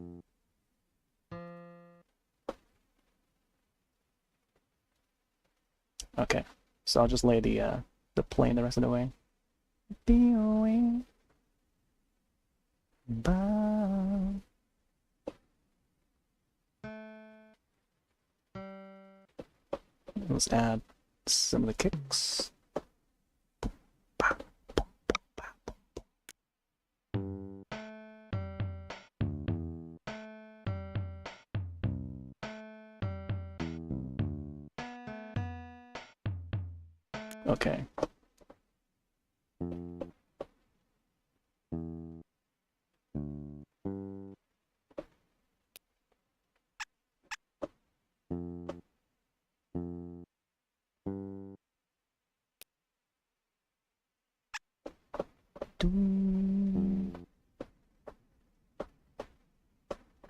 Okay. So I'll just lay the plane the rest of the way. Bye. Let's add some of the kicks. Okay.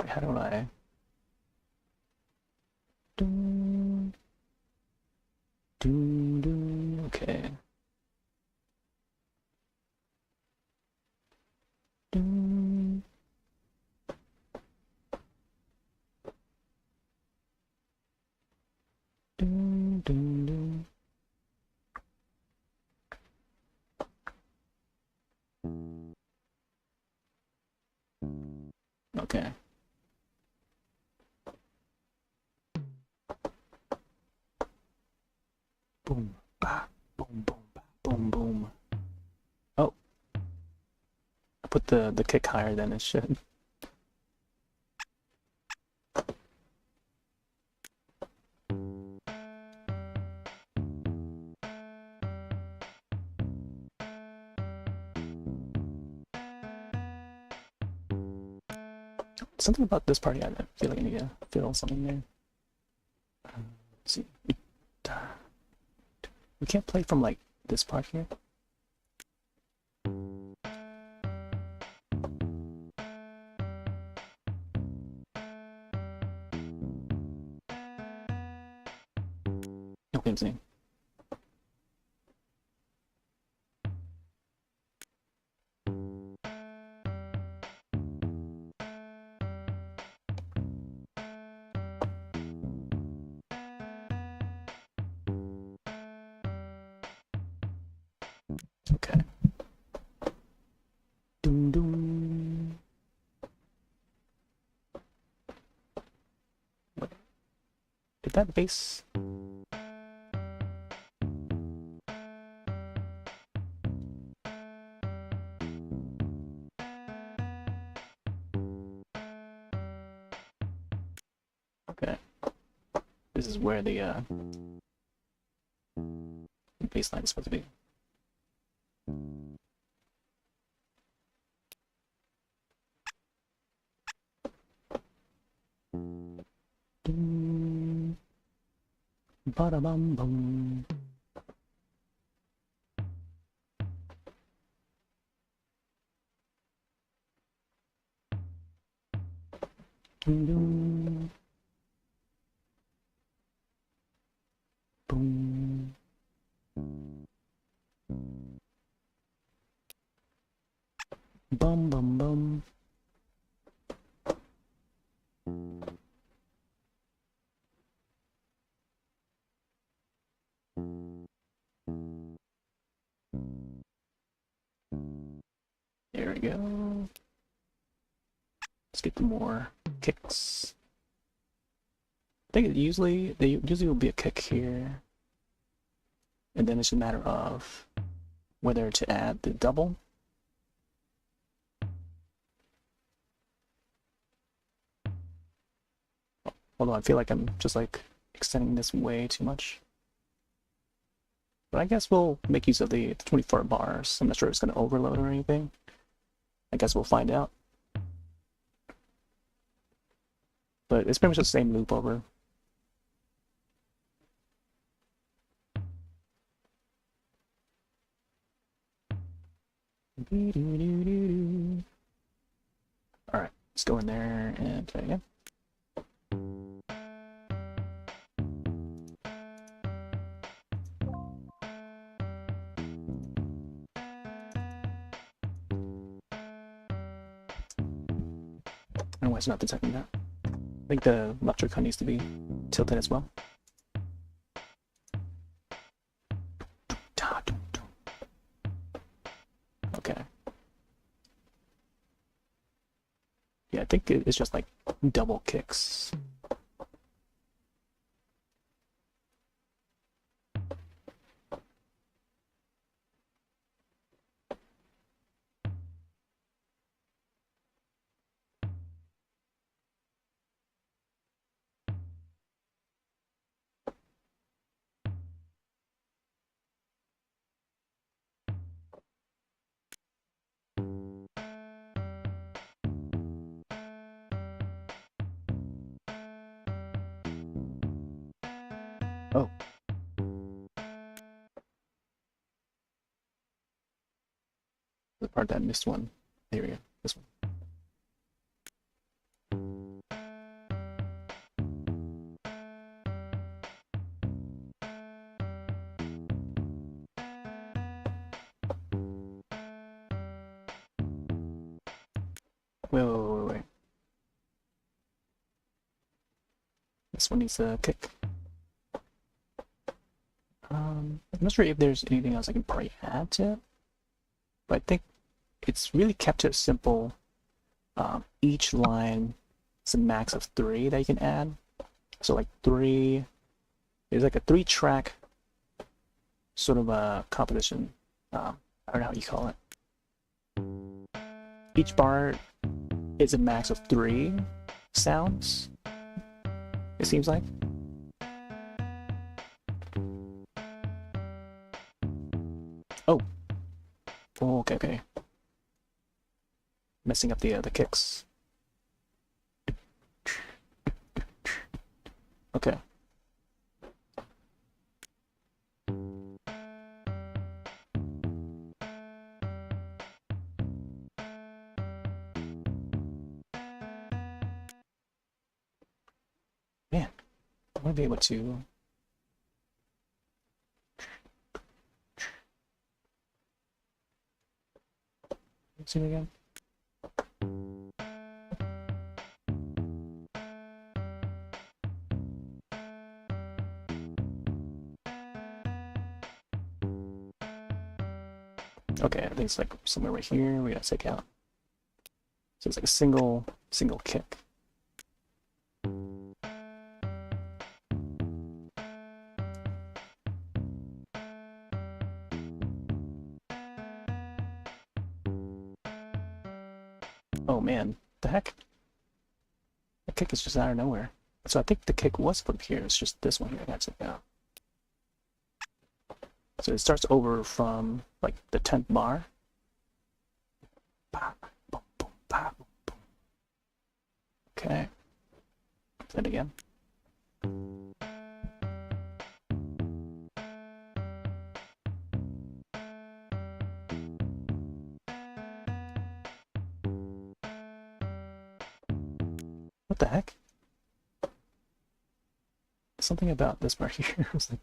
How do I? Okay. Okay. Boom, ba, boom, boom, ba, boom, boom. Oh, I put the kick higher than it should. Something about this party, I feel like I need to feel something there. Let's see. We can't play from like this part here. Okay, I'm seeing. Okay. Doom doom. What? Did that bass? Okay. This is where the bass line is supposed to be. Bada bum bum. Boom. Boom. Bum bum bum. There we go. Let's get more kicks. I think there usually will be a kick here. And then it's a matter of whether to add the double. Although I feel like I'm just like extending this way too much. But I guess we'll make use of the 24 bars. I'm not sure if it's going to overload or anything. I guess we'll find out. But it's pretty much the same loop over. Alright, let's go in there and play again. I don't know why it's not detecting that. I think the left joystick needs to be tilted as well. Okay. Yeah, I think it's just like double kicks. Oh. The part that missed one. There we go. This one. Wait. This one needs a kick. I'm not sure if there's anything else I can probably add to it, but I think it's really kept it simple. Each line is a max of 3 that you can add. So like 3, there's like a 3-track sort of a composition. I don't know how you call it. Each bar is a max of 3 sounds, it seems like. Oh, okay. Messing up the kicks. Okay. Man, I want to be able to. See it again. Okay, I think it's like somewhere right here. We gotta take out. So it's like a single kick. Oh man, the heck? The kick is just out of nowhere. So I think the kick was from here. It's just this one here I gotta take out. So it starts over from like the 10th bar. Okay. Play it again. What the heck? Something about this part here was like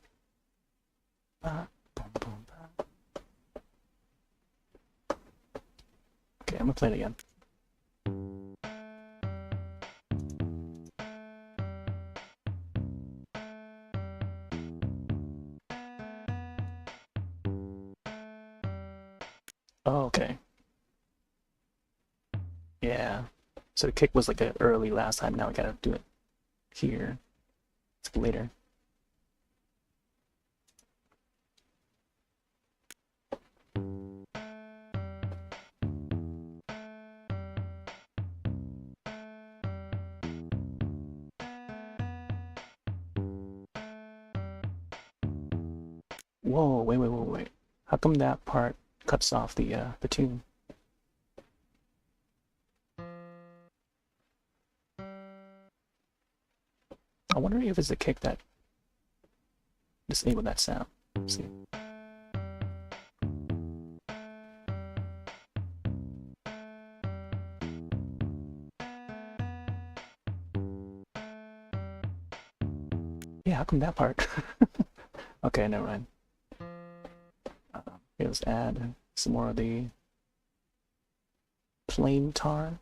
okay, I'm gonna play it again. Oh, okay. Yeah. So the kick was like a early last time. Now we gotta do it here. It's later. Whoa, wait. How come that part cuts off the tune? I wonder if it's the kick that disabled that sound. Let's see. Yeah, how come that part? Okay, never mind. Here, let's add some more of the plain tar.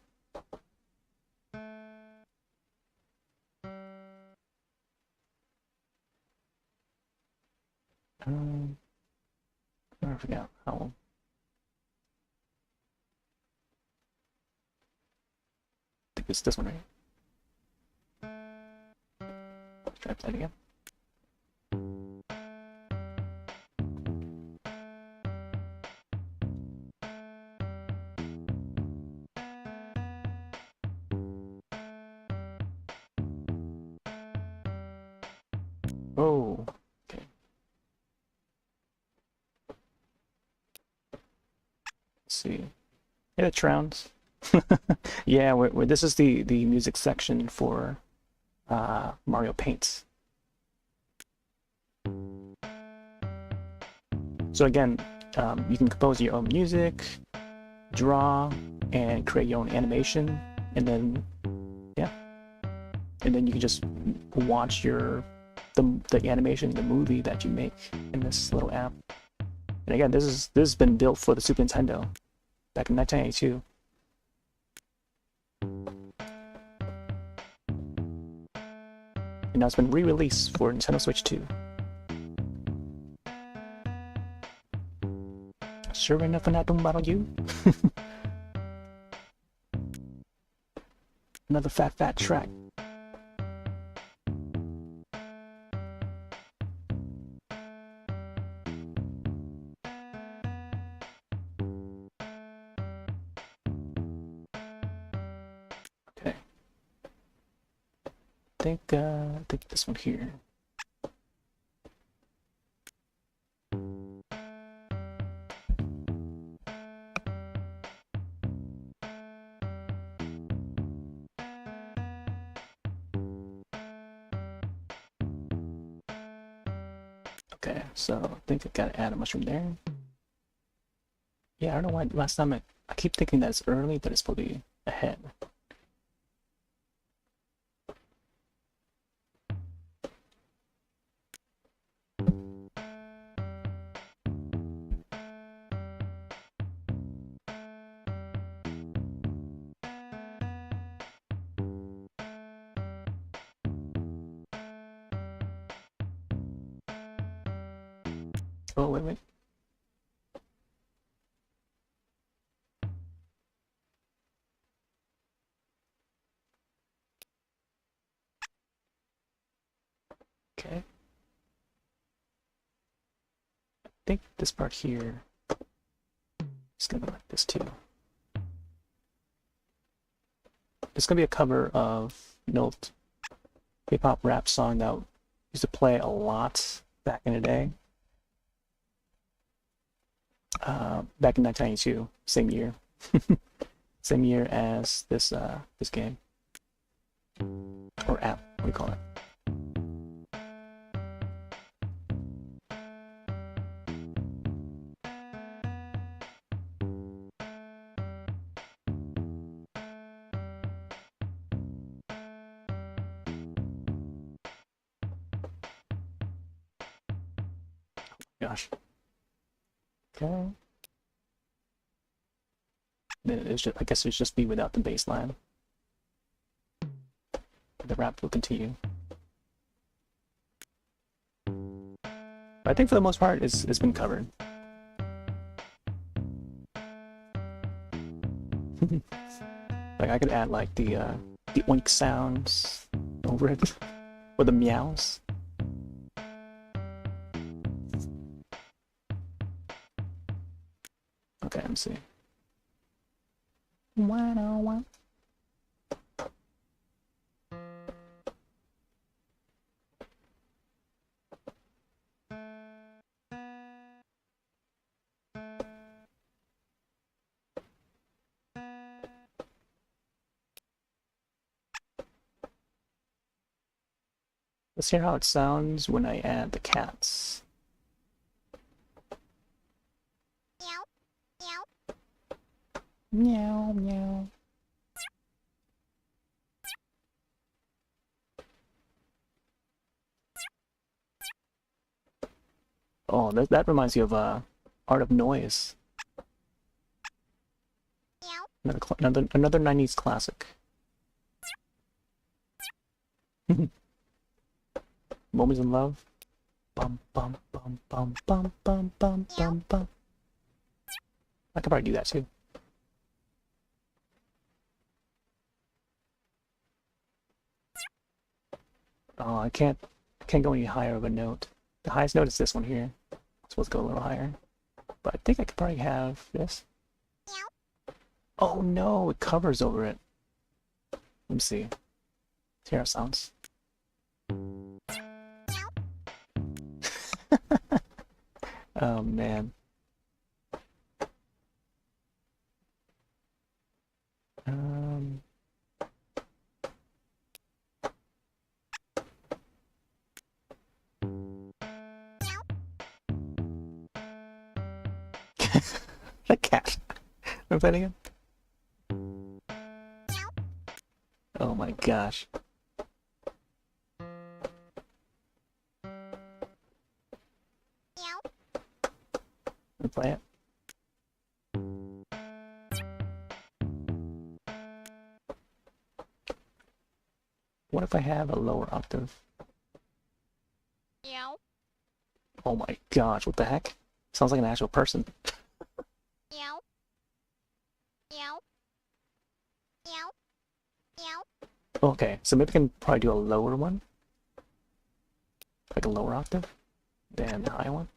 I forgot how. I think it's this one, right? Let's try that again. Oh, okay. Let's see. Yeah, it rounds. Yeah, this is the music section for Mario Paints. So again, you can compose your own music, draw, and create your own animation, and then yeah, and then you can just watch the animation, the movie that you make in this little app. And again, this has been built for the Super Nintendo back in 1982. And now it's been re-released for Nintendo Switch 2. Sure enough, I'm not talking about you. Another fat track. Okay. I think this one here. Okay, so I think I gotta add a mushroom there. Yeah, I don't know why last time I keep thinking that it's early, but it's probably ahead. Oh, wait. Okay. I think this part here is gonna be like this too. It's gonna be a cover of an old hip-hop rap song that used to play a lot back in the day. Back in 1992, same year. Same year as this game. Or app, what do you call it? Gosh. Okay. Then it's just, I guess it's just be without the bass line. The rap will continue. But I think for the most part, it's been covered. Like I could add like the oink sounds over it, or the meows. Okay, let me see. 101. Let's hear how it sounds when I add the cats. Meow, meow. Oh, that reminds you of Art of Noise. Another 90s classic. Moments in Love. Bum bum bum bum bum bum bum bum bum. I could probably do that too. Oh, I can't go any higher of a note. The highest note is this one here. I'm supposed to go a little higher. But I think I could probably have this. Oh no, it covers over it. Let me see. Let's hear how it sounds. Oh man. Um The cat. Remember that again? Oh my gosh. Let me play it. What if I have a lower octave? Oh my gosh, what the heck? Sounds like an actual person. Okay, so maybe I can probably do a lower one. Like a lower octave than the high one.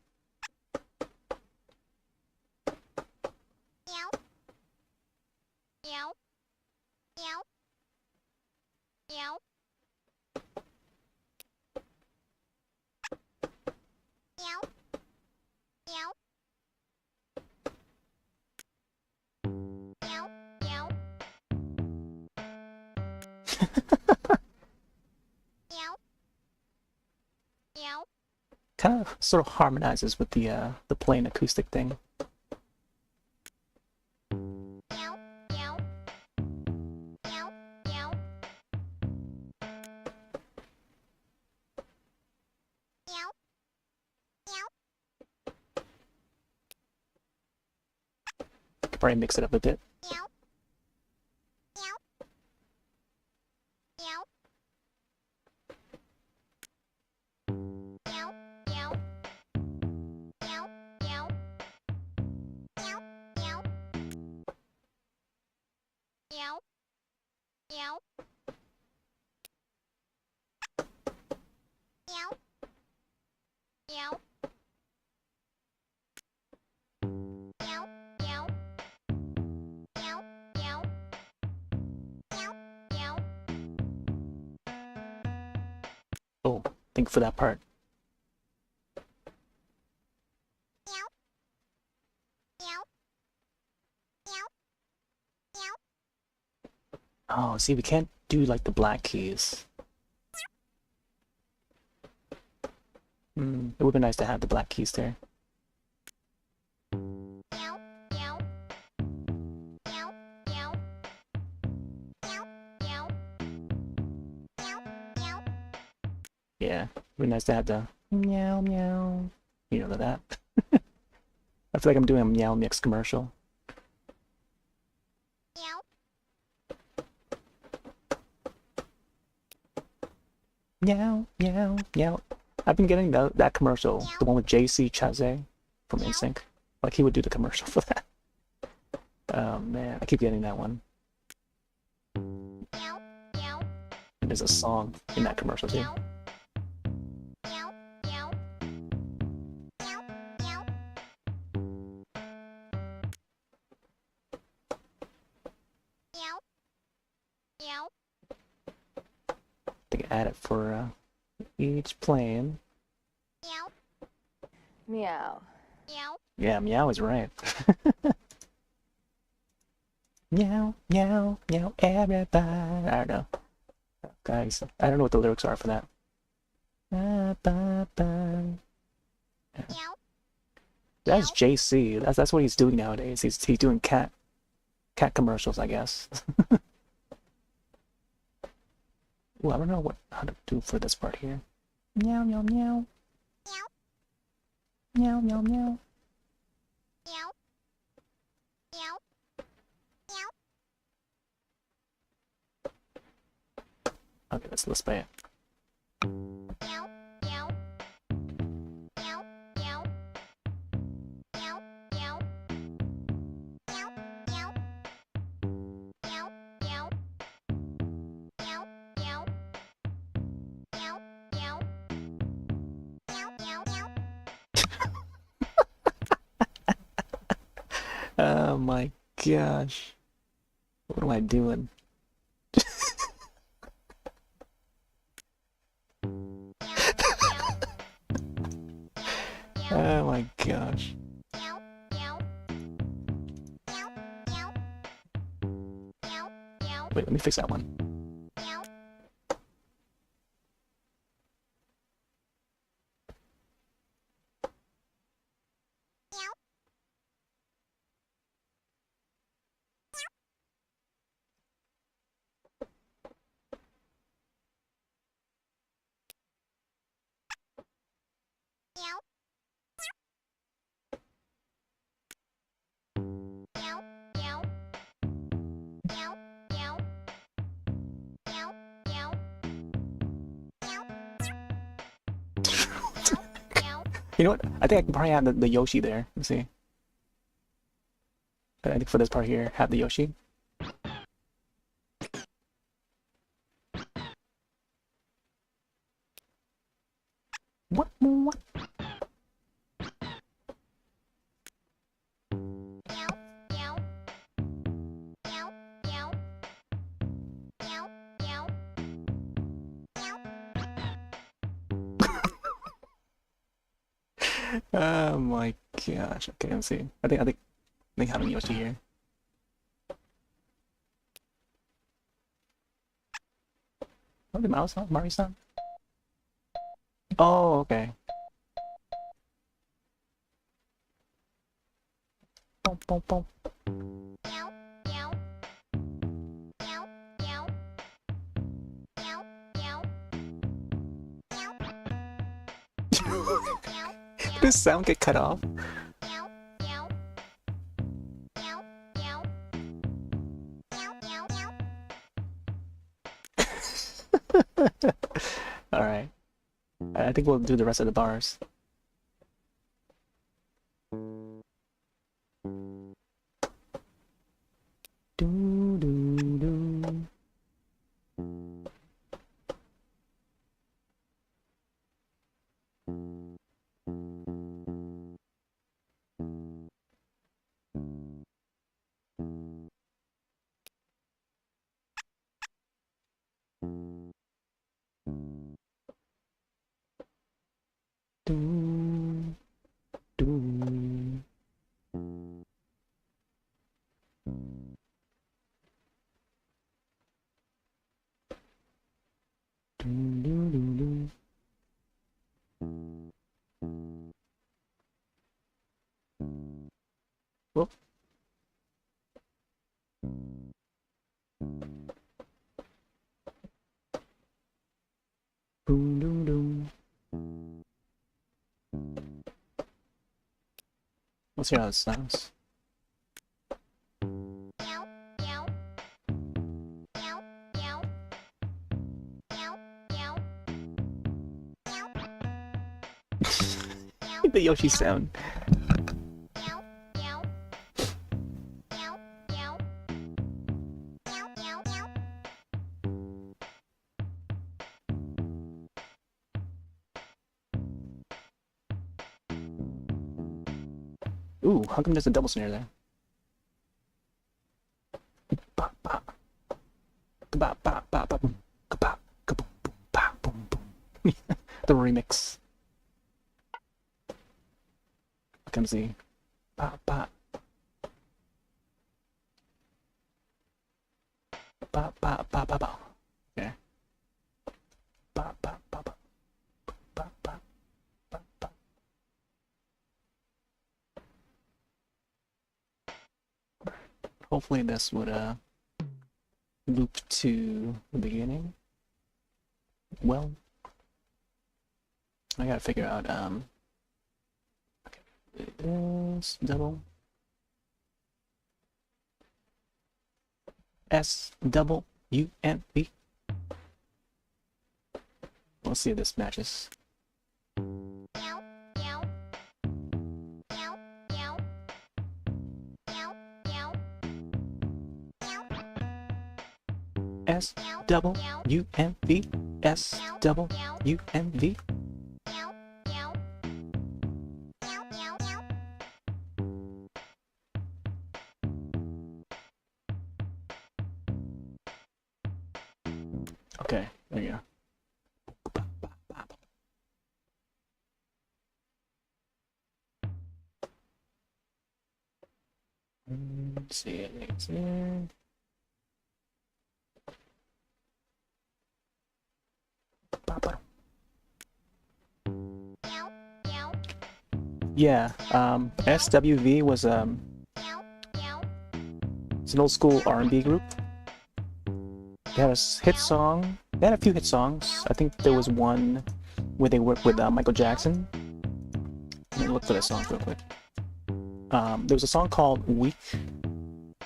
Kind of sort of harmonizes with the plain acoustic thing. Could probably mix it up a bit. Oh, think for that part. Oh, see, we can't do like the black keys. It would be nice to have the black keys there. Yeah, it would be nice to have the meow meow. You know that. I feel like I'm doing a meow mix commercial. Meow meow meow. I've been getting that commercial, the one with JC Chazé from NSYNC. Like he would do the commercial for that. Oh man, I keep getting that one. And there's a song in that commercial too. I think I add it for each plane. Meow. Yeah, meow is right. Meow, meow, meow, everybody. I don't know. Guys, I don't know what the lyrics are for that. Ba, ba, ba. That's JC. That's what he's doing nowadays. He's doing cat commercials, I guess. Ooh, I don't know how to do for this part here. Meow meow meow. Meow meow meow. Okay, let's play it. Oh my gosh. What am I doing? Oh my gosh. Wait, let me fix that one. You know what? I think I can probably have the Yoshi there. Let's see. I think for this part here, have the Yoshi. What? Oh my gosh. Okay, let's see. I think having Yoshi here. Oh, the mouse on Mario-san? Oh, okay. Boom, boom, boom. Did this sound get cut off? Alright. I think we'll do the rest of the bars. Do, do, do. Do, do. Do, do, do, do. Whoop. Boom, doom, doom. Let's hear how this sounds. The Yoshi sound. Ooh, how come there's a double snare there? Ba, ba. Ba, ba, ba, ba, boom. Ka-ba, ka-boom, boom, ba, boom, boom. The remix. Comes the ba, ba. Ba, ba, ba, ba, ba. Okay. Ba, ba, ba, ba. ba, ba, ba, ba. Hopefully this would loop to the beginning. Well, I gotta figure out okay, it is double SWUNV. Let's see if this matches. SWUNV. SWUNV. Okay, there you go. Let's see it. It's in. Yeah, SWV was it's an old school R&B group. They had a hit song. They had a few hit songs. I think there was one where they worked with Michael Jackson. Let me look for the songs real quick. There was a song called "Weak."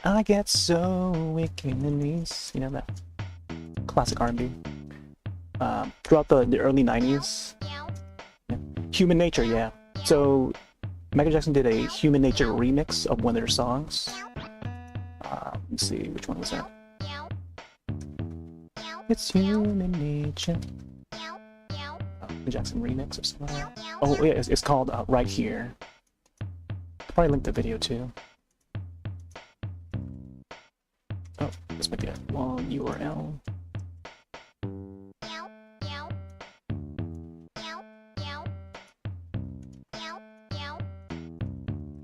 I get so weak in the knees. You know that classic R&B. Throughout the early '90s. Yeah. Human Nature, yeah. So Michael Jackson did a Human Nature remix of one of their songs. Let's see, which one was that? It's Human Nature. Michael Jackson remix or something like that. Oh yeah, it's called Right Here. I'll probably link the video too. Oh, this might be a long URL.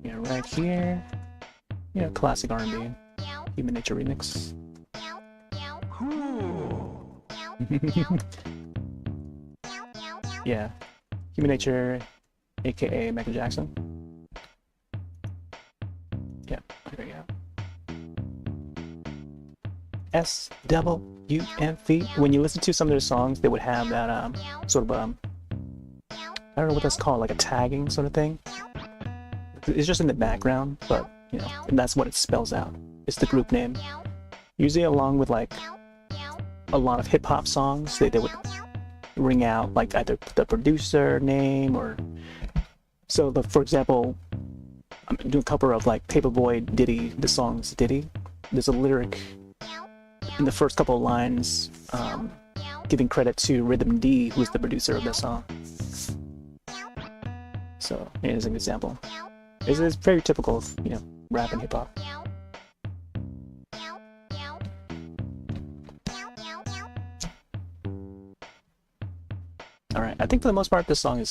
Yeah, Right Here. Yeah, classic R&B. Human Nature remix. Yeah, Human Nature, aka Michael Jackson. Yeah, there we go. SWUNV. When you listen to some of their songs, they would have that sort of I don't know what that's called, like a tagging sort of thing. It's just in the background, but you know, and that's what it spells out. It's the group name. Usually, along with like a lot of hip hop songs, they would ring out like either the producer name or so. For example, I'm doing a cover of like Paperboy Diddy. The song's Diddy. There's a lyric in the first couple of lines giving credit to Rhythm D, who's the producer of the song. So here's an example. It's very typical of, you know, rap and hip hop. All right, I think for the most part, this song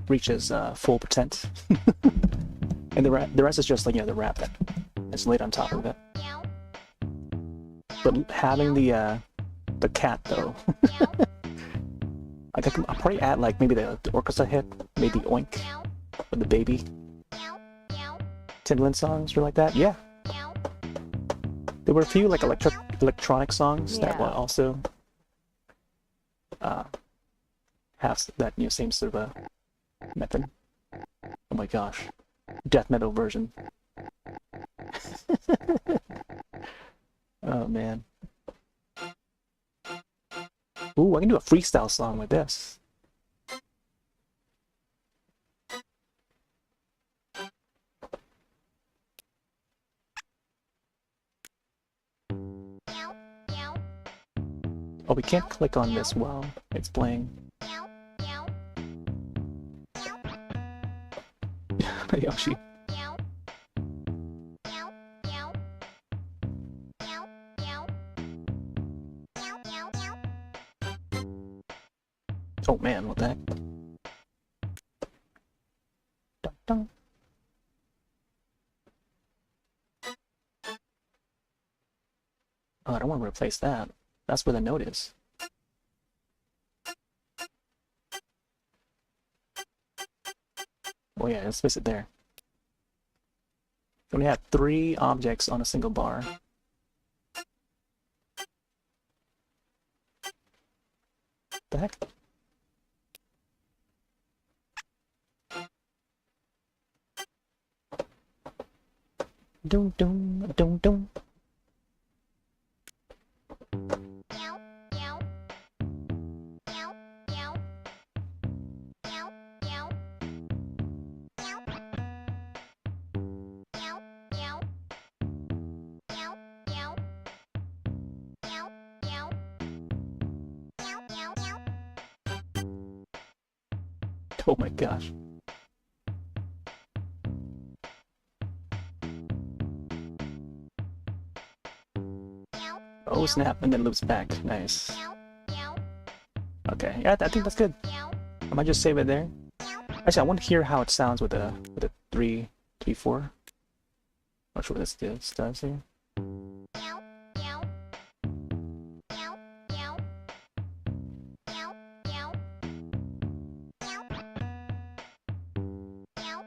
reaches full percent, and the rest is just like, you know, the rap that is laid on top of it. But having the cat though, like I'll probably add like maybe the orchestra hit, maybe Oink, or the Baby, Timbaland songs or like that. Yeah, there were a few like electronic songs that were also have that, you know, same sort of method. Oh my gosh, death metal version. Oh man. Ooh, I can do a freestyle song with this. Oh, we can't click on this while it's playing. Yoshi. Oh man, what the heck? Dun, dun. Oh, I don't want to replace that. That's where the note is. Oh yeah, let's place it there. We only have 3 objects on a single bar. The heck? Dum dum dum dum. Oh my gosh. Oh snap, and then loops back. Nice. Okay, yeah, I think that's good. I might just save it there. Actually, I want to hear how it sounds with a 3-4. Not sure what this does here.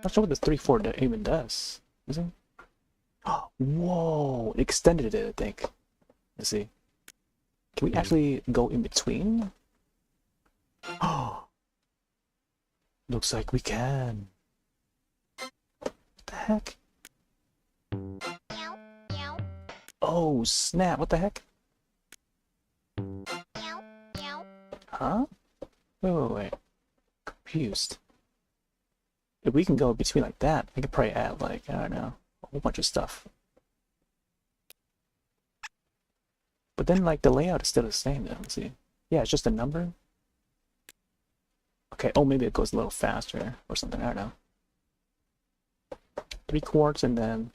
Not sure what this 3-4 even does. Is it? Oh, whoa! It extended it, I think. Let's see. Can we actually go in between? Oh, looks like we can. What the heck? Oh snap! What the heck? Huh? Wait. Confused. If we can go between like that, I could probably add like, I don't know, a whole bunch of stuff. But then like the layout is still the same though. Let's see. Yeah, it's just a number. Okay, oh maybe it goes a little faster or something, I don't know. 3 quarts and then...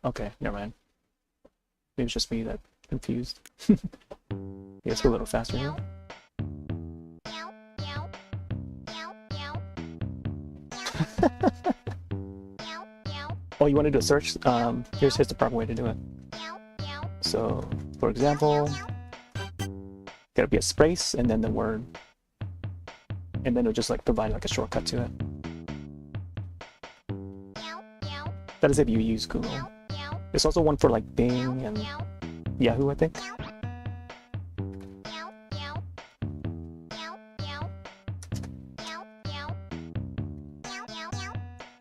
Okay, never mind. Maybe it's just me that confused. Yeah, let's go a little faster here. Oh, you want to do a search? Here's the proper way to do it. So, for example, gotta be a space and then the word, and then it'll just like provide like a shortcut to it. That is if you use Google. There's also one for like Bing and Yahoo, I think.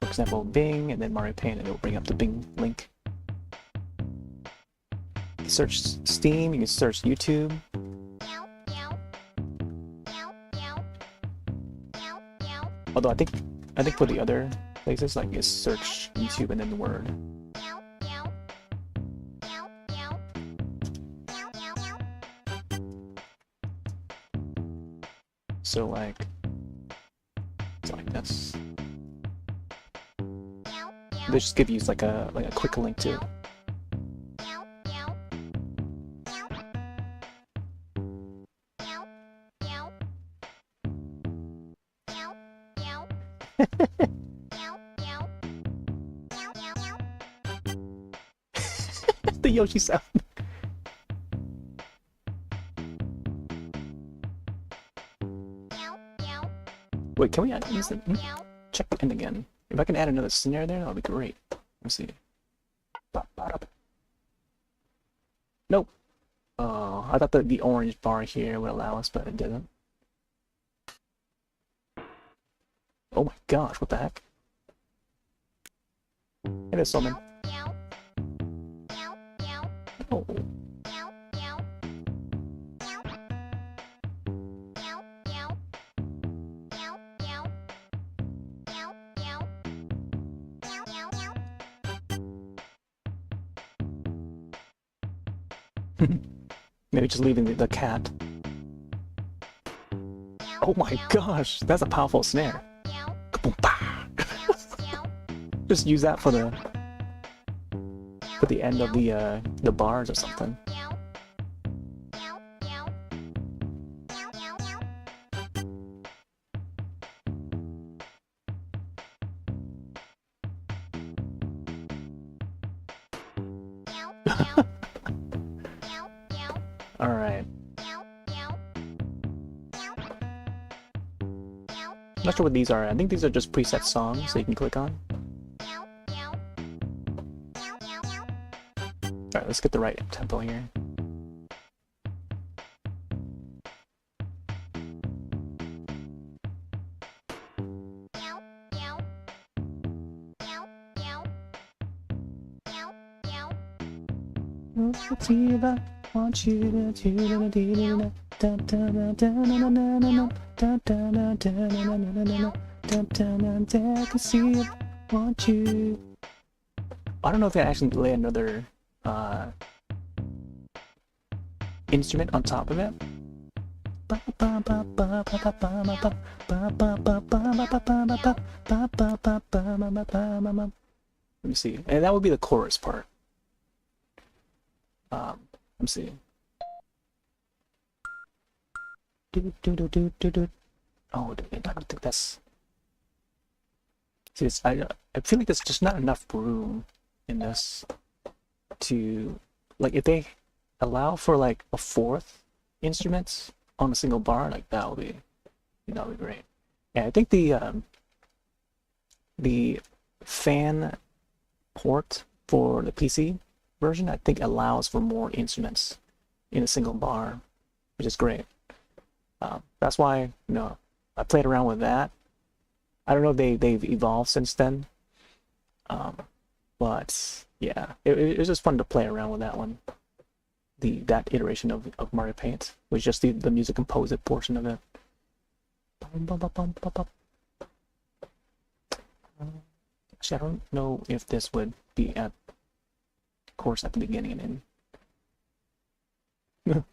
For example, Bing and then Mario Paint, and it will bring up the Bing link. You can search Steam, you can search YouTube. Although I think for the other places, like, is search YouTube and then the word. So like this. They just give you like a quick link to it. The Yoshi sound. Wait, can we add this? Check the end again. If I can add another snare there, that'll be great. Let's see. Nope. Oh, I thought that the orange bar here would allow us, but it didn't. Oh my gosh, what the heck? It is something. Oh. Maybe just leaving the cat. Oh my gosh, that's a powerful snare. Just use that for the end of the bars or something. All right. not sure what these are. I think these are just preset songs that you can click on. Alright, let's get the right tempo here. Want you to want you. I don't know if I actually lay another instrument on top of it. Let me see, and that would be the chorus part. Let me see. Oh, I don't think that's. See, I feel like there's just not enough room in this to, like, if they allow for like a fourth instrument on a single bar, like that would be great. Yeah, I think the fan port for the PC version, I think, allows for more instruments in a single bar, which is great. That's why I played around with that. I don't know if they've evolved since then, but yeah, it was just fun to play around with that one. That iteration of Mario Paint was just the music composite portion of it. Actually, I don't know if this would be at course at the beginning and end.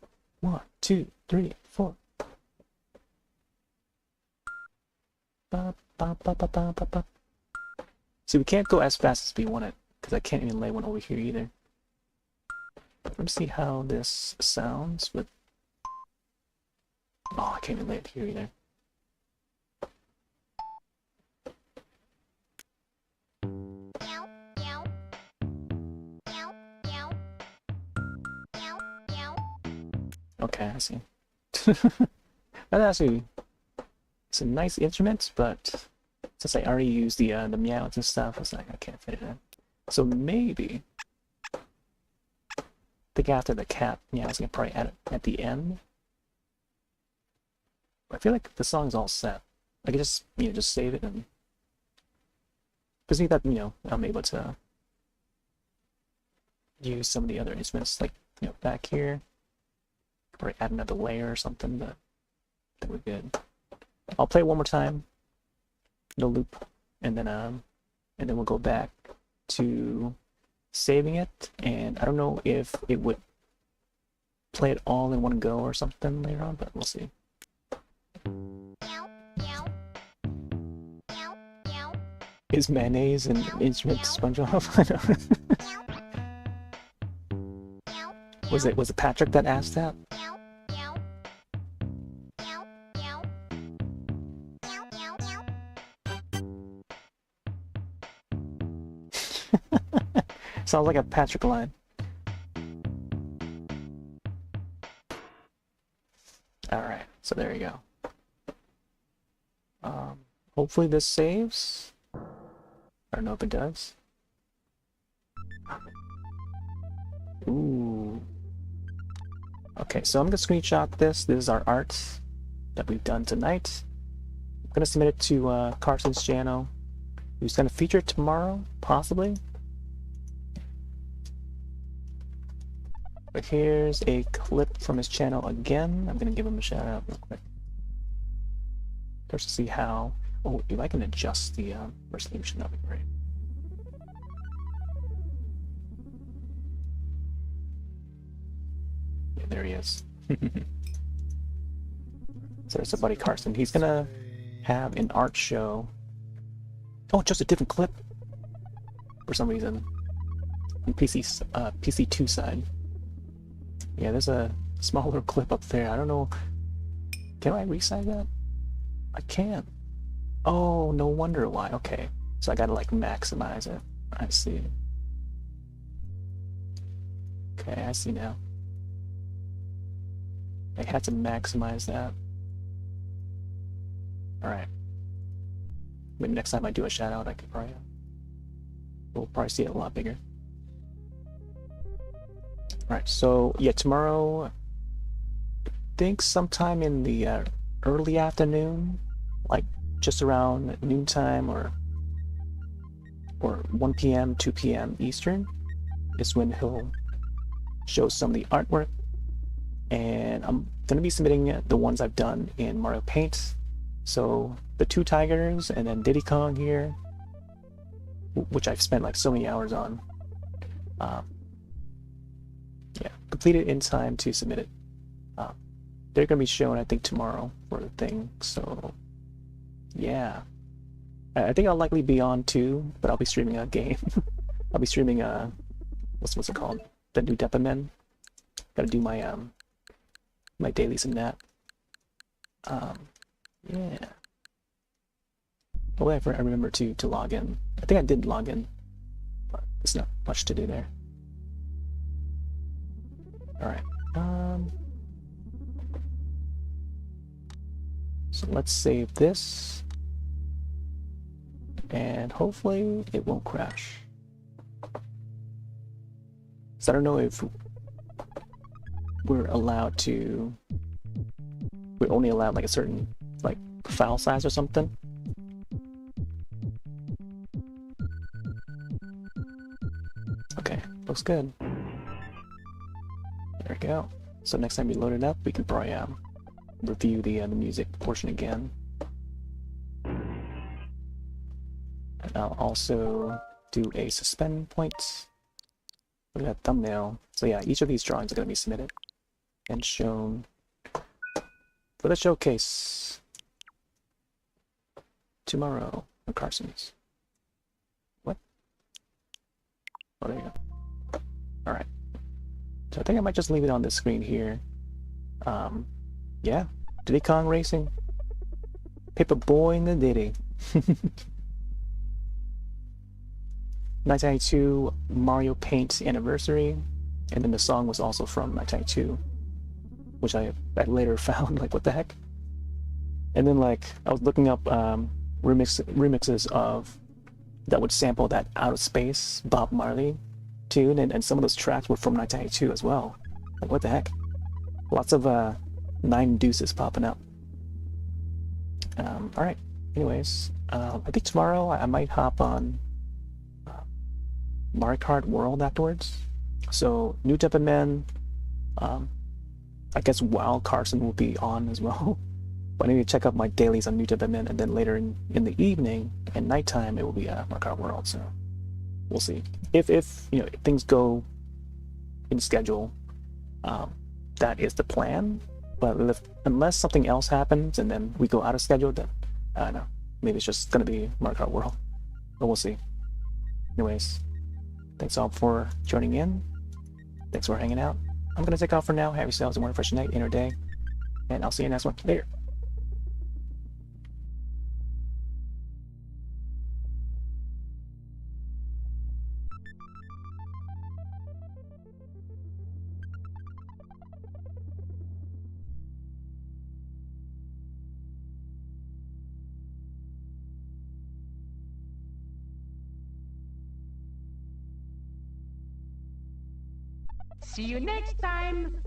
1, 2, 3, 4. See, we can't go as fast as we want it because I can't even lay one over here either. Let me see how this sounds with. Oh, I can't even lay it here either. Okay, I see. That actually, it's a nice instrument, but since I already used the meows and stuff, it's like I can't fit it in. So maybe I think after the cat meows, I can probably add it at the end. I feel like the song's all set. I can just just save it and just need that I'm able to use some of the other instruments like back here. Or add another layer or something, but that would be good. I'll play it one more time, no loop, and then we'll go back to saving it. And I don't know if it would play it all in one go or something later on, but we'll see. Is mayonnaise an instrument, SpongeBob? Was it Patrick that asked that? Sounds like a Patrick line. Alright, so there you go. Hopefully this saves. I don't know if it does. Ooh. Okay, so I'm gonna screenshot this. This is our art that we've done tonight. I'm gonna submit it to Carson's channel, who's gonna feature it tomorrow, possibly. But here's a clip from his channel again. I'm gonna give him a shout out real quick. Just to see how. Oh, if I can adjust the resolution, that'd be great. Yeah, there he is. So there's a buddy Carson. He's gonna have an art show. Oh, just a different clip for some reason. On PC2 side. Yeah, there's a smaller clip up there. I don't know. Can I resize that? I can't. Oh, no wonder why. Okay. So I gotta like maximize it. I see. Okay, I see now. I had to maximize that. Alright. maybe next time I do a shout out, I could probably we'll probably see it a lot bigger. All right, so yeah, tomorrow, I think sometime in the early afternoon, like just around noontime or 1 p.m., 2 p.m. Eastern, is when he'll show some of the artwork. And I'm gonna be submitting the ones I've done in Mario Paint. So the 2 tigers and then Diddy Kong here, which I've spent like so many hours on. Yeah, completed in time to submit it. They're gonna be shown, I think, tomorrow for the thing. So yeah, I think I'll likely be on too, but I'll be streaming a game. I'll be streaming what's it called? The new Depamen. Gotta do my my dailies in that. Yeah. Hopefully I remember to log in. I think I did log in, but there's not much to do there. All right. So let's save this, and hopefully it won't crash. So I don't know if we're only allowed like a certain like file size or something. Okay, looks good. There we go. So next time we load it up, we can probably review the music portion again. And I'll also do a suspend point. Look at that thumbnail. So yeah, each of these drawings are going to be submitted and shown for the showcase tomorrow on Carson's. What? Oh, there you go. All right. So I think I might just leave it on this screen here. Yeah, Diddy Kong Racing. Paper Boy in the Diddy. 1992 Mario Paint Anniversary, and then the song was also from 1992, which I later found, like, what the heck? And then, like, I was looking up remixes of that would sample that Out of Space Bob Marley tune, and some of those tracks were from 1992 as well. Like, what the heck? Lots of 9 deuces popping up. All right. Anyways, I think tomorrow I might hop on Mario Kart World afterwards. So new Depamen, I guess while Carson will be on as well. But I need to check out my dailies on new Depamen, and then later in the evening and nighttime it will be Mario Kart World. So we'll see if you know, if things go in schedule. That is the plan. But unless something else happens and then we go out of schedule, then I don't know. Maybe it's just gonna be Mario Kart World. But we'll see. Anyways, thanks all for joining in. Thanks for hanging out. I'm gonna take off for now. Have yourselves a wonderful fresh night, inner day, and I'll see you next one. Later. See you next time!